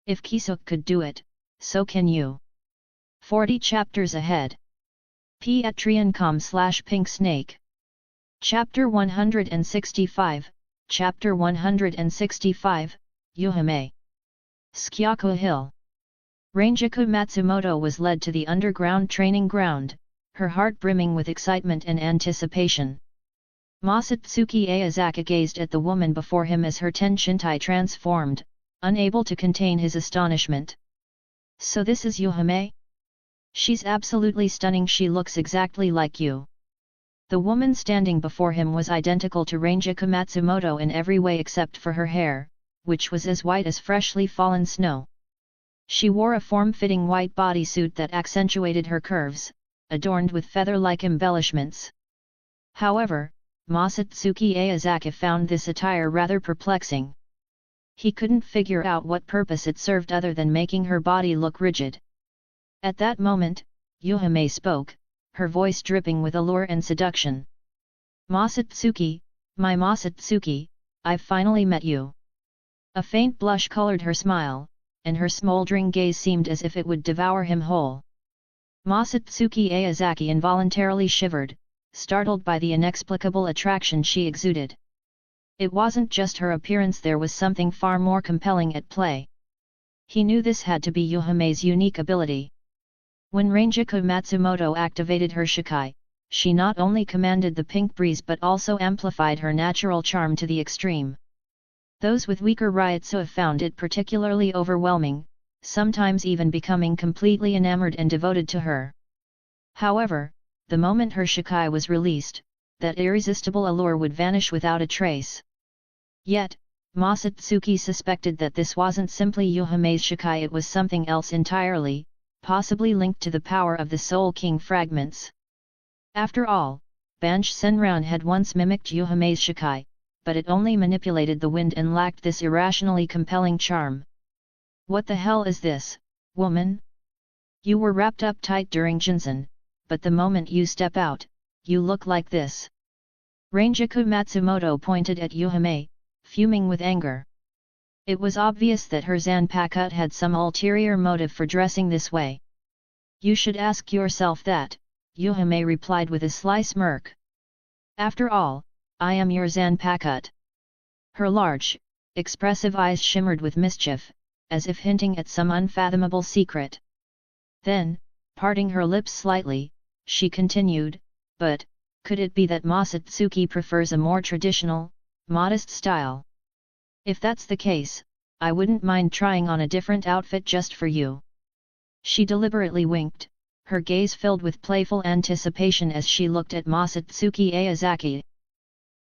If Kisuke could do it, so can you. 40 chapters ahead. Patreon.com/Pink Snake. Chapter 165, Chapter 165, Yuhime. Skyaku Hill. Ranjaku Matsumoto was led to the underground training ground, her heart brimming with excitement and anticipation. Masatsuki Aozaki gazed at the woman before him as her Tenshintai transformed, unable to contain his astonishment. So this is Yuhime? She's absolutely stunning. She looks exactly like you. The woman standing before him was identical to Ranjaku Matsumoto in every way except for her hair, which was as white as freshly fallen snow. She wore a form-fitting white bodysuit that accentuated her curves, adorned with feather-like embellishments. However, Masatsuki Aozaki found this attire rather perplexing. He couldn't figure out what purpose it served other than making her body look rigid. At that moment, Yuhime spoke, her voice dripping with allure and seduction. Masatsuki, my Masatsuki, I've finally met you. A faint blush colored her smile, and her smoldering gaze seemed as if it would devour him whole. Masatsuki Aozaki involuntarily shivered, startled by the inexplicable attraction she exuded. It wasn't just her appearance, there was something far more compelling at play. He knew this had to be Yuhime's unique ability. When Ranjaku Matsumoto activated her Shikai, she not only commanded the pink breeze but also amplified her natural charm to the extreme. Those with weaker Ryutsu found it particularly overwhelming, sometimes even becoming completely enamored and devoted to her. However, the moment her Shikai was released, that irresistible allure would vanish without a trace. Yet, Masatsuki suspected that this wasn't simply Yuhime's Shikai, it was something else entirely, possibly linked to the power of the Soul King fragments. After all, Banch Senran had once mimicked Yuhime's Shikai, but it only manipulated the wind and lacked this irrationally compelling charm. What the hell is this, woman? You were wrapped up tight during Jinsen, but the moment you step out, you look like this. Ranjaku Matsumoto pointed at Yuhime, fuming with anger. It was obvious that her Zanpakutō had some ulterior motive for dressing this way. You should ask yourself that, Yuhime replied with a sly smirk. After all, I am your Zanpakutō. Her large, expressive eyes shimmered with mischief, as if hinting at some unfathomable secret. Then, parting her lips slightly, she continued, but, could it be that Masatsuki prefers a more traditional, modest style? If that's the case, I wouldn't mind trying on a different outfit just for you. She deliberately winked, her gaze filled with playful anticipation as she looked at Masatsuki Aozaki.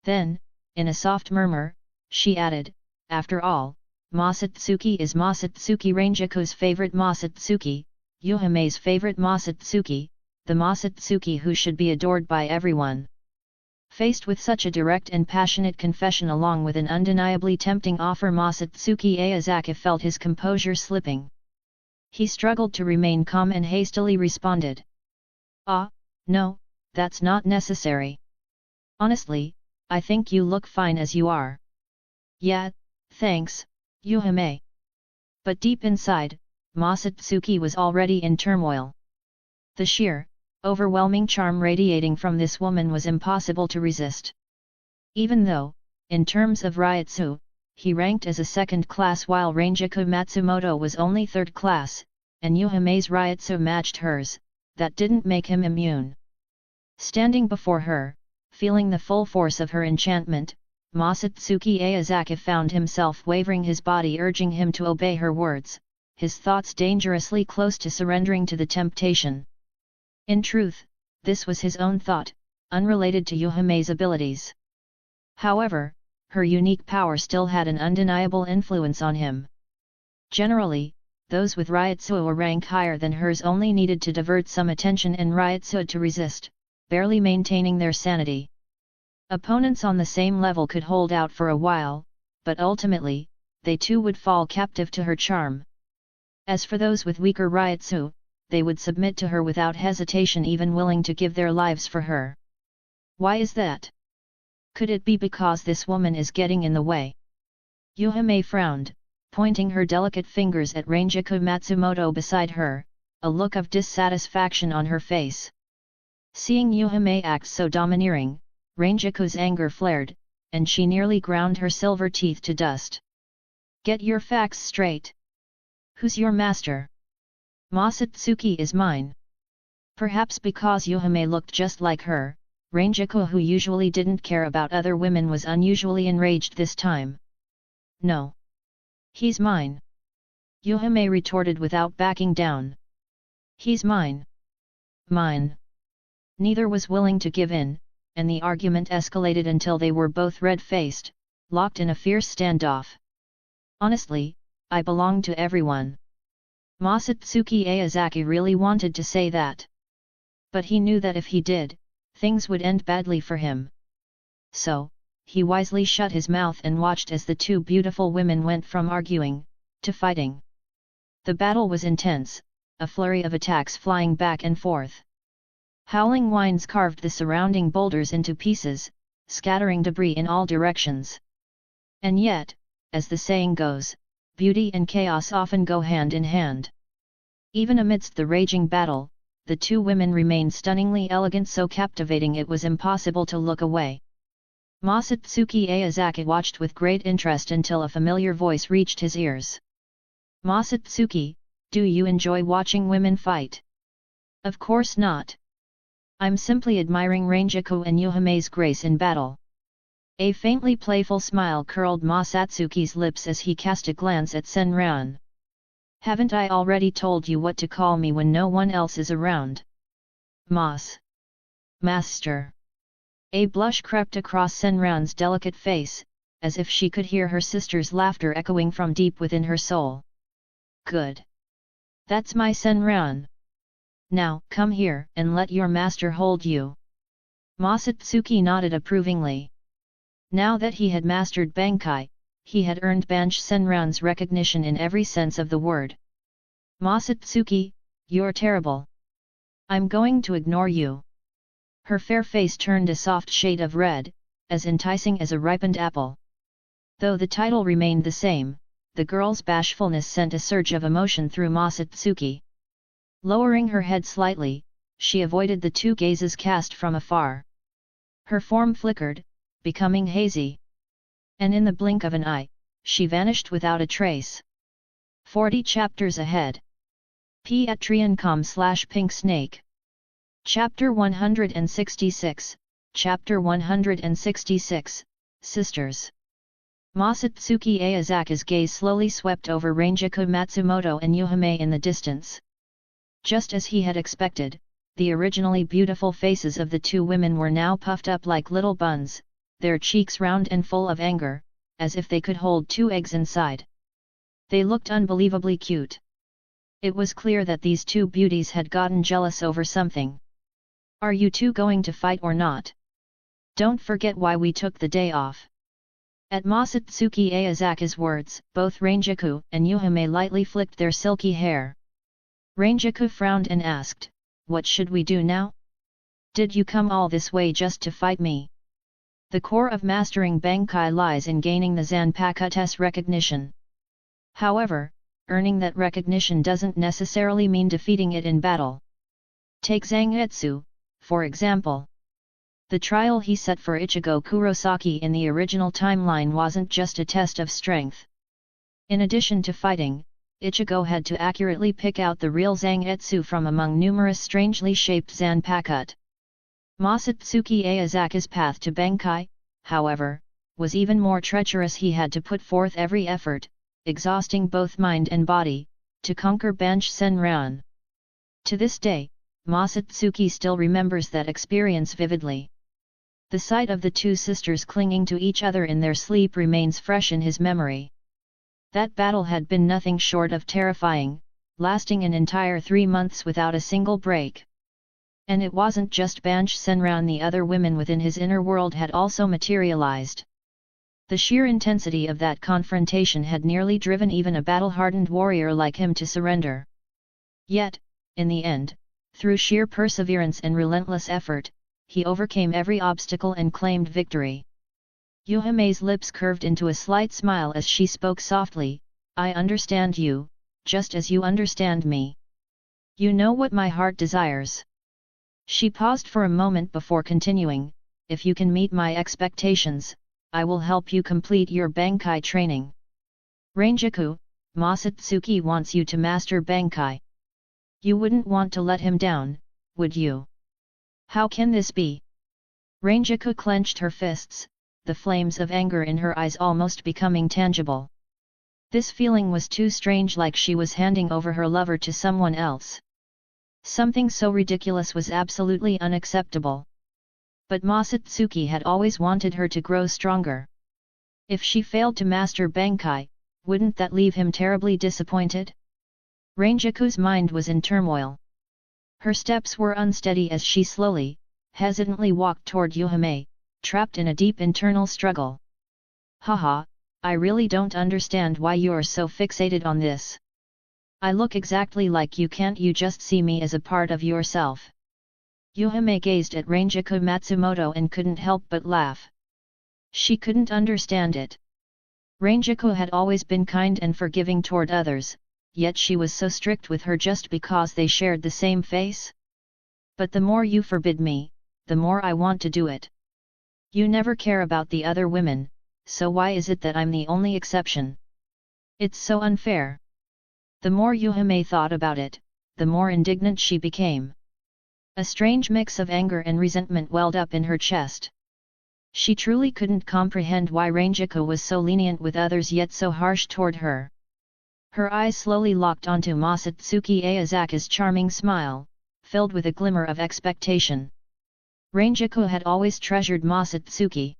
Then, in a soft murmur, she added, after all, Masatsuki is Masatsuki, Ranjaku's favorite Masatsuki, Yuhime's favorite Masatsuki, the Masatsuki who should be adored by everyone. Faced with such a direct and passionate confession along with an undeniably tempting offer, Masatsuki Aozaki felt his composure slipping. He struggled to remain calm and hastily responded. No, that's not necessary. Honestly, I think you look fine as you are. Yeah, thanks, Yuhime. But deep inside, Masatsuki was already in turmoil. The sheer, overwhelming charm radiating from this woman was impossible to resist. Even though, in terms of Ryutsu, he ranked as a second class while Ranjaku Matsumoto was only third class, and Yuhame's Ryutsu matched hers, that didn't make him immune. Standing before her, feeling the full force of her enchantment, Masatsuki Aozaki found himself wavering, his body urging him to obey her words, his thoughts dangerously close to surrendering to the temptation. In truth, this was his own thought, unrelated to Yuhame's abilities. However, her unique power still had an undeniable influence on him. Generally, those with Ryutsu a rank higher than hers only needed to divert some attention and Ryutsu to resist, barely maintaining their sanity. Opponents on the same level could hold out for a while, but ultimately, they too would fall captive to her charm. As for those with weaker Ryutsu, they would submit to her without hesitation, even willing to give their lives for her. Why is that? Could it be because this woman is getting in the way? Yuhame frowned, pointing her delicate fingers at Ranjaku Matsumoto beside her, a look of dissatisfaction on her face. Seeing Yuhame act so domineering, Ranjaku's anger flared, and she nearly ground her silver teeth to dust. Get your facts straight. Who's your master? Masatsuki is mine. Perhaps because Yuhame looked just like her, Ranjaku, who usually didn't care about other women, was unusually enraged this time. No. He's mine. Yuhame retorted without backing down. He's mine. Mine. Neither was willing to give in, and the argument escalated until they were both red-faced, locked in a fierce standoff. Honestly, I belong to everyone. Masatsuki Aozaki really wanted to say that. But he knew that if he did, things would end badly for him. So, he wisely shut his mouth and watched as the two beautiful women went from arguing to fighting. The battle was intense, a flurry of attacks flying back and forth. Howling winds carved the surrounding boulders into pieces, scattering debris in all directions. And yet, as the saying goes, beauty and chaos often go hand in hand. Even amidst the raging battle, the two women remained stunningly elegant, so captivating it was impossible to look away. Masatsuki Aozaki watched with great interest until a familiar voice reached his ears. Masatsuki, do you enjoy watching women fight? Of course not. I'm simply admiring Ranjaku and Yuhame's grace in battle. A faintly playful smile curled Masatsuki's lips as he cast a glance at Senran. Haven't I already told you what to call me when no one else is around? Master. A blush crept across Senran's delicate face, as if she could hear her sister's laughter echoing from deep within her soul. Good. That's my Senran. Now, come here and let your master hold you. Masatsuki nodded approvingly. Now that he had mastered Bankai, he had earned Banch Senran's recognition in every sense of the word. Masatsuki, you're terrible. I'm going to ignore you. Her fair face turned a soft shade of red, as enticing as a ripened apple. Though the title remained the same, the girl's bashfulness sent a surge of emotion through Masatsuki. Lowering her head slightly, she avoided the two gazes cast from afar. Her form flickered, becoming hazy. And in the blink of an eye, she vanished without a trace. 40 chapters ahead. Patreon.com/Pink Snake. Chapter 166, Chapter 166, Sisters. Masatsuki Aozaki's gaze slowly swept over Ranjaku Matsumoto and Yuhame in the distance. Just as he had expected, the originally beautiful faces of the two women were now puffed up like little buns, their cheeks round and full of anger, as if they could hold two eggs inside. They looked unbelievably cute. It was clear that these two beauties had gotten jealous over something. Are you two going to fight or not? Don't forget why we took the day off. At Masatsuki Aozaki's words, both Ranjaku and Yuhame lightly flicked their silky hair. Ranjaku frowned and asked, what should we do now? Did you come all this way just to fight me? The core of mastering Bankai lies in gaining the Zanpakutō's recognition. However, earning that recognition doesn't necessarily mean defeating it in battle. Take Zangetsu, for example. The trial he set for Ichigo Kurosaki in the original timeline wasn't just a test of strength. In addition to fighting, Ichigo had to accurately pick out the real Zangetsu from among numerous strangely shaped Zanpakutō. Masatsuki Aozaki's path to Bankai, however, was even more treacherous. He had to put forth every effort, exhausting both mind and body, to conquer Banch Senran. To this day, Masatsuki still remembers that experience vividly. The sight of the two sisters clinging to each other in their sleep remains fresh in his memory. That battle had been nothing short of terrifying, lasting an entire 3 months without a single break. And it wasn't just Banch Senran, the other women within his inner world had also materialized. The sheer intensity of that confrontation had nearly driven even a battle-hardened warrior like him to surrender. Yet, in the end, through sheer perseverance and relentless effort, he overcame every obstacle and claimed victory. Yuhame's lips curved into a slight smile as she spoke softly, "I understand you, just as you understand me. You know what my heart desires." She paused for a moment before continuing, "If you can meet my expectations, I will help you complete your Bankai training. Ranjaku, Masatsuki wants you to master Bankai. You wouldn't want to let him down, would you?" "How can this be?" Ranjaku clenched her fists, the flames of anger in her eyes almost becoming tangible. This feeling was too strange, like she was handing over her lover to someone else. Something so ridiculous was absolutely unacceptable. But Masatsuki had always wanted her to grow stronger. If she failed to master Bankai, wouldn't that leave him terribly disappointed? Ranjaku's mind was in turmoil. Her steps were unsteady as she slowly, hesitantly walked toward Yuhame, trapped in a deep internal struggle. "Haha, I really don't understand why you're so fixated on this. I look exactly like you, can't you just see me as a part of yourself?" Yuhame gazed at Ranjaku Matsumoto and couldn't help but laugh. She couldn't understand it. Ranjaku had always been kind and forgiving toward others, yet she was so strict with her just because they shared the same face? "But the more you forbid me, the more I want to do it. You never care about the other women, so why is it that I'm the only exception? It's so unfair." The more Yuhame thought about it, the more indignant she became. A strange mix of anger and resentment welled up in her chest. She truly couldn't comprehend why Ranjaku was so lenient with others yet so harsh toward her. Her eyes slowly locked onto Masatsuki Aozaki's charming smile, filled with a glimmer of expectation. Ranjaku had always treasured Masatsuki.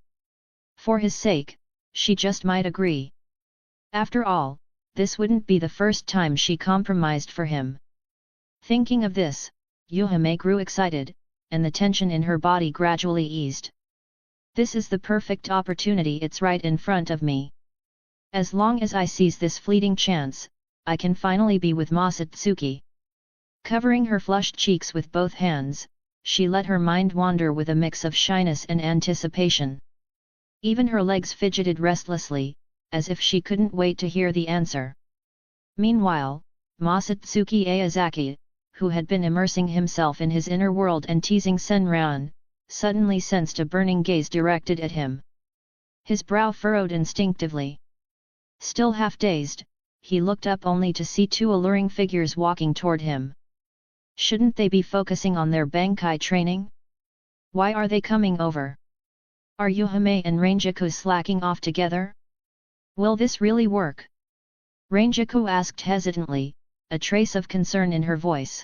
For his sake, she just might agree. After all, this wouldn't be the first time she compromised for him. Thinking of this, Yuhame grew excited, and the tension in her body gradually eased. "This is the perfect opportunity, it's right in front of me. As long as I seize this fleeting chance, I can finally be with Masatsuki." Covering her flushed cheeks with both hands, she let her mind wander with a mix of shyness and anticipation. Even her legs fidgeted restlessly, as if she couldn't wait to hear the answer. Meanwhile, Masatsuki Aozaki, who had been immersing himself in his inner world and teasing Senran, suddenly sensed a burning gaze directed at him. His brow furrowed instinctively. Still half dazed, he looked up only to see two alluring figures walking toward him. Shouldn't they be focusing on their Bankai training? Why are they coming over? Are Yuhame and Ranjaku slacking off together? Will this really work? Ranjaku asked hesitantly, a trace of concern in her voice.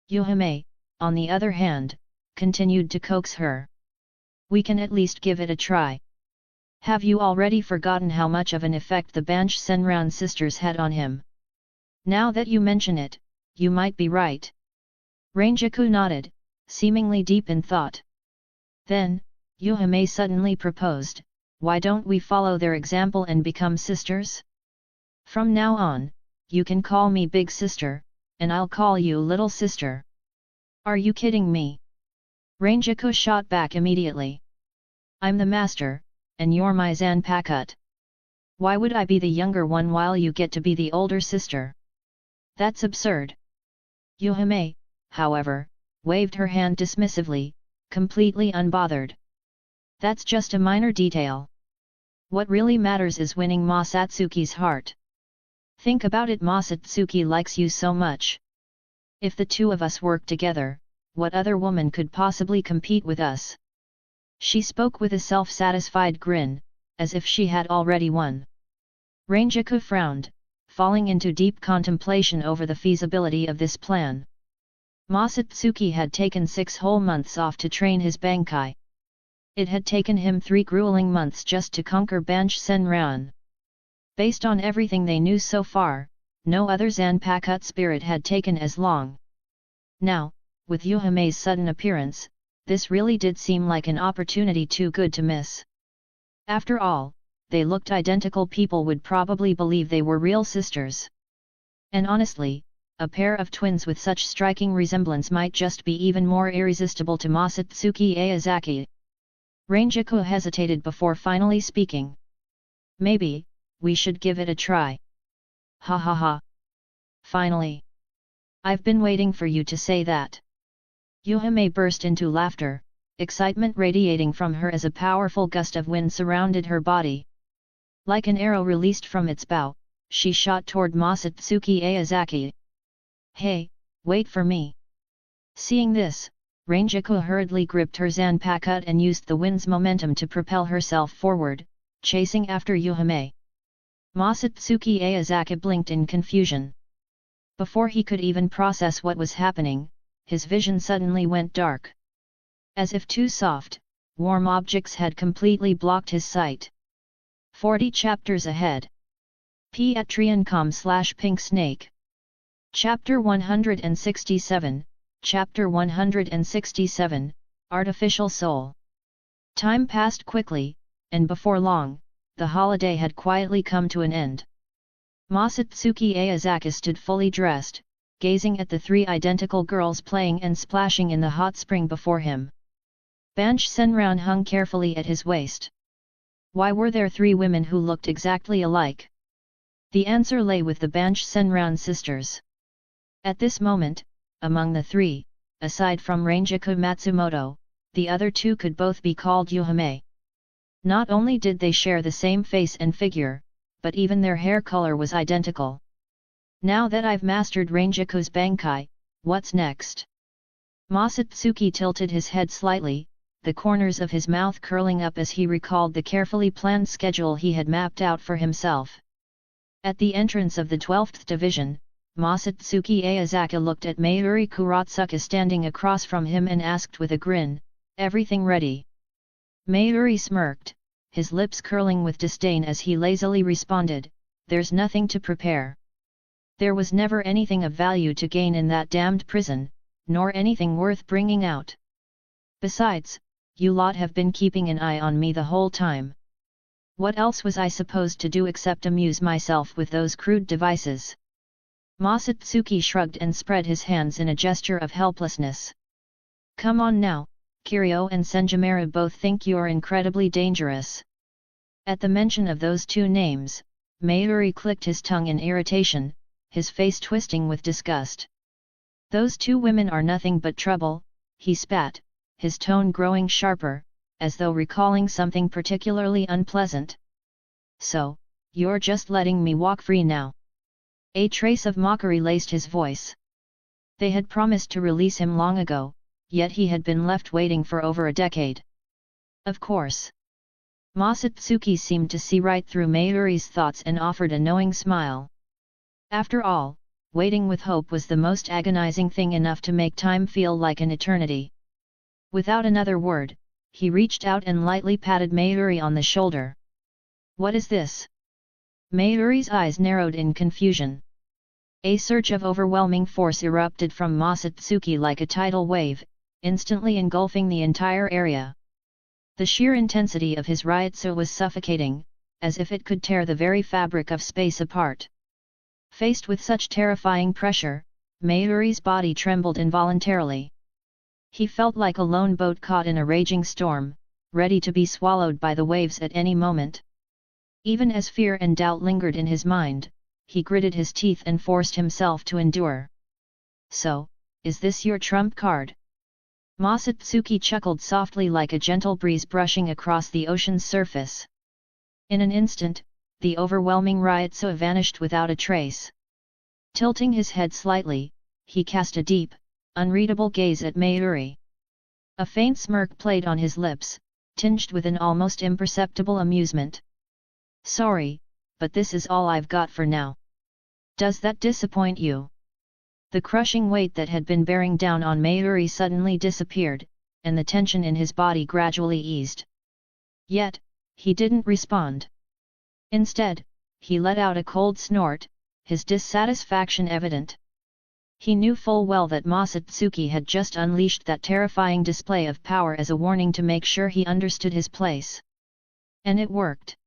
Yuhame, on the other hand, continued to coax her. "We can at least give it a try. Have you already forgotten how much of an effect the Banch Senran sisters had on him? Now that you mention it, you might be right." Ranjaku nodded, seemingly deep in thought. Then, Yuhame suddenly proposed, "Why don't we follow their example and become sisters? From now on, you can call me Big Sister, and I'll call you Little Sister." "Are you kidding me?" Ranjaku shot back immediately. "I'm the master, and you're my Zanpakutō. Why would I be the younger one while you get to be the older sister? That's absurd." Yuhame, however, waved her hand dismissively, completely unbothered. "That's just a minor detail. What really matters is winning Masatsuki's heart. Think about it, Masatsuki likes you so much. If the two of us work together, what other woman could possibly compete with us? She spoke with a self-satisfied grin, as if she had already won. Ranjaku frowned, falling into deep contemplation over the feasibility of this plan. Masatsuki had taken 6 whole months off to train his Bankai. It had taken him 3 grueling months just to conquer Banch Senran. Based on everything they knew so far, no other Zanpakutō spirit had taken as long. Now, with Yuhame's sudden appearance, this really did seem like an opportunity too good to miss. After all, they looked identical. People would probably believe they were real sisters. And honestly, a pair of twins with such striking resemblance might just be even more irresistible to Masatsuki Aozaki. Ranjaku hesitated before finally speaking. Maybe, we should give it a try. Ha ha ha. Finally. I've been waiting for you to say that. Yuhame burst into laughter, excitement radiating from her as a powerful gust of wind surrounded her body. Like an arrow released from its bow, she shot toward Masatsuki Aozaki. Hey, wait for me. Seeing this, Ranjaku hurriedly gripped her Zanpakutō and used the wind's momentum to propel herself forward, chasing after Yuhame. Masatsuki Aozaki blinked in confusion. Before he could even process what was happening, his vision suddenly went dark. As if two soft, warm objects had completely blocked his sight. 40 chapters ahead. Patreon.com/pinksnake. Chapter 167, Chapter 167, Artificial Soul. Time passed quickly, and before long, the holiday had quietly come to an end. Masatsuki Aozaki stood fully dressed, gazing at the 3 identical girls playing and splashing in the hot spring before him. Banch Senran hung carefully at his waist. Why were there 3 women who looked exactly alike? The answer lay with the Banch Senran sisters. At this moment, among the 3, aside from Ranjaku Matsumoto, the other 2 could both be called Yuhame. Not only did they share the same face and figure, but even their hair color was identical. Now that I've mastered Ranjaku's Bankai, what's next? Masatsuki tilted his head slightly, the corners of his mouth curling up as he recalled the carefully planned schedule he had mapped out for himself. At the entrance of the 12th Division, Masatsuki Aozaki looked at Mayuri Kuratsuka standing across from him and asked with a grin, "Everything ready?" Mayuri smirked, his lips curling with disdain as he lazily responded, "There's nothing to prepare. There was never anything of value to gain in that damned prison, nor anything worth bringing out. Besides, you lot have been keeping an eye on me the whole time. What else was I supposed to do except amuse myself with those crude devices?" Masatsuki shrugged and spread his hands in a gesture of helplessness. "Come on now, Kiryu and Senjimaru both think you're incredibly dangerous." At the mention of those 2 names, Mayuri clicked his tongue in irritation, his face twisting with disgust. "Those 2 women are nothing but trouble," he spat, his tone growing sharper, as though recalling something particularly unpleasant. "So, you're just letting me walk free now?" A trace of mockery laced his voice. They had promised to release him long ago, yet he had been left waiting for over a decade. Of course. Masatsuki seemed to see right through Mayuri's thoughts and offered a knowing smile. After all, waiting with hope was the most agonizing thing, enough to make time feel like an eternity. Without another word, he reached out and lightly patted Mayuri on the shoulder. "What is this?" Mayuri's eyes narrowed in confusion. A surge of overwhelming force erupted from Masatsuki like a tidal wave, instantly engulfing the entire area. The sheer intensity of his Ryutsu was suffocating, as if it could tear the very fabric of space apart. Faced with such terrifying pressure, Mayuri's body trembled involuntarily. He felt like a lone boat caught in a raging storm, ready to be swallowed by the waves at any moment. Even as fear and doubt lingered in his mind, he gritted his teeth and forced himself to endure. "So, is this your trump card?" Masatsuki chuckled softly like a gentle breeze brushing across the ocean's surface. In an instant, the overwhelming Ryotsu vanished without a trace. Tilting his head slightly, he cast a deep, unreadable gaze at Mayuri. A faint smirk played on his lips, tinged with an almost imperceptible amusement. "Sorry, but this is all I've got for now. Does that disappoint you?" The crushing weight that had been bearing down on Mayuri suddenly disappeared, and the tension in his body gradually eased. Yet, he didn't respond. Instead, he let out a cold snort, his dissatisfaction evident. He knew full well that Masatsuki had just unleashed that terrifying display of power as a warning to make sure he understood his place. And it worked.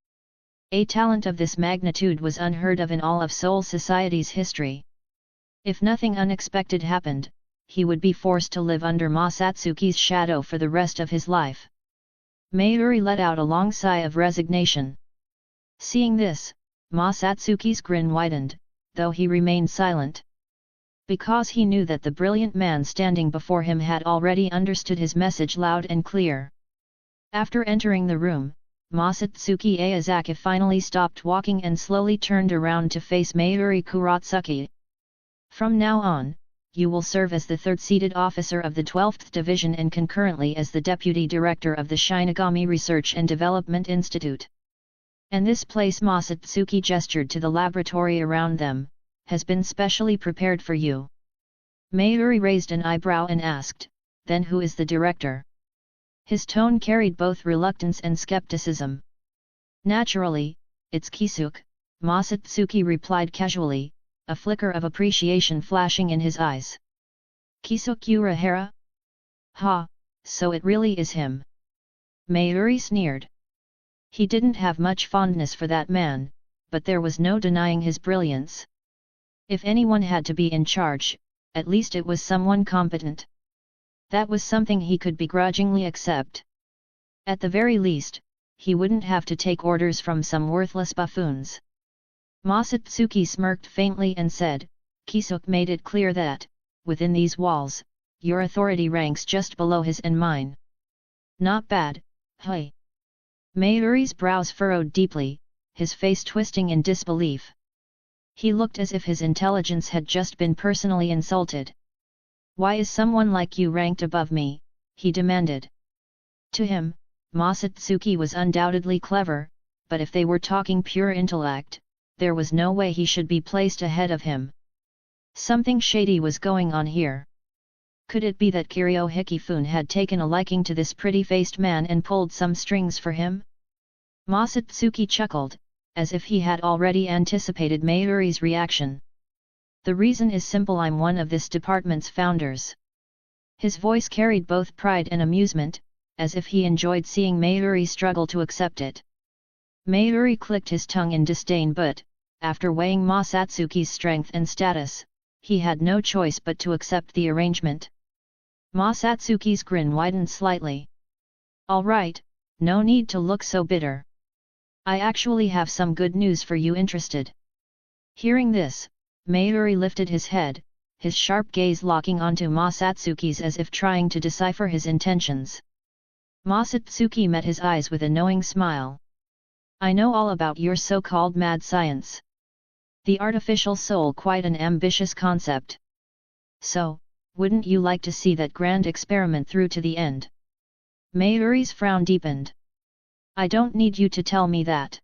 A talent of this magnitude was unheard of in all of Seoul society's history. If nothing unexpected happened, he would be forced to live under Masatsuki's shadow for the rest of his life. Mayuri let out a long sigh of resignation. Seeing this, Masatsuki's grin widened, though he remained silent. Because he knew that the brilliant man standing before him had already understood his message loud and clear. After entering the room, Masatsuki Aozaki finally stopped walking and slowly turned around to face Mayuri Kuratsuki. "From now on, you will serve as the third-seated officer of the 12th Division and concurrently as the Deputy Director of the Shinigami Research and Development Institute. And this place," Masatsuki gestured to the laboratory around them, "has been specially prepared for you." Mayuri raised an eyebrow and asked, "Then who is the director?" His tone carried both reluctance and skepticism. "Naturally, it's Kisuke," Masatsuki replied casually, a flicker of appreciation flashing in his eyes. "Kisuke Urahara? Ha, so it really is him." Mayuri sneered. He didn't have much fondness for that man, but there was no denying his brilliance. If anyone had to be in charge, at least it was someone competent. That was something he could begrudgingly accept. At the very least, he wouldn't have to take orders from some worthless buffoons. Masatsuki smirked faintly and said, "Kisuke made it clear that, within these walls, your authority ranks just below his and mine. Not bad, hey?" Mayuri's brows furrowed deeply, his face twisting in disbelief. He looked as if his intelligence had just been personally insulted. "Why is someone like you ranked above me?" he demanded. To him, Masatsuki was undoubtedly clever, but if they were talking pure intellect, there was no way he should be placed ahead of him. Something shady was going on here. Could it be that Kiryo Hikifune had taken a liking to this pretty-faced man and pulled some strings for him? Masatsuki chuckled, as if he had already anticipated Mayuri's reaction. "The reason is simple, I'm one of this department's founders." His voice carried both pride and amusement, as if he enjoyed seeing Mayuri struggle to accept it. Mayuri clicked his tongue in disdain, but, after weighing Masatsuki's strength and status, he had no choice but to accept the arrangement. Masatsuki's grin widened slightly. "All right, no need to look so bitter. I actually have some good news for you. Interested?" Hearing this, Mayuri lifted his head, his sharp gaze locking onto Masatsuki's as if trying to decipher his intentions. Masatsuki met his eyes with a knowing smile. "I know all about your so-called mad science. The artificial soul, quite an ambitious concept. So, wouldn't you like to see that grand experiment through to the end?" Mayuri's frown deepened. "I don't need you to tell me that.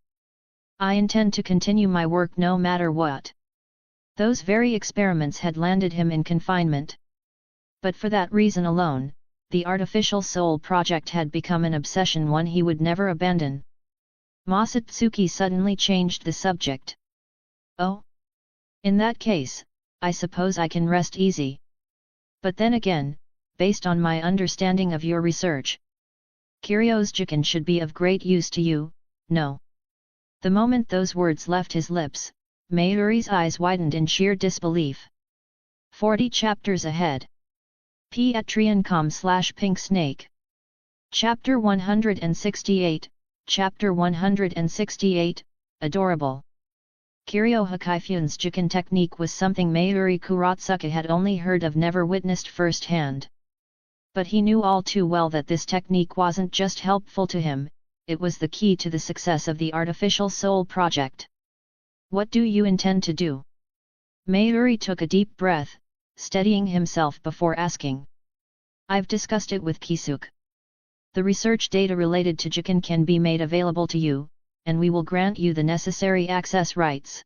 I intend to continue my work no matter what." Those very experiments had landed him in confinement. But for that reason alone, the artificial soul project had become an obsession, one he would never abandon. Masatsuki suddenly changed the subject. "Oh? In that case, I suppose I can rest easy. But then again, based on my understanding of your research, Kiryo's Jikin should be of great use to you, no?" The moment those words left his lips, Mayuri's eyes widened in sheer disbelief. 40 chapters ahead. Patreon.com/pinksnake. Chapter 168, Chapter 168, Adorable. Kiryo Hikifune's Jikin technique was something Mayuri Kuratsuki had only heard of, never witnessed firsthand. But he knew all too well that this technique wasn't just helpful to him, it was the key to the success of the Artificial Soul project. What do you intend to do? Mayuri took a deep breath, steadying himself before asking. I've discussed it with Kisuke. The research data related to Jiken can be made available to you, and we will grant you the necessary access rights.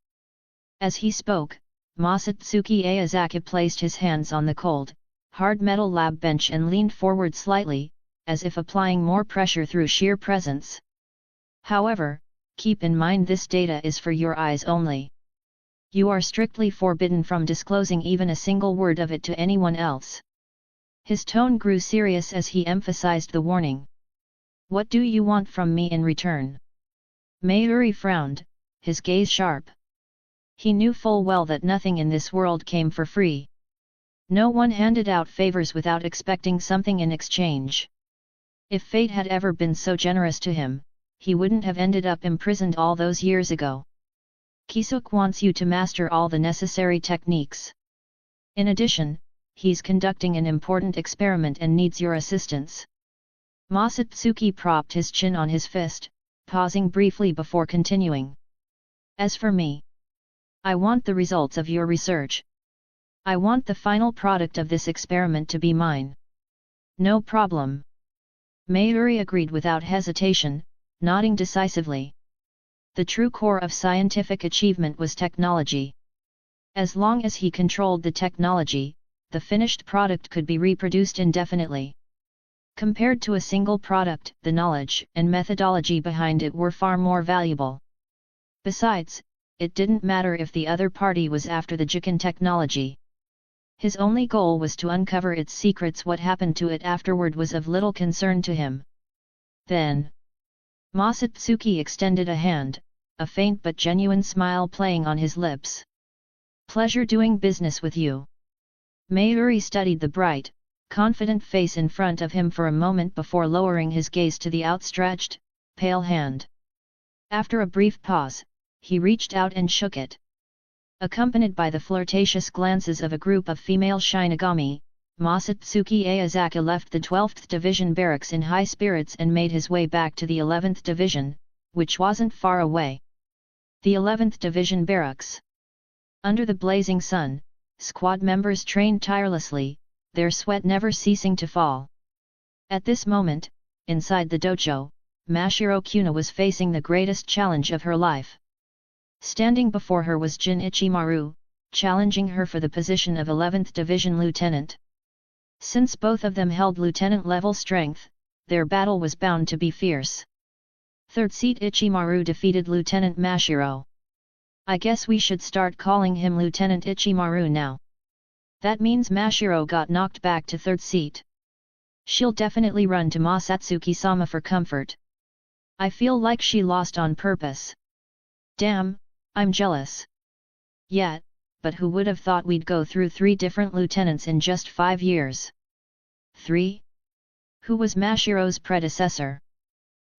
As he spoke, Masatsuki Aozaki placed his hands on the cold, hard metal lab bench and leaned forward slightly, as if applying more pressure through sheer presence. However, keep in mind this data is for your eyes only. You are strictly forbidden from disclosing even a single word of it to anyone else. His tone grew serious as he emphasized the warning. What do you want from me in return? Mayuri frowned, his gaze sharp. He knew full well that nothing in this world came for free. No one handed out favors without expecting something in exchange. If fate had ever been so generous to him, he wouldn't have ended up imprisoned all those years ago. Kisuke wants you to master all the necessary techniques. In addition, he's conducting an important experiment and needs your assistance. Masatsuki propped his chin on his fist, pausing briefly before continuing. As for me, I want the results of your research. I want the final product of this experiment to be mine. No problem. Mayuri agreed without hesitation, nodding decisively. The true core of scientific achievement was technology. As long as he controlled the technology, the finished product could be reproduced indefinitely. Compared to a single product, the knowledge and methodology behind it were far more valuable. Besides, it didn't matter if the other party was after the Jiken technology. His only goal was to uncover its secrets. What happened to it afterward was of little concern to him. Then, Masatsuki extended a hand, a faint but genuine smile playing on his lips. Pleasure doing business with you. Mayuri studied the bright, confident face in front of him for a moment before lowering his gaze to the outstretched, pale hand. After a brief pause, he reached out and shook it. Accompanied by the flirtatious glances of a group of female Shinigami, Masatsuki Aozaki left the 12th Division barracks in high spirits and made his way back to the 11th Division, which wasn't far away. The 11th Division barracks. Under the blazing sun, squad members trained tirelessly, their sweat never ceasing to fall. At this moment, inside the dojo, Mashiro Kuna was facing the greatest challenge of her life. Standing before her was Jin Ichimaru, challenging her for the position of 11th Division Lieutenant. Since both of them held lieutenant-level strength, their battle was bound to be fierce. Third seat Ichimaru defeated Lieutenant Mashiro. I guess we should start calling him Lieutenant Ichimaru now. That means Mashiro got knocked back to third seat. She'll definitely run to Masatsuki-sama for comfort. I feel like she lost on purpose. Damn, I'm jealous. Yeah, but who would have thought we'd go through 3 different lieutenants in just 5 years? 3? Who was Mashiro's predecessor?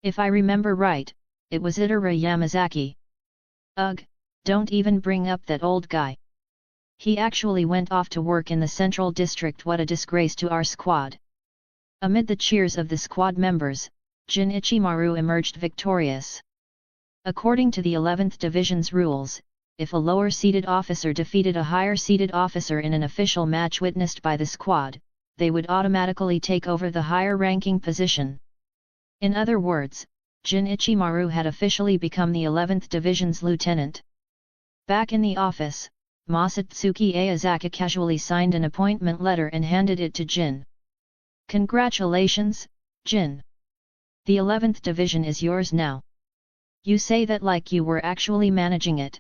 If I remember right, it was Itara Yamazaki. Ugh, don't even bring up that old guy. He actually went off to work in the Central District. What a disgrace to our squad. Amid the cheers of the squad members, Jin Ichimaru emerged victorious. According to the 11th Division's rules, if a lower-seated officer defeated a higher-seated officer in an official match witnessed by the squad, they would automatically take over the higher-ranking position. In other words, Jin Ichimaru had officially become the 11th Division's lieutenant. Back in the office, Masatsuki Aozaki casually signed an appointment letter and handed it to Jin. Congratulations, Jin. The 11th Division is yours now. You say that like you were actually managing it.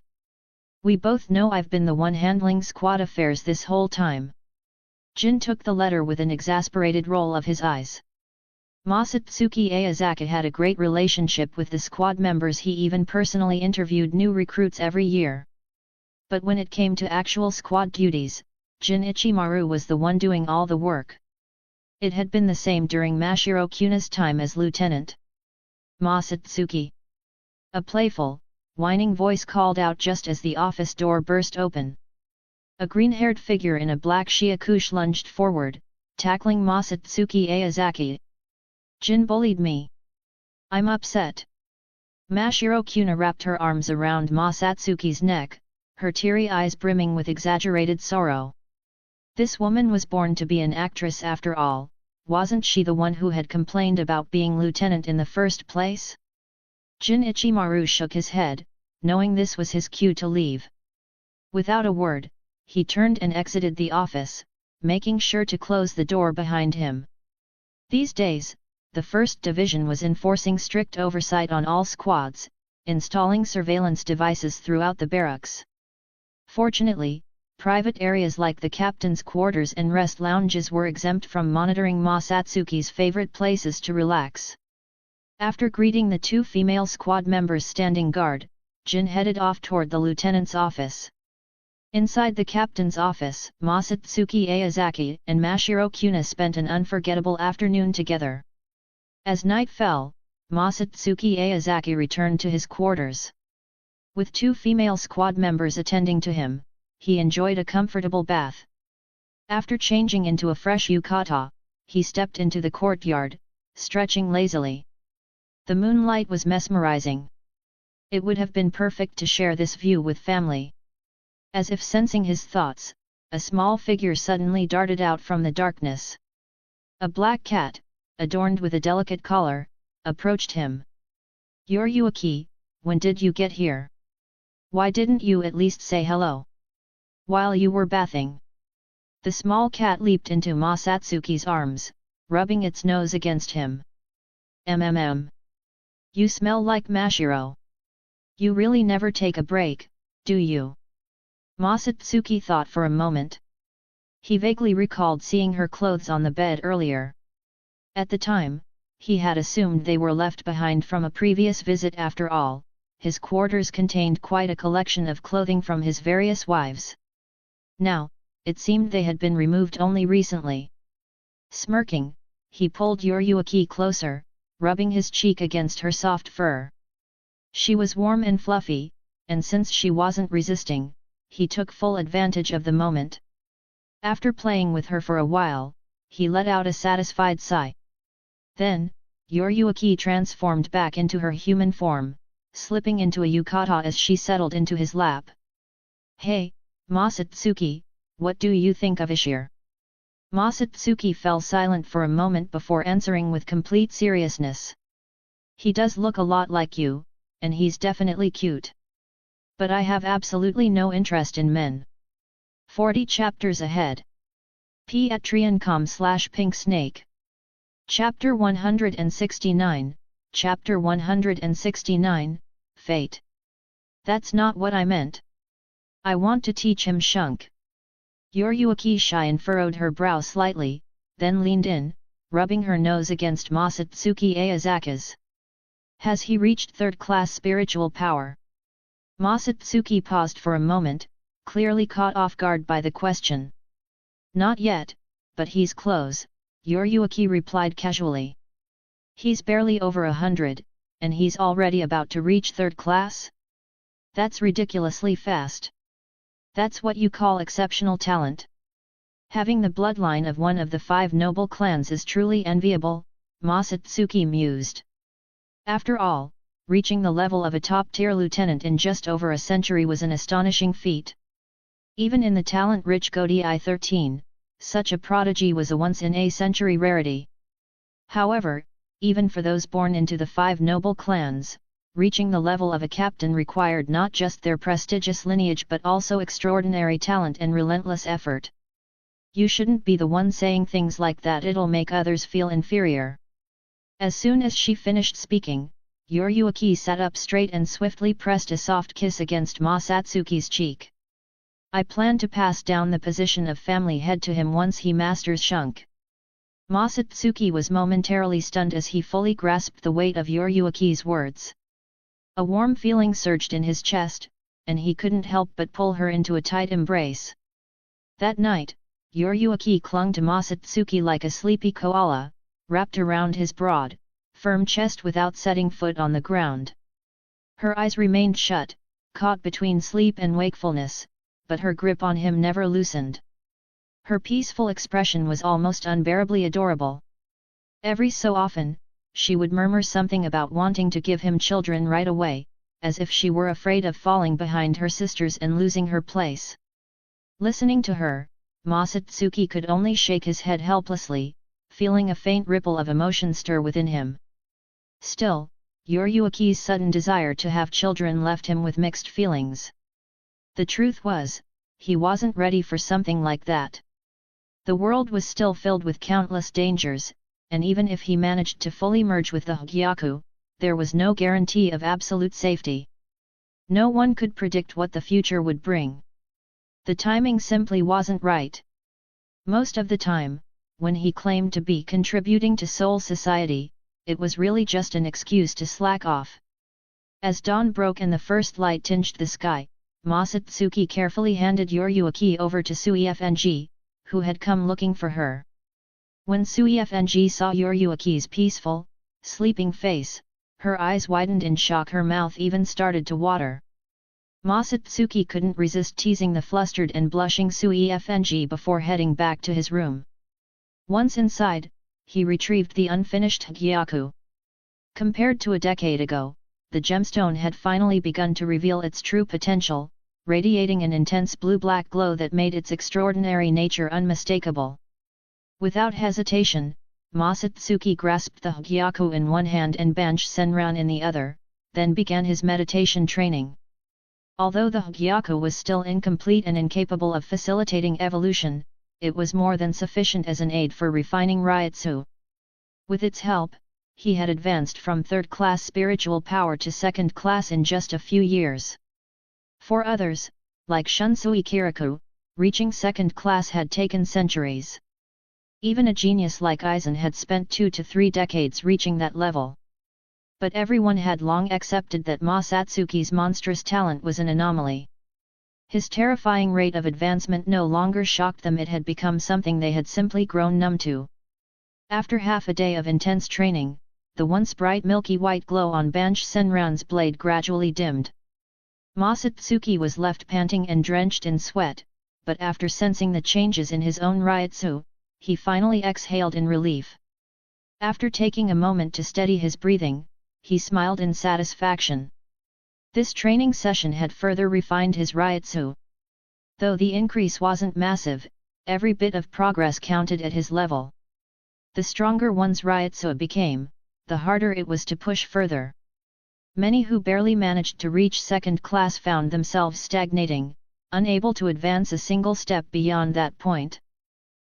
We both know I've been the one handling squad affairs this whole time. Jin took the letter with an exasperated roll of his eyes. Masatsuki Aozaki had a great relationship with the squad members. He even personally interviewed new recruits every year. But when it came to actual squad duties, Jin Ichimaru was the one doing all the work. It had been the same during Mashiro Kuna's time as lieutenant. Masatsuki. A playful, whining voice called out just as the office door burst open. A green-haired figure in a black Shihakushō lunged forward, tackling Masatsuki Aozaki. Jin bullied me. I'm upset. Mashiro Kuna wrapped her arms around Masatsuki's neck, her teary eyes brimming with exaggerated sorrow. This woman was born to be an actress after all, wasn't she the one who had complained about being lieutenant in the first place? Jin Ichimaru shook his head, knowing this was his cue to leave. Without a word, he turned and exited the office, making sure to close the door behind him. These days, the 1st Division was enforcing strict oversight on all squads, installing surveillance devices throughout the barracks. Fortunately, private areas like the captain's quarters and rest lounges were exempt from monitoring Masatsuki's favorite places to relax. After greeting the 2 female squad members standing guard, Jin headed off toward the lieutenant's office. Inside the captain's office, Masatsuki Aozaki and Mashiro Kuna spent an unforgettable afternoon together. As night fell, Masatsuki Aozaki returned to his quarters. With 2 female squad members attending to him, he enjoyed a comfortable bath. After changing into a fresh yukata, he stepped into the courtyard, stretching lazily. The moonlight was mesmerizing. It would have been perfect to share this view with family. As if sensing his thoughts, a small figure suddenly darted out from the darkness. A black cat, adorned with a delicate collar, approached him. "You're Yuaki, when did you get here? Why didn't you at least say hello? While you were bathing?" The small cat leaped into Masatsuki's arms, rubbing its nose against him. "MMM. You smell like Mashiro. You really never take a break, do you?" Masatsuki thought for a moment. He vaguely recalled seeing her clothes on the bed earlier. At the time, he had assumed they were left behind from a previous visit. After all, his quarters contained quite a collection of clothing from his various wives. Now, it seemed they had been removed only recently. Smirking, he pulled Yuaki closer, rubbing his cheek against her soft fur. She was warm and fluffy, and since she wasn't resisting, he took full advantage of the moment. After playing with her for a while, he let out a satisfied sigh. Then, Yuaki transformed back into her human form, slipping into a yukata as she settled into his lap. "Hey, Masatsuki, what do you think of Ishir?" Masatsuki fell silent for a moment before answering with complete seriousness. "He does look a lot like you, and he's definitely cute. But I have absolutely no interest in men." 40 chapters ahead. Patreon.com/pinksnake. Chapter 169, Chapter 169, Fate. "That's not what I meant. I want to teach him shunk." Yuaki Shion furrowed her brow slightly, then leaned in, rubbing her nose against Masatsuki Aozaki's. "Has he reached 3rd-class spiritual power?" Masatsuki paused for a moment, clearly caught off guard by the question. "Not yet, but he's close," Yuaki replied casually. "He's barely over 100, and he's already about to reach 3rd class? That's ridiculously fast. That's what you call exceptional talent. Having the bloodline of one of the 5 noble clans is truly enviable," Masatsuki mused. After all, reaching the level of a top-tier lieutenant in just over a century was an astonishing feat. Even in the talent-rich Gotei 13, such a prodigy was a once-in-a-century rarity. However, even for those born into the 5 noble clans, reaching the level of a captain required not just their prestigious lineage but also extraordinary talent and relentless effort. "You shouldn't be the one saying things like that, it'll make others feel inferior." As soon as she finished speaking, Yuaki sat up straight and swiftly pressed a soft kiss against Masatsuki's cheek. "I plan to pass down the position of family head to him once he masters shunk." Masatsuki was momentarily stunned as he fully grasped the weight of Yuaki's words. A warm feeling surged in his chest, and he couldn't help but pull her into a tight embrace. That night, Yuaki clung to Masatsuki like a sleepy koala, wrapped around his broad, firm chest without setting foot on the ground. Her eyes remained shut, caught between sleep and wakefulness, but her grip on him never loosened. Her peaceful expression was almost unbearably adorable. Every so often, she would murmur something about wanting to give him children right away, as if she were afraid of falling behind her sisters and losing her place. Listening to her, Masatsuki could only shake his head helplessly, feeling a faint ripple of emotion stir within him. Still, Yoriyuki's sudden desire to have children left him with mixed feelings. The truth was, he wasn't ready for something like that. The world was still filled with countless dangers, and even if he managed to fully merge with the Hagyaku, there was no guarantee of absolute safety. No one could predict what the future would bring. The timing simply wasn't right. Most of the time, when he claimed to be contributing to Soul Society, it was really just an excuse to slack off. As dawn broke and the first light tinged the sky, Masatsuki carefully handed Yoriyuki over to Suifng, who had come looking for her. When Suifng saw Yoriyuki's peaceful, sleeping face, her eyes widened in shock, her mouth even started to water. Masatsuki couldn't resist teasing the flustered and blushing Suifng before heading back to his room. Once inside, he retrieved the unfinished Hagyaku. Compared to a decade ago, the gemstone had finally begun to reveal its true potential, radiating an intense blue-black glow that made its extraordinary nature unmistakable. Without hesitation, Masatsuki grasped the Hagyaku in one hand and Banch Senran in the other, then began his meditation training. Although the Hagyaku was still incomplete and incapable of facilitating evolution, it was more than sufficient as an aid for refining Ryutsu. With its help, he had advanced from third-class spiritual power to second class in just a few years. For others, like Shunsui Kirikou, reaching second class had taken centuries. Even a genius like Aizen had spent 2 to 3 decades reaching that level. But everyone had long accepted that Masatsuki's monstrous talent was an anomaly. His terrifying rate of advancement no longer shocked them, it had become something they had simply grown numb to. After half a day of intense training, the once bright milky white glow on Banch Senran's blade gradually dimmed. Masatsuki was left panting and drenched in sweat, but after sensing the changes in his own Ryutsu, he finally exhaled in relief. After taking a moment to steady his breathing, he smiled in satisfaction. This training session had further refined his Ryutsu. Though the increase wasn't massive, every bit of progress counted at his level. The stronger one's Ryutsu became, the harder it was to push further. Many who barely managed to reach second class found themselves stagnating, unable to advance a single step beyond that point.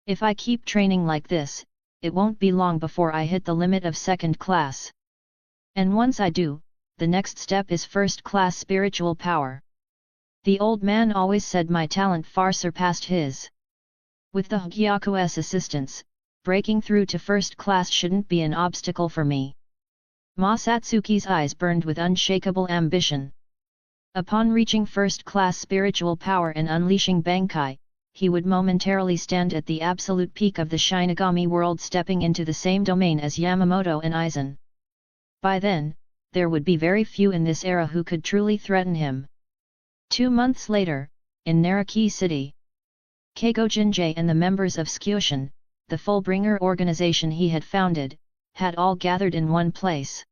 If I keep training like this, it won't be long before I hit the limit of second class. And once I do, the next step is first-class spiritual power. The old man always said my talent far surpassed his. With the Hagyaku's assistance, breaking through to first class shouldn't be an obstacle for me. Masatsuki's eyes burned with unshakable ambition. Upon reaching first-class spiritual power and unleashing Bankai, he would momentarily stand at the absolute peak of the Shinigami world, stepping into the same domain as Yamamoto and Aizen. By then, there would be very few in this era who could truly threaten him. 2 months later, in Naraki City, Keigo Jinjei and the members of Scourge, the Fullbringer organization he had founded, had all gathered in one place.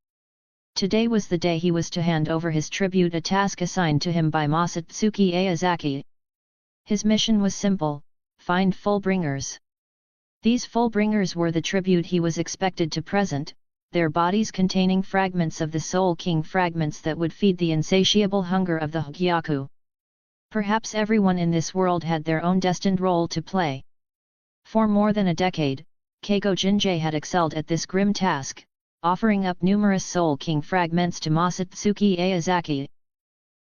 Today was the day he was to hand over his tribute, a task assigned to him by Masatsuki Aozaki. His mission was simple: find Fullbringers. These Fullbringers were the tribute he was expected to present, their bodies containing fragments of the Soul King, fragments that would feed the insatiable hunger of the Hagyaku. Perhaps everyone in this world had their own destined role to play. For more than a decade, Keigo Jinjei had excelled at this grim task, offering up numerous Soul King fragments to Masatsuki Aozaki.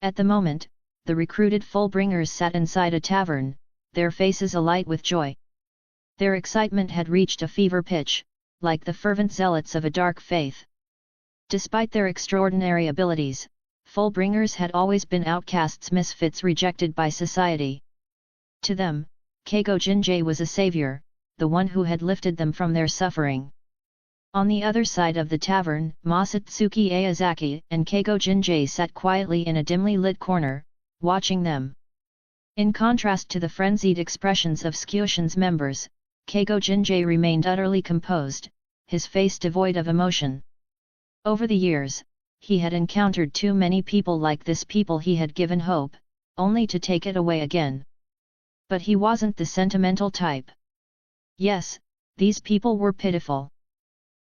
At the moment, the recruited Fullbringers sat inside a tavern, their faces alight with joy. Their excitement had reached a fever pitch, like the fervent zealots of a dark faith. Despite their extraordinary abilities, Fullbringers had always been outcasts, misfits rejected by society. To them, Keigo Jinjei was a savior, the one who had lifted them from their suffering. On the other side of the tavern, Masatsuki Aozaki and Keigo Jinjei sat quietly in a dimly lit corner, watching them. In contrast to the frenzied expressions of Scourge's members, Keigo Jinjei remained utterly composed, his face devoid of emotion. Over the years, he had encountered too many people like this, people he had given hope, only to take it away again. But he wasn't the sentimental type. Yes, these people were pitiful.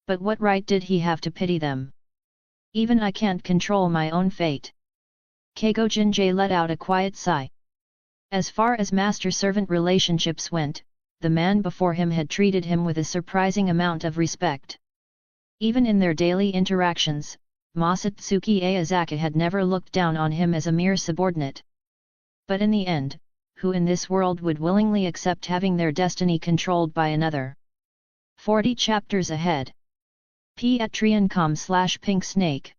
But what right did he have to pity them? Even I can't control my own fate. Keigo Jinjei let out a quiet sigh. As far as master-servant relationships went, the man before him had treated him with a surprising amount of respect. Even in their daily interactions, Masatsuki Aozaki had never looked down on him as a mere subordinate. But in the end, who in this world would willingly accept having their destiny controlled by another? 40 chapters ahead. Patreon.com/Pink Snake.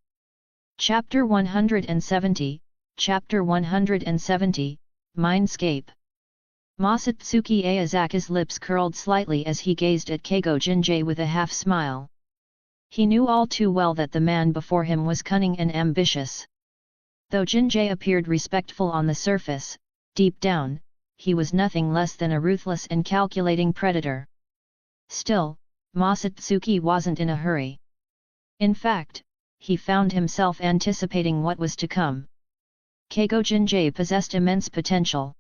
Chapter 170, Chapter 170, Mindscape. Masatsuki Aozaki's lips curled slightly as he gazed at Keigo Jinjei with a half-smile. He knew all too well that the man before him was cunning and ambitious. Though Jinjei appeared respectful on the surface, deep down, he was nothing less than a ruthless and calculating predator. Still, Masatsuki wasn't in a hurry. In fact, he found himself anticipating what was to come. Keigo Jinjei possessed immense potential.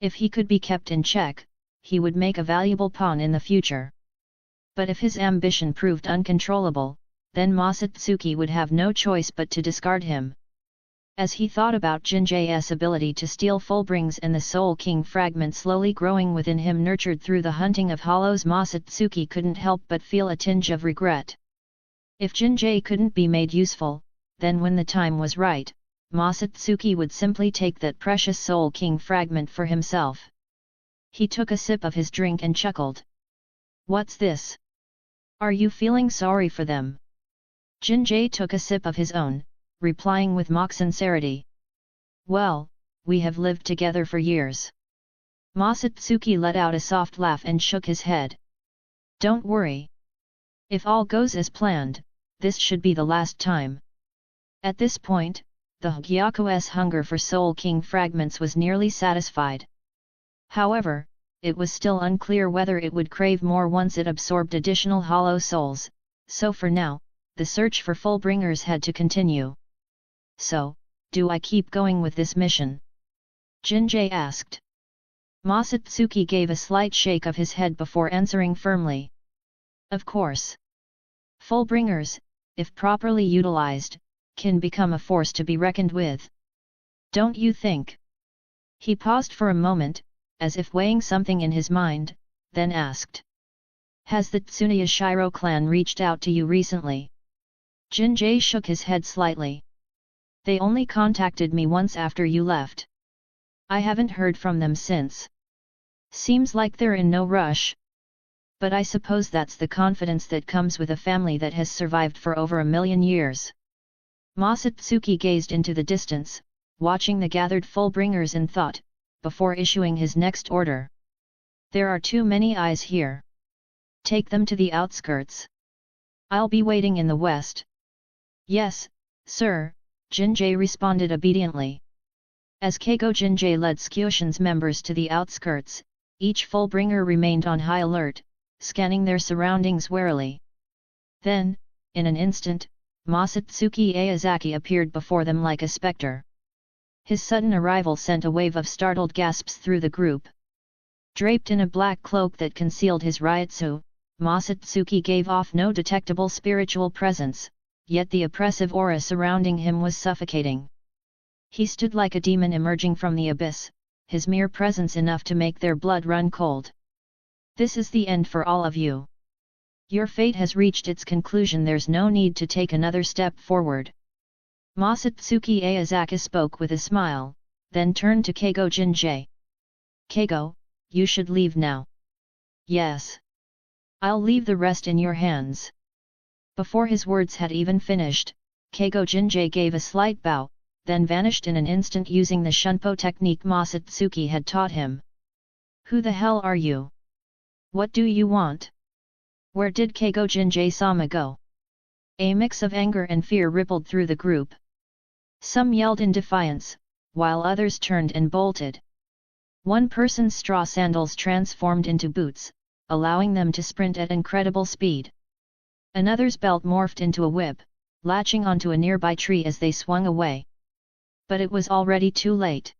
If he could be kept in check, he would make a valuable pawn in the future. But if his ambition proved uncontrollable, then Masatsuki would have no choice but to discard him. As he thought about Jinjei's ability to steal Fullbrings and the Soul King fragment slowly growing within him nurtured through the hunting of hollows, Masatsuki couldn't help but feel a tinge of regret. If Jinjei couldn't be made useful, then when the time was right, Masatsuki would simply take that precious Soul King fragment for himself. He took a sip of his drink and chuckled. "What's this? Are you feeling sorry for them?" Jinjei took a sip of his own, replying with mock sincerity. "Well, we have lived together for years." Masatsuki let out a soft laugh and shook his head. "Don't worry. If all goes as planned, this should be the last time." At this point, the Hyaku's hunger for Soul King fragments was nearly satisfied. However, it was still unclear whether it would crave more once it absorbed additional hollow souls, so for now, the search for Fullbringers had to continue. "So, do I keep going with this mission?" Jinjei asked. Masatsuki gave a slight shake of his head before answering firmly. "Of course. Fullbringers, if properly utilized, can become a force to be reckoned with. Don't you think?" He paused for a moment, as if weighing something in his mind, then asked. "Has the Tsunoya Shiro clan reached out to you recently?" Jinjei shook his head slightly. "They only contacted me once after you left. I haven't heard from them since. Seems like they're in no rush. But I suppose that's the confidence that comes with a family that has survived for over 1,000,000 years." Masatsuki gazed into the distance, watching the gathered Fullbringers in thought, before issuing his next order. "There are too many eyes here. Take them to the outskirts. I'll be waiting in the west." "Yes, sir," Jinjei responded obediently. As Keigo Jinjei led Scourge's members to the outskirts, each Fullbringer remained on high alert, scanning their surroundings warily. Then, in an instant, Masatsuki Aozaki appeared before them like a spectre. His sudden arrival sent a wave of startled gasps through the group. Draped in a black cloak that concealed his ryutsu, Masatsuki gave off no detectable spiritual presence, yet the oppressive aura surrounding him was suffocating. He stood like a demon emerging from the abyss, his mere presence enough to make their blood run cold. "This is the end for all of you. Your fate has reached its conclusion, there's no need to take another step forward." Masatsuki Aozaki spoke with a smile, then turned to Keigo Jinjei. "Keigo, you should leave now." "Yes. I'll leave the rest in your hands." Before his words had even finished, Keigo Jinjei gave a slight bow, then vanished in an instant using the Shunpo technique Masatsuki had taught him. "Who the hell are you? What do you want? Where did Keigo Jinjei-sama go?" A mix of anger and fear rippled through the group. Some yelled in defiance, while others turned and bolted. One person's straw sandals transformed into boots, allowing them to sprint at incredible speed. Another's belt morphed into a whip, latching onto a nearby tree as they swung away. But it was already too late.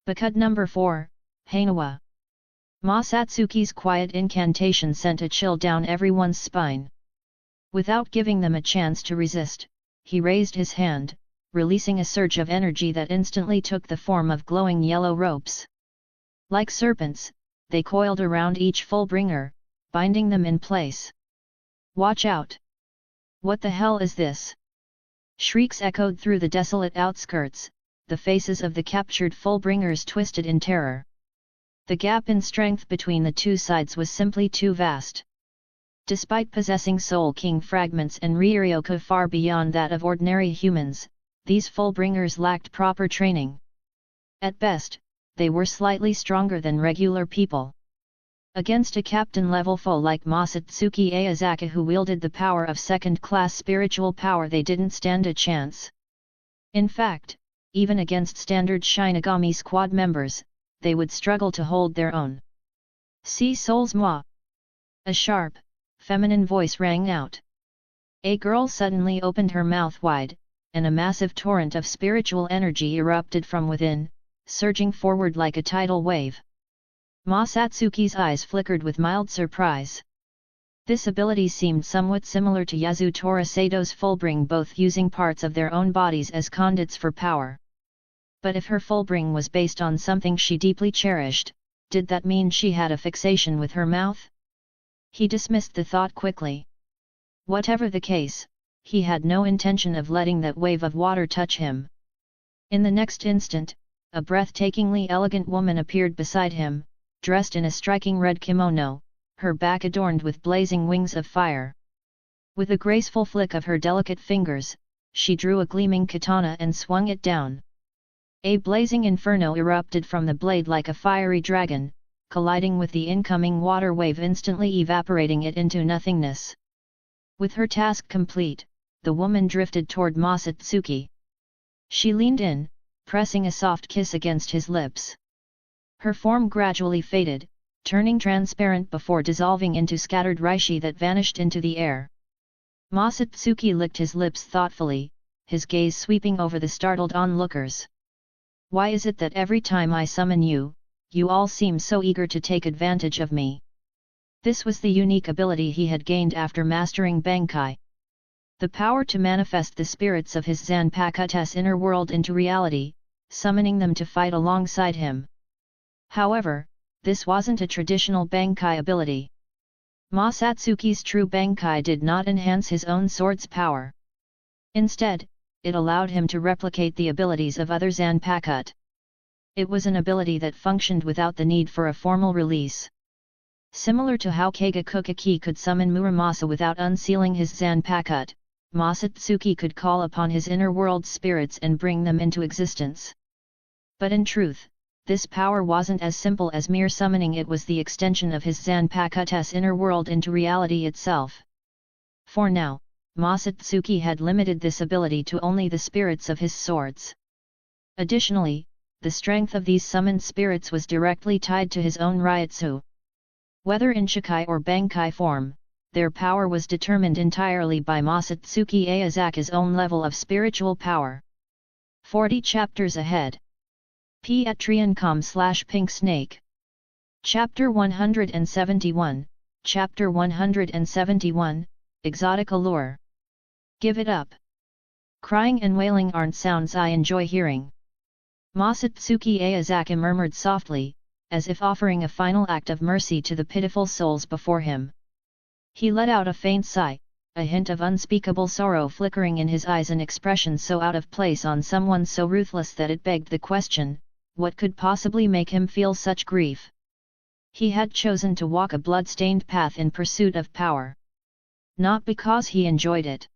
Bakud number 4, Hainawa. Masatsuki's quiet incantation sent a chill down everyone's spine. Without giving them a chance to resist, he raised his hand, releasing a surge of energy that instantly took the form of glowing yellow ropes. Like serpents, they coiled around each Fullbringer, binding them in place. "Watch out! What the hell is this?" Shrieks echoed through the desolate outskirts, the faces of the captured Fullbringers twisted in terror. The gap in strength between the two sides was simply too vast. Despite possessing Soul King fragments and Ryoryoku far beyond that of ordinary humans, these Fullbringers lacked proper training. At best, they were slightly stronger than regular people. Against a captain-level foe like Masatsuki Aozaki who wielded the power of second-class spiritual power, they didn't stand a chance. In fact, even against standard Shinigami squad members, they would struggle to hold their own. "See Souls moi!" A sharp, feminine voice rang out. A girl suddenly opened her mouth wide, and a massive torrent of spiritual energy erupted from within, surging forward like a tidal wave. Masatsuki's eyes flickered with mild surprise. This ability seemed somewhat similar to Yasutora Sato's Fullbring, both using parts of their own bodies as conduits for power. But if her Fullbring was based on something she deeply cherished, did that mean she had a fixation with her mouth? He dismissed the thought quickly. Whatever the case, he had no intention of letting that wave of water touch him. In the next instant, a breathtakingly elegant woman appeared beside him, dressed in a striking red kimono, her back adorned with blazing wings of fire. With a graceful flick of her delicate fingers, she drew a gleaming katana and swung it down. A blazing inferno erupted from the blade like a fiery dragon, colliding with the incoming water wave, instantly evaporating it into nothingness. With her task complete, the woman drifted toward Masatsuki. She leaned in, pressing a soft kiss against his lips. Her form gradually faded, turning transparent before dissolving into scattered reishi that vanished into the air. Masatsuki licked his lips thoughtfully, his gaze sweeping over the startled onlookers. "Why is it that every time I summon you, you all seem so eager to take advantage of me?" This was the unique ability he had gained after mastering Bankai. The power to manifest the spirits of his Zanpakutō's inner world into reality, summoning them to fight alongside him. However, this wasn't a traditional Bankai ability. Masatsuki's true Bankai did not enhance his own sword's power. Instead, it allowed him to replicate the abilities of other Zanpakutō. It was an ability that functioned without the need for a formal release. Similar to how Kage Kukaki could summon Muramasa without unsealing his Zanpakutō, Masatsuki could call upon his inner world spirits and bring them into existence. But in truth, this power wasn't as simple as mere summoning. It was the extension of his Zanpakutō's inner world into reality itself. For now, Masatsuki had limited this ability to only the spirits of his swords. Additionally, the strength of these summoned spirits was directly tied to his own Ryutsu. Whether in Shikai or Bankai form, their power was determined entirely by Masatsuki Aozaki's own level of spiritual power. 40 chapters ahead. Patreon.com/pinksnake. Chapter 171, Chapter 171, Exotic Allure. Give it up. Crying and wailing aren't sounds I enjoy hearing. Masatsuki Aozaki murmured softly, as if offering a final act of mercy to the pitiful souls before him. He let out a faint sigh, a hint of unspeakable sorrow flickering in his eyes, an expression so out of place on someone so ruthless that it begged the question, what could possibly make him feel such grief? He had chosen to walk a blood-stained path in pursuit of power. Not because he enjoyed it.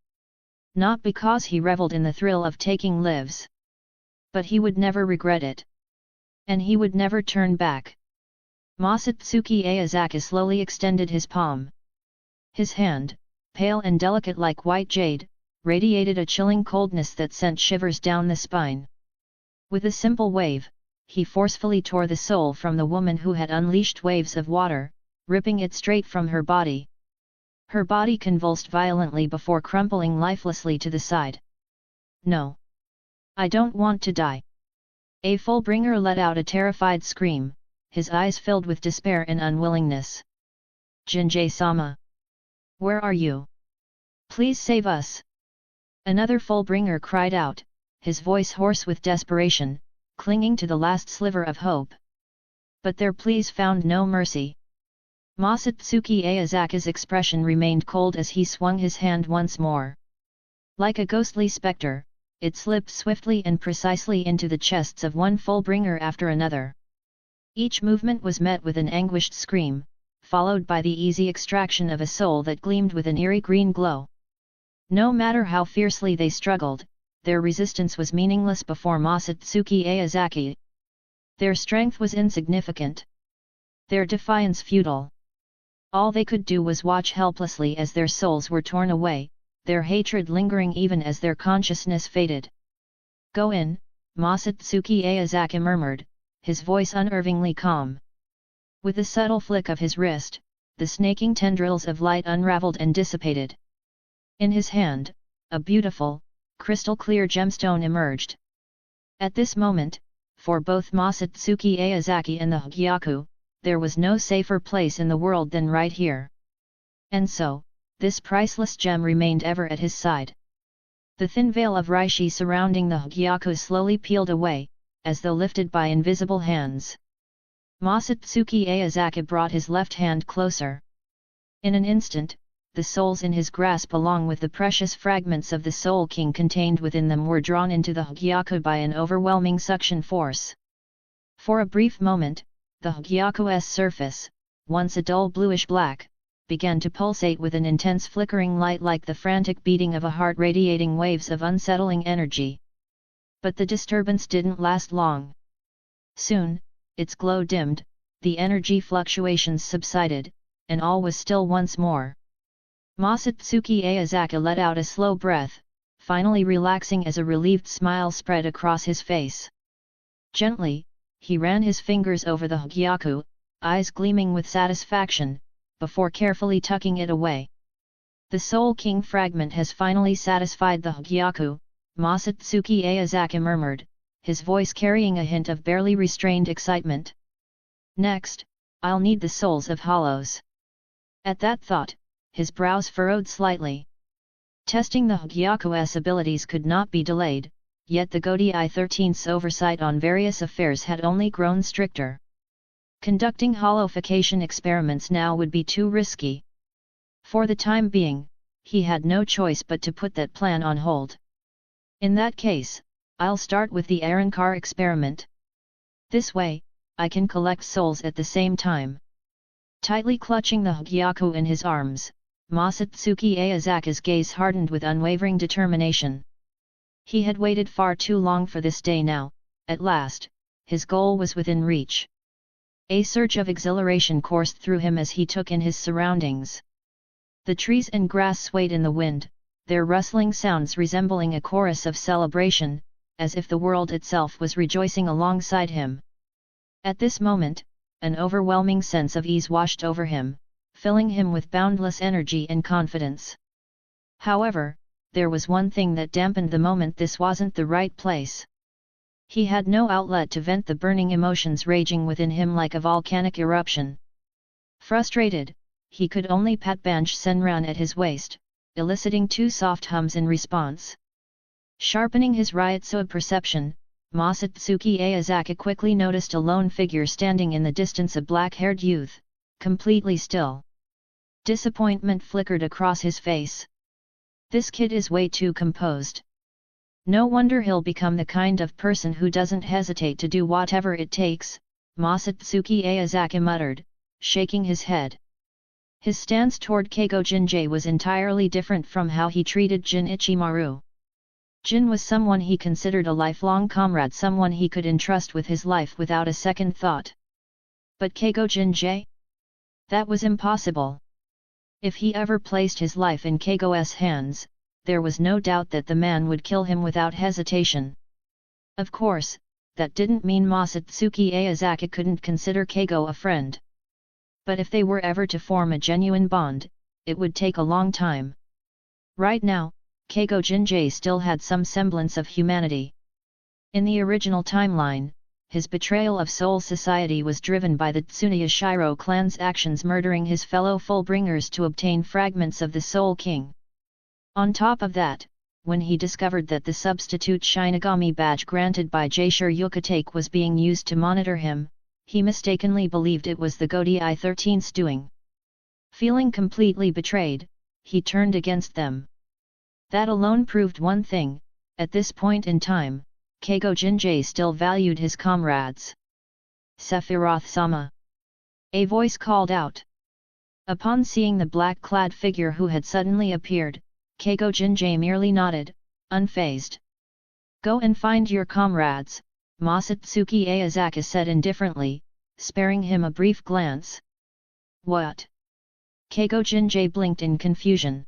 Not because he reveled in the thrill of taking lives. But he would never regret it. And he would never turn back. Masatsuki Aozaki slowly extended his palm. His hand, pale and delicate like white jade, radiated a chilling coldness that sent shivers down the spine. With a simple wave, he forcefully tore the soul from the woman who had unleashed waves of water, ripping it straight from her body. Her body convulsed violently before crumpling lifelessly to the side. No! I don't want to die! A Fullbringer let out a terrified scream, his eyes filled with despair and unwillingness. Jinjai-sama! Where are you? Please save us! Another Fullbringer cried out, his voice hoarse with desperation, clinging to the last sliver of hope. But their pleas found no mercy. Masatsuki Aozaki's expression remained cold as he swung his hand once more. Like a ghostly spectre, it slipped swiftly and precisely into the chests of one Fullbringer after another. Each movement was met with an anguished scream, followed by the easy extraction of a soul that gleamed with an eerie green glow. No matter how fiercely they struggled, their resistance was meaningless before Masatsuki Aozaki. Their strength was insignificant. Their defiance futile. All they could do was watch helplessly as their souls were torn away, their hatred lingering even as their consciousness faded. Go in, Masatsuki Aozaki murmured, his voice unervingly calm. With a subtle flick of his wrist, the snaking tendrils of light unraveled and dissipated. In his hand, a beautiful, crystal-clear gemstone emerged. At this moment, for both Masatsuki Aozaki and the Hagyaku, there was no safer place in the world than right here. And so, this priceless gem remained ever at his side. The thin veil of Reishi surrounding the Hagyaku slowly peeled away, as though lifted by invisible hands. Masatsuki Aozaki brought his left hand closer. In an instant, the souls in his grasp along with the precious fragments of the Soul King contained within them were drawn into the Hagyaku by an overwhelming suction force. For a brief moment, the Hagyaku's surface, once a dull bluish-black, began to pulsate with an intense flickering light like the frantic beating of a heart radiating waves of unsettling energy. But the disturbance didn't last long. Soon, its glow dimmed, the energy fluctuations subsided, and all was still once more. Masatsuki Aozaki let out a slow breath, finally relaxing as a relieved smile spread across his face. Gently, he ran his fingers over the Hagyaku, eyes gleaming with satisfaction, before carefully tucking it away. The Soul King fragment has finally satisfied the Hagyaku, Masatsuki Aozaki murmured, his voice carrying a hint of barely restrained excitement. Next, I'll need the souls of hollows. At that thought, his brows furrowed slightly. Testing the Hagyaku's abilities could not be delayed, yet the Gotei 13th's oversight on various affairs had only grown stricter. Conducting hollowification experiments now would be too risky. For the time being, he had no choice but to put that plan on hold. In that case, I'll start with the Arankar experiment. This way, I can collect souls at the same time. Tightly clutching the Hagyaku in his arms, Masatsuki Aozaki's gaze hardened with unwavering determination. He had waited far too long for this day now, at last, his goal was within reach. A surge of exhilaration coursed through him as he took in his surroundings. The trees and grass swayed in the wind, their rustling sounds resembling a chorus of celebration, as if the world itself was rejoicing alongside him. At this moment, an overwhelming sense of ease washed over him, filling him with boundless energy and confidence. However, there was one thing that dampened the moment: this wasn't the right place. He had no outlet to vent the burning emotions raging within him like a volcanic eruption. Frustrated, he could only pat Banj Senran at his waist, eliciting two soft hums in response. Sharpening his Ryotsu perception, Masatsuki Aozaki quickly noticed a lone figure standing in the distance, a black-haired youth, completely still. Disappointment flickered across his face. This kid is way too composed. No wonder he'll become the kind of person who doesn't hesitate to do whatever it takes, Masatsuki Aozaki muttered, shaking his head. His stance toward Keigo Jinjai was entirely different from how he treated Jin Ichimaru. Jin was someone he considered a lifelong comrade, someone he could entrust with his life without a second thought. But Keigo Jinjai? That was impossible. If he ever placed his life in Keigo's hands, there was no doubt that the man would kill him without hesitation. Of course, that didn't mean Masatsuki Aozaki couldn't consider Keigo a friend. But if they were ever to form a genuine bond, it would take a long time. Right now, Keigo Jinjai still had some semblance of humanity. In the original timeline, his betrayal of Soul Society was driven by the Tsunoya Shiro clan's actions murdering his fellow Fullbringers to obtain fragments of the Soul King. On top of that, when he discovered that the substitute Shinigami badge granted by Jaishur Yukatake was being used to monitor him, he mistakenly believed it was the Gotei 13's doing. Feeling completely betrayed, he turned against them. That alone proved one thing: at this point in time, Keigo Jinjai still valued his comrades. Sephiroth-sama! A voice called out. Upon seeing the black-clad figure who had suddenly appeared, Keigo Jinjai merely nodded, unfazed. Go and find your comrades, Masatsuki Aozaki said indifferently, sparing him a brief glance. What? Keigo Jinjai blinked in confusion.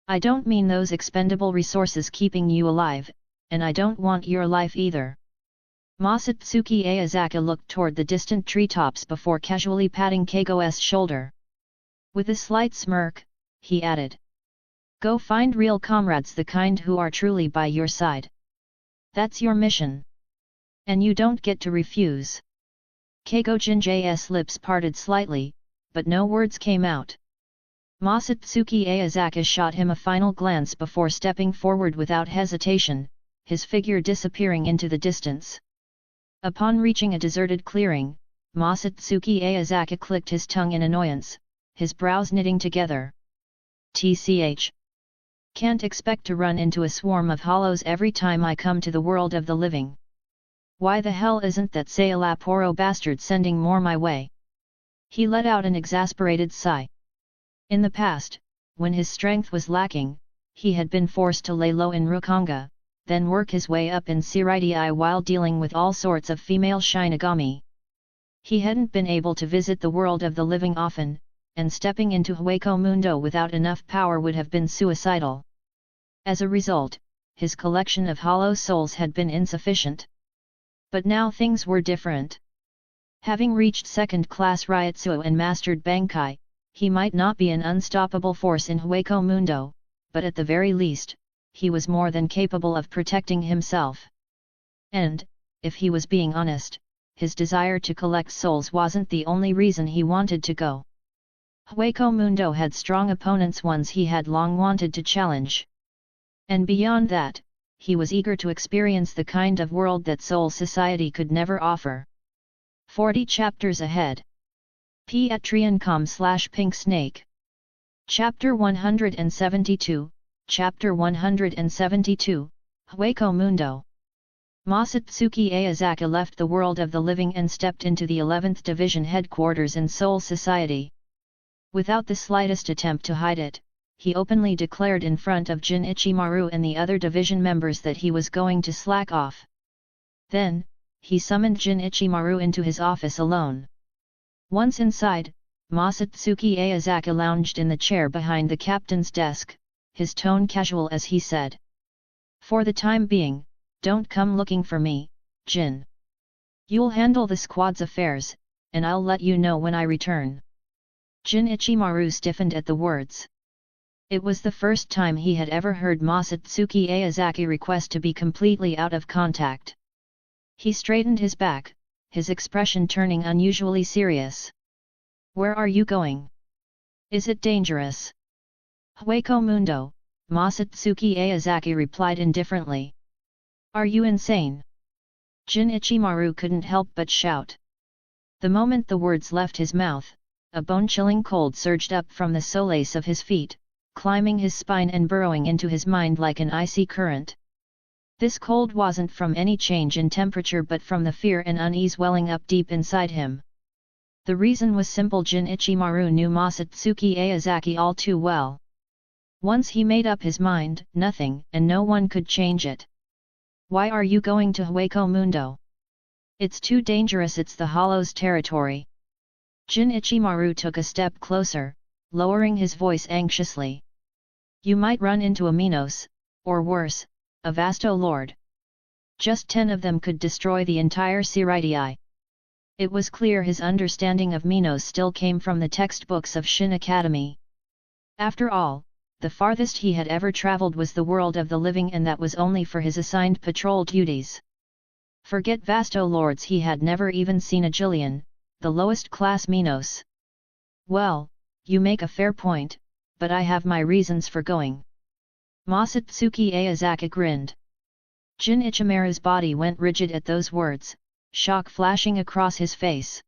I don't mean those expendable resources keeping you alive, and I don't want your life either. Masatsuki Aozaki looked toward the distant treetops before casually patting Keigo's shoulder. With a slight smirk, he added. Go find real comrades, the kind who are truly by your side. That's your mission. And you don't get to refuse. Keigo Jinjai's lips parted slightly, but no words came out. Masatsuki Aozaki shot him a final glance before stepping forward without hesitation, his figure disappearing into the distance. Upon reaching a deserted clearing, Masatsuki Aozaki clicked his tongue in annoyance, his brows knitting together. TCH. Can't expect to run into a swarm of hollows every time I come to the world of the living. Why the hell isn't that Sailaporo bastard sending more my way? He let out an exasperated sigh. In the past, when his strength was lacking, he had been forced to lay low in Rukonga, then work his way up in Seireitei while dealing with all sorts of female Shinigami. He hadn't been able to visit the world of the living often, and stepping into Hueco Mundo without enough power would have been suicidal. As a result, his collection of hollow souls had been insufficient. But now things were different. Having reached second-class Ryutsu and mastered Bankai, he might not be an unstoppable force in Hueco Mundo, but at the very least, he was more than capable of protecting himself. And, if he was being honest, his desire to collect souls wasn't the only reason he wanted to go. Hueco Mundo had strong opponents, ones he had long wanted to challenge. And beyond that, he was eager to experience the kind of world that Soul Society could never offer. 40 chapters ahead. Patreon.com/pinksnake. Chapter 172, Chapter 172, Hueco Mundo. Masatsuki Aozaki left the world of the living and stepped into the 11th Division headquarters in Soul Society. Without the slightest attempt to hide it, he openly declared in front of Jin Ichimaru and the other division members that he was going to slack off. Then, he summoned Jin Ichimaru into his office alone. Once inside, Masatsuki Aozaki lounged in the chair behind the captain's desk, his tone casual as he said. For the time being, don't come looking for me, Jin. You'll handle the squad's affairs, and I'll let you know when I return. Jin Ichimaru stiffened at the words. It was the first time he had ever heard Masatsuki Aozaki request to be completely out of contact. He straightened his back, his expression turning unusually serious. Where are you going? Is it dangerous? Hueco Mundo, Masatsuki Aozaki replied indifferently. Are you insane? Jin Ichimaru couldn't help but shout. The moment the words left his mouth, a bone-chilling cold surged up from the soles of his feet, climbing his spine and burrowing into his mind like an icy current. This cold wasn't from any change in temperature but from the fear and unease welling up deep inside him. The reason was simple: Jin Ichimaru knew Masatsuki Aozaki all too well. Once he made up his mind, nothing and no one could change it. Why are you going to Hueco Mundo? It's too dangerous, it's the Hollow's territory. Jin Ichimaru took a step closer, lowering his voice anxiously. You might run into a Minos, or worse, a Vasto Lord. Just 10 of them could destroy the entire Seireitei. It was clear his understanding of Minos still came from the textbooks of Shin Academy. After all, the farthest he had ever traveled was the world of the living, and that was only for his assigned patrol duties. Forget Vasto Lords, he had never even seen a Jillian, the lowest class Minos. Well, you make a fair point, but I have my reasons for going. Masatsuki Aozaki grinned. Jin Ichimaru's body went rigid at those words, shock flashing across his face.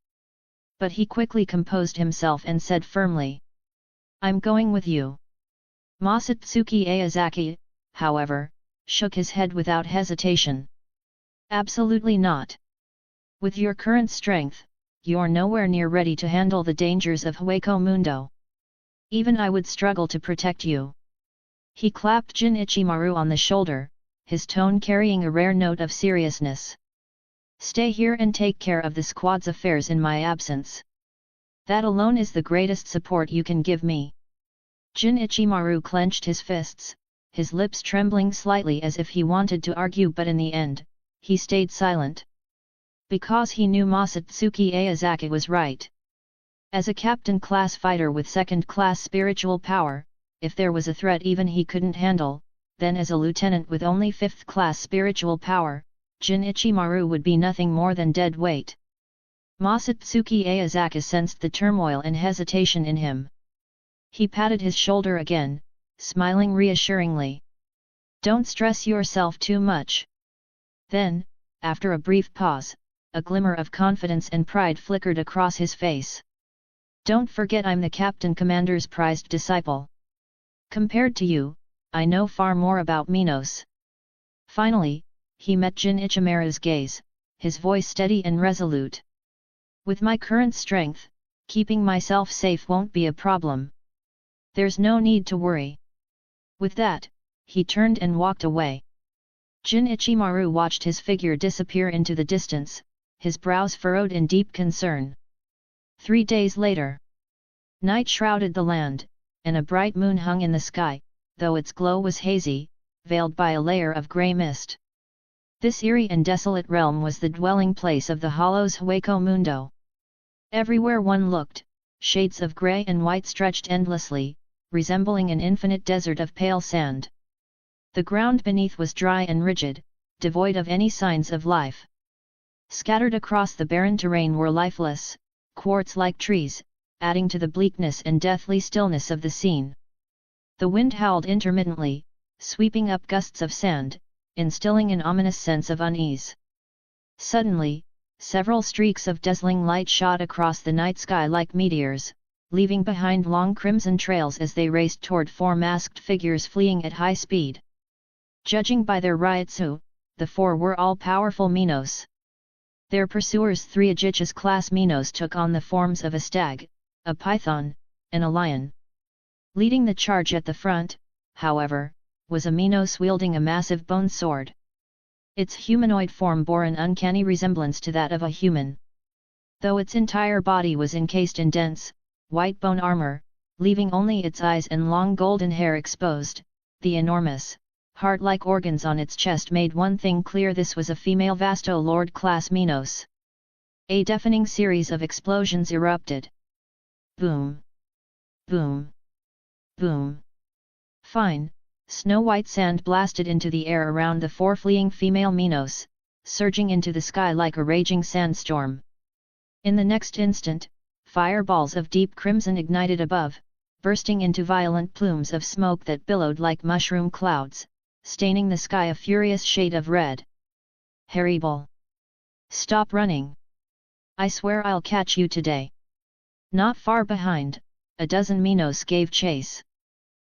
But he quickly composed himself and said firmly, "I'm going with you." Masatsuki Aozaki, however, shook his head without hesitation. "Absolutely not. With your current strength, you're nowhere near ready to handle the dangers of Hueco Mundo. Even I would struggle to protect you." He clapped Jin Ichimaru on the shoulder, his tone carrying a rare note of seriousness. "Stay here and take care of the squad's affairs in my absence. That alone is the greatest support you can give me." Jin Ichimaru clenched his fists, his lips trembling slightly as if he wanted to argue, but in the end, he stayed silent. Because he knew Masatsuki Aozaki was right. As a captain-class fighter with second-class spiritual power, if there was a threat even he couldn't handle, then as a lieutenant with only fifth-class spiritual power, Jin Ichimaru would be nothing more than dead weight. Masatsuki Aozaki sensed the turmoil and hesitation in him. He patted his shoulder again, smiling reassuringly. "Don't stress yourself too much." Then, after a brief pause, a glimmer of confidence and pride flickered across his face. "Don't forget I'm the Captain Commander's prized disciple. Compared to you, I know far more about Minos." Finally, he met Jin Ichimaru's gaze, his voice steady and resolute. "With my current strength, keeping myself safe won't be a problem. There's no need to worry." With that, he turned and walked away. Jin Ichimaru watched his figure disappear into the distance, his brows furrowed in deep concern. 3 days later. Night shrouded the land, and a bright moon hung in the sky, though its glow was hazy, veiled by a layer of grey mist. This eerie and desolate realm was the dwelling place of the Hollow's Hueco Mundo. Everywhere one looked, shades of grey and white stretched endlessly, resembling an infinite desert of pale sand. The ground beneath was dry and rigid, devoid of any signs of life. Scattered across the barren terrain were lifeless, quartz-like trees, adding to the bleakness and deathly stillness of the scene. The wind howled intermittently, sweeping up gusts of sand, instilling an ominous sense of unease. Suddenly, several streaks of dazzling light shot across the night sky like meteors, leaving behind long crimson trails as they raced toward 4 masked figures fleeing at high speed. Judging by their ryutsu, the 4 were all-powerful Minos. Their pursuers, 3 Aegis-class Minos, took on the forms of a stag, a python, and a lion. Leading the charge at the front, however, was a Minos wielding a massive bone sword. Its humanoid form bore an uncanny resemblance to that of a human. Though its entire body was encased in dense, white bone armor, leaving only its eyes and long golden hair exposed, the enormous, heart-like organs on its chest made one thing clear: this was a female Vasto Lord class Minos. A deafening series of explosions erupted. Boom! Boom! Boom! Fine, snow-white sand blasted into the air around the 4 fleeing female Minos, surging into the sky like a raging sandstorm. In the next instant, fireballs of deep crimson ignited above, bursting into violent plumes of smoke that billowed like mushroom clouds, staining the sky a furious shade of red. "Horrible! Stop running! I swear I'll catch you today!" Not far behind, a dozen Minos gave chase.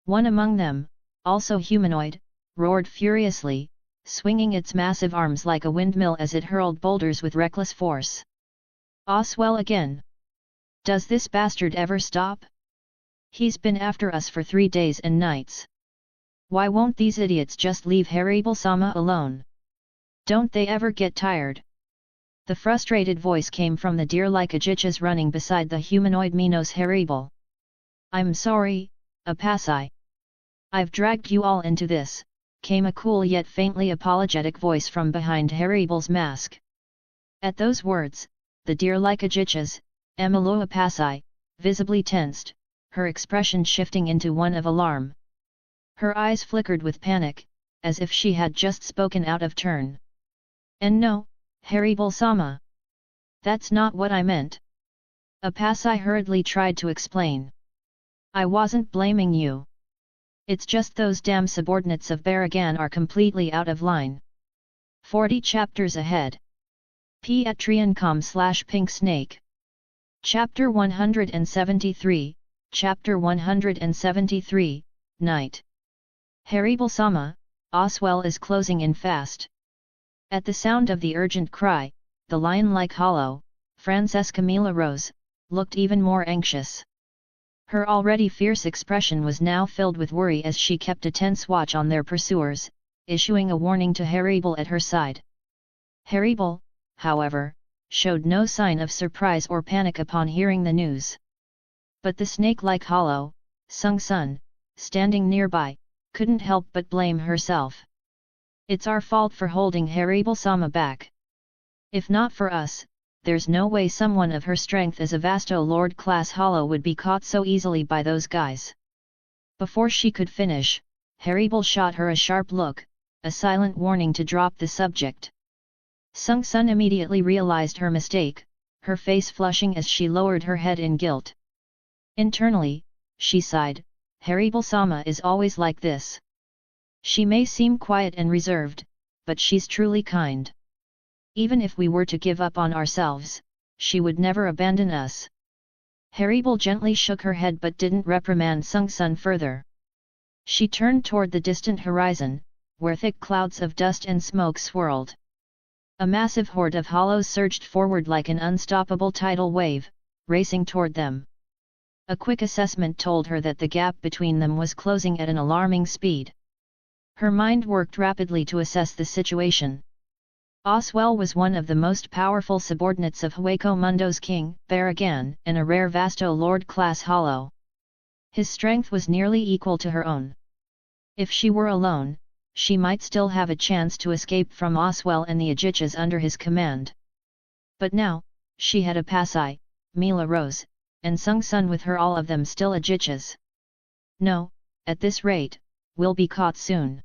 One among them, also humanoid, roared furiously, swinging its massive arms like a windmill as it hurled boulders with reckless force. "Oswell again! Does this bastard ever stop? He's been after us for 3 days and nights. Why won't these idiots just leave Horrible-sama alone? Don't they ever get tired?" The frustrated voice came from the deer-like Aegis running beside the humanoid Minos Horrible. "I'm sorry, Apasai. I've dragged you all into this," came a cool yet faintly apologetic voice from behind Horrible's mask. At those words, the deer-like Aegis, Emilio Apasai, visibly tensed, her expression shifting into one of alarm. Her eyes flickered with panic, as if she had just spoken out of turn. "And no, Haribal-sama. That's not what I meant." Apasai hurriedly tried to explain. "I wasn't blaming you. It's just those damn subordinates of Baragan are completely out of line." 40 chapters ahead. Patreon.com/Pink Snake. Chapter 173, Chapter 173, Night. "Haribal-sama, Oswell is closing in fast." At the sound of the urgent cry, the lion-like hollow, Francesca Mila rose, looked even more anxious. Her already fierce expression was now filled with worry as she kept a tense watch on their pursuers, issuing a warning to Haribal at her side. Haribal, however, showed no sign of surprise or panic upon hearing the news. But the snake-like hollow, Sung-sun, standing nearby, couldn't help but blame herself. "It's our fault for holding Haribal-sama back. If not for us, there's no way someone of her strength as a Vasto Lord-class hollow would be caught so easily by those guys." Before she could finish, Haribal shot her a sharp look, a silent warning to drop the subject. Sung-sun immediately realized her mistake, her face flushing as she lowered her head in guilt. Internally, she sighed, "Haribal-sama is always like this. She may seem quiet and reserved, but she's truly kind. Even if we were to give up on ourselves, she would never abandon us." Haribal gently shook her head but didn't reprimand Sung-sun further. She turned toward the distant horizon, where thick clouds of dust and smoke swirled. A massive horde of hollows surged forward like an unstoppable tidal wave, racing toward them. A quick assessment told her that the gap between them was closing at an alarming speed. Her mind worked rapidly to assess the situation. Oswell was one of the most powerful subordinates of Hueco Mundo's king, Baragan, and a rare Vasto Lord-class hollow. His strength was nearly equal to her own. If she were alone, she might still have a chance to escape from Oswell and the Ajichas under his command. But now, she had Apasai, Mila Rose, and Sung-sun with her, all of them still Ajichas. No, at this rate, we'll be caught soon.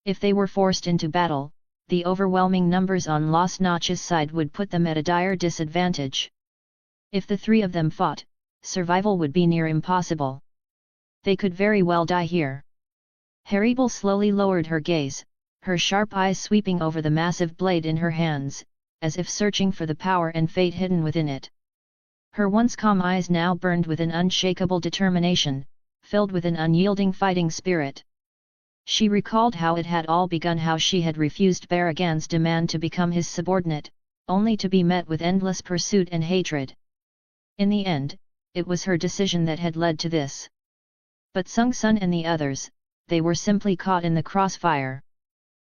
If they were forced into battle, the overwhelming numbers on Las Noches' side would put them at a dire disadvantage. If the three of them fought, survival would be near impossible. They could very well die here. Haribal slowly lowered her gaze, her sharp eyes sweeping over the massive blade in her hands, as if searching for the power and fate hidden within it. Her once calm eyes now burned with an unshakable determination, filled with an unyielding fighting spirit. She recalled how it had all begun, how she had refused Baragan's demand to become his subordinate, only to be met with endless pursuit and hatred. In the end, it was her decision that had led to this. But Sung-sun and the others, they were simply caught in the crossfire.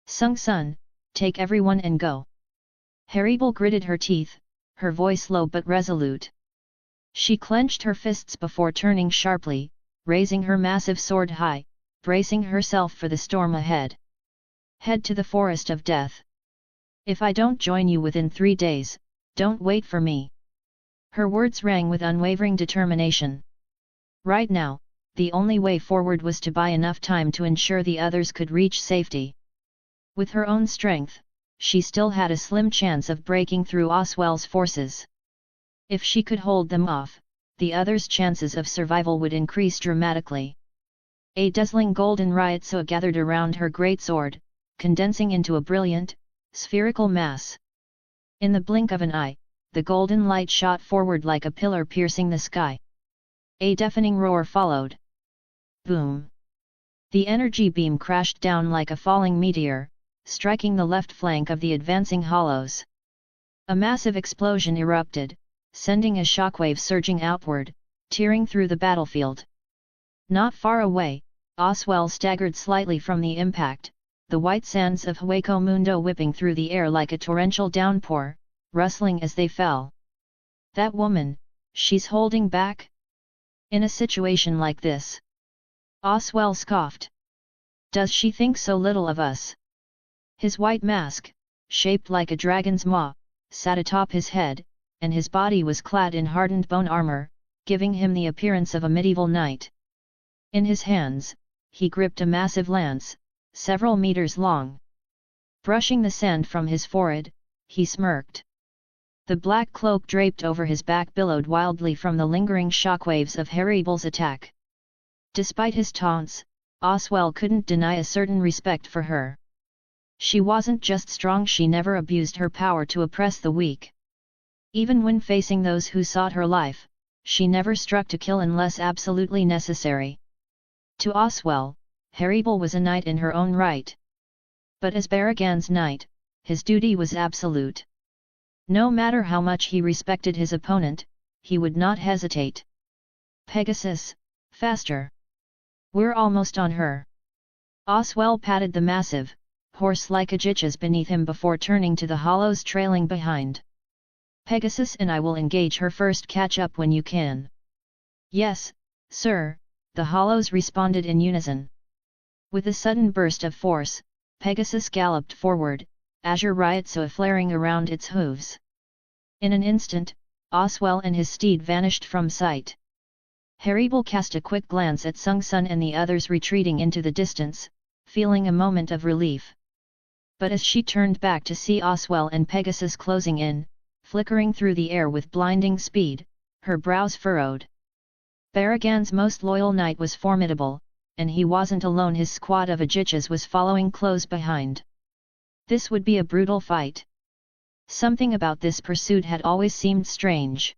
"Sung-sun, take everyone and go." Haribal gritted her teeth, her voice low but resolute. She clenched her fists before turning sharply, raising her massive sword high, bracing herself for the storm ahead. "Head to the forest of death. If I don't join you within 3 days, don't wait for me." Her words rang with unwavering determination. Right now, the only way forward was to buy enough time to ensure the others could reach safety. With her own strength, she still had a slim chance of breaking through Oswell's forces. If she could hold them off, the others' chances of survival would increase dramatically. A dazzling golden Ryotsu gathered around her greatsword, condensing into a brilliant, spherical mass. In the blink of an eye, the golden light shot forward like a pillar piercing the sky. A deafening roar followed. Boom! The energy beam crashed down like a falling meteor, striking the left flank of the advancing hollows. A massive explosion erupted, sending a shockwave surging outward, tearing through the battlefield. Not far away, Oswell staggered slightly from the impact, the white sands of Hueco Mundo whipping through the air like a torrential downpour, rustling as they fell. "That woman, she's holding back? In a situation like this?" Oswell scoffed. "Does she think so little of us?" His white mask, shaped like a dragon's maw, sat atop his head, and his body was clad in hardened bone armor, giving him the appearance of a medieval knight. In his hands, he gripped a massive lance, several meters long. Brushing the sand from his forehead, he smirked. The black cloak draped over his back billowed wildly from the lingering shockwaves of Haribel's attack. Despite his taunts, Oswell couldn't deny a certain respect for her. She wasn't just strong, she never abused her power to oppress the weak. Even when facing those who sought her life, she never struck to kill unless absolutely necessary. To Oswell, Haribel was a knight in her own right. But as Baragan's knight, his duty was absolute. No matter how much he respected his opponent, he would not hesitate. Pegasus, faster! We're almost on her. Oswell patted the massive, horse-like aegis beneath him before turning to the hollows trailing behind. Pegasus and I will engage her first. Catch up when you can. Yes, sir, the hollows responded in unison. With a sudden burst of force, Pegasus galloped forward, azure Ryotsu flaring around its hooves. In an instant, Oswell and his steed vanished from sight. Haribel cast a quick glance at Sung Sun and the others retreating into the distance, feeling a moment of relief. But as she turned back to see Oswell and Pegasus closing in, flickering through the air with blinding speed, her brows furrowed. Baragan's most loyal knight was formidable, and he wasn't alone. His squad of aegis was following close behind. This would be a brutal fight. Something about this pursuit had always seemed strange.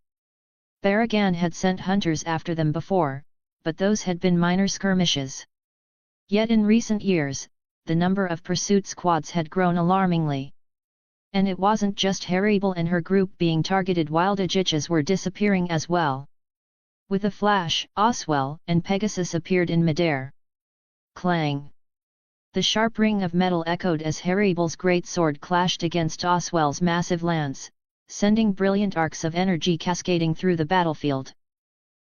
Baragan had sent hunters after them before, but those had been minor skirmishes. Yet in recent years, the number of pursuit squads had grown alarmingly. And it wasn't just Haribel and her group being targeted, wild aegis were disappearing as well. With a flash, Oswell and Pegasus appeared in midair. Clang! The sharp ring of metal echoed as Haribel's great sword clashed against Oswell's massive lance, sending brilliant arcs of energy cascading through the battlefield.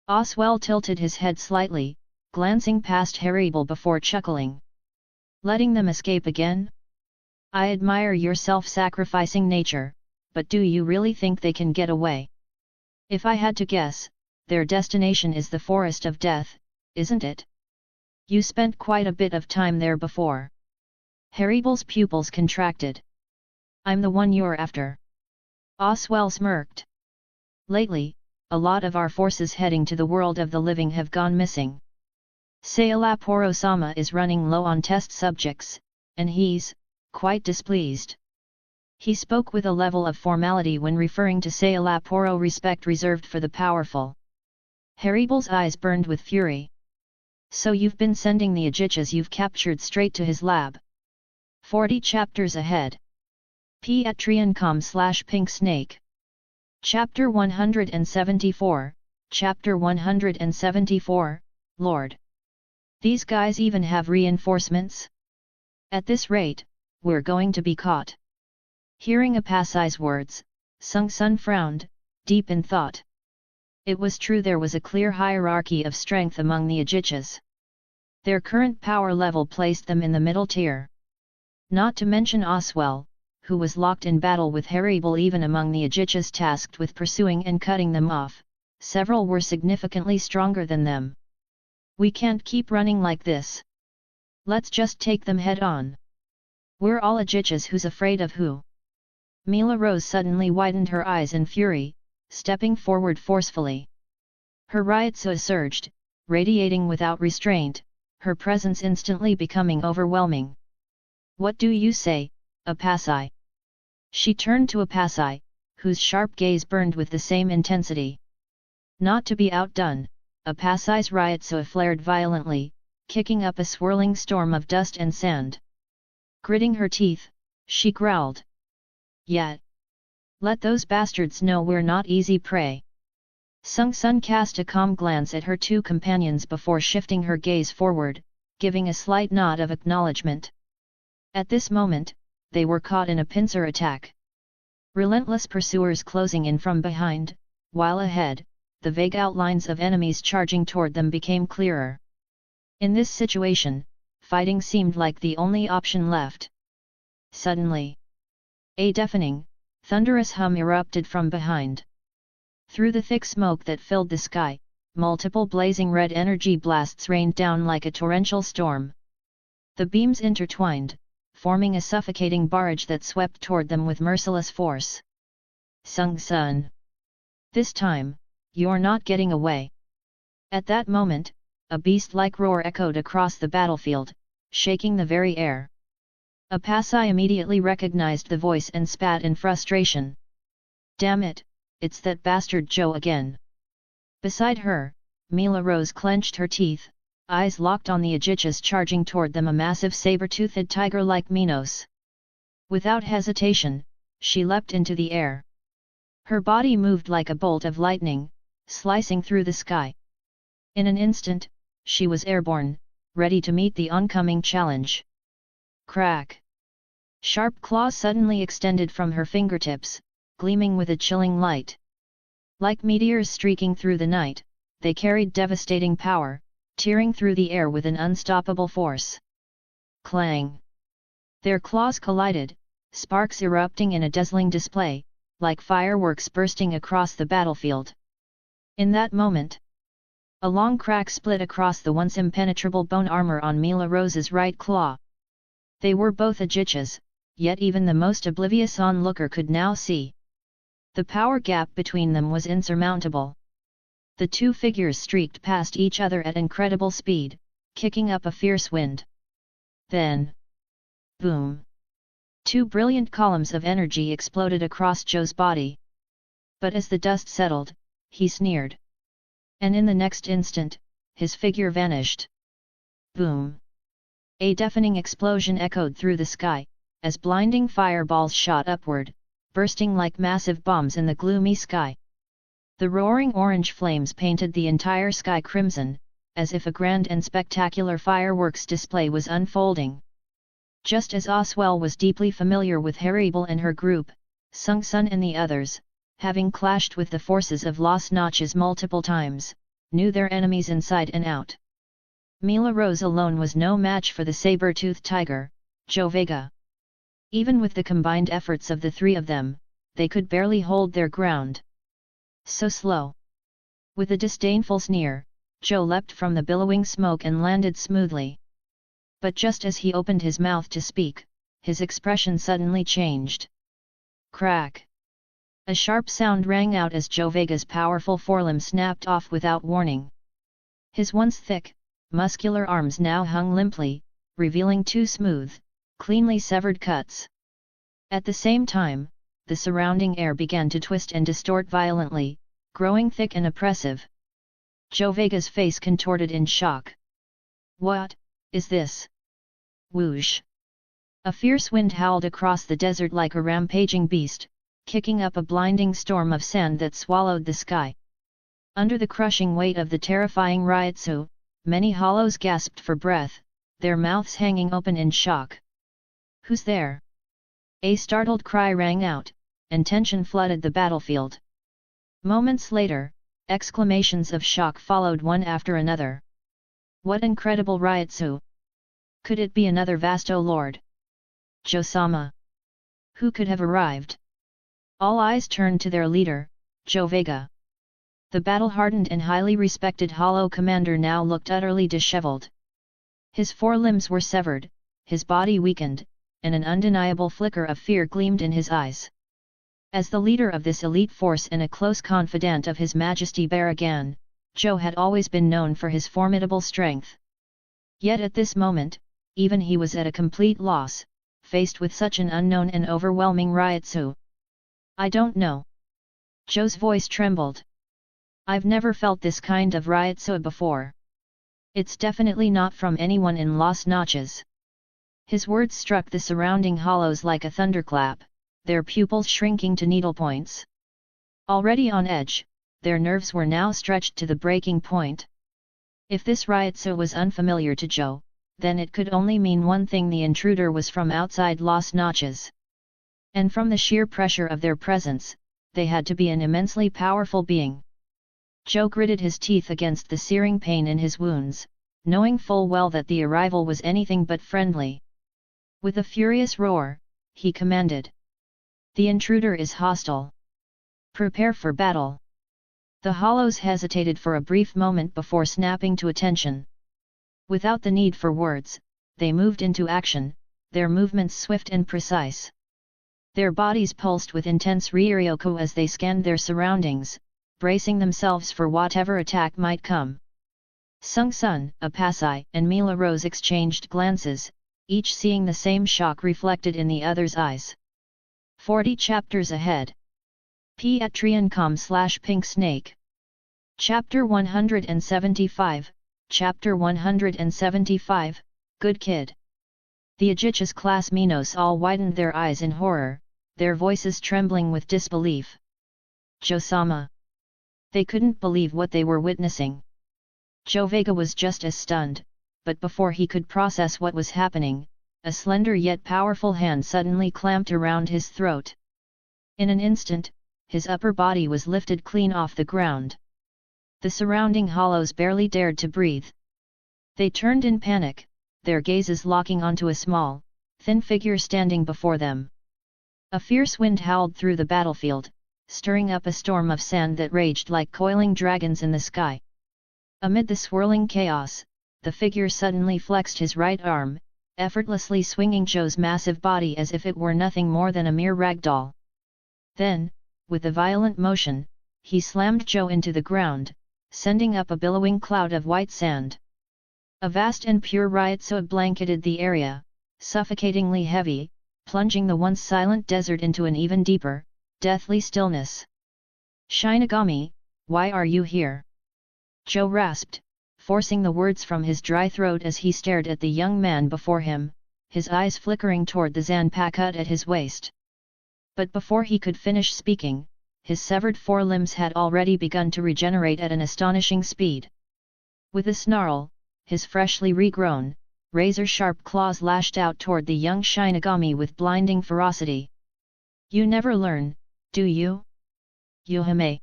Oswell tilted his head slightly, glancing past Haribel before chuckling. Letting them escape again? I admire your self-sacrificing nature, but do you really think they can get away? If I had to guess, their destination is the Forest of Death, isn't it? You spent quite a bit of time there before. Haribel's pupils contracted. I'm the one you're after. Oswell smirked. Lately, a lot of our forces heading to the world of the living have gone missing. Seireitei-sama is running low on test subjects, and he's quite displeased. He spoke with a level of formality when referring to Seireitei, respect reserved for the powerful. Haribel's eyes burned with fury. So you've been sending the aegis you've captured straight to his lab. 40 chapters ahead. Patreon.com/Pink Snake. Chapter 174, Chapter 174, Lord. These guys even have reinforcements? At this rate, we're going to be caught. Hearing Apasai's words, Sung Sun frowned, deep in thought. It was true there was a clear hierarchy of strength among the aegis. Their current power level placed them in the middle tier. Not to mention Oswell, who was locked in battle with Haribel. Even among the aegis tasked with pursuing and cutting them off, several were significantly stronger than them. We can't keep running like this. Let's just take them head on. We're all aegis, who's afraid of who? Mila Rose suddenly widened her eyes in fury, stepping forward forcefully. Her Ryotsu surged, radiating without restraint, her presence instantly becoming overwhelming. What do you say, Apasai? She turned to Apasai, whose sharp gaze burned with the same intensity. Not to be outdone, Apasai's Ryotsu flared violently, kicking up a swirling storm of dust and sand. Gritting her teeth, she growled. Yet! Let those bastards know we're not easy prey. Sung Sun cast a calm glance at her two companions before shifting her gaze forward, giving a slight nod of acknowledgement. At this moment, they were caught in a pincer attack. Relentless pursuers closing in from behind, while ahead, the vague outlines of enemies charging toward them became clearer. In this situation, fighting seemed like the only option left. Suddenly, a deafening, thunderous hum erupted from behind. Through the thick smoke that filled the sky, multiple blazing red energy blasts rained down like a torrential storm. The beams intertwined, forming a suffocating barrage that swept toward them with merciless force. Sung Sun! This time, you're not getting away! At that moment, a beast-like roar echoed across the battlefield, shaking the very air. Apasai immediately recognized the voice and spat in frustration. Damn it, it's that bastard Joe again. Beside her, Mila Rose clenched her teeth, eyes locked on the Ajichas charging toward them, a massive saber-toothed tiger like Minos. Without hesitation, she leapt into the air. Her body moved like a bolt of lightning, slicing through the sky. In an instant, she was airborne, ready to meet the oncoming challenge. Crack! Sharp claws suddenly extended from her fingertips, gleaming with a chilling light. Like meteors streaking through the night, they carried devastating power, tearing through the air with an unstoppable force. Clang! Their claws collided, sparks erupting in a dazzling display, like fireworks bursting across the battlefield. In that moment, a long crack split across the once impenetrable bone armor on Mila Rose's right claw. They were both Ajichas, yet even the most oblivious onlooker could now see. The power gap between them was insurmountable. The two figures streaked past each other at incredible speed, kicking up a fierce wind. Then, boom! Two brilliant columns of energy exploded across Joe's body. But as the dust settled, he sneered. And in the next instant, his figure vanished. Boom! A deafening explosion echoed through the sky, as blinding fireballs shot upward, bursting like massive bombs in the gloomy sky. The roaring orange flames painted the entire sky crimson, as if a grand and spectacular fireworks display was unfolding. Just as Oswell was deeply familiar with Haribel and her group, Sung Sun and the others, having clashed with the forces of Los Notches multiple times, knew their enemies inside and out. Mila Rose alone was no match for the saber-toothed tiger, Joe Vega. Even with the combined efforts of the three of them, they could barely hold their ground. So slow! With a disdainful sneer, Joe leapt from the billowing smoke and landed smoothly. But just as he opened his mouth to speak, his expression suddenly changed. Crack! A sharp sound rang out as Joe Vega's powerful forelimb snapped off without warning. His once thick, muscular arms now hung limply, revealing two smooth, cleanly severed cuts. At the same time, the surrounding air began to twist and distort violently, growing thick and oppressive. Joe Vega's face contorted in shock. What is this? Whoosh! A fierce wind howled across the desert like a rampaging beast, kicking up a blinding storm of sand that swallowed the sky. Under the crushing weight of the terrifying Ryotsu, many hollows gasped for breath, their mouths hanging open in shock. Who's there? A startled cry rang out, and tension flooded the battlefield. Moments later, exclamations of shock followed one after another. What incredible Ryotsu! Could it be another Vasto Lord? Joe-sama! Who could have arrived? All eyes turned to their leader, Joe Vega. The battle-hardened and highly respected Hollow commander now looked utterly disheveled. His four limbs were severed, his body weakened, and an undeniable flicker of fear gleamed in his eyes. As the leader of this elite force and a close confidant of His Majesty Baragan, Joe had always been known for his formidable strength. Yet at this moment, even he was at a complete loss, faced with such an unknown and overwhelming Ryotsu. I don't know. Joe's voice trembled. I've never felt this kind of Ryotsu before. It's definitely not from anyone in Los Notches. His words struck the surrounding hollows like a thunderclap, their pupils shrinking to needlepoints. Already on edge, their nerves were now stretched to the breaking point. If this Ryotsu was unfamiliar to Joe, then it could only mean one thing: the intruder was from outside Los Notches. And from the sheer pressure of their presence, they had to be an immensely powerful being. Joe gritted his teeth against the searing pain in his wounds, knowing full well that the arrival was anything but friendly. With a furious roar, he commanded. The intruder is hostile. Prepare for battle. The hollows hesitated for a brief moment before snapping to attention. Without the need for words, they moved into action, their movements swift and precise. Their bodies pulsed with intense ryōku as they scanned their surroundings, bracing themselves for whatever attack might come. Sung-sun, Apasai, and Mila Rose exchanged glances, each seeing the same shock reflected in the other's eyes. 40 chapters ahead. Patreon.com/Pink Snake. Chapter 175, Chapter 175, Good Kid. The Ajicha's class Minos all widened their eyes in horror, their voices trembling with disbelief. Jo-sama. They couldn't believe what they were witnessing. Joe Vega was just as stunned, but before he could process what was happening, a slender yet powerful hand suddenly clamped around his throat. In an instant, his upper body was lifted clean off the ground. The surrounding hollows barely dared to breathe. They turned in panic, their gazes locking onto a small, thin figure standing before them. A fierce wind howled through the battlefield, stirring up a storm of sand that raged like coiling dragons in the sky. Amid the swirling chaos, the figure suddenly flexed his right arm, effortlessly swinging Joe's massive body as if it were nothing more than a mere ragdoll. Then, with a violent motion, he slammed Joe into the ground, sending up a billowing cloud of white sand. A vast and pure ryōtsu blanketed the area, suffocatingly heavy, plunging the once silent desert into an even deeper, deathly stillness. Shinigami, why are you here? Joe rasped, forcing the words from his dry throat as he stared at the young man before him, his eyes flickering toward the Zanpakutō at his waist. But before he could finish speaking, his severed forelimbs had already begun to regenerate at an astonishing speed. With a snarl, his freshly regrown, razor-sharp claws lashed out toward the young Shinigami with blinding ferocity. You never learn, do you? Yuhime.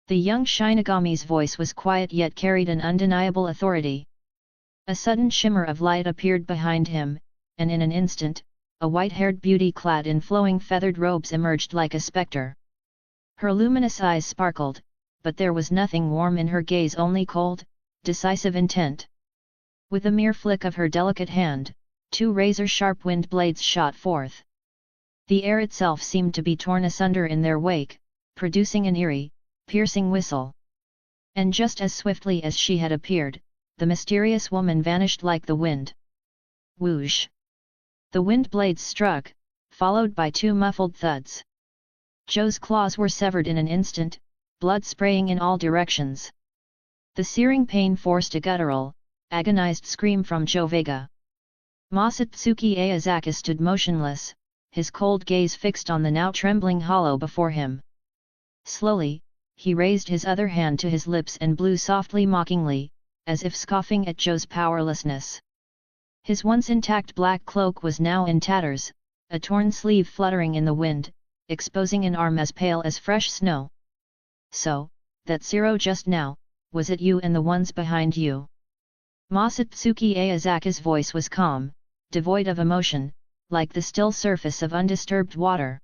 The young Shinigami's voice was quiet yet carried an undeniable authority. A sudden shimmer of light appeared behind him, and in an instant, a white-haired beauty clad in flowing feathered robes emerged like a spectre. Her luminous eyes sparkled, but there was nothing warm in her gaze, only cold, decisive intent. With a mere flick of her delicate hand, two razor-sharp wind blades shot forth. The air itself seemed to be torn asunder in their wake, producing an eerie, piercing whistle. And just as swiftly as she had appeared, the mysterious woman vanished like the wind. Whoosh! The wind blades struck, followed by two muffled thuds. Joe's claws were severed in an instant, blood spraying in all directions. The searing pain forced a guttural, agonized scream from Joe Vega. Masatsuki Aozaki stood motionless, his cold gaze fixed on the now trembling hollow before him. Slowly, he raised his other hand to his lips and blew softly mockingly, as if scoffing at Joe's powerlessness. His once intact black cloak was now in tatters, a torn sleeve fluttering in the wind, exposing an arm as pale as fresh snow. So, that Zero just now, was it you and the ones behind you? Masatsuki Aozaki's voice was calm, devoid of emotion, like the still surface of undisturbed water.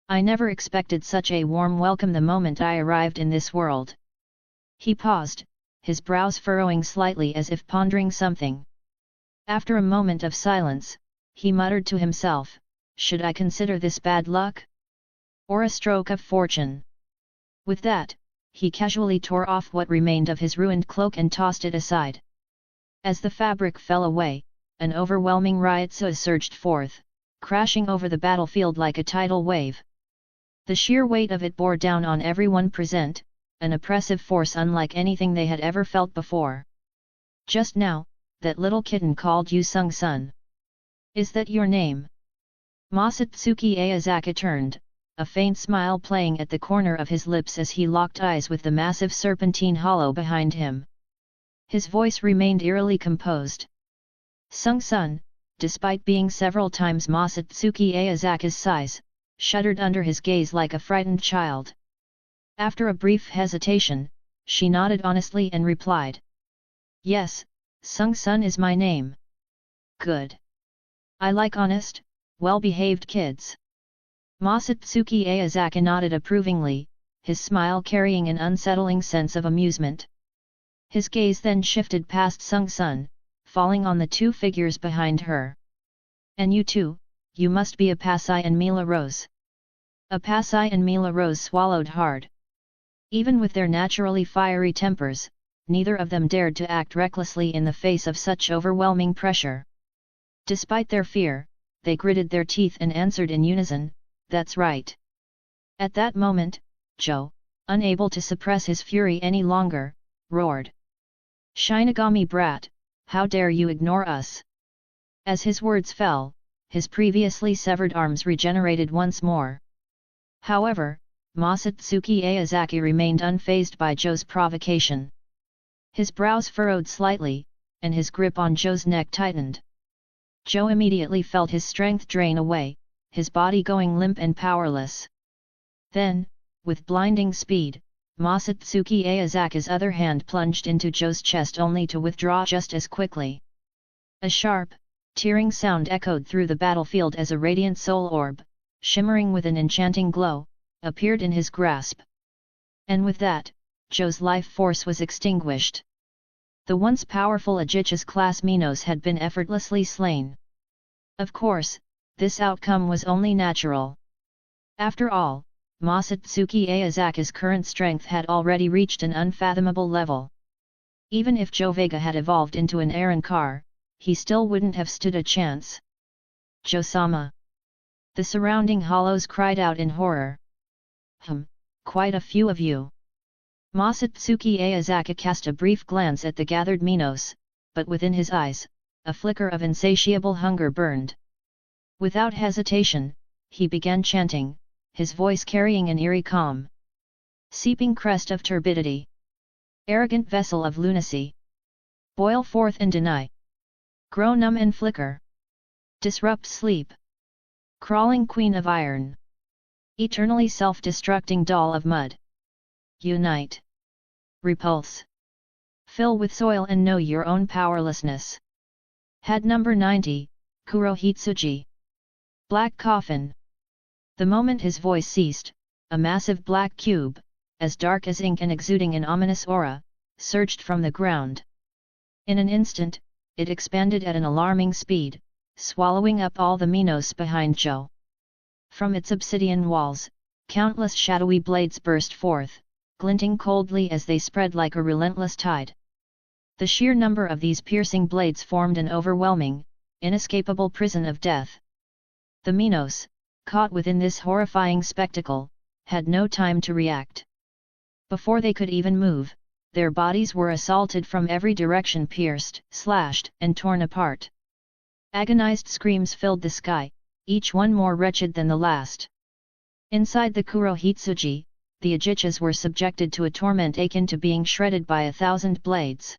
I never expected such a warm welcome the moment I arrived in this world. He paused, his brows furrowing slightly as if pondering something. After a moment of silence, he muttered to himself, should I consider this bad luck? Or a stroke of fortune? With that, he casually tore off what remained of his ruined cloak and tossed it aside. As the fabric fell away, an overwhelming ryōtsu surged forth, crashing over the battlefield like a tidal wave. The sheer weight of it bore down on everyone present, an oppressive force unlike anything they had ever felt before. Just now, that little kitten called you Sung-sun. Is that your name? Masatsuki Aozaki turned, a faint smile playing at the corner of his lips as he locked eyes with the massive serpentine hollow behind him. His voice remained eerily composed. Sung-sun, despite being several times Masatsuki Aozaki's size, shuddered under his gaze like a frightened child. After a brief hesitation, she nodded honestly and replied. Yes, Sung-sun is my name. Good. I like honest, well-behaved kids. Masatsuki Aozaki nodded approvingly, his smile carrying an unsettling sense of amusement. His gaze then shifted past Sung Sun, falling on the two figures behind her. "And you too, you must be a Pasai and Mila Rose." A Pasai and Mila Rose swallowed hard. Even with their naturally fiery tempers, neither of them dared to act recklessly in the face of such overwhelming pressure. Despite their fear, they gritted their teeth and answered in unison, "That's right." At that moment, Joe, unable to suppress his fury any longer, roared, "Shinigami brat, how dare you ignore us!" As his words fell, his previously severed arms regenerated once more. However, Masatsuki Aozaki remained unfazed by Joe's provocation. His brows furrowed slightly, and his grip on Joe's neck tightened. Joe immediately felt his strength drain away, his body going limp and powerless. Then, with blinding speed, Masatsuki Aozaki's other hand plunged into Joe's chest only to withdraw just as quickly. A sharp, tearing sound echoed through the battlefield as a radiant soul orb, shimmering with an enchanting glow, appeared in his grasp. And with that, Joe's life force was extinguished. The once powerful Aegis class Minos had been effortlessly slain. Of course, this outcome was only natural. After all, Masatsuki Aozaki's current strength had already reached an unfathomable level. Even if Joe Vega had evolved into an Aaron Carr, he still wouldn't have stood a chance. "Joe-sama!" The surrounding hollows cried out in horror. Quite a few of you." Masatsuki Aozaki cast a brief glance at the gathered Minos, but within his eyes, a flicker of insatiable hunger burned. Without hesitation, he began chanting, his voice carrying an eerie calm. "Seeping crest of turbidity. Arrogant vessel of lunacy. Boil forth and deny. Grow numb and flicker. Disrupt sleep. Crawling queen of iron. Eternally self-destructing doll of mud. Unite. Repulse. Fill with soil and know your own powerlessness." Had number 90, Kurohitsuji. Black coffin. The moment his voice ceased, a massive black cube, as dark as ink and exuding an ominous aura, surged from the ground. In an instant, it expanded at an alarming speed, swallowing up all the Minos behind Joe. From its obsidian walls, countless shadowy blades burst forth, glinting coldly as they spread like a relentless tide. The sheer number of these piercing blades formed an overwhelming, inescapable prison of death. The Minos, caught within this horrifying spectacle, had no time to react. Before they could even move, their bodies were assaulted from every direction, pierced, slashed, and torn apart. Agonized screams filled the sky, each one more wretched than the last. Inside the Kurohitsuji, the Aegis were subjected to a torment akin to being shredded by 1,000 blades.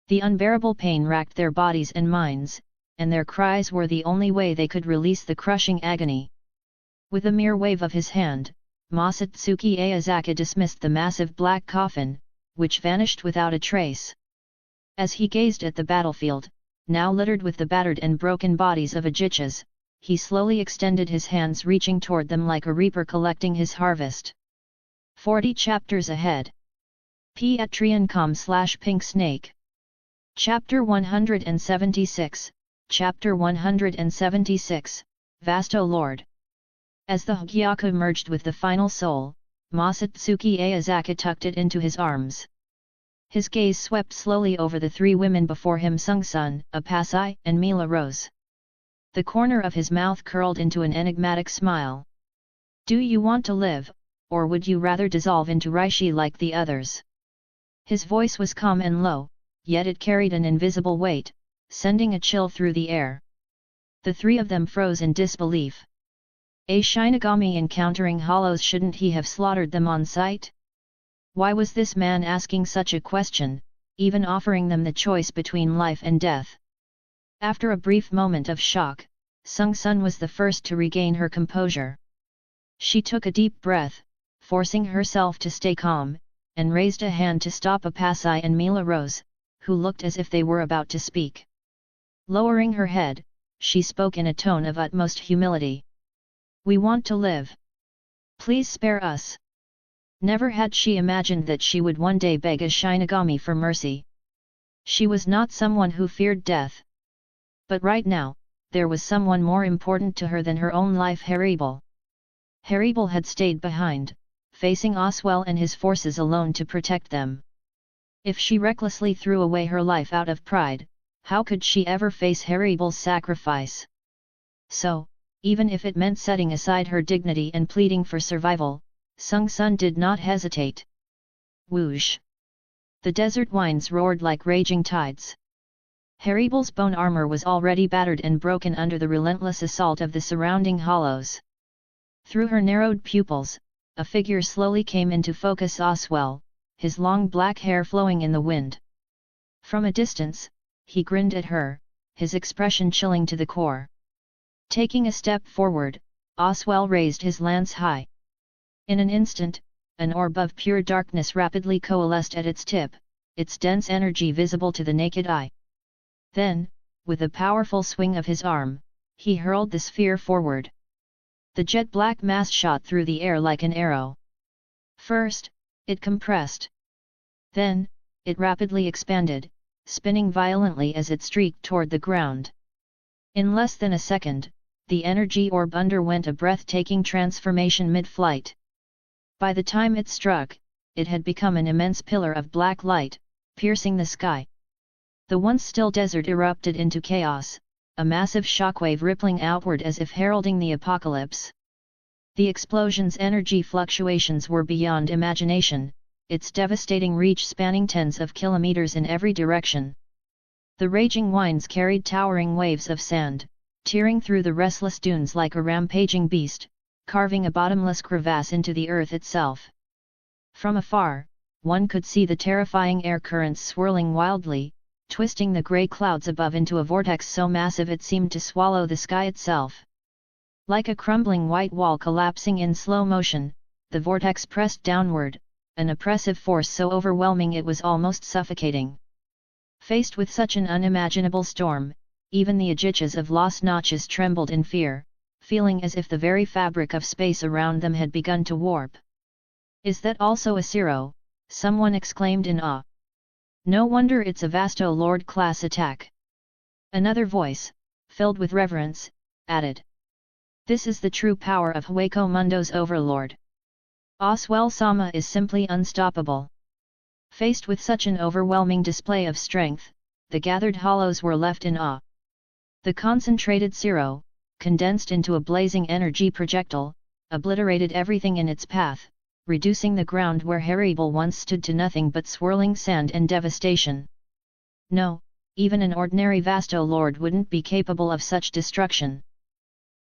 The unbearable pain racked their bodies and minds, and their cries were the only way they could release the crushing agony. With a mere wave of his hand, Masatsuki Aozaki dismissed the massive black coffin, which vanished without a trace. As he gazed at the battlefield, now littered with the battered and broken bodies of Aegis, he slowly extended his hands, reaching toward them like a reaper collecting his harvest. 40 chapters ahead. Patreon.com/Pink Snake. Chapter 176, Chapter 176, Vasto Lord. As the Hugyaku merged with the final soul, Masatsuki Aozaki tucked it into his arms. His gaze swept slowly over the three women before him, Sung-sun, Apasai, and Mila Rose. The corner of his mouth curled into an enigmatic smile. "Do you want to live, or would you rather dissolve into Reishi like the others?" His voice was calm and low, yet it carried an invisible weight, sending a chill through the air. The three of them froze in disbelief. A Shinigami encountering hollows, shouldn't he have slaughtered them on sight? Why was this man asking such a question, even offering them the choice between life and death? After a brief moment of shock, Sung-sun was the first to regain her composure. She took a deep breath, forcing herself to stay calm, and raised a hand to stop Apasai and Mila Rose, who looked as if they were about to speak. Lowering her head, she spoke in a tone of utmost humility. "We want to live. Please spare us." Never had she imagined that she would one day beg a Shinigami for mercy. She was not someone who feared death. But right now, there was someone more important to her than her own life. Haribal. Haribal had stayed behind, facing Oswell and his forces alone to protect them. If she recklessly threw away her life out of pride, how could she ever face Haribal's sacrifice? So, even if it meant setting aside her dignity and pleading for survival, Sung Sun did not hesitate. Whoosh! The desert winds roared like raging tides. Haribal's bone armor was already battered and broken under the relentless assault of the surrounding hollows. Through her narrowed pupils, a figure slowly came into focus. Oswell, his long black hair flowing in the wind. From a distance, he grinned at her, his expression chilling to the core. Taking a step forward, Oswell raised his lance high. In an instant, an orb of pure darkness rapidly coalesced at its tip, its dense energy visible to the naked eye. Then, with a powerful swing of his arm, he hurled the sphere forward. The jet-black mass shot through the air like an arrow. First, it compressed. Then, it rapidly expanded, spinning violently as it streaked toward the ground. In less than a second, the energy orb underwent a breathtaking transformation mid-flight. By the time it struck, it had become an immense pillar of black light, piercing the sky. The once still desert erupted into chaos, a massive shockwave rippling outward as if heralding the apocalypse. The explosion's energy fluctuations were beyond imagination, its devastating reach spanning tens of kilometers in every direction. The raging winds carried towering waves of sand, tearing through the restless dunes like a rampaging beast, carving a bottomless crevasse into the earth itself. From afar, one could see the terrifying air currents swirling wildly, twisting the grey clouds above into a vortex so massive it seemed to swallow the sky itself. Like a crumbling white wall collapsing in slow motion, the vortex pressed downward, an oppressive force so overwhelming it was almost suffocating. Faced with such an unimaginable storm, even the ajichas of Los Notches trembled in fear, feeling as if the very fabric of space around them had begun to warp. "Is that also a Seiro?" someone exclaimed in awe. "No wonder it's a Vasto Lord-class attack." Another voice, filled with reverence, added, "This is the true power of Hueco Mundo's overlord. Oswell-sama is simply unstoppable." Faced with such an overwhelming display of strength, the gathered hollows were left in awe. The concentrated Seiro, condensed into a blazing energy projectile, obliterated everything in its path, reducing the ground where Haribal once stood to nothing but swirling sand and devastation. No, even an ordinary Vasto Lord wouldn't be capable of such destruction.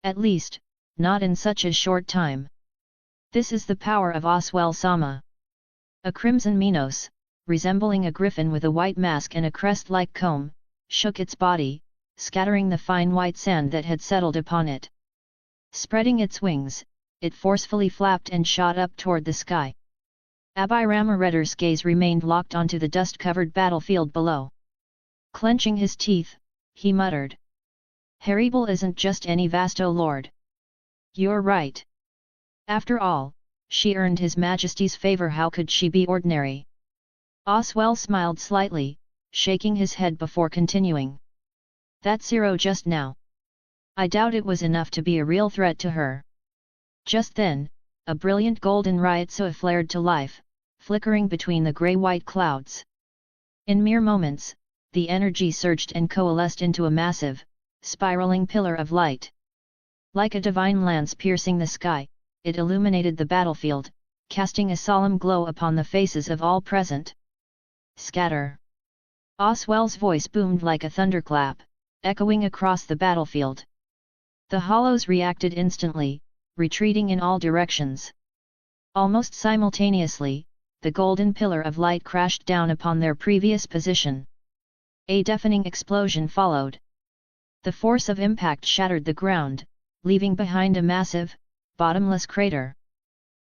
At least, not in such a short time. This is the power of Oswell-sama. A crimson Minos, resembling a griffin with a white mask and a crest-like comb, shook its body, scattering the fine white sand that had settled upon it. Spreading its wings, it forcefully flapped and shot up toward the sky. Abhiramareddar's gaze remained locked onto the dust-covered battlefield below. Clenching his teeth, he muttered, "Haribal isn't just any Vasto Lord. You're right. After all, she earned His Majesty's favor. How could she be ordinary?" Oswell smiled slightly, shaking his head before continuing. "That Seiro just now. I doubt it was enough to be a real threat to her." Just then, a brilliant golden Ryotsu flared to life, flickering between the grey-white clouds. In mere moments, the energy surged and coalesced into a massive, spiraling pillar of light. Like a divine lance piercing the sky, it illuminated the battlefield, casting a solemn glow upon the faces of all present. "Scatter!" Oswell's voice boomed like a thunderclap, echoing across the battlefield. The hollows reacted instantly, retreating in all directions. Almost simultaneously, the golden pillar of light crashed down upon their previous position. A deafening explosion followed. The force of impact shattered the ground, leaving behind a massive, bottomless crater.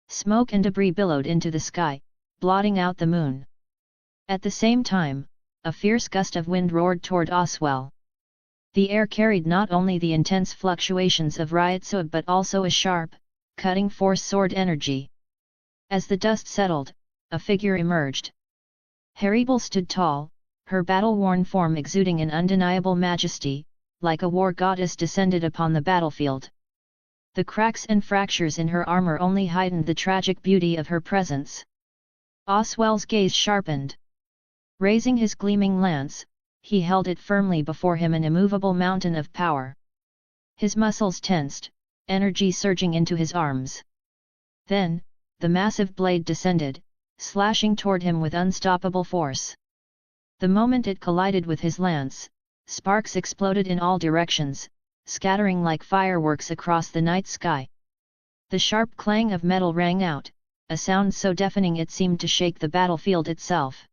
Smoke and debris billowed into the sky, blotting out the moon. At the same time, a fierce gust of wind roared toward Oswell. The air carried not only the intense fluctuations of Ryotsu but also a sharp, cutting force sword energy. As the dust settled, a figure emerged. Haribel stood tall, her battle-worn form exuding an undeniable majesty, like a war goddess descended upon the battlefield. The cracks and fractures in her armor only heightened the tragic beauty of her presence. Oswell's gaze sharpened. Raising his gleaming lance, he held it firmly before him, an immovable mountain of power. His muscles tensed, energy surging into his arms. Then, the massive blade descended, slashing toward him with unstoppable force. The moment it collided with his lance, sparks exploded in all directions, scattering like fireworks across the night sky. The sharp clang of metal rang out, a sound so deafening it seemed to shake the battlefield itself.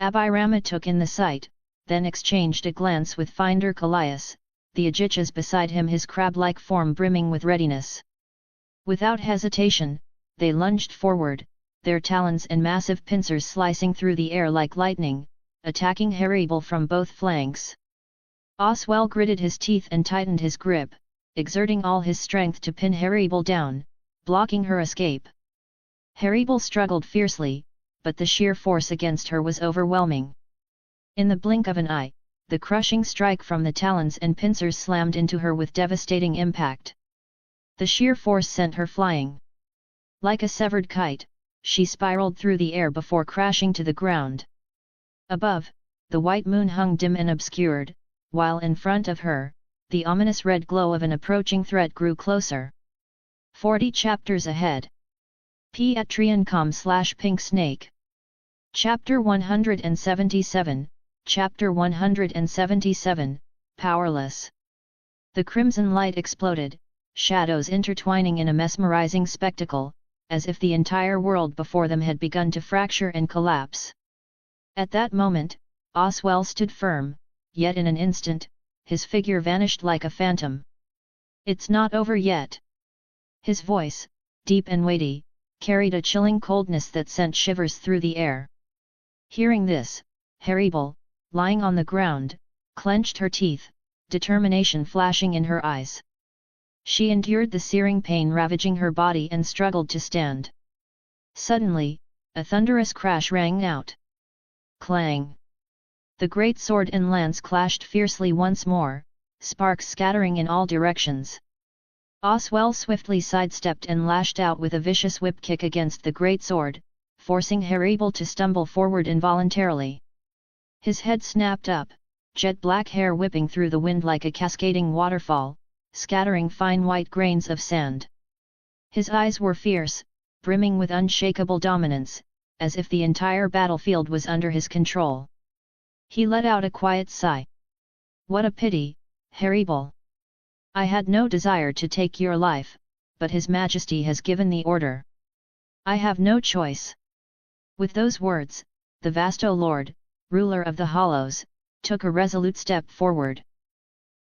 Abhirama took in the sight, then exchanged a glance with Finder Callias, the Ajichas beside him, his crab-like form brimming with readiness. Without hesitation, they lunged forward, their talons and massive pincers slicing through the air like lightning, attacking Haribel from both flanks. Oswell gritted his teeth and tightened his grip, exerting all his strength to pin Haribel down, blocking her escape. Haribel struggled fiercely, but the sheer force against her was overwhelming. In the blink of an eye, the crushing strike from the talons and pincers slammed into her with devastating impact. The sheer force sent her flying. Like a severed kite, she spiraled through the air before crashing to the ground. Above, the white moon hung dim and obscured, while in front of her, the ominous red glow of an approaching threat grew closer. 40 chapters ahead. Patreon.com/Pink Snake. Chapter 177, Chapter 177, Powerless. The crimson light exploded, shadows intertwining in a mesmerizing spectacle, as if the entire world before them had begun to fracture and collapse. At that moment, Oswell stood firm, yet in an instant, his figure vanished like a phantom. "It's not over yet." His voice, deep and weighty, carried a chilling coldness that sent shivers through the air. Hearing this, Haribel, lying on the ground, clenched her teeth, determination flashing in her eyes. She endured the searing pain ravaging her body and struggled to stand. Suddenly, a thunderous crash rang out. Clang! The great sword and lance clashed fiercely once more, sparks scattering in all directions. Oswell swiftly sidestepped and lashed out with a vicious whip kick against the great sword, forcing Haribel to stumble forward involuntarily. His head snapped up, jet black hair whipping through the wind like a cascading waterfall, scattering fine white grains of sand. His eyes were fierce, brimming with unshakable dominance, as if the entire battlefield was under his control. He let out a quiet sigh. "What a pity, Haribel. I had no desire to take your life, but His Majesty has given the order. I have no choice." With those words, the Vasto Lord, ruler of the Hollows, took a resolute step forward.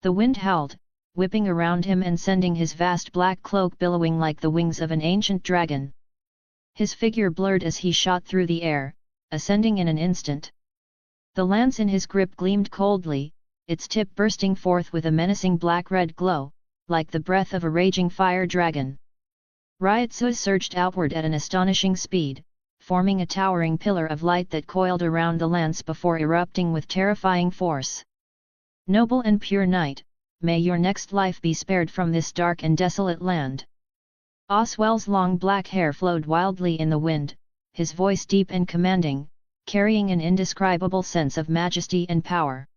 The wind howled, whipping around him and sending his vast black cloak billowing like the wings of an ancient dragon. His figure blurred as he shot through the air, ascending in an instant. The lance in his grip gleamed coldly, its tip bursting forth with a menacing black-red glow, like the breath of a raging fire dragon. Ryotsu surged outward at an astonishing speed, forming a towering pillar of light that coiled around the lance before erupting with terrifying force. "Noble and pure knight, may your next life be spared from this dark and desolate land." Oswell's long black hair flowed wildly in the wind, his voice deep and commanding, carrying an indescribable sense of majesty and power.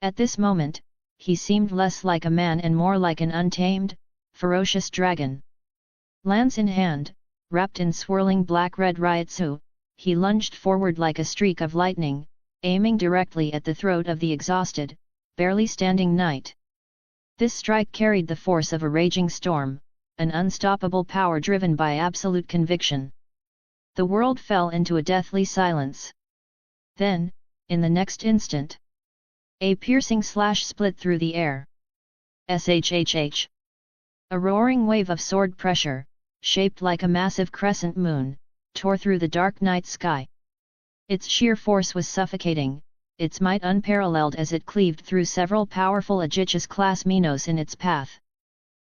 At this moment, he seemed less like a man and more like an untamed, ferocious dragon. Lance in hand, wrapped in swirling black-red Ryotsu, he lunged forward like a streak of lightning, aiming directly at the throat of the exhausted, barely standing knight. This strike carried the force of a raging storm, an unstoppable power driven by absolute conviction. The world fell into a deathly silence. Then, in the next instant, a piercing slash split through the air. Shhh! A roaring wave of sword pressure, shaped like a massive crescent moon, tore through the dark night sky. Its sheer force was suffocating, its might unparalleled as it cleaved through several powerful Aegis-class Minos in its path.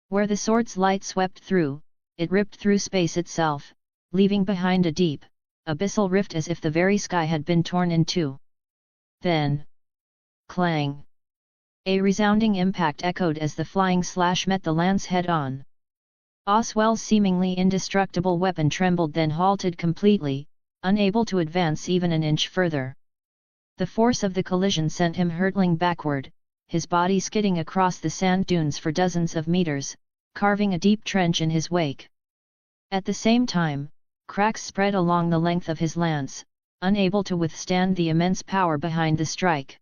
Where the sword's light swept through, it ripped through space itself, leaving behind a deep, abyssal rift as if the very sky had been torn in two. Then, clang! A resounding impact echoed as the flying slash met the lance head-on. Oswell's seemingly indestructible weapon trembled, then halted completely, unable to advance even an inch further. The force of the collision sent him hurtling backward, his body skidding across the sand dunes for dozens of meters, carving a deep trench in his wake. At the same time, cracks spread along the length of his lance, unable to withstand the immense power behind the strike.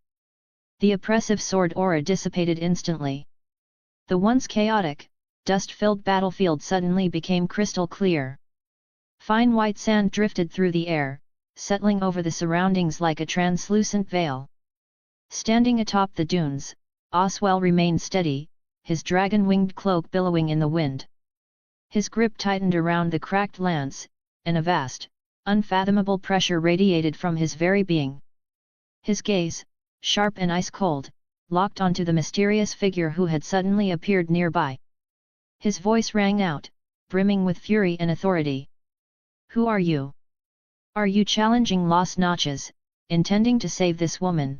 The oppressive sword aura dissipated instantly. The once chaotic, dust-filled battlefield suddenly became crystal clear. Fine white sand drifted through the air, settling over the surroundings like a translucent veil. Standing atop the dunes, Oswell remained steady, his dragon-winged cloak billowing in the wind. His grip tightened around the cracked lance, and a vast, unfathomable pressure radiated from his very being. His gaze, sharp and ice-cold, locked onto the mysterious figure who had suddenly appeared nearby. His voice rang out, brimming with fury and authority. "Who are you? Are you challenging Las Notches, intending to save this woman?"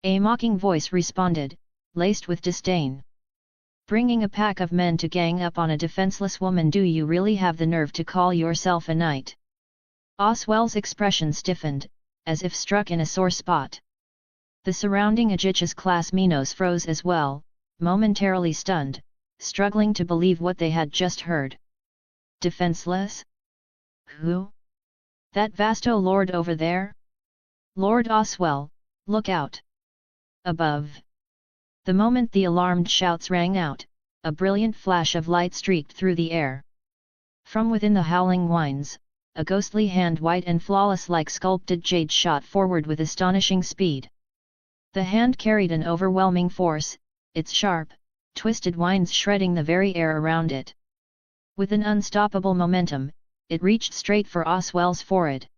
A mocking voice responded, laced with disdain. "Bringing a pack of men to gang up on a defenseless woman, do you really have the nerve to call yourself a knight?" Oswell's expression stiffened, as if struck in a sore spot. The surrounding Aegis-class Minos froze as well, momentarily stunned, struggling to believe what they had just heard. Defenseless? Who? That Vasto lord over there? Lord Oswell, look out! Above. The moment the alarmed shouts rang out, a brilliant flash of light streaked through the air. From within the howling winds, a ghostly hand, white and flawless like sculpted jade, shot forward with astonishing speed. The hand carried an overwhelming force, its sharp, twisted winds shredding the very air around it. With an unstoppable momentum, it reached straight for Oswell's forehead.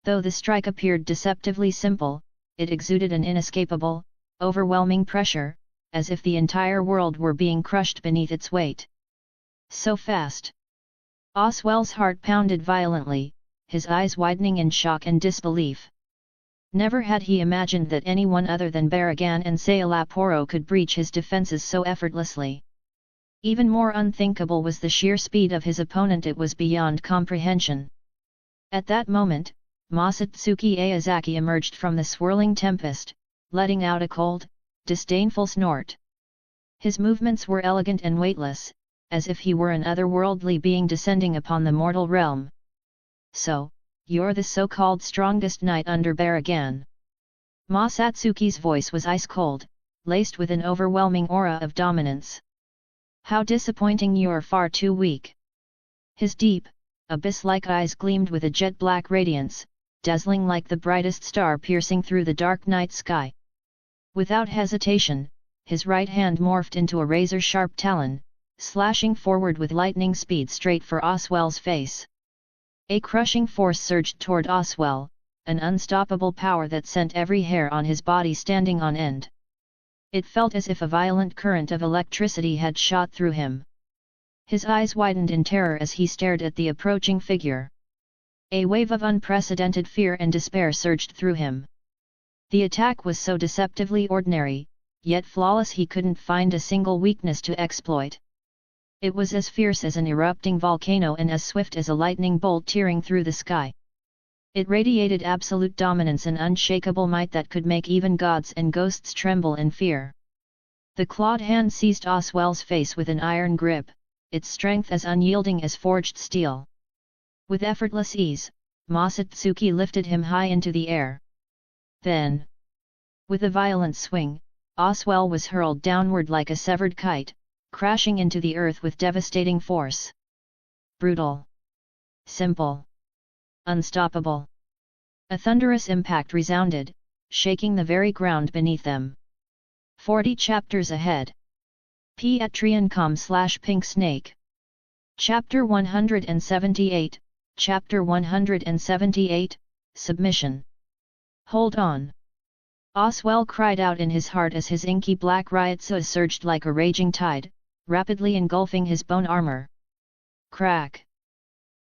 Though the strike appeared deceptively simple, it exuded an inescapable, overwhelming pressure, as if the entire world were being crushed beneath its weight. So fast! Oswell's heart pounded violently, his eyes widening in shock and disbelief. Never had he imagined that anyone other than Baragan and Sailaporo could breach his defenses so effortlessly. Even more unthinkable was the sheer speed of his opponent. It was beyond comprehension. At that moment, Masatsuki Aozaki emerged from the swirling tempest, letting out a cold, disdainful snort. His movements were elegant and weightless, as if he were an otherworldly being descending upon the mortal realm. "So, you're the so-called strongest knight under Baragan." Masatsuki's voice was ice-cold, laced with an overwhelming aura of dominance. "How disappointing, you're far too weak." His deep, abyss-like eyes gleamed with a jet-black radiance, dazzling like the brightest star piercing through the dark night sky. Without hesitation, his right hand morphed into a razor-sharp talon, slashing forward with lightning speed straight for Oswell's face. A crushing force surged toward Oswell, an unstoppable power that sent every hair on his body standing on end. It felt as if a violent current of electricity had shot through him. His eyes widened in terror as he stared at the approaching figure. A wave of unprecedented fear and despair surged through him. The attack was so deceptively ordinary, yet flawless, he couldn't find a single weakness to exploit. It was as fierce as an erupting volcano and as swift as a lightning bolt tearing through the sky. It radiated absolute dominance and unshakable might that could make even gods and ghosts tremble in fear. The clawed hand seized Oswell's face with an iron grip, its strength as unyielding as forged steel. With effortless ease, Masatsuki lifted him high into the air. Then, with a violent swing, Oswell was hurled downward like a severed kite, crashing into the earth with devastating force. Brutal. Simple. Unstoppable. A thunderous impact resounded, shaking the very ground beneath them. 40 chapters ahead. Patreon.com/Pink Snake. Chapter 178, Chapter 178, Submission. Hold on! Oswell cried out in his heart as his inky black Ryotsu surged like a raging tide, rapidly engulfing his bone armor. Crack!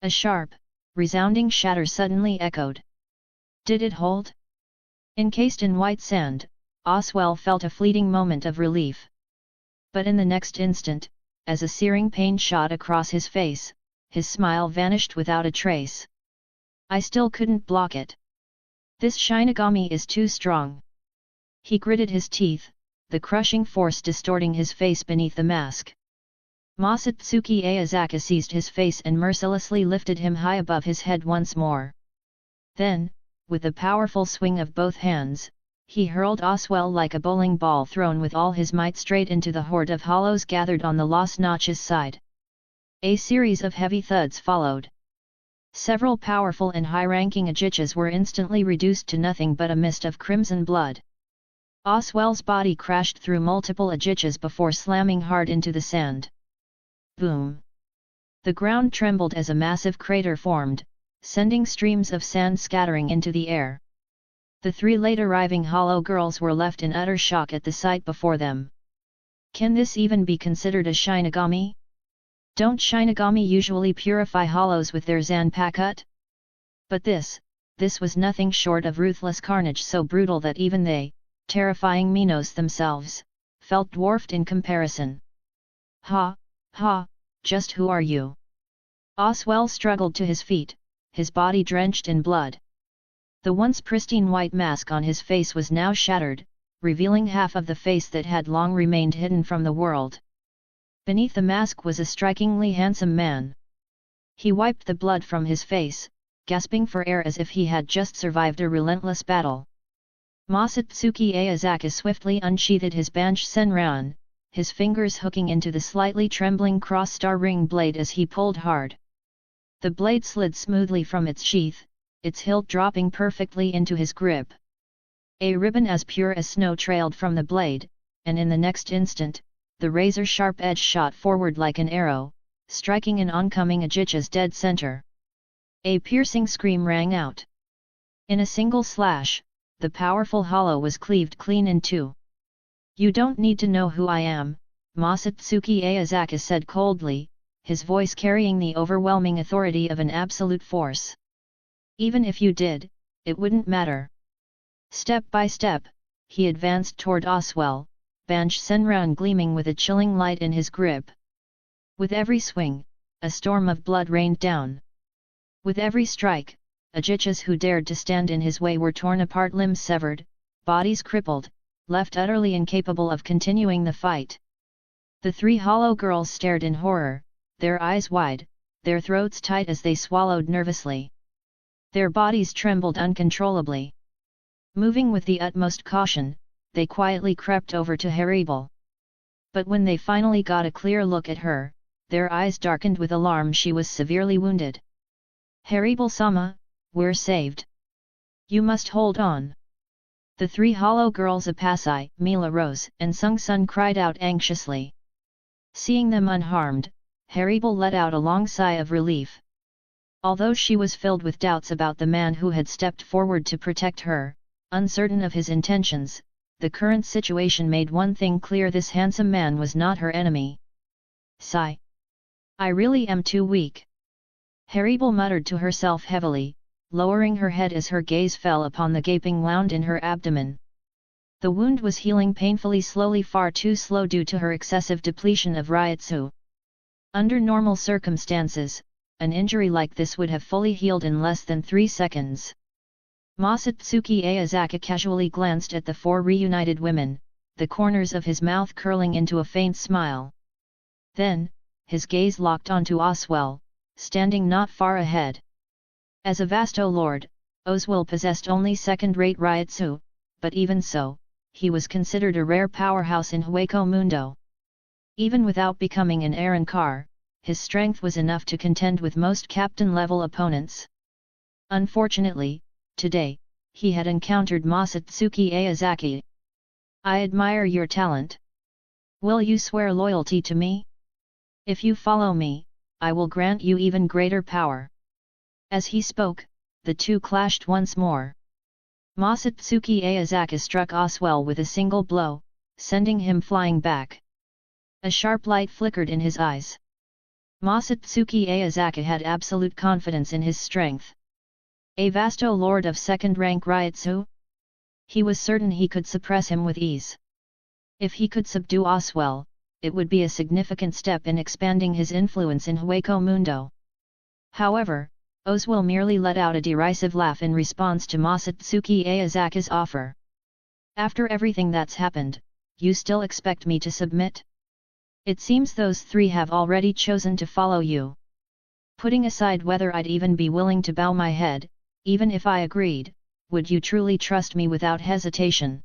A sharp, resounding shatter suddenly echoed. Did it hold? Encased in white sand, Oswell felt a fleeting moment of relief. But in the next instant, as a searing pain shot across his face, his smile vanished without a trace. I still couldn't block it. This Shinigami is too strong. He gritted his teeth, the crushing force distorting his face beneath the mask. Masatsuki Aozaki seized his face and mercilessly lifted him high above his head once more. Then, with a powerful swing of both hands, he hurled Oswell like a bowling ball thrown with all his might straight into the horde of hollows gathered on the Lost Notch's side. A series of heavy thuds followed. Several powerful and high-ranking Ajichas were instantly reduced to nothing but a mist of crimson blood. Oswell's body crashed through multiple Ajichas before slamming hard into the sand. Boom! The ground trembled as a massive crater formed, sending streams of sand scattering into the air. The three late-arriving hollow girls were left in utter shock at the sight before them. Can this even be considered a Shinigami? Don't Shinigami usually purify hollows with their Zanpakutō? But this was nothing short of ruthless carnage so brutal that even they, terrifying Minos themselves, felt dwarfed in comparison. Ha, ha, just who are you? Oswell struggled to his feet, his body drenched in blood. The once pristine white mask on his face was now shattered, revealing half of the face that had long remained hidden from the world. Beneath the mask was a strikingly handsome man. He wiped the blood from his face, gasping for air as if he had just survived a relentless battle. Masatsuki Aozaki swiftly unsheathed his Bansh Senran, his fingers hooking into the slightly trembling cross-star ring blade as he pulled hard. The blade slid smoothly from its sheath, its hilt dropping perfectly into his grip. A ribbon as pure as snow trailed from the blade, and in the next instant, the razor-sharp edge shot forward like an arrow, striking an oncoming Ajicha's dead center. A piercing scream rang out. In a single slash, the powerful hollow was cleaved clean in two. You don't need to know who I am, Masatsuki Aozaki said coldly, his voice carrying the overwhelming authority of an absolute force. Even if you did, it wouldn't matter. Step by step, he advanced toward Oswell, Bansh Senran gleaming with a chilling light in his grip. With every swing, a storm of blood rained down. With every strike, Ajichas who dared to stand in his way were torn apart, limbs severed, bodies crippled, left utterly incapable of continuing the fight. The three hollow girls stared in horror, their eyes wide, their throats tight as they swallowed nervously. Their bodies trembled uncontrollably. Moving with the utmost caution, they quietly crept over to Seireitei. But when they finally got a clear look at her, their eyes darkened with alarm. She was severely wounded. Seireitei-sama, we're saved. You must hold on. The three hollow girls Apasai, Mila Rose, and Sung Sun cried out anxiously. Seeing them unharmed, Seireitei let out a long sigh of relief. Although she was filled with doubts about the man who had stepped forward to protect her, uncertain of his intentions, the current situation made one thing clear: this handsome man was not her enemy. Sigh. I really am too weak. Seireitei muttered to herself heavily, lowering her head as her gaze fell upon the gaping wound in her abdomen. The wound was healing painfully slowly, far too slow due to her excessive depletion of Ryutsu. Under normal circumstances, an injury like this would have fully healed in less than 3 seconds. Masatsuki Aozaki casually glanced at the four reunited women, the corners of his mouth curling into a faint smile. Then, his gaze locked onto Oswell, standing not far ahead. As a Vasto lord, Oswell possessed only second-rate Ryutsu, but even so, he was considered a rare powerhouse in Hueco Mundo. Even without becoming an Arrancar, his strength was enough to contend with most captain-level opponents. Unfortunately, today, he had encountered Masatsuki Aozaki. I admire your talent. Will you swear loyalty to me? If you follow me, I will grant you even greater power. As he spoke, the two clashed once more. Masatsuki Aozaki struck Oswell with a single blow, sending him flying back. A sharp light flickered in his eyes. Masatsuki Aozaki had absolute confidence in his strength. A vasto lord of second-rank Ryutsu? He was certain he could suppress him with ease. If he could subdue Oswell, it would be a significant step in expanding his influence in Hueco Mundo. However, Oswell merely let out a derisive laugh in response to Masatsuki Aozaki's offer. After everything that's happened, you still expect me to submit? It seems those three have already chosen to follow you. Putting aside whether I'd even be willing to bow my head, even if I agreed, would you truly trust me without hesitation?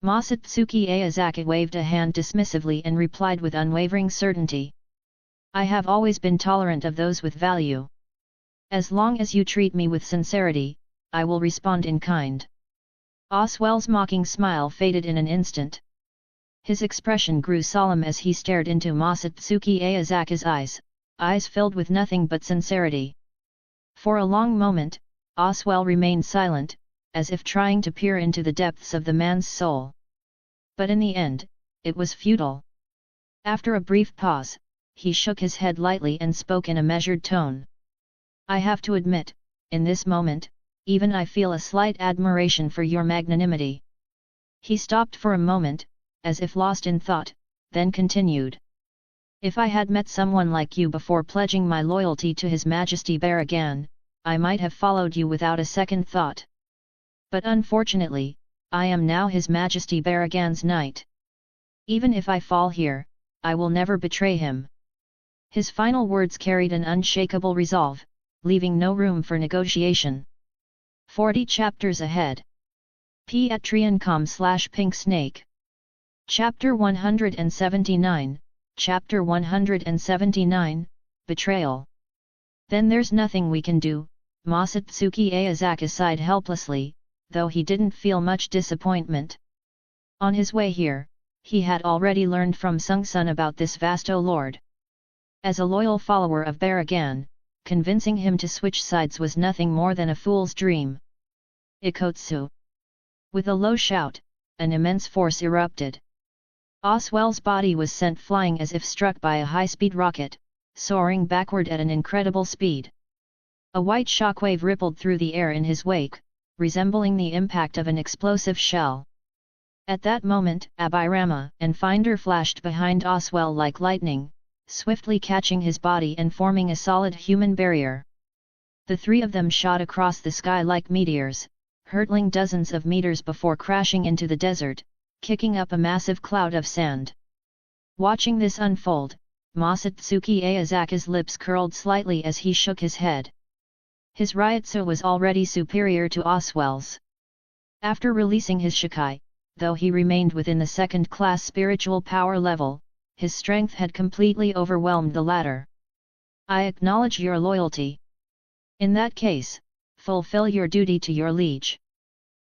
Masatsuki Aozaki waved a hand dismissively and replied with unwavering certainty. I have always been tolerant of those with value. As long as you treat me with sincerity, I will respond in kind. Oswell's mocking smile faded in an instant. His expression grew solemn as he stared into Masatsuki Aozaki's eyes filled with nothing but sincerity. For a long moment, Oswell remained silent, as if trying to peer into the depths of the man's soul. But in the end, it was futile. After a brief pause, he shook his head lightly and spoke in a measured tone. I have to admit, in this moment, even I feel a slight admiration for your magnanimity. He stopped for a moment, as if lost in thought, then continued. If I had met someone like you before pledging my loyalty to His Majesty Baragan, I might have followed you without a second thought. But unfortunately, I am now His Majesty Baragan's knight. Even if I fall here, I will never betray him. His final words carried an unshakable resolve, leaving no room for negotiation. 40 chapters ahead. Patreon.com/pinksnake. Chapter 179, Chapter 179, Betrayal. Then there's nothing we can do, Masatsuki Aozaki sighed helplessly, though he didn't feel much disappointment. On his way here, he had already learned from Sung-sun about this vasto lord. As a loyal follower of Baragan, convincing him to switch sides was nothing more than a fool's dream. Ikotsu. With a low shout, an immense force erupted. Oswell's body was sent flying as if struck by a high-speed rocket, soaring backward at an incredible speed. A white shockwave rippled through the air in his wake, resembling the impact of an explosive shell. At that moment, Abirama and Finder flashed behind Oswell like lightning, swiftly catching his body and forming a solid human barrier. The three of them shot across the sky like meteors, hurtling dozens of meters before crashing into the desert, kicking up a massive cloud of sand. Watching this unfold, Masatsuki Aozaki's lips curled slightly as he shook his head. His Ryutsu was already superior to Oswell's. After releasing his Shikai, though he remained within the second-class spiritual power level, his strength had completely overwhelmed the latter. I acknowledge your loyalty. In that case, fulfill your duty to your liege.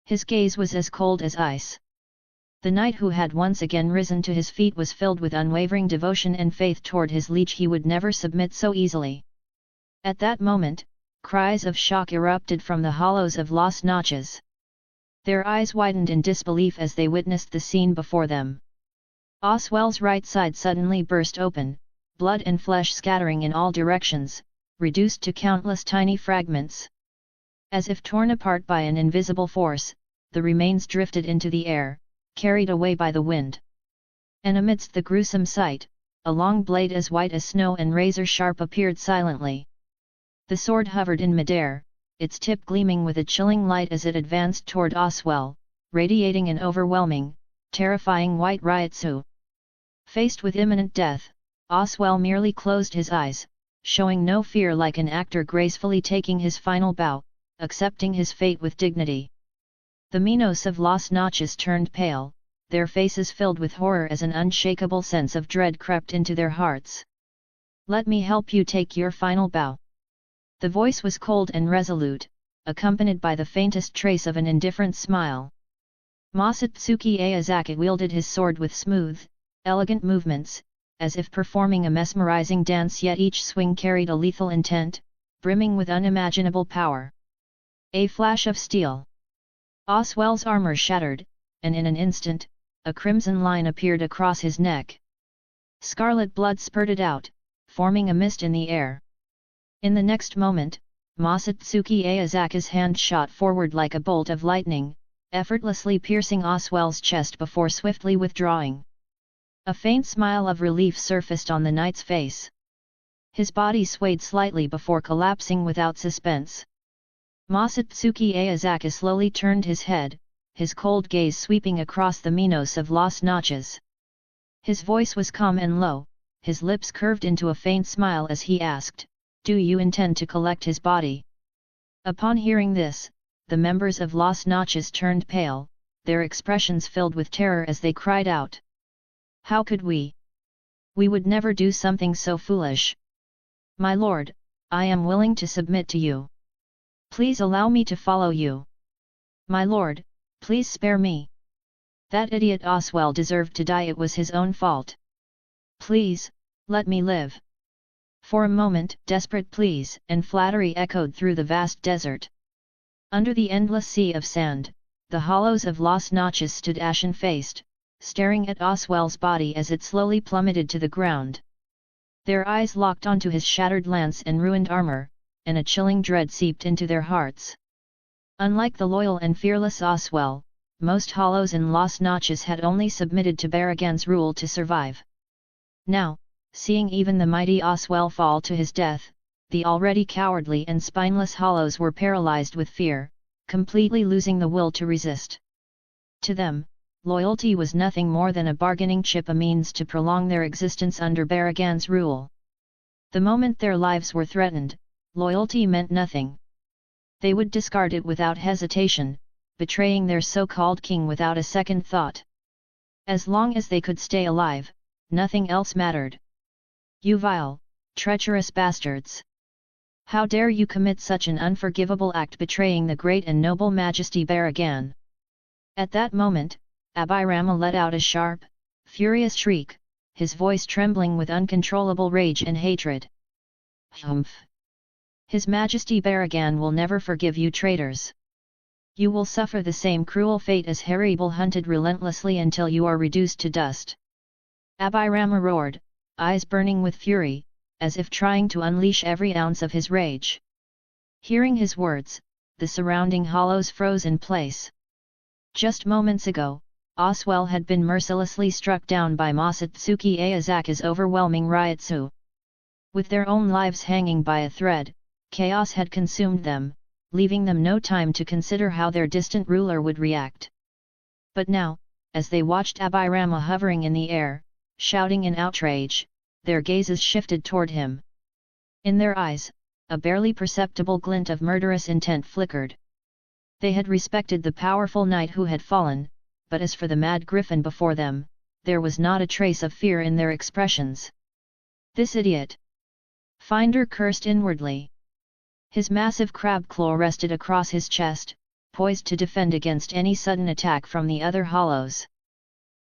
His gaze was as cold as ice. The knight who had once again risen to his feet was filled with unwavering devotion and faith toward his liege. He would never submit so easily. At that moment, cries of shock erupted from the hollows of Las Notches. Their eyes widened in disbelief as they witnessed the scene before them. Oswell's right side suddenly burst open, blood and flesh scattering in all directions, reduced to countless tiny fragments. As if torn apart by an invisible force, the remains drifted into the air, carried away by the wind. And amidst the gruesome sight, a long blade as white as snow and razor-sharp appeared silently. The sword hovered in midair, its tip gleaming with a chilling light as it advanced toward Oswell, radiating an overwhelming, terrifying white Ryutsu. Faced with imminent death, Oswell merely closed his eyes, showing no fear like an actor gracefully taking his final bow, accepting his fate with dignity. The Minos of Las Notches turned pale, their faces filled with horror as an unshakable sense of dread crept into their hearts. Let me help you take your final bow. The voice was cold and resolute, accompanied by the faintest trace of an indifferent smile. Masatsuki Aozaki wielded his sword with smooth, elegant movements, as if performing a mesmerizing dance, yet each swing carried a lethal intent, brimming with unimaginable power. A flash of steel. Oswell's armor shattered, and in an instant, a crimson line appeared across his neck. Scarlet blood spurted out, forming a mist in the air. In the next moment, Masatsuki Aozaki's hand shot forward like a bolt of lightning, effortlessly piercing Oswell's chest before swiftly withdrawing. A faint smile of relief surfaced on the knight's face. His body swayed slightly before collapsing without suspense. Masatsuki Aozaki slowly turned his head, his cold gaze sweeping across the Minos of Las Notches. His voice was calm and low, his lips curved into a faint smile as he asked, "Do you intend to collect his body?" Upon hearing this, the members of Las Notches turned pale, their expressions filled with terror as they cried out. "How could we? We would never do something so foolish. My lord, I am willing to submit to you. Please allow me to follow you. My lord, please spare me. That idiot Oswell deserved to die, it was his own fault. Please, let me live." For a moment, desperate pleas and flattery echoed through the vast desert. Under the endless sea of sand, the hollows of Las Notches stood ashen-faced, staring at Oswell's body as it slowly plummeted to the ground. Their eyes locked onto his shattered lance and ruined armor, and a chilling dread seeped into their hearts. Unlike the loyal and fearless Oswell, most hollows in Las Notches had only submitted to Barragan's rule to survive. Now, seeing even the mighty Oswell fall to his death, the already cowardly and spineless hollows were paralyzed with fear, completely losing the will to resist. To them, loyalty was nothing more than a bargaining chip, a means to prolong their existence under Barragan's rule. The moment their lives were threatened, loyalty meant nothing. They would discard it without hesitation, betraying their so-called king without a second thought. As long as they could stay alive, nothing else mattered. "You vile, treacherous bastards! How dare you commit such an unforgivable act, betraying the great and noble Majesty Barragan?" At that moment, Abhirama let out a sharp, furious shriek, his voice trembling with uncontrollable rage and hatred. "Humph! His Majesty Barragan will never forgive you traitors. You will suffer the same cruel fate as Haribal hunted relentlessly until you are reduced to dust." Abhirama roared, eyes burning with fury, as if trying to unleash every ounce of his rage. Hearing his words, the surrounding hollows froze in place. Just moments ago, Oswell had been mercilessly struck down by Masatsuki Aozaki's overwhelming Ryotsu. With their own lives hanging by a thread, chaos had consumed them, leaving them no time to consider how their distant ruler would react. But now, as they watched Abhirama hovering in the air, shouting in outrage, their gazes shifted toward him. In their eyes, a barely perceptible glint of murderous intent flickered. They had respected the powerful knight who had fallen, but as for the mad griffin before them, there was not a trace of fear in their expressions. "This idiot!" Finder cursed inwardly. His massive crab claw rested across his chest, poised to defend against any sudden attack from the other hollows.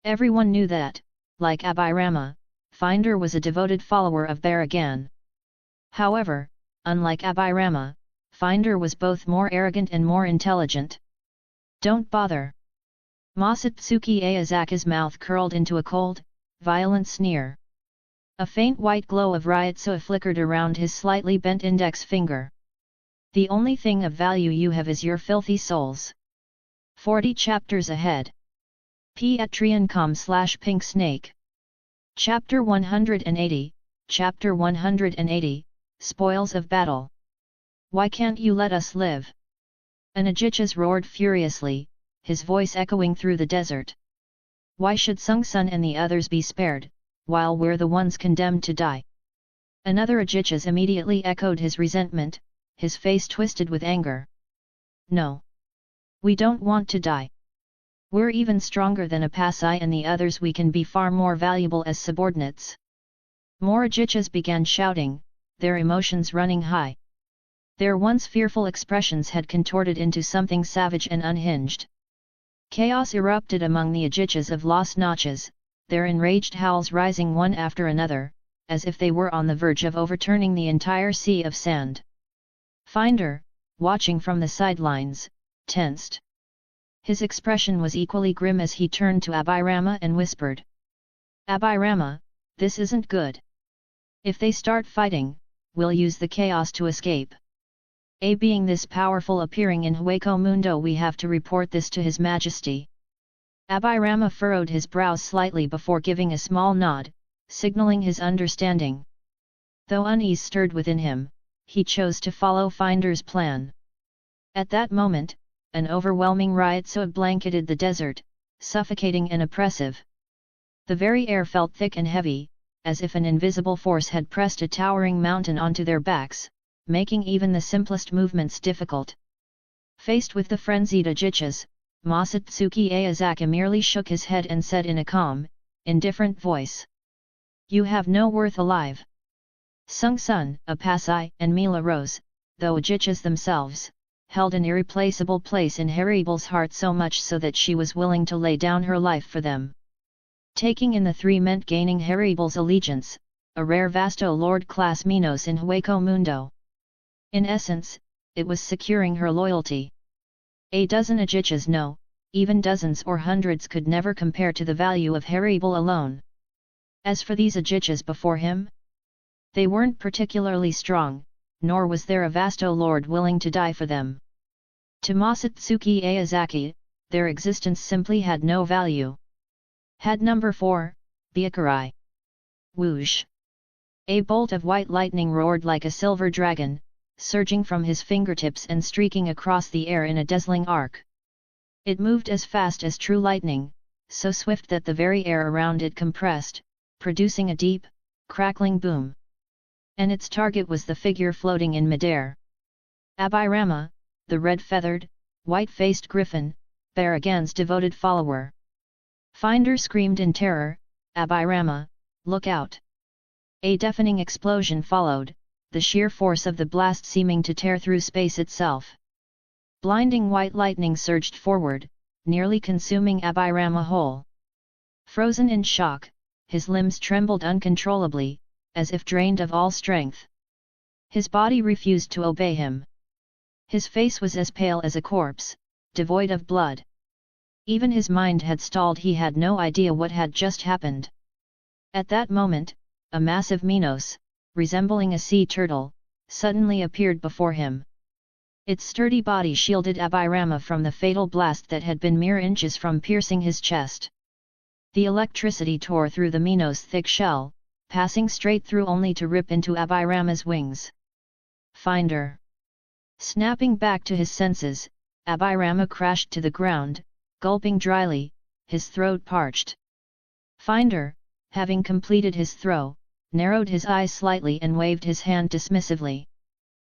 Everyone knew that, like Abhirama, Finder was a devoted follower of Barragan. However, unlike Abhirama, Finder was both more arrogant and more intelligent. "Don't bother." Masatsuki Aozaki's mouth curled into a cold, violent sneer. A faint white glow of Ryotsu flickered around his slightly bent index finger. "The only thing of value you have is your filthy souls." 40 chapters ahead. Patreon.com/pinksnake. Chapter 180, Chapter 180, Spoils of Battle. "Why can't you let us live?" An Ajichas roared furiously, his voice echoing through the desert. "Why should Sung Sun and the others be spared, while we're the ones condemned to die?" Another Ajichas immediately echoed his resentment, his face twisted with anger. "No. We don't want to die. We're even stronger than Apasai and the others, we can be far more valuable as subordinates." More Ajichas began shouting, their emotions running high. Their once fearful expressions had contorted into something savage and unhinged. Chaos erupted among the Ajichas of Las Notches, their enraged howls rising one after another, as if they were on the verge of overturning the entire sea of sand. Finder, watching from the sidelines, tensed. His expression was equally grim as he turned to Abhirama and whispered, "Abhirama, this isn't good. If they start fighting, we'll use the chaos to escape. Being this powerful appearing in Hueco Mundo, we have to report this to His Majesty. Abirama furrowed his brows slightly before giving a small nod, signaling his understanding. Though unease stirred within him, he chose to follow Finder's plan. At that moment, an overwhelming riotso blanketed the desert, suffocating and oppressive. The very air felt thick and heavy, as if an invisible force had pressed a towering mountain onto their backs, making even the simplest movements difficult. Faced with the frenzied Ajichas, Masatsuki Aozaki merely shook his head and said in a calm, indifferent voice, "You have no worth alive." Sung Sun, Apasai, and Mila Rose, though Ajichas themselves, held an irreplaceable place in Haribel's heart, so much so that she was willing to lay down her life for them. Taking in the three meant gaining Haribel's allegiance, a rare vasto lord-class Minos in Hueco Mundo. In essence, it was securing her loyalty. A dozen Ajichas, no, even dozens or hundreds could never compare to the value of Haribel alone. As for these Ajichas before him, they weren't particularly strong, nor was there a vasto lord willing to die for them. To Masatsuki Aozaki, their existence simply had no value. Had number 4, Byakurai. Whoosh! A bolt of white lightning roared like a silver dragon, surging from his fingertips and streaking across the air in a dazzling arc. It moved as fast as true lightning, so swift that the very air around it compressed, producing a deep, crackling boom. And its target was the figure floating in midair. Abirama, the red-feathered, white-faced griffin, Baragan's devoted follower. Finder screamed in terror, "Abirama, look out!" A deafening explosion followed, the sheer force of the blast seeming to tear through space itself. Blinding white lightning surged forward, nearly consuming Abirama whole. Frozen in shock, his limbs trembled uncontrollably, as if drained of all strength. His body refused to obey him. His face was as pale as a corpse, devoid of blood. Even his mind had stalled, he had no idea what had just happened. At that moment, a massive Minos, resembling a sea turtle, suddenly appeared before him. Its sturdy body shielded Abirama from the fatal blast that had been mere inches from piercing his chest. The electricity tore through the Minos' thick shell, passing straight through only to rip into Abirama's wings. Finder! Snapping back to his senses, Abirama crashed to the ground, gulping dryly, his throat parched. Finder, having completed his throw, narrowed his eyes slightly and waved his hand dismissively.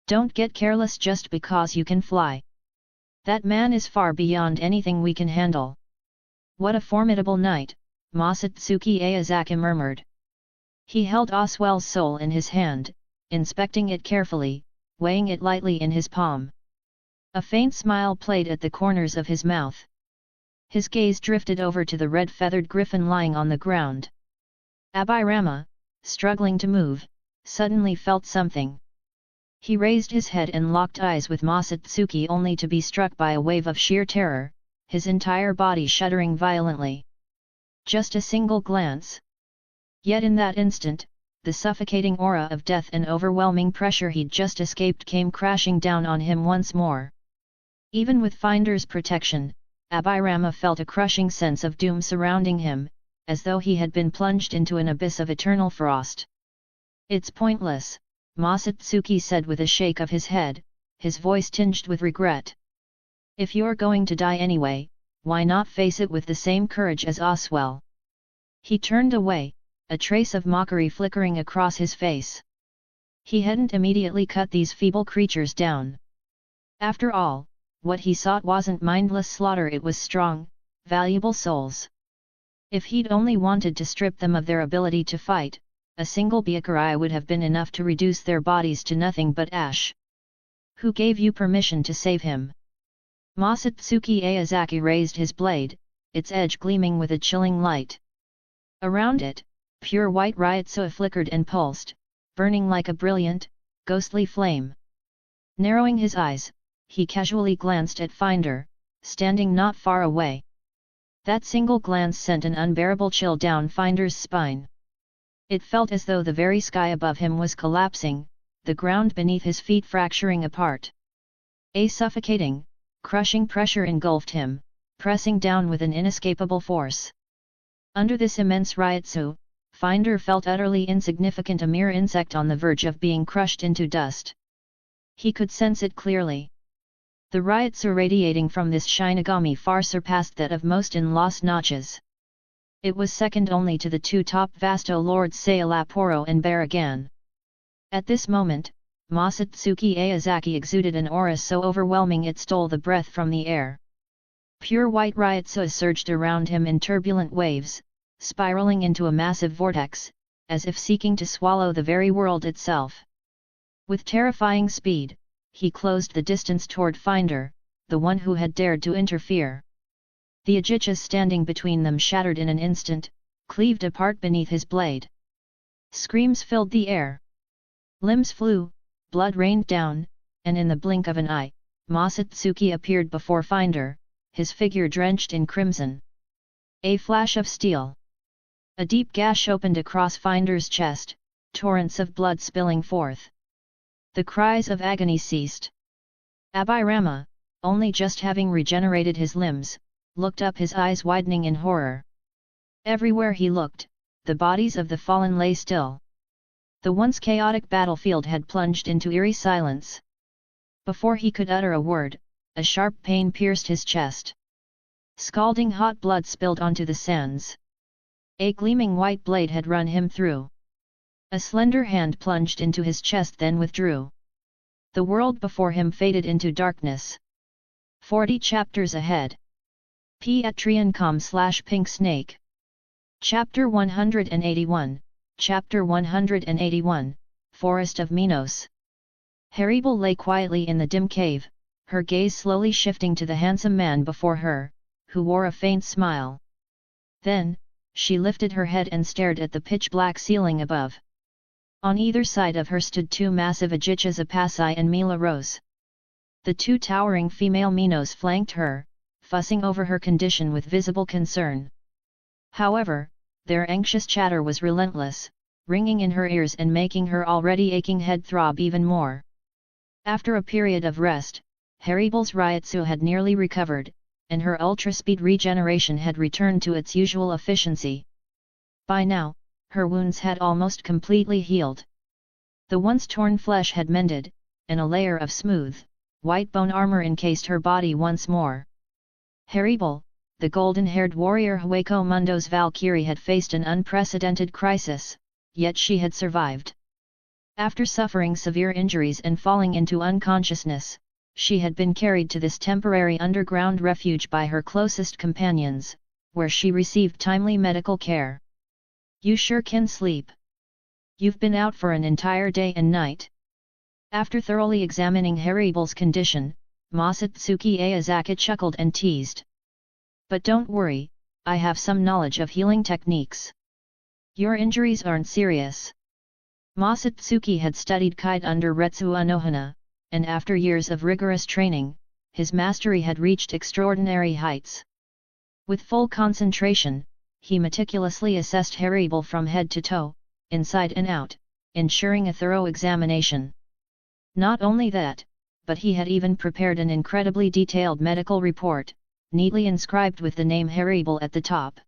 "Don't get careless just because you can fly. That man is far beyond anything we can handle." "What a formidable knight," Masatsuki Aozaki murmured. He held Oswell's soul in his hand, inspecting it carefully, weighing it lightly in his palm. A faint smile played at the corners of his mouth. His gaze drifted over to the red-feathered griffin lying on the ground. Abirama, struggling to move, suddenly felt something. He raised his head and locked eyes with Masatsuki, only to be struck by a wave of sheer terror, his entire body shuddering violently. Just a single glance. Yet in that instant, the suffocating aura of death and overwhelming pressure he'd just escaped came crashing down on him once more. Even with Finder's protection, Abirama felt a crushing sense of doom surrounding him, as though he had been plunged into an abyss of eternal frost. "It's pointless," Masatsuki said with a shake of his head, his voice tinged with regret. "If you're going to die anyway, why not face it with the same courage as Oswell?" He turned away, a trace of mockery flickering across his face. He hadn't immediately cut these feeble creatures down. After all, what he sought wasn't mindless slaughter, it was strong, valuable souls. If he'd only wanted to strip them of their ability to fight, a single Byakurai would have been enough to reduce their bodies to nothing but ash. "Who gave you permission to save him?" Masatsuki Aozaki raised his blade, its edge gleaming with a chilling light. Around it, pure white riotso flickered and pulsed, burning like a brilliant, ghostly flame. Narrowing his eyes, he casually glanced at Finder, standing not far away. That single glance sent an unbearable chill down Finder's spine. It felt as though the very sky above him was collapsing, the ground beneath his feet fracturing apart. A suffocating, crushing pressure engulfed him, pressing down with an inescapable force. Under this immense ryotsu, Finder felt utterly insignificant, a mere insect on the verge of being crushed into dust. He could sense it clearly. The ryotsu radiating from this Shinigami far surpassed that of most in Las Notches. It was second only to the two top Vasto Lords Sailaporo and Baragan. At this moment, Masatsuki Aozaki exuded an aura so overwhelming it stole the breath from the air. Pure white ryotsu surged around him in turbulent waves, spiraling into a massive vortex, as if seeking to swallow the very world itself. With terrifying speed, he closed the distance toward Finder, the one who had dared to interfere. The ajichas standing between them shattered in an instant, cleaved apart beneath his blade. Screams filled the air. Limbs flew, blood rained down, and in the blink of an eye, Masatsuki appeared before Finder, his figure drenched in crimson. A flash of steel. A deep gash opened across Finder's chest, torrents of blood spilling forth. The cries of agony ceased. Abhirama, only just having regenerated his limbs, looked up, his eyes widening in horror. Everywhere he looked, the bodies of the fallen lay still. The once chaotic battlefield had plunged into eerie silence. Before he could utter a word, a sharp pain pierced his chest. Scalding hot blood spilled onto the sands. A gleaming white blade had run him through. A slender hand plunged into his chest, then withdrew. The world before him faded into darkness. 40 chapters ahead. Patreon.com/pinksnake. Chapter 181, Chapter 181, Forest of Minos. Haribel lay quietly in the dim cave, her gaze slowly shifting to the handsome man before her, who wore a faint smile. Then, she lifted her head and stared at the pitch-black ceiling above. On either side of her stood two massive ajichas, Apasai and Mila Rose. The two towering female Minos flanked her, fussing over her condition with visible concern. However, their anxious chatter was relentless, ringing in her ears and making her already aching head throb even more. After a period of rest, Haribel's ryotsu had nearly recovered, and her ultra-speed regeneration had returned to its usual efficiency. By now, her wounds had almost completely healed. The once torn flesh had mended, and a layer of smooth, white bone armor encased her body once more. Haribel, the golden-haired warrior Hueco Mundo's Valkyrie, had faced an unprecedented crisis, yet she had survived. After suffering severe injuries and falling into unconsciousness, she had been carried to this temporary underground refuge by her closest companions, where she received timely medical care. "You sure can sleep. You've been out for an entire day and night." After thoroughly examining Haribel's condition, Masatsuki Aozaki chuckled and teased. "But don't worry, I have some knowledge of healing techniques. Your injuries aren't serious." Masatsuki had studied kite under Retsu Anohana, and after years of rigorous training, his mastery had reached extraordinary heights. With full concentration, he meticulously assessed Haribel from head to toe, inside and out, ensuring a thorough examination. Not only that, but he had even prepared an incredibly detailed medical report, neatly inscribed with the name Haribel at the top.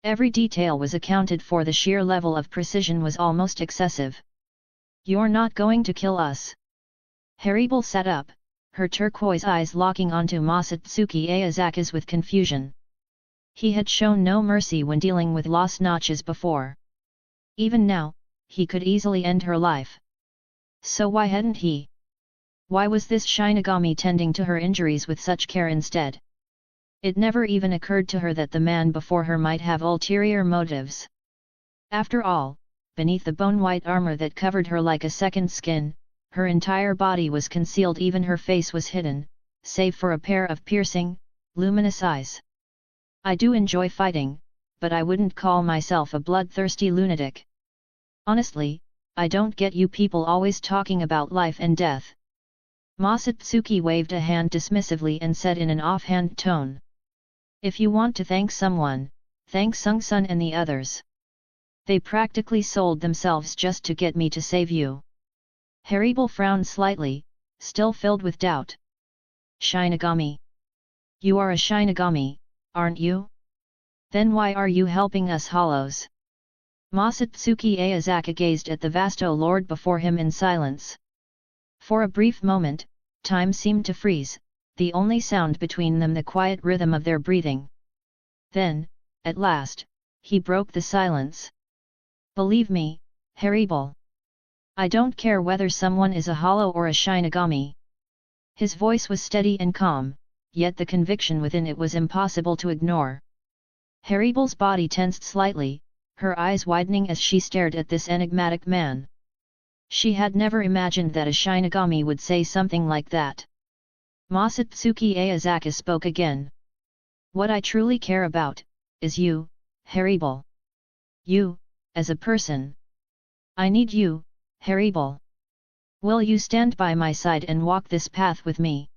Every detail was accounted for. The sheer level of precision was almost excessive. "You're not going to kill us?" Haribel sat up, her turquoise eyes locking onto Masatsuki Aozaki's with confusion. He had shown no mercy when dealing with Las Notches before. Even now, he could easily end her life. So why hadn't he? Why was this Shinigami tending to her injuries with such care instead? It never even occurred to her that the man before her might have ulterior motives. After all, beneath the bone-white armor that covered her like a second skin, her entire body was concealed. Even her face was hidden, save for a pair of piercing, luminous eyes. "I do enjoy fighting, but I wouldn't call myself a bloodthirsty lunatic. Honestly, I don't get you people always talking about life and death." Masatsuki waved a hand dismissively and said in an offhand tone. "If you want to thank someone, thank Sung Sun and the others." They practically sold themselves just to get me to save you. Haribal frowned slightly, still filled with doubt. Shinigami. You are a Shinigami, aren't you? Then why are you helping us hollows? Masatsuki Aozaki gazed at the vasto lord before him in silence. For a brief moment, time seemed to freeze, the only sound between them the quiet rhythm of their breathing. Then, at last, he broke the silence. Believe me, Haribal. I don't care whether someone is a hollow or a Shinigami. His voice was steady and calm, yet the conviction within it was impossible to ignore. Haribal's body tensed slightly, her eyes widening as she stared at this enigmatic man. She had never imagined that a Shinigami would say something like that. Masatsuki Aozaki spoke again. What I truly care about, is you, Haribal. You, as a person. I need you, Haribal. Will you stand by my side and walk this path with me?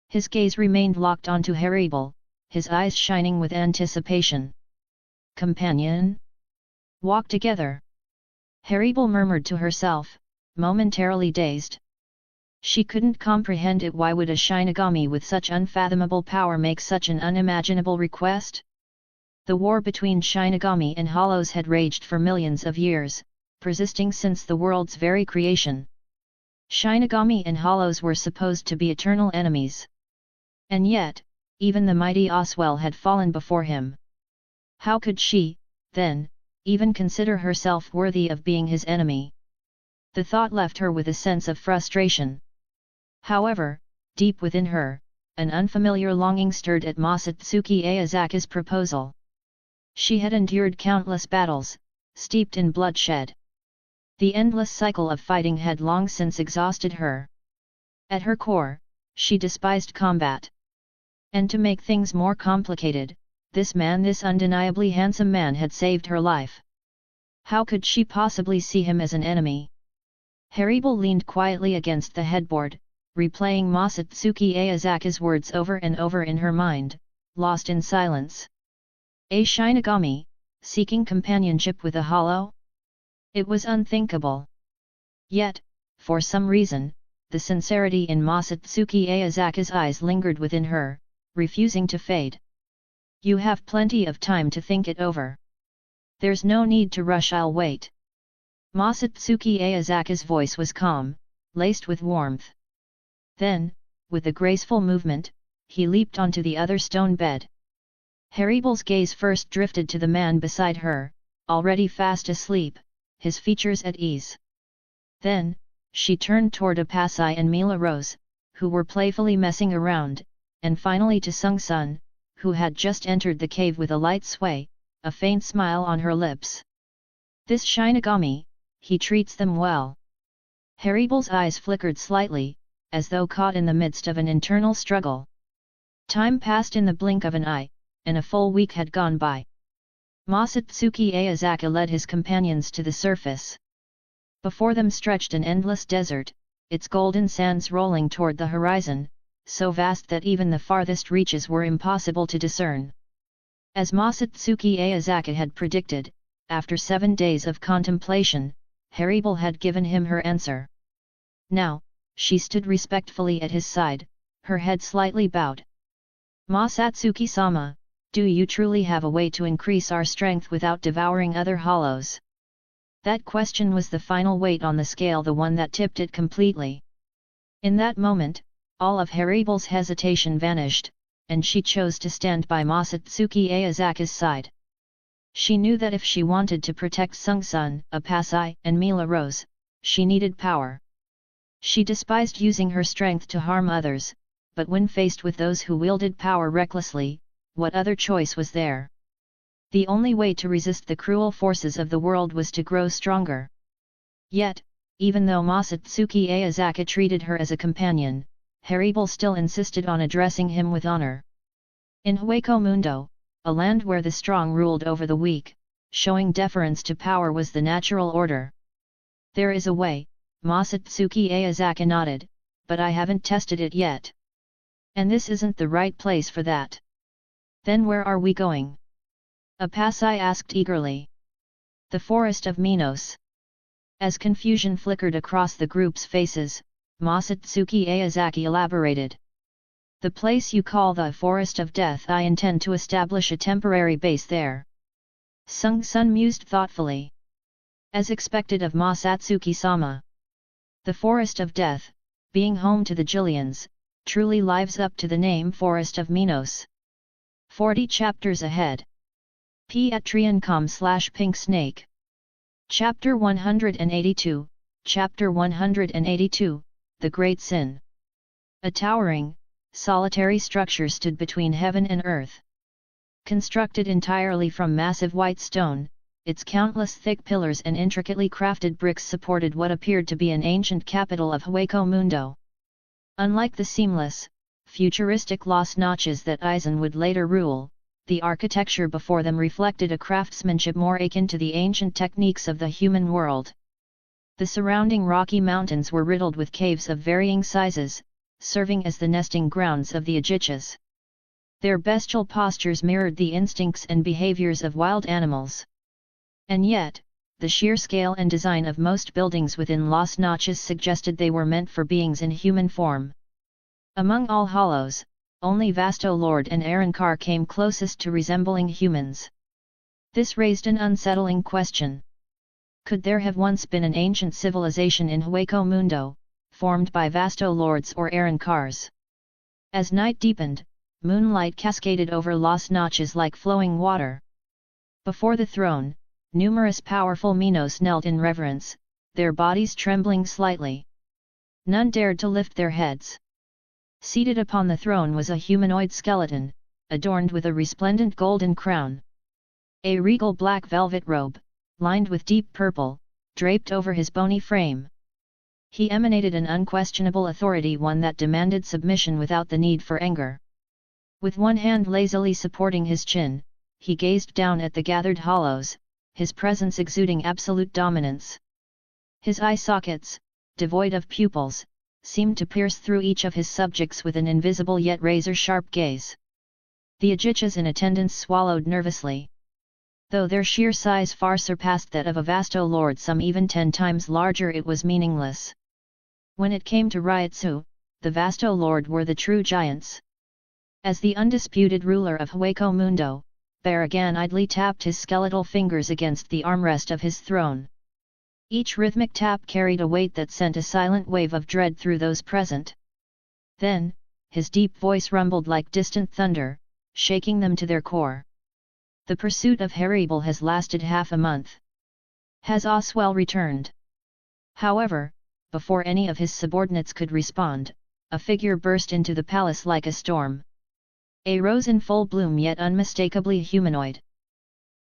His gaze remained locked onto Haribal, his eyes shining with anticipation. Companion? Walk together. Haribal murmured to herself, momentarily dazed. She couldn't comprehend it. Why would a Shinigami with such unfathomable power make such an unimaginable request? The war between Shinigami and Hollows had raged for millions of years, persisting since the world's very creation. Shinigami and Hollows were supposed to be eternal enemies. And yet, even the mighty Oswell had fallen before him. How could she, then, even consider herself worthy of being his enemy? The thought left her with a sense of frustration. However, deep within her, an unfamiliar longing stirred at Masatsuki Aozaki's proposal. She had endured countless battles, steeped in bloodshed. The endless cycle of fighting had long since exhausted her. At her core, she despised combat. And to make things more complicated, this undeniably handsome man had saved her life. How could she possibly see him as an enemy? Haribal leaned quietly against the headboard, replaying Masatsuki Aozaki's words over and over in her mind, lost in silence. A Shinigami, seeking companionship with a hollow? It was unthinkable. Yet, for some reason, the sincerity in Masatsuki Aozaki's eyes lingered within her, refusing to fade. You have plenty of time to think it over. There's no need to rush, I'll wait. Masatsuki Aozaki's voice was calm, laced with warmth. Then, with a graceful movement, he leaped onto the other stone bed. Haribal's gaze first drifted to the man beside her, already fast asleep, his features at ease. Then, she turned toward Apasai and Mila Rose, who were playfully messing around, and finally to Sung Sun, who had just entered the cave with a light sway, a faint smile on her lips. This Shinigami, he treats them well. Haribal's eyes flickered slightly, as though caught in the midst of an internal struggle. Time passed in the blink of an eye, and a full week had gone by. Masatsuki Aozaki led his companions to the surface. Before them stretched an endless desert, its golden sands rolling toward the horizon, so vast that even the farthest reaches were impossible to discern. As Masatsuki Aozaki had predicted, after 7 days of contemplation, Haribal had given him her answer. Now, she stood respectfully at his side, her head slightly bowed. Masatsuki-sama, do you truly have a way to increase our strength without devouring other hollows? That question was the final weight on the scale, the one that tipped it completely. In that moment, all of Haribal's hesitation vanished, and she chose to stand by Masatsuki Aozaki's side. She knew that if she wanted to protect Sung Sun, Apasai, and Mila Rose, she needed power. She despised using her strength to harm others, but when faced with those who wielded power recklessly, what other choice was there? The only way to resist the cruel forces of the world was to grow stronger. Yet, even though Masatsuki Aozaki treated her as a companion, Haribal still insisted on addressing him with honor. In Hueco Mundo, a land where the strong ruled over the weak, showing deference to power was the natural order. There is a way, Masatsuki Aozaki nodded, but I haven't tested it yet. And this isn't the right place for that. Then where are we going? Apasai asked eagerly. The forest of Minos. As confusion flickered across the group's faces, Masatsuki Aozaki elaborated. The place you call the Forest of Death, I intend to establish a temporary base there. Sung Sun mused thoughtfully. As expected of Masatsuki-sama. The Forest of Death, being home to the Jillians, truly lives up to the name Forest of Minos. 40 chapters ahead. Patreon.com/Pink Snake. Chapter 182, Chapter 182, The Great Sin. A towering, solitary structure stood between heaven and earth. Constructed entirely from massive white stone, its countless thick pillars and intricately crafted bricks supported what appeared to be an ancient capital of Hueco Mundo. Unlike the seamless, futuristic Los Notches that Aizen would later rule, the architecture before them reflected a craftsmanship more akin to the ancient techniques of the human world. The surrounding rocky mountains were riddled with caves of varying sizes, serving as the nesting grounds of the Ajichas. Their bestial postures mirrored the instincts and behaviors of wild animals. And yet, the sheer scale and design of most buildings within Los Notches suggested they were meant for beings in human form. Among all hollows, only Vasto Lord and Arankar came closest to resembling humans. This raised an unsettling question. Could there have once been an ancient civilization in Hueco Mundo, formed by Vasto Lords or Arankars? As night deepened, moonlight cascaded over Los Notches like flowing water. Before the throne, numerous powerful Minos knelt in reverence, their bodies trembling slightly. None dared to lift their heads. Seated upon the throne was a humanoid skeleton, adorned with a resplendent golden crown. A regal black velvet robe, lined with deep purple, draped over his bony frame. He emanated an unquestionable authority, one that demanded submission without the need for anger. With one hand lazily supporting his chin, he gazed down at the gathered hollows, his presence exuding absolute dominance. His eye sockets, devoid of pupils, seemed to pierce through each of his subjects with an invisible yet razor-sharp gaze. The Ajichas in attendance swallowed nervously. Though their sheer size far surpassed that of a Vasto Lord, some even 10 times larger, it was meaningless. When it came to Ryotsu, the Vasto Lord were the true giants. As the undisputed ruler of Hueco Mundo, Baragan idly tapped his skeletal fingers against the armrest of his throne. Each rhythmic tap carried a weight that sent a silent wave of dread through those present. Then, his deep voice rumbled like distant thunder, shaking them to their core. The pursuit of Haribal has lasted half a month. Has Oswell returned? However, before any of his subordinates could respond, a figure burst into the palace like a storm. A rose in full bloom, yet unmistakably humanoid.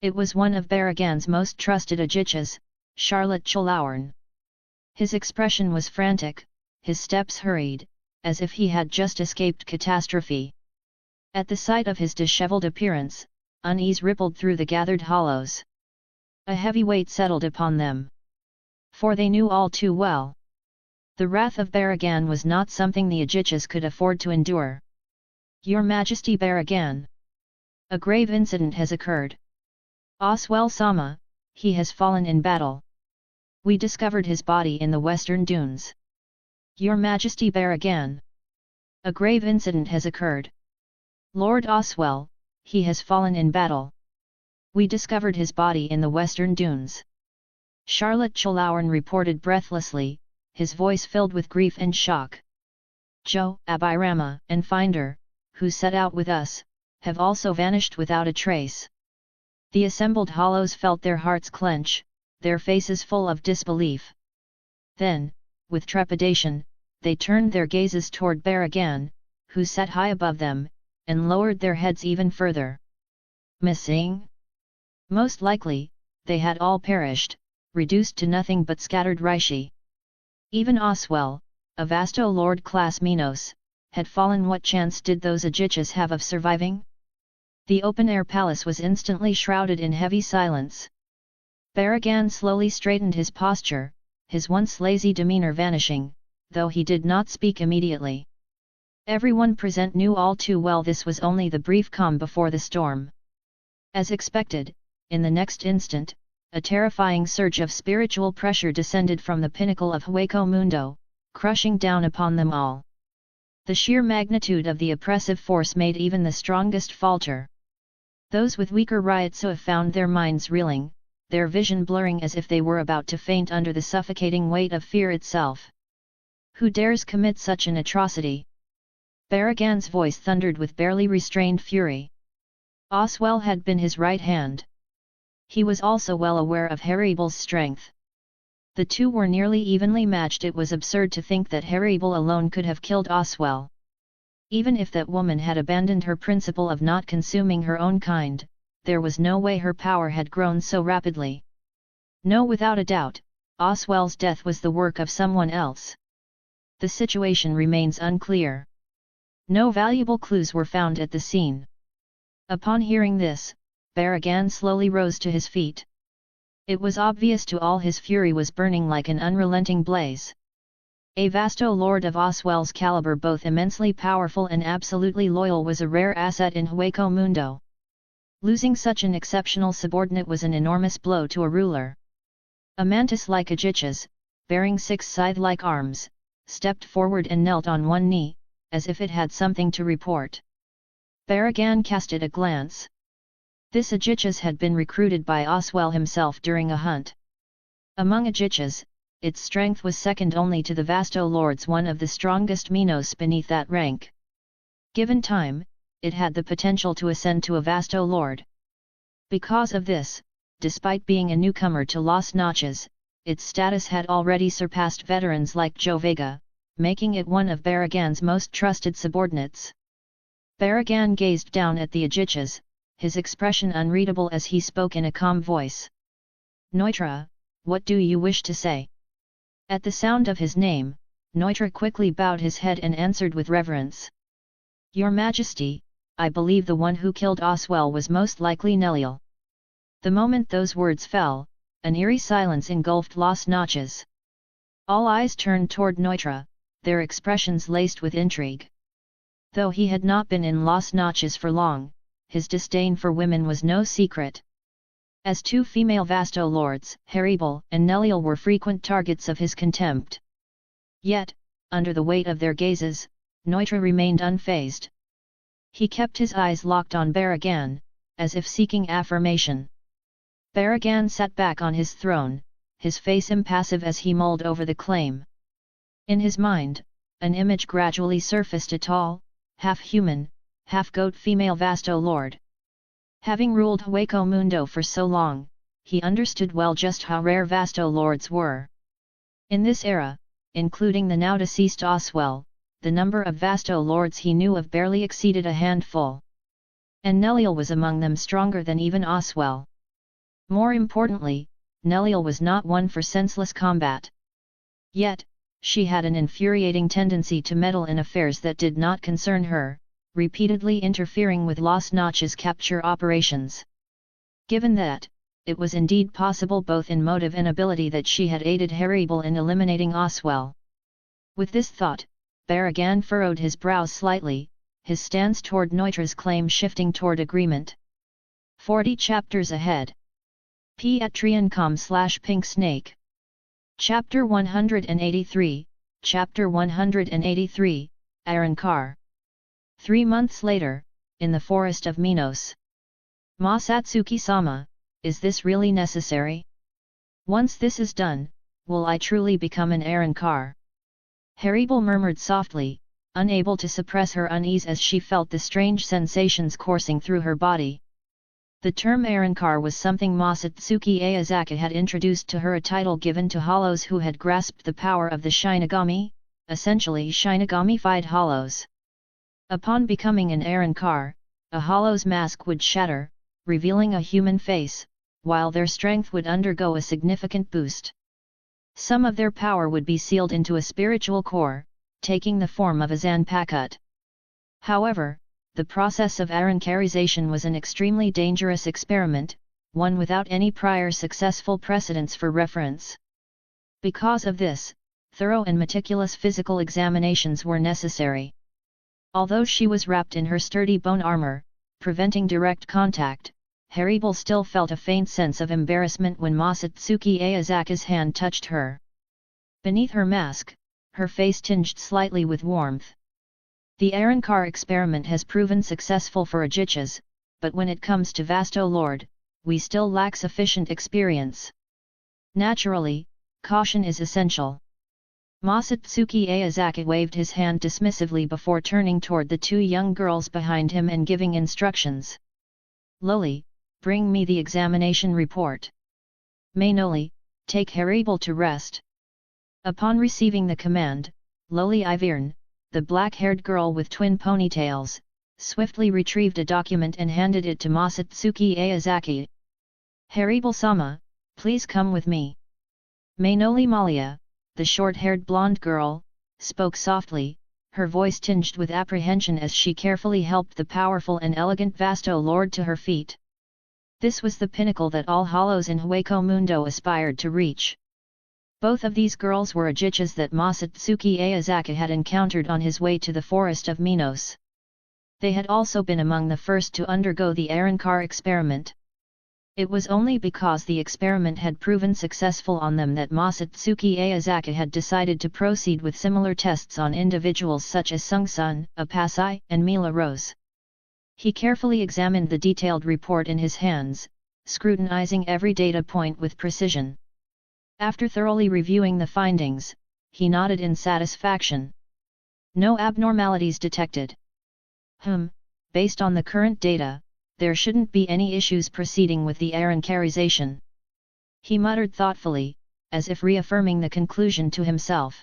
It was one of Baragan's most trusted Ajichas, Charlotte Chalauern. His expression was frantic, his steps hurried, as if he had just escaped catastrophe. At the sight of his disheveled appearance, unease rippled through the gathered hollows. A heavy weight settled upon them. For they knew all too well. The wrath of Baragan was not something the Ajichas could afford to endure. Your Majesty Baragan! A grave incident has occurred. Oswell-sama, he has fallen in battle. We discovered his body in the western dunes. Your Majesty Baragan! A grave incident has occurred. Lord Oswell, he has fallen in battle. We discovered his body in the western dunes. Charlotte Chalauern reported breathlessly, his voice filled with grief and shock. Joe, Abirama, and Finder, who set out with us, have also vanished without a trace. The assembled hollows felt their hearts clench, their faces full of disbelief. Then, with trepidation, they turned their gazes toward Baragan, who sat high above them, and lowered their heads even further. Missing? Most likely, they had all perished, reduced to nothing but scattered Rishi. Even Oswell, a Vasto Lord class Minos, had fallen. What chance did those Ajichas have of surviving? The open-air palace was instantly shrouded in heavy silence. Baragan slowly straightened his posture, his once lazy demeanor vanishing, though he did not speak immediately. Everyone present knew all too well this was only the brief calm before the storm. As expected, in the next instant, a terrifying surge of spiritual pressure descended from the pinnacle of Hueco Mundo, crushing down upon them all. The sheer magnitude of the oppressive force made even the strongest falter. Those with weaker Ryotsu found their minds reeling, their vision blurring as if they were about to faint under the suffocating weight of fear itself. Who dares commit such an atrocity? Baragan's voice thundered with barely restrained fury. Oswell had been his right hand. He was also well aware of Haribel's strength. The two were nearly evenly matched. It was absurd to think that Haribel alone could have killed Oswell. Even if that woman had abandoned her principle of not consuming her own kind, there was no way her power had grown so rapidly. No, without a doubt, Oswell's death was the work of someone else. The situation remains unclear. No valuable clues were found at the scene. Upon hearing this, Baragan slowly rose to his feet. It was obvious to all his fury was burning like an unrelenting blaze. A vasto lord of Oswell's caliber, both immensely powerful and absolutely loyal, was a rare asset in Hueco Mundo. Losing such an exceptional subordinate was an enormous blow to a ruler. A mantis like Ajichas, bearing 6 scythe-like arms, stepped forward and knelt on one knee, as if it had something to report. Baragan casted a glance. This Ajichas had been recruited by Oswell himself during a hunt. Among Ajichas, its strength was second only to the Vasto Lord's, one of the strongest Minos beneath that rank. Given time, it had the potential to ascend to a Vasto Lord. Because of this, despite being a newcomer to Las Noches, its status had already surpassed veterans like Joe Vega, making it one of Baragan's most trusted subordinates. Baragan gazed down at the Ajichas, his expression unreadable as he spoke in a calm voice. Neutra, what do you wish to say? At the sound of his name, Neutra quickly bowed his head and answered with reverence. Your Majesty, I believe the one who killed Oswell was most likely Neliel. The moment those words fell, an eerie silence engulfed Las Noches. All eyes turned toward Neutra, their expressions laced with intrigue. Though he had not been in Las Noches for long, his disdain for women was no secret. As two female Vasto Lords, Haribel and Neliel, were frequent targets of his contempt. Yet, under the weight of their gazes, Neutra remained unfazed. He kept his eyes locked on Baragan, as if seeking affirmation. Baragan sat back on his throne, his face impassive as he mulled over the claim. In his mind, an image gradually surfaced: a tall, half-human, half-goat female Vasto Lord. Having ruled Hueco Mundo for so long, he understood well just how rare Vasto Lords were. In this era, including the now-deceased Oswell, the number of Vasto Lords he knew of barely exceeded a handful. And Neliel was among them, stronger than even Oswell. More importantly, Neliel was not one for senseless combat. Yet, she had an infuriating tendency to meddle in affairs that did not concern her, repeatedly interfering with Las Noches' capture operations. Given that, it was indeed possible both in motive and ability that she had aided Haribel in eliminating Oswell. With this thought, Baragan furrowed his brows slightly, his stance toward Neutra's claim shifting toward agreement. 40 chapters ahead. Patreon.com/pinksnake. Chapter 183, Chapter 183, Arrancar. 3 months later, in the forest of Minos. Masatsuki-sama, is this really necessary? Once this is done, will I truly become an Arrancar? Haribel murmured softly, unable to suppress her unease as she felt the strange sensations coursing through her body. The term Arrancar was something Masatsuki Aozaki had introduced to her, a title given to hollows who had grasped the power of the Shinigami, essentially Shinigami-fied hollows. Upon becoming an Arrancar, a hollow's mask would shatter, revealing a human face, while their strength would undergo a significant boost. Some of their power would be sealed into a spiritual core, taking the form of a Zanpakutō. However, the process of Arrancarization was an extremely dangerous experiment, one without any prior successful precedents for reference. Because of this, thorough and meticulous physical examinations were necessary. Although she was wrapped in her sturdy bone armor, preventing direct contact, Haribel still felt a faint sense of embarrassment when Masatsuki Aozaki's hand touched her. Beneath her mask, her face tinged slightly with warmth. The Arankar experiment has proven successful for Ajichas, but when it comes to Vasto Lord, we still lack sufficient experience. Naturally, caution is essential. Masatsuki Aozaki waved his hand dismissively before turning toward the two young girls behind him and giving instructions. Loli, bring me the examination report. Mainoli, take Haribel to rest. Upon receiving the command, Loli Ivirn, the black-haired girl with twin ponytails, swiftly retrieved a document and handed it to Masatsuki Aozaki. Haribel-sama, please come with me. Mainoli Malia, the short-haired blonde girl, spoke softly, her voice tinged with apprehension as she carefully helped the powerful and elegant Vasto Lord to her feet. This was the pinnacle that all Hollows in Hueco Mundo aspired to reach. Both of these girls were Ajichas that Masatsuki Aozaki had encountered on his way to the forest of Minos. They had also been among the first to undergo the Arankar experiment. It was only because the experiment had proven successful on them that Masatsuki Aozaki had decided to proceed with similar tests on individuals such as Sung-sun, Apasai, and Mila Rose. He carefully examined the detailed report in his hands, scrutinizing every data point with precision. After thoroughly reviewing the findings, he nodded in satisfaction. No abnormalities detected. Based on the current data, there shouldn't be any issues proceeding with the Arankarization. He muttered thoughtfully, as if reaffirming the conclusion to himself.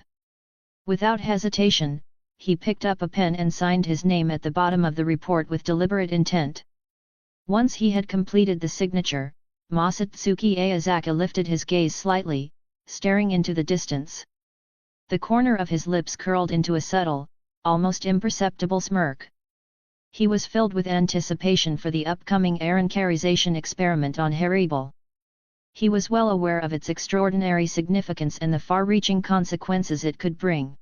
Without hesitation, he picked up a pen and signed his name at the bottom of the report with deliberate intent. Once he had completed the signature, Masatsuki Aozaki lifted his gaze slightly, staring into the distance. The corner of his lips curled into a subtle, almost imperceptible smirk. He was filled with anticipation for the upcoming Arankarization experiment on Haribel. He was well aware of its extraordinary significance and the far-reaching consequences it could bring.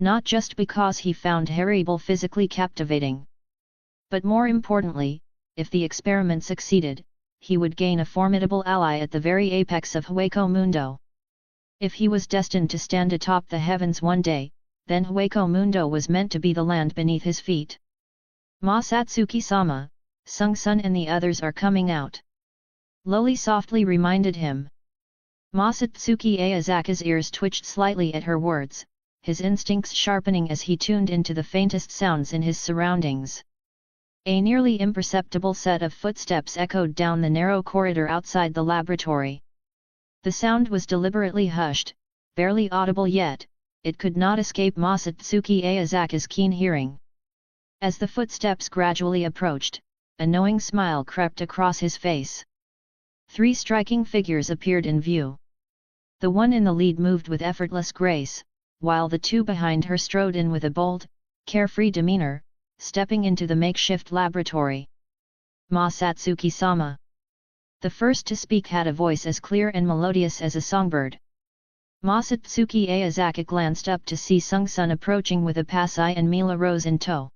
Not just because he found Haribel physically captivating. But more importantly, if the experiment succeeded, he would gain a formidable ally at the very apex of Hueco Mundo. If he was destined to stand atop the heavens one day, then Hueco Mundo was meant to be the land beneath his feet. Masatsuki-sama, Sung-sun and the others are coming out. Loli softly reminded him. Masatsuki Aozaki's ears twitched slightly at her words, his instincts sharpening as he tuned into the faintest sounds in his surroundings. A nearly imperceptible set of footsteps echoed down the narrow corridor outside the laboratory. The sound was deliberately hushed, barely audible yet, it could not escape Masatsuki Aozaki's keen hearing. As the footsteps gradually approached, a knowing smile crept across his face. 3 striking figures appeared in view. The one in the lead moved with effortless grace, while the 2 behind her strode in with a bold, carefree demeanor, stepping into the makeshift laboratory. Masatsuki-sama. The first to speak had a voice as clear and melodious as a songbird. Masatsuki Aozaki glanced up to see Sung-sun approaching with Apasai and Mila Rose in tow.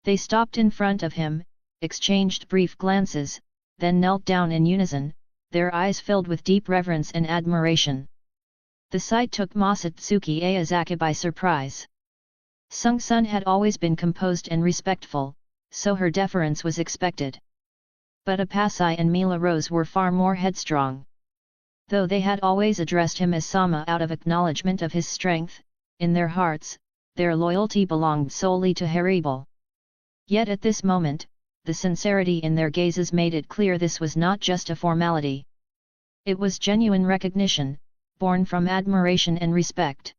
They stopped in front of him, exchanged brief glances, then knelt down in unison, their eyes filled with deep reverence and admiration. The sight took Masatsuki Aozaki by surprise. Sung-sun had always been composed and respectful, so her deference was expected. But Apasai and Mila Rose were far more headstrong. Though they had always addressed him as Sama out of acknowledgement of his strength, in their hearts, their loyalty belonged solely to Haribel. Yet at this moment, the sincerity in their gazes made it clear this was not just a formality. It was genuine recognition, born from admiration and respect.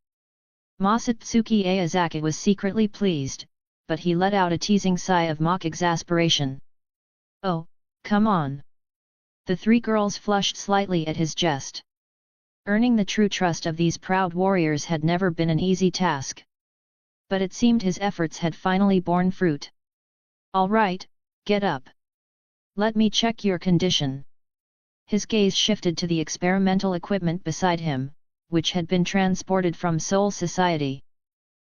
Masatsuki Aozaki was secretly pleased, but he let out a teasing sigh of mock exasperation. Oh, come on! The 3 girls flushed slightly at his jest. Earning the true trust of these proud warriors had never been an easy task. But it seemed his efforts had finally borne fruit. All right, get up. Let me check your condition. His gaze shifted to the experimental equipment beside him, which had been transported from Soul Society.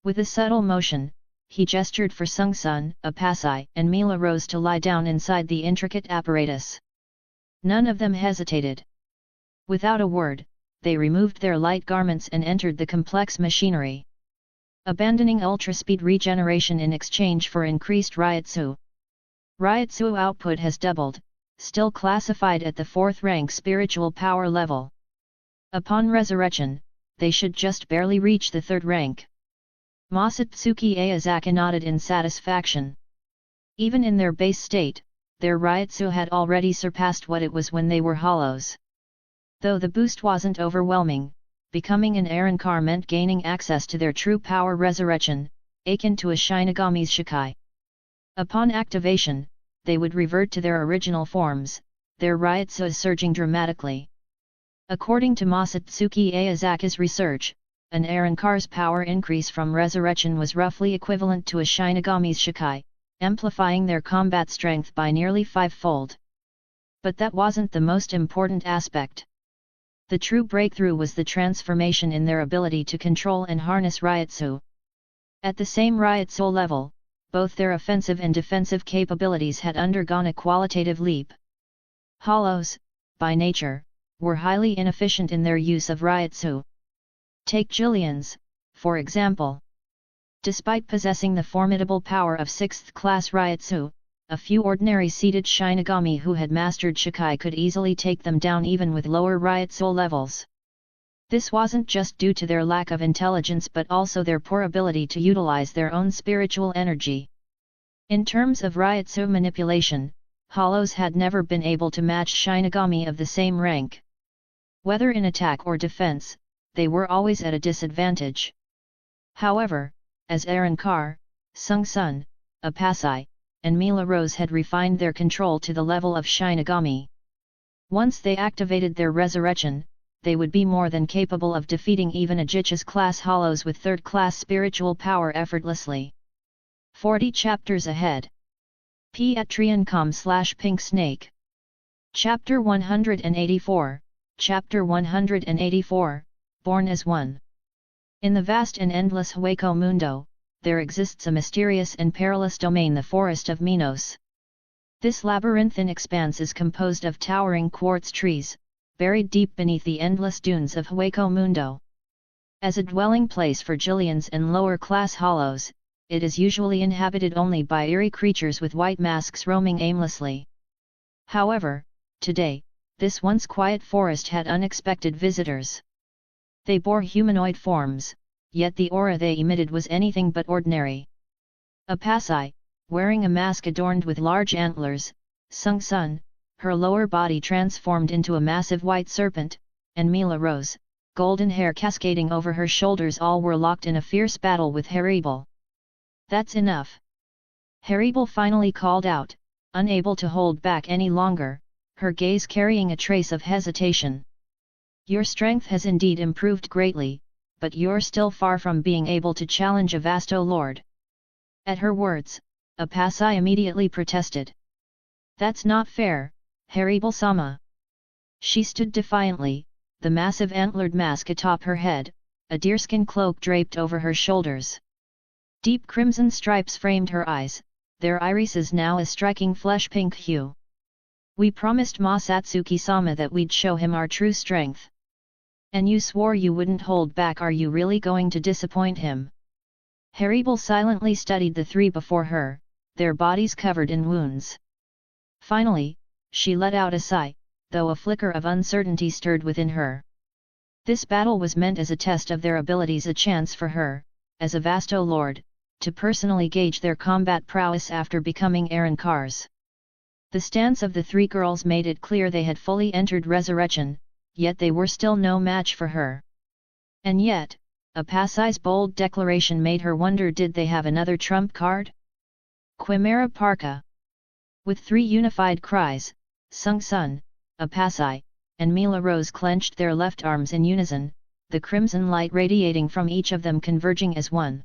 With a subtle motion, he gestured for Sung-sun, Apasai, and Mila Rose to lie down inside the intricate apparatus. None of them hesitated. Without a word, they removed their light garments and entered the complex machinery. Abandoning ultra-speed regeneration in exchange for increased Ryutsu. Ryutsu output has doubled, still classified at the 4th rank spiritual power level. Upon resurrection, they should just barely reach the 3rd rank. Masatsuki Aozaki nodded in satisfaction. Even in their base state, their Ryutsu had already surpassed what it was when they were hollows. Though the boost wasn't overwhelming, becoming an Arrancar meant gaining access to their true power resurrection, akin to a Shinigami's Shikai. Upon activation, they would revert to their original forms, their Ryutsu surging dramatically. According to Masatsuki Aozaki's research, an Arrancar's power increase from resurrection was roughly equivalent to a Shinigami's Shikai, amplifying their combat strength by nearly 5-fold. But that wasn't the most important aspect. The true breakthrough was the transformation in their ability to control and harness Ryutsu. At the same Ryutsu level, both their offensive and defensive capabilities had undergone a qualitative leap. Hollows, by nature, were highly inefficient in their use of Ryutsu. Take Jillian's, for example. Despite possessing the formidable power of 6th class Ryutsu, a few ordinary seated Shinigami who had mastered Shikai could easily take them down even with lower Ryutsu levels. This wasn't just due to their lack of intelligence but also their poor ability to utilize their own spiritual energy. In terms of Ryutsu manipulation, Hollows had never been able to match Shinigami of the same rank. Whether in attack or defense, they were always at a disadvantage. However, as Arrancar, Sung-sun, Apasai, and Mila Rose had refined their control to the level of Shinigami. Once they activated their resurrection, they would be more than capable of defeating even Aegis class hollows with 3rd class spiritual power effortlessly. 40 chapters ahead. Patreon.com/Pink Snake. Chapter 184, Chapter 184, Born as One. In the vast and endless Hueco Mundo, there exists a mysterious and perilous domain, the Forest of Minos. This labyrinthine expanse is composed of towering quartz trees, buried deep beneath the endless dunes of Hueco Mundo. As a dwelling place for Jillians and lower-class hollows, it is usually inhabited only by eerie creatures with white masks roaming aimlessly. However, today, this once quiet forest had unexpected visitors. They bore humanoid forms, yet the aura they emitted was anything but ordinary. Apasai, wearing a mask adorned with large antlers, Sung-sun, her lower body transformed into a massive white serpent, and Mila Rose, golden hair cascading over her shoulders, all were locked in a fierce battle with Haribal. "That's enough!" Haribal finally called out, unable to hold back any longer, her gaze carrying a trace of hesitation. "Your strength has indeed improved greatly, but you're still far from being able to challenge a Vasto Lord." At her words, Apasai immediately protested. "That's not fair, Haribal-sama." She stood defiantly, the massive antlered mask atop her head, a deerskin cloak draped over her shoulders. Deep crimson stripes framed her eyes, their irises now a striking flesh-pink hue. "We promised Masatsuki-sama that we'd show him our true strength. And you swore you wouldn't hold back. Are you really going to disappoint him?" Haribal silently studied the three before her, their bodies covered in wounds. Finally, she let out a sigh, though a flicker of uncertainty stirred within her. This battle was meant as a test of their abilities, a chance for her, as a Vasto Lord, to personally gauge their combat prowess after becoming Arrancars. The stance of the three girls made it clear they had fully entered resurrection, yet they were still no match for her. And yet, Apasai's bold declaration made her wonder, did they have another trump card? Quimera Parka. With three unified cries, Sung-sun, Apasai, and Mila Rose clenched their left arms in unison, the crimson light radiating from each of them converging as one.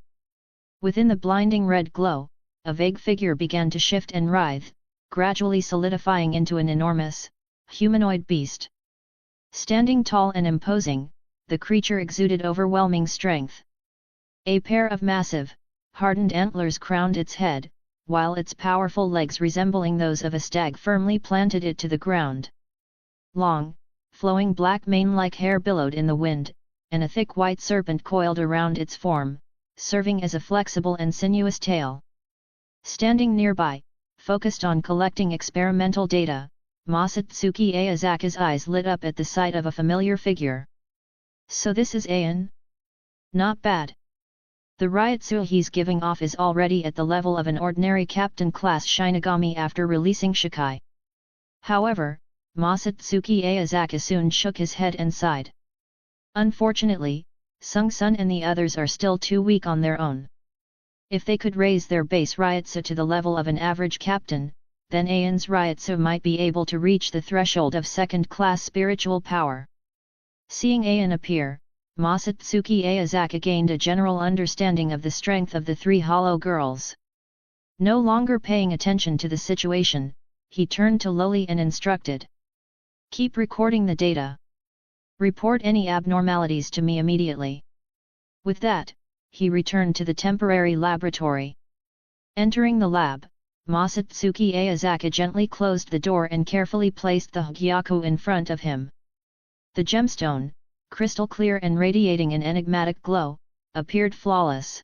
Within the blinding red glow, a vague figure began to shift and writhe, gradually solidifying into an enormous, humanoid beast. Standing tall and imposing, the creature exuded overwhelming strength. A pair of massive, Hardened antlers crowned its head, while its powerful legs resembling those of a stag firmly planted it to the ground. Long, flowing black mane-like hair billowed in the wind, and a thick white serpent coiled around its form, serving as a flexible and sinuous tail. Standing nearby, focused on collecting experimental data, Masatsuki Aozaki's eyes lit up at the sight of a familiar figure. So this is Aon? Not bad. The Ryutsu he's giving off is already at the level of an ordinary captain-class Shinigami after releasing Shikai. However, Masatsuki Aozaki soon shook his head and sighed. Unfortunately, Sung-sun and the others are still too weak on their own. If they could raise their base Ryutsu to the level of an average captain, then Aon's Ryutsu might be able to reach the threshold of second-class spiritual power. Seeing Aon appear, Masatsuki Aozaki gained a general understanding of the strength of the three hollow girls. No longer paying attention to the situation, he turned to Loli and instructed. Keep recording the data. Report any abnormalities to me immediately. With that, he returned to the temporary laboratory. Entering the lab, Masatsuki Aozaki gently closed the door and carefully placed the Hagyaku in front of him. The gemstone, crystal clear and radiating an enigmatic glow, appeared flawless.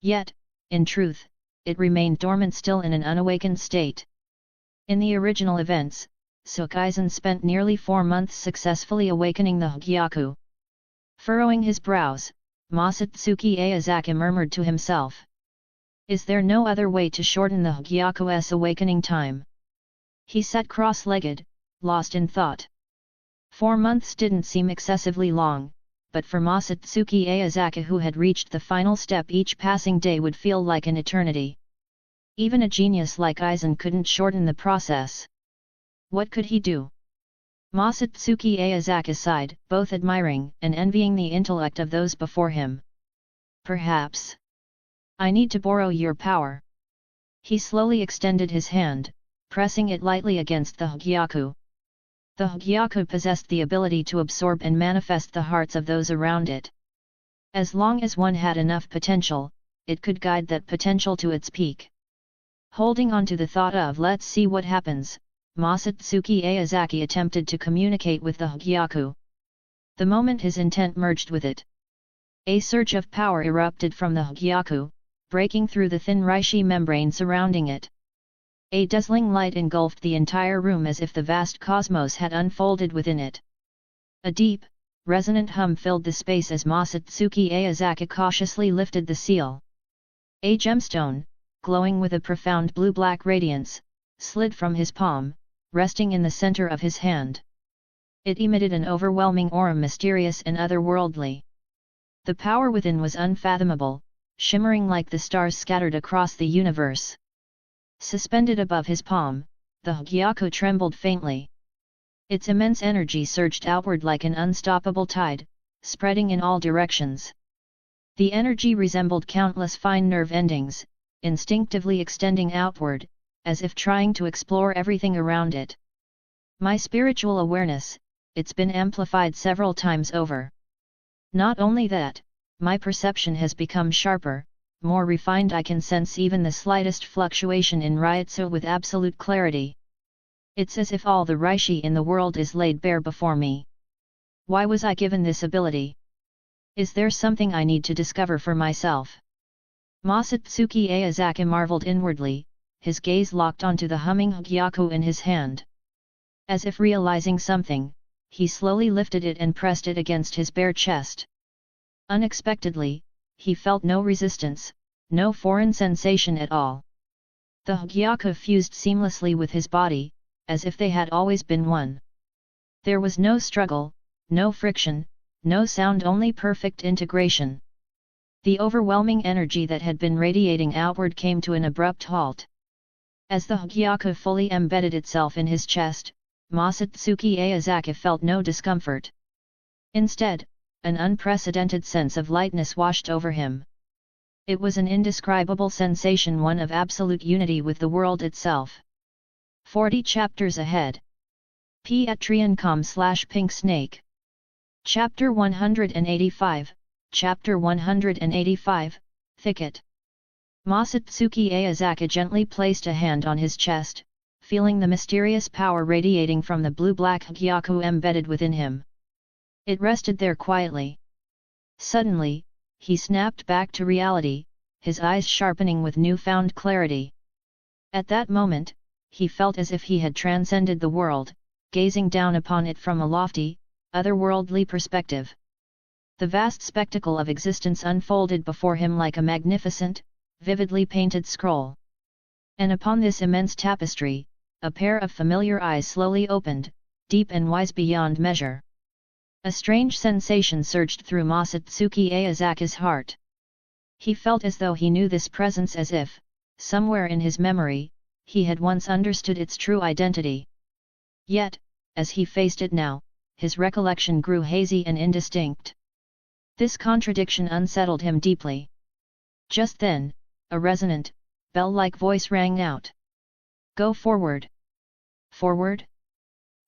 Yet, in truth, it remained dormant still in an unawakened state. In the original events, Sukaizen spent nearly 4 months successfully awakening the Hagyaku. Furrowing his brows, Masatsuki Aozaki murmured to himself. Is there no other way to shorten the Hagyaku's awakening time? He sat cross-legged, lost in thought. 4 months didn't seem excessively long, but for Masatsuki Aozaki who had reached the final step each passing day would feel like an eternity. Even a genius like Aizen couldn't shorten the process. What could he do? Masatsuki Aozaki sighed, both admiring and envying the intellect of those before him. Perhaps I need to borrow your power. He slowly extended his hand, pressing it lightly against the Hagyaku. The Hagyaku possessed the ability to absorb and manifest the hearts of those around it. As long as one had enough potential, it could guide that potential to its peak. Holding on to the thought of let's see what happens, Masatsuki Aozaki attempted to communicate with the Hagyaku. The moment his intent merged with it, a surge of power erupted from the Hagyaku, breaking through the thin reishi membrane surrounding it. A dazzling light engulfed the entire room as if the vast cosmos had unfolded within it. A deep, resonant hum filled the space as Masatsuki Aozaki cautiously lifted the seal. A gemstone, glowing with a profound blue-black radiance, slid from his palm, resting in the center of his hand. It emitted an overwhelming aura, mysterious and otherworldly. The power within was unfathomable, shimmering like the stars scattered across the universe. Suspended above his palm, the Hagyaku trembled faintly. Its immense energy surged outward like an unstoppable tide, spreading in all directions. The energy resembled countless fine nerve endings, instinctively extending outward, as if trying to explore everything around it. My spiritual awareness, it's been amplified several times over. Not only that, my perception has become sharper, more refined. I can sense even the slightest fluctuation in Ryutsu with absolute clarity. It's as if all the reishi in the world is laid bare before me. Why was I given this ability? Is there something I need to discover for myself? Masatsuki Aozaki marveled inwardly, his gaze locked onto the humming Hagyaku in his hand. As if realizing something, he slowly lifted it and pressed it against his bare chest. Unexpectedly, he felt no resistance, no foreign sensation at all. The Hagyaku fused seamlessly with his body, as if they had always been one. There was no struggle, no friction, no sound, only perfect integration. The overwhelming energy that had been radiating outward came to an abrupt halt. As the Hagyaku fully embedded itself in his chest, Masatsuki Aozaki felt no discomfort. Instead, an unprecedented sense of lightness washed over him. It was an indescribable sensation, one of absolute unity with the world itself. 40 chapters ahead. Patreon.com/Pink Snake. Chapter 185, Chapter 185, Thicket. Masatsuki Aozaki gently placed a hand on his chest, feeling the mysterious power radiating from the blue-black Hyaku embedded within him. It rested there quietly. Suddenly, he snapped back to reality, his eyes sharpening with newfound clarity. At that moment, he felt as if he had transcended the world, gazing down upon it from a lofty, otherworldly perspective. The vast spectacle of existence unfolded before him like a magnificent, vividly painted scroll. And upon this immense tapestry, a pair of familiar eyes slowly opened, deep and wise beyond measure. A strange sensation surged through Masatsuki Aozaki's heart. He felt as though he knew this presence, as if, somewhere in his memory, he had once understood its true identity. Yet, as he faced it now, his recollection grew hazy and indistinct. This contradiction unsettled him deeply. Just then, a resonant, bell-like voice rang out. "Go forward." Forward?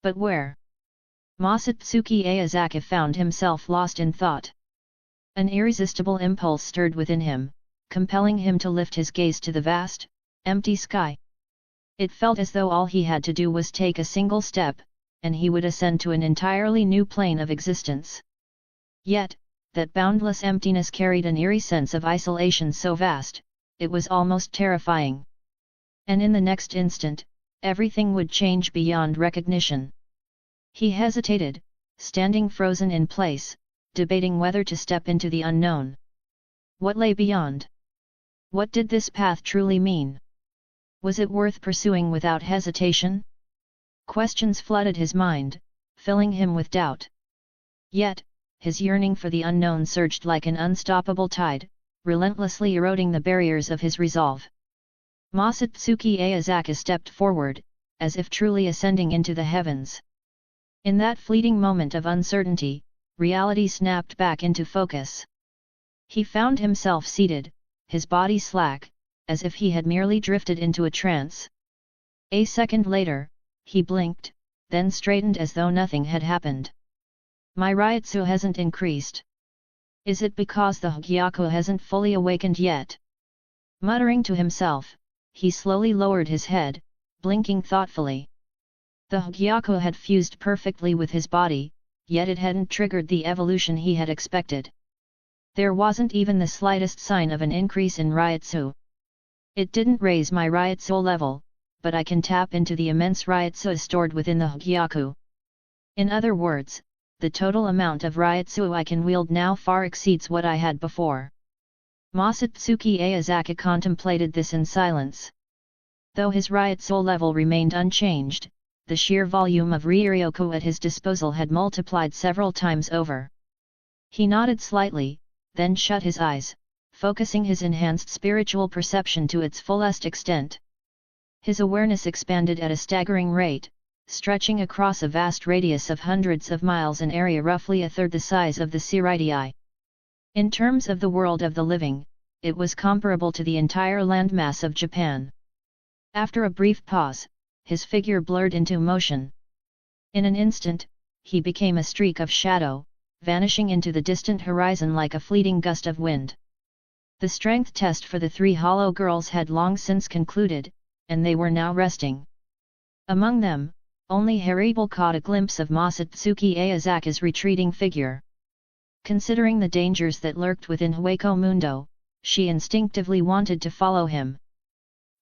But where? Masatsuki Aozaki found himself lost in thought. An irresistible impulse stirred within him, compelling him to lift his gaze to the vast, empty sky. It felt as though all he had to do was take a single step, and he would ascend to an entirely new plane of existence. Yet, that boundless emptiness carried an eerie sense of isolation so vast, it was almost terrifying. And in the next instant, everything would change beyond recognition. He hesitated, standing frozen in place, debating whether to step into the unknown. What lay beyond? What did this path truly mean? Was it worth pursuing without hesitation? Questions flooded his mind, filling him with doubt. Yet, his yearning for the unknown surged like an unstoppable tide, relentlessly eroding the barriers of his resolve. Masatsuki Aozaki stepped forward, as if truly ascending into the heavens. In that fleeting moment of uncertainty, reality snapped back into focus. He found himself seated, his body slack, as if he had merely drifted into a trance. A second later, he blinked, then straightened as though nothing had happened. My Ryutsu hasn't increased. Is it because the Hyaku hasn't fully awakened yet? Muttering to himself, he slowly lowered his head, blinking thoughtfully. The Hyaku had fused perfectly with his body, yet it hadn't triggered the evolution he had expected. There wasn't even the slightest sign of an increase in Ryutsu. It didn't raise my Ryutsu level, but I can tap into the immense Ryutsu stored within the Hyaku. In other words, the total amount of Ryutsu I can wield now far exceeds what I had before. Masatsuki Aozaki contemplated this in silence. Though his Ryutsu level remained unchanged, the sheer volume of Ryoryoku at his disposal had multiplied several times over. He nodded slightly, then shut his eyes, focusing his enhanced spiritual perception to its fullest extent. His awareness expanded at a staggering rate, stretching across a vast radius of hundreds of miles, an area roughly a third the size of the Seireitei. In terms of the world of the living, it was comparable to the entire landmass of Japan. After a brief pause, his figure blurred into motion. In an instant, he became a streak of shadow, vanishing into the distant horizon like a fleeting gust of wind. The strength test for the three hollow girls had long since concluded, and they were now resting. Among them, only Haribel caught a glimpse of Masatsuki Aozaki's retreating figure. Considering the dangers that lurked within Hueco Mundo, she instinctively wanted to follow him.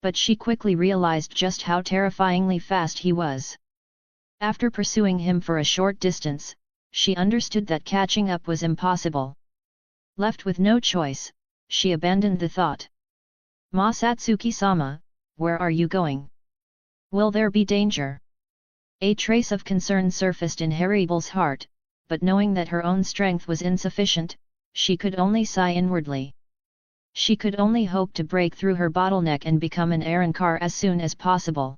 But she quickly realized just how terrifyingly fast he was. After pursuing him for a short distance, she understood that catching up was impossible. Left with no choice, she abandoned the thought. Masatsuki-sama, where are you going? Will there be danger? A trace of concern surfaced in Haribel's heart, but knowing that her own strength was insufficient, she could only sigh inwardly. She could only hope to break through her bottleneck and become an Arrancar as soon as possible.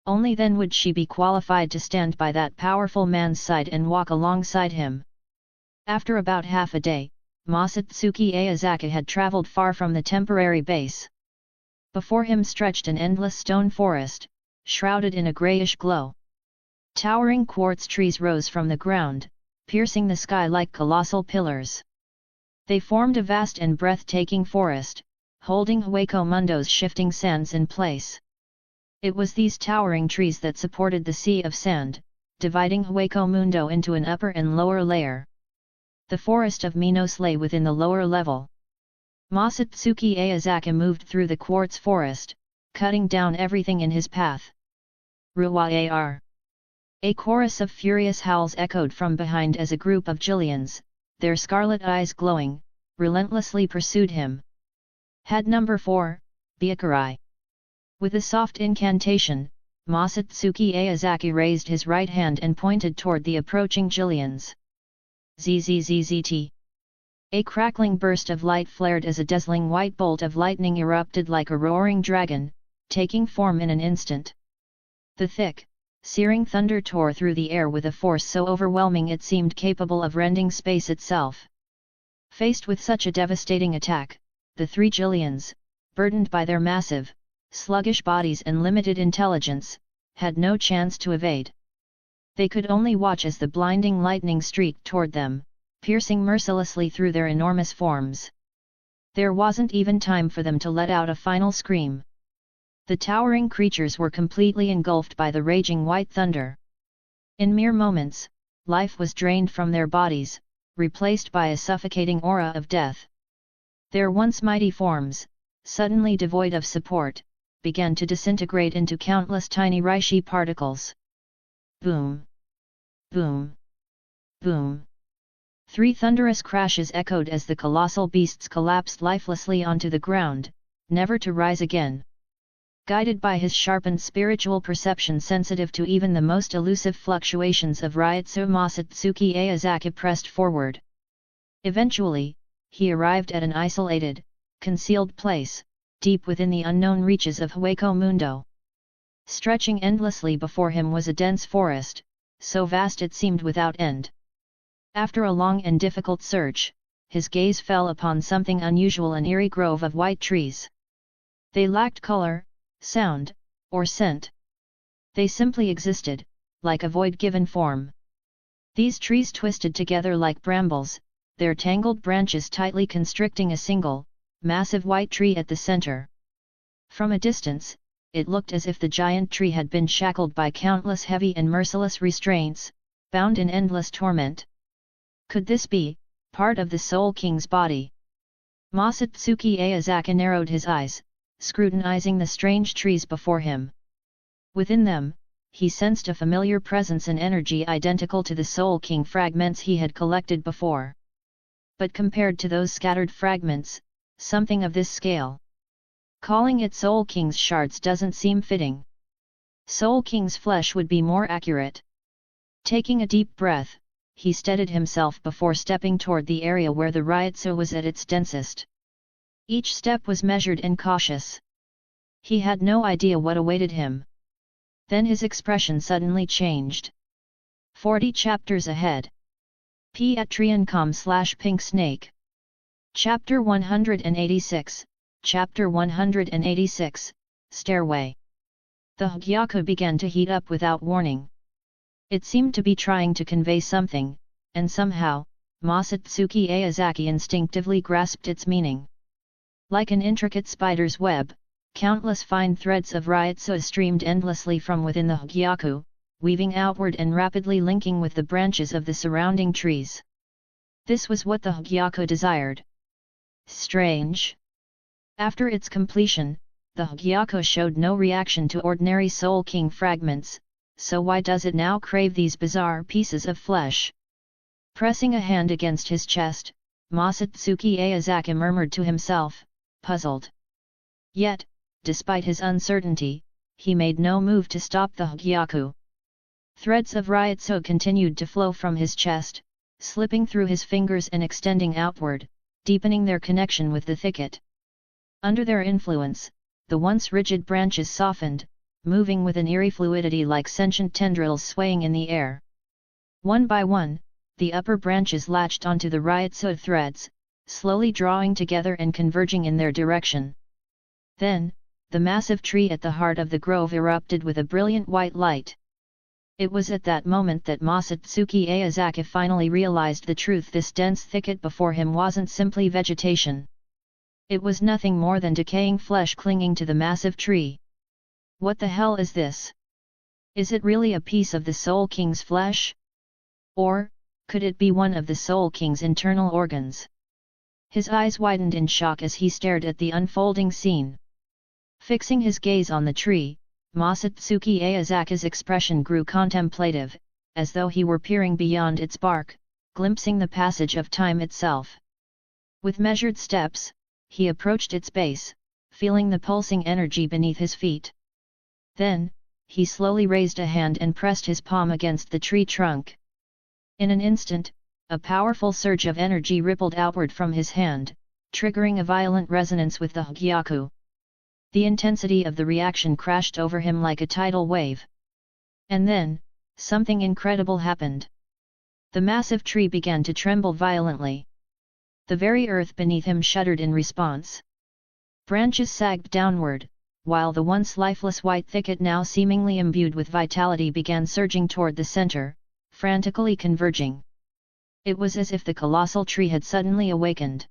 Only then would she be qualified to stand by that powerful man's side and walk alongside him. After about half a day, Masatsuki Aozaki had traveled far from the temporary base. Before him stretched an endless stone forest, shrouded in a grayish glow. Towering quartz trees rose from the ground, piercing the sky like colossal pillars. They formed a vast and breathtaking forest, holding Hueco Mundo's shifting sands in place. It was these towering trees that supported the sea of sand, dividing Hueco Mundo into an upper and lower layer. The forest of Minos lay within the lower level. Masatsuki Aozaki moved through the quartz forest, cutting down everything in his path. Ruar! A chorus of furious howls echoed from behind as a group of Jillians, their scarlet eyes glowing, relentlessly pursued him. Head number 4, Byakurai. With a soft incantation, Masatsuki Aozaki raised his right hand and pointed toward the approaching Jillians. Zzzt. A crackling burst of light flared as a dazzling white bolt of lightning erupted like a roaring dragon, taking form in an instant. The thick, searing thunder tore through the air with a force so overwhelming it seemed capable of rending space itself. Faced with such a devastating attack, the three Jillians, burdened by their massive, sluggish bodies and limited intelligence, had no chance to evade. They could only watch as the blinding lightning streaked toward them, piercing mercilessly through their enormous forms. There wasn't even time for them to let out a final scream. The towering creatures were completely engulfed by the raging white thunder. In mere moments, life was drained from their bodies, replaced by a suffocating aura of death. Their once mighty forms, suddenly devoid of support, began to disintegrate into countless tiny reishi particles. Boom! Boom! Boom! 3 thunderous crashes echoed as the colossal beasts collapsed lifelessly onto the ground, never to rise again. Guided by his sharpened spiritual perception sensitive to even the most elusive fluctuations of Ryutsu, Masatsuki Aozaki pressed forward. Eventually, he arrived at an isolated, concealed place, deep within the unknown reaches of Hueco Mundo. Stretching endlessly before him was a dense forest, so vast it seemed without end. After a long and difficult search, his gaze fell upon something unusual, an eerie grove of white trees. They lacked color, sound, or scent. They simply existed, like a void given form. These trees twisted together like brambles, their tangled branches tightly constricting a single, massive white tree at the center. From a distance, it looked as if the giant tree had been shackled by countless heavy and merciless restraints, bound in endless torment. Could this be part of the Soul King's body? Masatsuki Aozaki narrowed his eyes, scrutinizing the strange trees before him. Within them, he sensed a familiar presence and energy identical to the Soul King fragments he had collected before. But compared to those scattered fragments, something of this scale. Calling it Soul King's shards doesn't seem fitting. Soul King's flesh would be more accurate. Taking a deep breath, he steadied himself before stepping toward the area where the Ryutsu was at its densest. Each step was measured and cautious. He had no idea what awaited him. Then his expression suddenly changed. 40 chapters ahead. Patreon.com/Pink Snake. Chapter 186, Chapter 186, Stairway. The Hugyaku began to heat up without warning. It seemed to be trying to convey something, and somehow, Masatsuki Aozaki instinctively grasped its meaning. Like an intricate spider's web, countless fine threads of Ryutsu streamed endlessly from within the Hugyaku, weaving outward and rapidly linking with the branches of the surrounding trees. This was what the Hugyaku desired. Strange. After its completion, the Hugyaku showed no reaction to ordinary Soul King fragments, so why does it now crave these bizarre pieces of flesh? Pressing a hand against his chest, Masatsuki Aozaki murmured to himself, puzzled. Yet, despite his uncertainty, he made no move to stop the Hugyaku. Threads of Ryutsu continued to flow from his chest, slipping through his fingers and extending outward, deepening their connection with the thicket. Under their influence, the once rigid branches softened, moving with an eerie fluidity like sentient tendrils swaying in the air. One by one, the upper branches latched onto the Ryutsu threads, slowly drawing together and converging in their direction. Then, the massive tree at the heart of the grove erupted with a brilliant white light. It was at that moment that Masatsuki Aozaki finally realized the truth: this dense thicket before him wasn't simply vegetation. It was nothing more than decaying flesh clinging to the massive tree. What the hell is this? Is it really a piece of the Soul King's flesh? Or, could it be one of the Soul King's internal organs? His eyes widened in shock as he stared at the unfolding scene. Fixing his gaze on the tree, Masatsuki Aozaki's expression grew contemplative, as though he were peering beyond its bark, glimpsing the passage of time itself. With measured steps, he approached its base, feeling the pulsing energy beneath his feet. Then, he slowly raised a hand and pressed his palm against the tree trunk. In an instant, a powerful surge of energy rippled outward from his hand, triggering a violent resonance with the Hyaku. The intensity of the reaction crashed over him like a tidal wave. And then, something incredible happened. The massive tree began to tremble violently. The very earth beneath him shuddered in response. Branches sagged downward, while the once lifeless white thicket, now seemingly imbued with vitality, began surging toward the center, frantically converging. It was as if the colossal tree had suddenly awakened.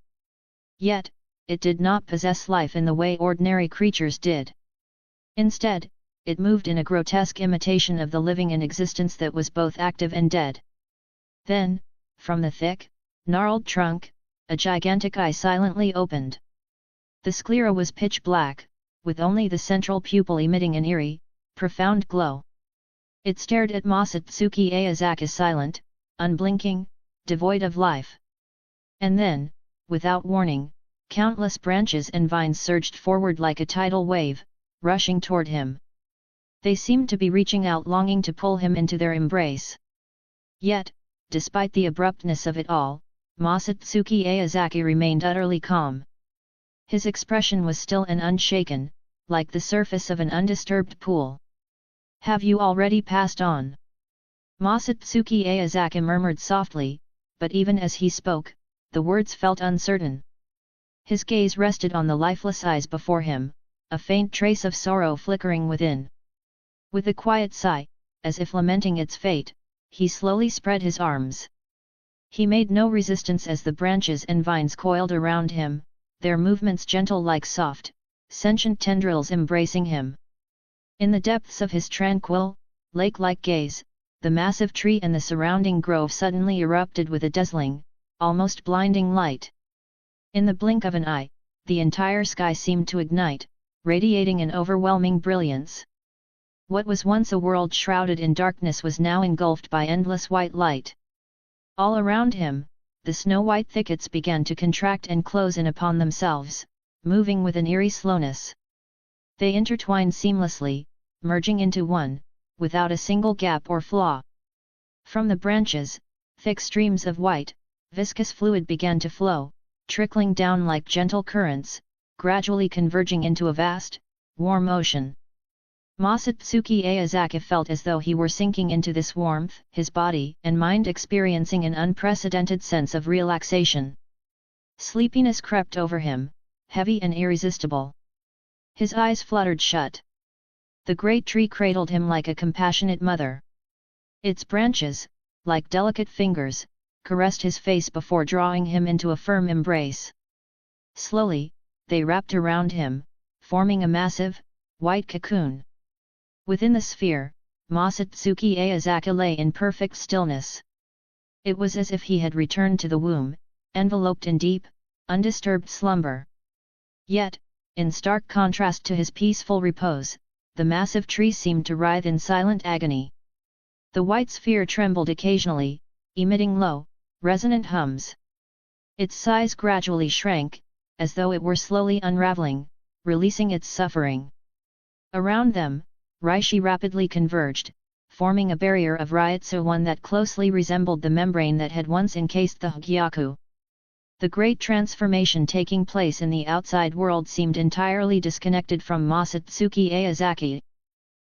Yet, it did not possess life in the way ordinary creatures did. Instead, it moved in a grotesque imitation of the living in existence that was both active and dead. Then, from the thick, gnarled trunk, a gigantic eye silently opened. The sclera was pitch black, with only the central pupil emitting an eerie, profound glow. It stared at Masatsuki Aozaki silent, unblinking, devoid of life. And then, without warning, countless branches and vines surged forward like a tidal wave, rushing toward him. They seemed to be reaching out, longing to pull him into their embrace. Yet, despite the abruptness of it all, Masatsuki Aozaki remained utterly calm. His expression was still and unshaken, like the surface of an undisturbed pool. "Have you already passed on?" Masatsuki Aozaki murmured softly, but even as he spoke, the words felt uncertain. His gaze rested on the lifeless eyes before him, a faint trace of sorrow flickering within. With a quiet sigh, as if lamenting its fate, he slowly spread his arms. He made no resistance as the branches and vines coiled around him, their movements gentle like soft, sentient tendrils embracing him. In the depths of his tranquil, lake-like gaze, the massive tree and the surrounding grove suddenly erupted with a dazzling, almost blinding light. In the blink of an eye, the entire sky seemed to ignite, radiating an overwhelming brilliance. What was once a world shrouded in darkness was now engulfed by endless white light. All around him, the snow-white thickets began to contract and close in upon themselves, moving with an eerie slowness. They intertwined seamlessly, merging into one, without a single gap or flaw. From the branches, thick streams of white, viscous fluid began to flow, trickling down like gentle currents, gradually converging into a vast, warm ocean. Masatsuki Aozaki felt as though he were sinking into this warmth, his body and mind experiencing an unprecedented sense of relaxation. Sleepiness crept over him, heavy and irresistible. His eyes fluttered shut. The great tree cradled him like a compassionate mother. Its branches, like delicate fingers, caressed his face before drawing him into a firm embrace. Slowly, they wrapped around him, forming a massive, white cocoon. Within the sphere, Masatsuki Aozaki lay in perfect stillness. It was as if he had returned to the womb, enveloped in deep, undisturbed slumber. Yet, in stark contrast to his peaceful repose, the massive tree seemed to writhe in silent agony. The white sphere trembled occasionally, emitting low, resonant hums. Its size gradually shrank, as though it were slowly unraveling, releasing its suffering. Around them, Reishi rapidly converged, forming a barrier of Ryutsu, one that closely resembled the membrane that had once encased the Hyaku. The great transformation taking place in the outside world seemed entirely disconnected from Masatsuki Aozaki.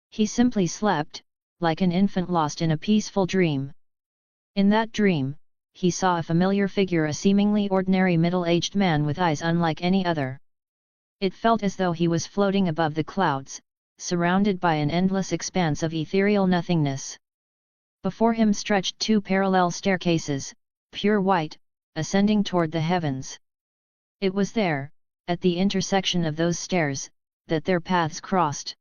He simply slept, like an infant lost in a peaceful dream. In that dream, he saw a familiar figure, a seemingly ordinary middle-aged man with eyes unlike any other. It felt as though he was floating above the clouds, surrounded by an endless expanse of ethereal nothingness. Before him stretched two parallel staircases, pure white, ascending toward the heavens. It was there, at the intersection of those stairs, that their paths crossed.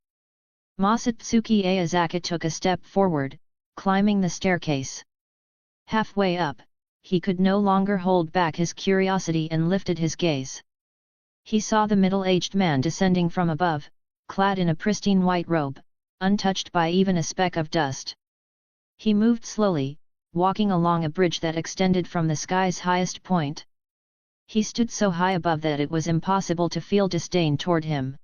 Masatsuki Aozaki took a step forward, climbing the staircase. Halfway up, he could no longer hold back his curiosity and lifted his gaze. He saw the middle-aged man descending from above, clad in a pristine white robe, untouched by even a speck of dust. He moved slowly, walking along a bridge that extended from the sky's highest point. He stood so high above that it was impossible to feel disdain toward him.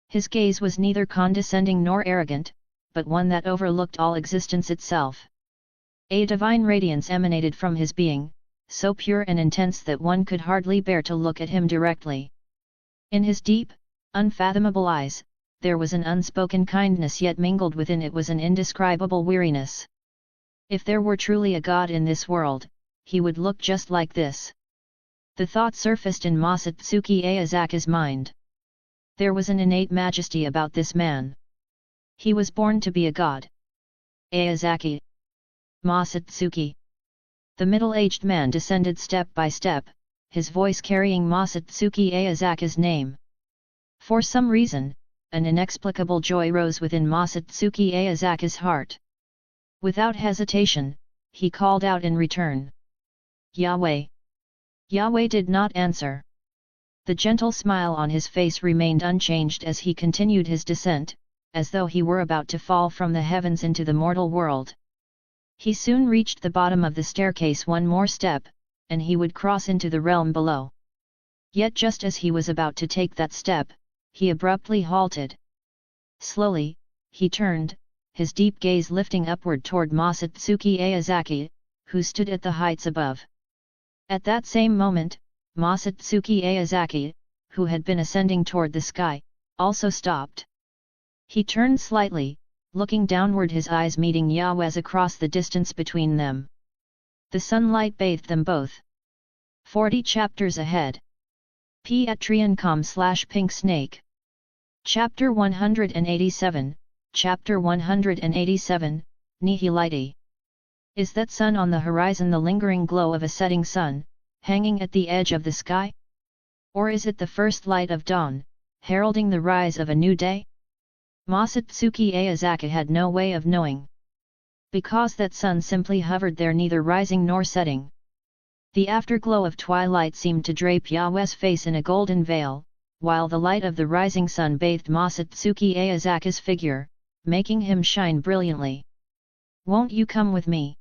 His gaze was neither condescending nor arrogant, but one that overlooked all existence itself. A divine radiance emanated from his being, so pure and intense that one could hardly bear to look at him directly. In his deep, unfathomable eyes, there was an unspoken kindness, yet mingled within it was an indescribable weariness. If there were truly a god in this world, he would look just like this. The thought surfaced in Masatsuki Aozaki's mind. There was an innate majesty about this man. He was born to be a god. Aozaki. Masatsuki. The middle-aged man descended step by step, his voice carrying Masatsuki Aozaki's name. For some reason, an inexplicable joy rose within Masatsuki Aozaki's heart. Without hesitation, he called out in return. Yahweh! Yahweh did not answer. The gentle smile on his face remained unchanged as he continued his descent, as though he were about to fall from the heavens into the mortal world. He soon reached the bottom of the staircase. One more step, and he would cross into the realm below. Yet just as he was about to take that step, he abruptly halted. Slowly, he turned, his deep gaze lifting upward toward Masatsuki Aozaki, who stood at the heights above. At that same moment, Masatsuki Aozaki, who had been ascending toward the sky, also stopped. He turned slightly, looking downward, his eyes meeting Yahweh's across the distance between them. The sunlight bathed them both. 40 chapters ahead. Patreon.com/pinksnake. Chapter 187, Chapter 187, Nihilite. Is that sun on the horizon the lingering glow of a setting sun, hanging at the edge of the sky? Or is it the first light of dawn, heralding the rise of a new day? Masatsuki Aozaki had no way of knowing. Because that sun simply hovered there, neither rising nor setting. The afterglow of twilight seemed to drape Yahweh's face in a golden veil, while the light of the rising sun bathed Masatsuki Aozaki's figure, making him shine brilliantly. "Won't you come with me?"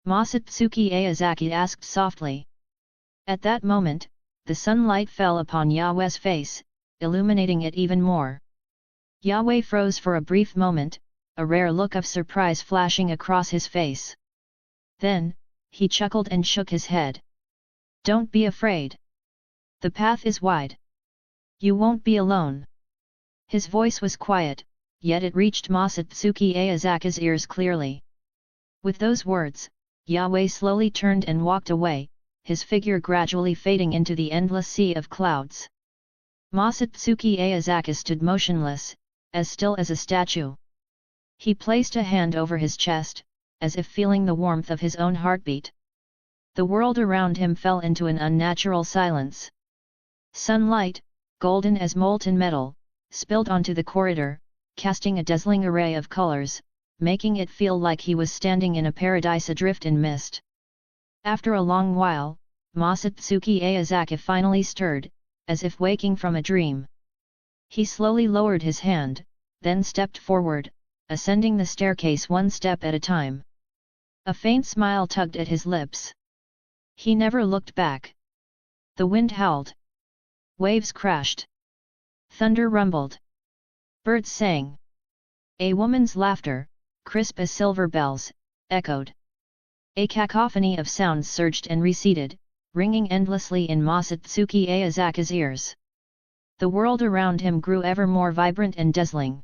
Masatsuki Aozaki asked softly. At that moment, the sunlight fell upon Yahweh's face, illuminating it even more. Yahweh froze for a brief moment, a rare look of surprise flashing across his face. Then, he chuckled and shook his head. "Don't be afraid. The path is wide. You won't be alone." His voice was quiet, yet it reached Masatsuki Aozaki's ears clearly. With those words, Yahweh slowly turned and walked away, his figure gradually fading into the endless sea of clouds. Masatsuki Aozaki stood motionless, as still as a statue. He placed a hand over his chest, as if feeling the warmth of his own heartbeat. The world around him fell into an unnatural silence. Sunlight, golden as molten metal, spilled onto the corridor, casting a dazzling array of colors, making it feel like he was standing in a paradise adrift in mist. After a long while, Masatsuki Aozaki finally stirred, as if waking from a dream. He slowly lowered his hand, then stepped forward, ascending the staircase one step at a time. A faint smile tugged at his lips. He never looked back. The wind howled. Waves crashed. Thunder rumbled. Birds sang. A woman's laughter, crisp as silver bells, echoed. A cacophony of sounds surged and receded, ringing endlessly in Masatsuki Aozaki's ears. The world around him grew ever more vibrant and dazzling.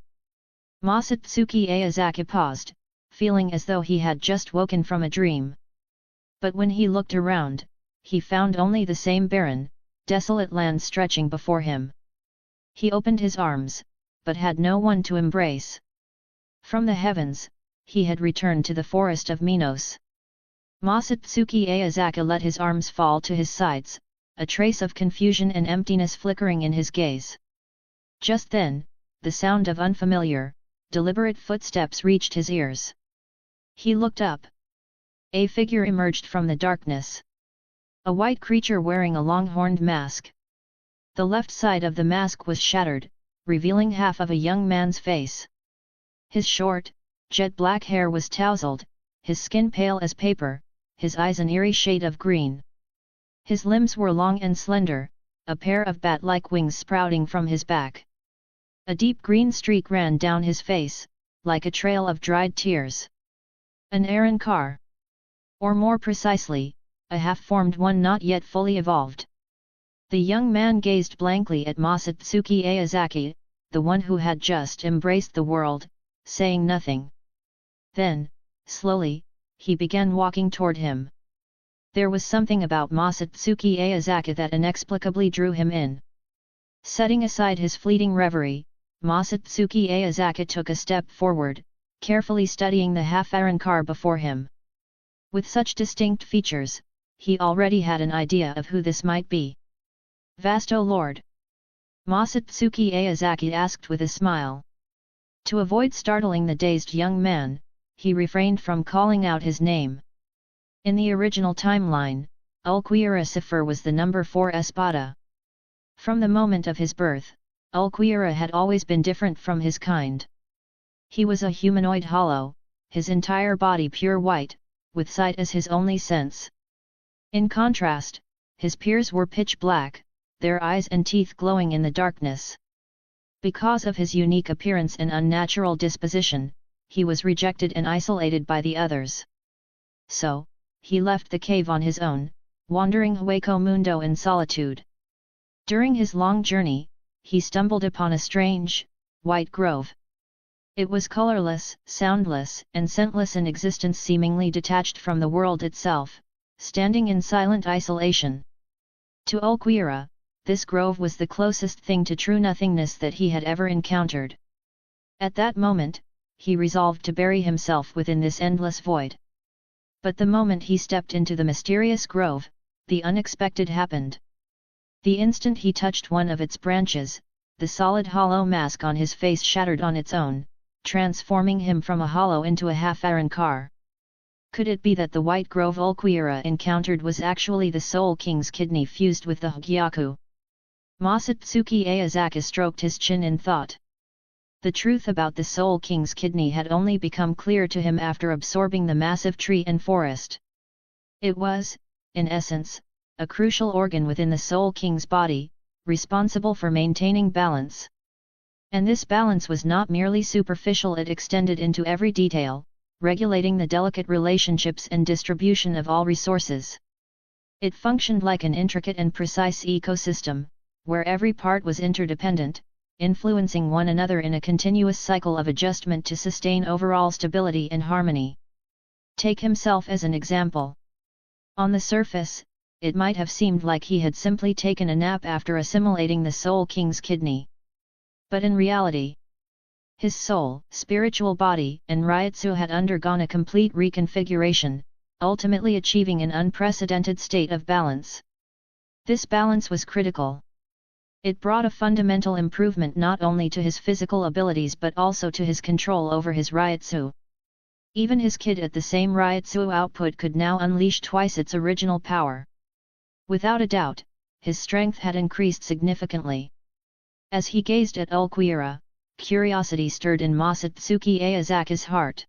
Masatsuki Aozaki paused, feeling as though he had just woken from a dream. But when he looked around, he found only the same barren, desolate land stretching before him. He opened his arms, but had no one to embrace. From the heavens, he had returned to the forest of Minos. Masatsuki Aozaki let his arms fall to his sides, a trace of confusion and emptiness flickering in his gaze. Just then, the sound of unfamiliar, deliberate footsteps reached his ears. He looked up. A figure emerged from the darkness. A white creature wearing a long-horned mask. The left side of the mask was shattered, revealing half of a young man's face. His short, jet-black hair was tousled, his skin pale as paper, his eyes an eerie shade of green. His limbs were long and slender, a pair of bat-like wings sprouting from his back. A deep green streak ran down his face, like a trail of dried tears. An Arankar. Or more precisely, a half-formed one not yet fully evolved. The young man gazed blankly at Masatsuki Aozaki, the one who had just embraced the world, saying nothing. Then, slowly, he began walking toward him. There was something about Masatsuki Aozaki that inexplicably drew him in. Setting aside his fleeting reverie, Masatsuki Aozaki took a step forward, carefully studying the half-Arankar before him. With such distinct features, he already had an idea of who this might be. "Vast O Lord!" Masatsuki Aozaki asked with a smile. To avoid startling the dazed young man, he refrained from calling out his name. In the original timeline, Ulquiorra Cipher was the number 4 espada. From the moment of his birth, Ulquiorra had always been different from his kind. He was a humanoid hollow, his entire body pure white, with sight as his only sense. In contrast, his peers were pitch black, their eyes and teeth glowing in the darkness. Because of his unique appearance and unnatural disposition, he was rejected and isolated by the others. So, he left the cave on his own, wandering Hueco Mundo in solitude. During his long journey, he stumbled upon a strange, white grove. It was colorless, soundless, and scentless, an existence seemingly detached from the world itself, standing in silent isolation. To Ulquiorra, this grove was the closest thing to true nothingness that he had ever encountered. At that moment, he resolved to bury himself within this endless void. But the moment he stepped into the mysterious grove, the unexpected happened. The instant he touched one of its branches, the solid hollow mask on his face shattered on its own, transforming him from a hollow into a half-Arankar. Could it be that the white grove Ulquiorra encountered was actually the Soul King's kidney fused with the Hugyaku? Masatsuki Aozaki stroked his chin in thought. The truth about the Soul King's kidney had only become clear to him after absorbing the massive tree and forest. It was, in essence, a crucial organ within the Soul King's body, responsible for maintaining balance. And this balance was not merely superficial, it extended into every detail, regulating the delicate relationships and distribution of all resources. It functioned like an intricate and precise ecosystem, where every part was interdependent, influencing one another in a continuous cycle of adjustment to sustain overall stability and harmony. Take himself as an example. On the surface, it might have seemed like he had simply taken a nap after assimilating the Soul King's kidney. But in reality, his soul, spiritual body, and Ryutsu had undergone a complete reconfiguration, ultimately achieving an unprecedented state of balance. This balance was critical. It brought a fundamental improvement not only to his physical abilities but also to his control over his Ryutsu. Even his kid at the same Ryutsu output could now unleash twice its original power. Without a doubt, his strength had increased significantly. As he gazed at Ulquiorra, curiosity stirred in Masatsuki Aozaki's heart.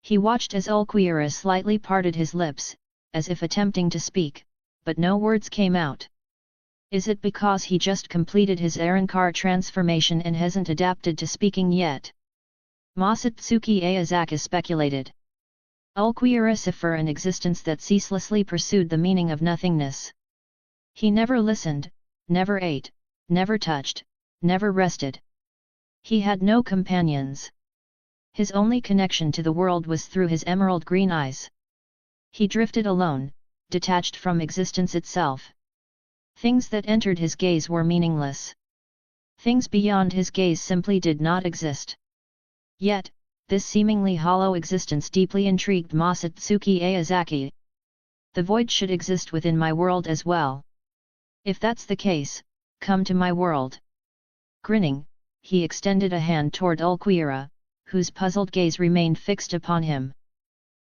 He watched as Ulquiorra slightly parted his lips, as if attempting to speak, but no words came out. Is it because he just completed his Arankar transformation and hasn't adapted to speaking yet? Masatsuki Aozaki speculated. Ulquiorra Cipher, an existence that ceaselessly pursued the meaning of nothingness. He never listened, never ate, never touched, never rested. He had no companions. His only connection to the world was through his emerald green eyes. He drifted alone, detached from existence itself. Things that entered his gaze were meaningless. Things beyond his gaze simply did not exist. Yet, this seemingly hollow existence deeply intrigued Masatsuki Aozaki. The void should exist within my world as well. If that's the case, come to my world. Grinning, he extended a hand toward Ulquiorra, whose puzzled gaze remained fixed upon him.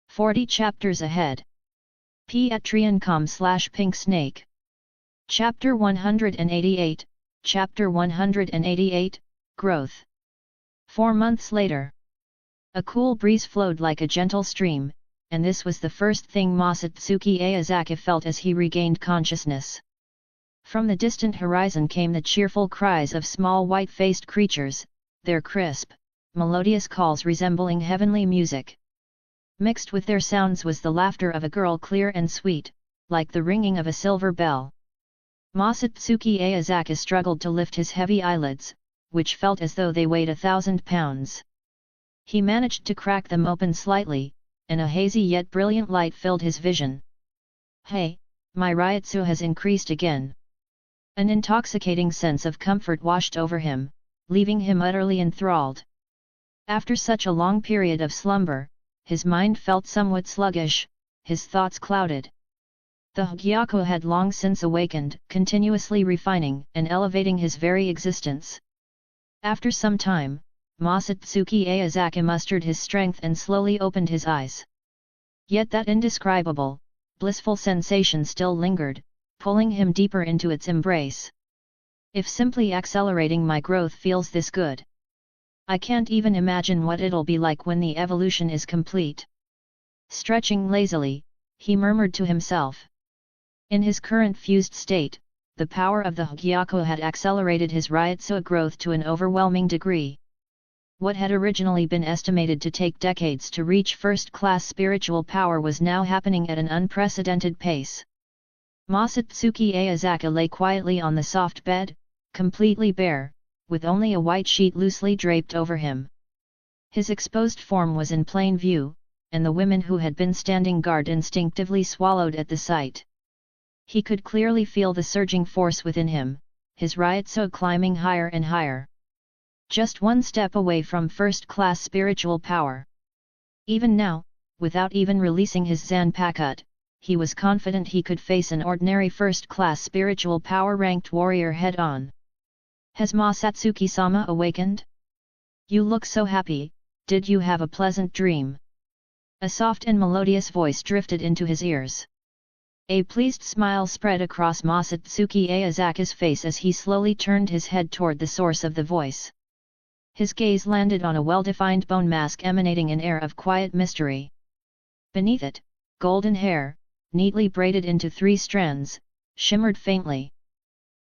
40 chapters ahead. Patreon.com/Pink Snake. Chapter 188, Chapter 188, Growth. 4 months later. A cool breeze flowed like a gentle stream, and this was the first thing Masatsuki Aozaki felt as he regained consciousness. From the distant horizon came the cheerful cries of small white-faced creatures, their crisp, melodious calls resembling heavenly music. Mixed with their sounds was the laughter of a girl clear and sweet, like the ringing of a silver bell. Masatsuki Aozaki struggled to lift his heavy eyelids, which felt as though they weighed 1,000 pounds. He managed to crack them open slightly, and a hazy yet brilliant light filled his vision. Hey, my Ryotsu has increased again. An intoxicating sense of comfort washed over him, leaving him utterly enthralled. After such a long period of slumber, his mind felt somewhat sluggish, his thoughts clouded. The Hagyaku had long since awakened, continuously refining and elevating his very existence. After some time, Masatsuki Aozaki mustered his strength and slowly opened his eyes. Yet that indescribable, blissful sensation still lingered, pulling him deeper into its embrace. If simply accelerating my growth feels this good, I can't even imagine what it'll be like when the evolution is complete. Stretching lazily, he murmured to himself. In his current fused state, the power of the Hagyaku had accelerated his Ryotsu growth to an overwhelming degree. What had originally been estimated to take decades to reach first-class spiritual power was now happening at an unprecedented pace. Masatsuki Aozaki lay quietly on the soft bed, completely bare, with only a white sheet loosely draped over him. His exposed form was in plain view, and the women who had been standing guard instinctively swallowed at the sight. He could clearly feel the surging force within him, his Ryotsu climbing higher and higher. Just one step away from first-class spiritual power. Even now, without even releasing his Zanpakutō, he was confident he could face an ordinary first-class spiritual power-ranked warrior head-on. Has Masatsuki-sama awakened? You look so happy, did you have a pleasant dream? A soft and melodious voice drifted into his ears. A pleased smile spread across Masatsuki Aozaki's face as he slowly turned his head toward the source of the voice. His gaze landed on a well-defined bone mask emanating an air of quiet mystery. Beneath it, golden hair, neatly braided into 3 strands, shimmered faintly.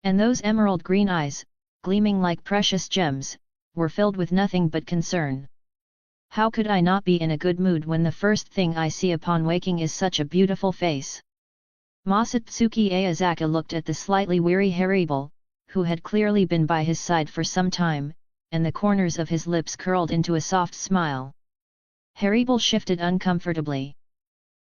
And those emerald-green eyes, gleaming like precious gems, were filled with nothing but concern. How could I not be in a good mood when the first thing I see upon waking is such a beautiful face? Masatsuki Aozaki looked at the slightly weary Haribal, who had clearly been by his side for some time, and the corners of his lips curled into a soft smile. Haribal shifted uncomfortably.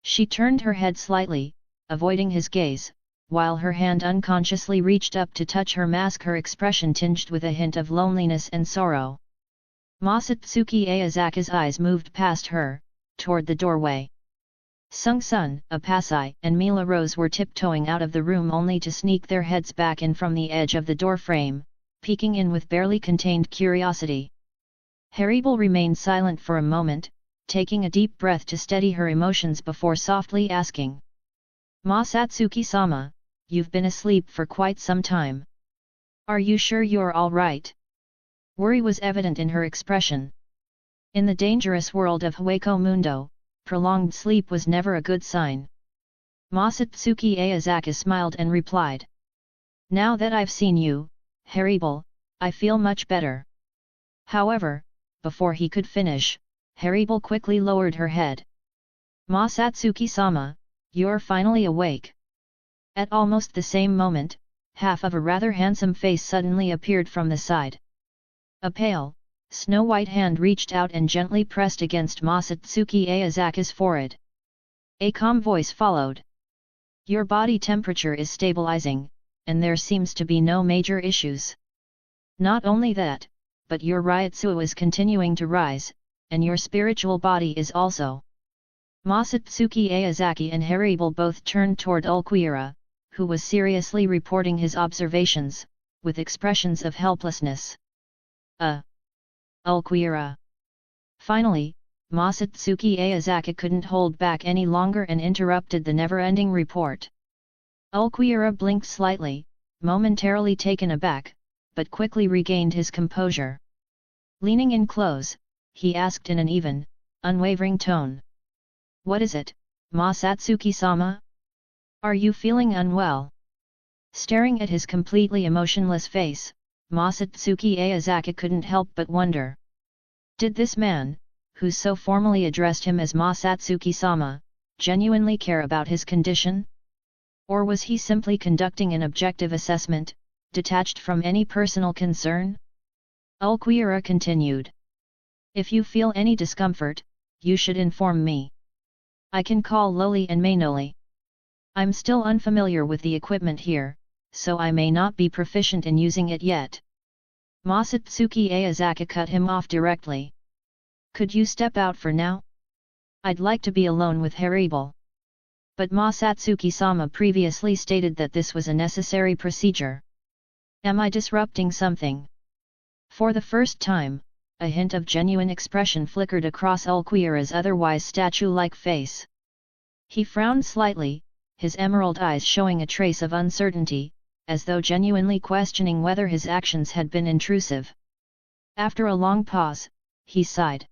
She turned her head slightly, avoiding his gaze, while her hand unconsciously reached up to touch her mask, her expression tinged with a hint of loneliness and sorrow. Masatsuki Aozaki's eyes moved past her, toward the doorway. Sung-sun, Apasai, and Mila Rose were tiptoeing out of the room only to sneak their heads back in from the edge of the doorframe, peeking in with barely contained curiosity. Haribal remained silent for a moment, taking a deep breath to steady her emotions before softly asking. Masatsuki-sama, you've been asleep for quite some time. Are you sure you're all right? Worry was evident in her expression. In the dangerous world of Hueco Mundo, prolonged sleep was never a good sign. Masatsuki Aozaki smiled and replied. Now that I've seen you, Haribal, I feel much better. However, before he could finish, Haribal quickly lowered her head. Masatsuki-sama, you're finally awake. At almost the same moment, half of a rather handsome face suddenly appeared from the side. A pale, snow-white hand reached out and gently pressed against Masatsuki Aozaki's forehead. A calm voice followed. Your body temperature is stabilizing, and there seems to be no major issues. Not only that, but your Ryotsu is continuing to rise, and your spiritual body is also. Masatsuki Aozaki and Haribal both turned toward Ulquiorra, who was seriously reporting his observations, with expressions of helplessness. Ulquiorra. Finally, Masatsuki Aozaki couldn't hold back any longer and interrupted the never-ending report. Ulquiorra blinked slightly, momentarily taken aback, but quickly regained his composure. Leaning in close, he asked in an even, unwavering tone. "What is it, Masatsuki-sama? Are you feeling unwell?" Staring at his completely emotionless face, Masatsuki Aozaki couldn't help but wonder. Did this man, who so formally addressed him as Masatsuki-sama, genuinely care about his condition? Or was he simply conducting an objective assessment, detached from any personal concern? Ulquiorra continued. "If you feel any discomfort, you should inform me. I can call Loli and Mainoli. I'm still unfamiliar with the equipment here, so I may not be proficient in using it yet." Masatsuki Aozaki cut him off directly. "Could you step out for now? I'd like to be alone with Haribal." But Masatsuki-sama previously stated that this was a necessary procedure. "Am I disrupting something?" For the first time, a hint of genuine expression flickered across Ulquiorra's otherwise statue-like face. He frowned slightly, his emerald eyes showing a trace of uncertainty, as though genuinely questioning whether his actions had been intrusive. After a long pause, he sighed.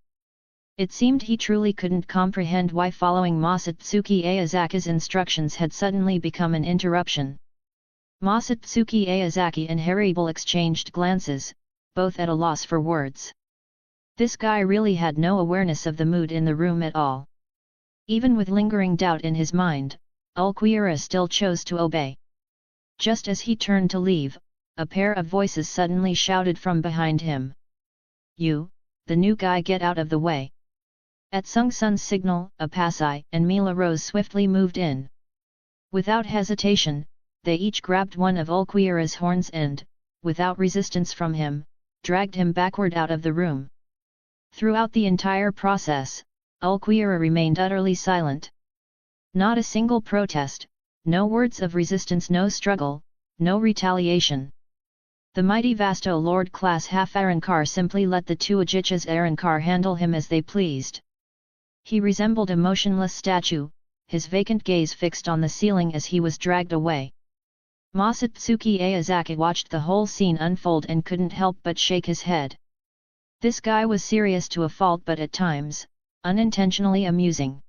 It seemed he truly couldn't comprehend why following Masatsuki Aozaki's instructions had suddenly become an interruption. Masatsuki Aozaki and Haribal exchanged glances, both at a loss for words. This guy really had no awareness of the mood in the room at all. Even with lingering doubt in his mind, Ulquiorra still chose to obey. Just as he turned to leave, a pair of voices suddenly shouted from behind him. "You, the new guy, get out of the way." At Sung Sun's signal, Apasai and Mila Rose swiftly moved in. Without hesitation, they each grabbed one of Ulquiorra's horns and, without resistance from him, dragged him backward out of the room. Throughout the entire process, Ulquiorra remained utterly silent. Not a single protest, no words of resistance, no struggle, no retaliation. The mighty Vasto Lord class half Arankar simply let the two Ajichas Arankar handle him as they pleased. He resembled a motionless statue, his vacant gaze fixed on the ceiling as he was dragged away. Masatsuki Aozaki watched the whole scene unfold and couldn't help but shake his head. This guy was serious to a fault, but at times, unintentionally amusing.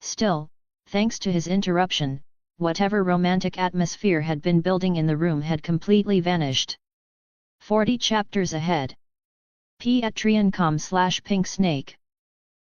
Still, thanks to his interruption, whatever romantic atmosphere had been building in the room had completely vanished. 40 chapters ahead. Patreon.com/pinksnake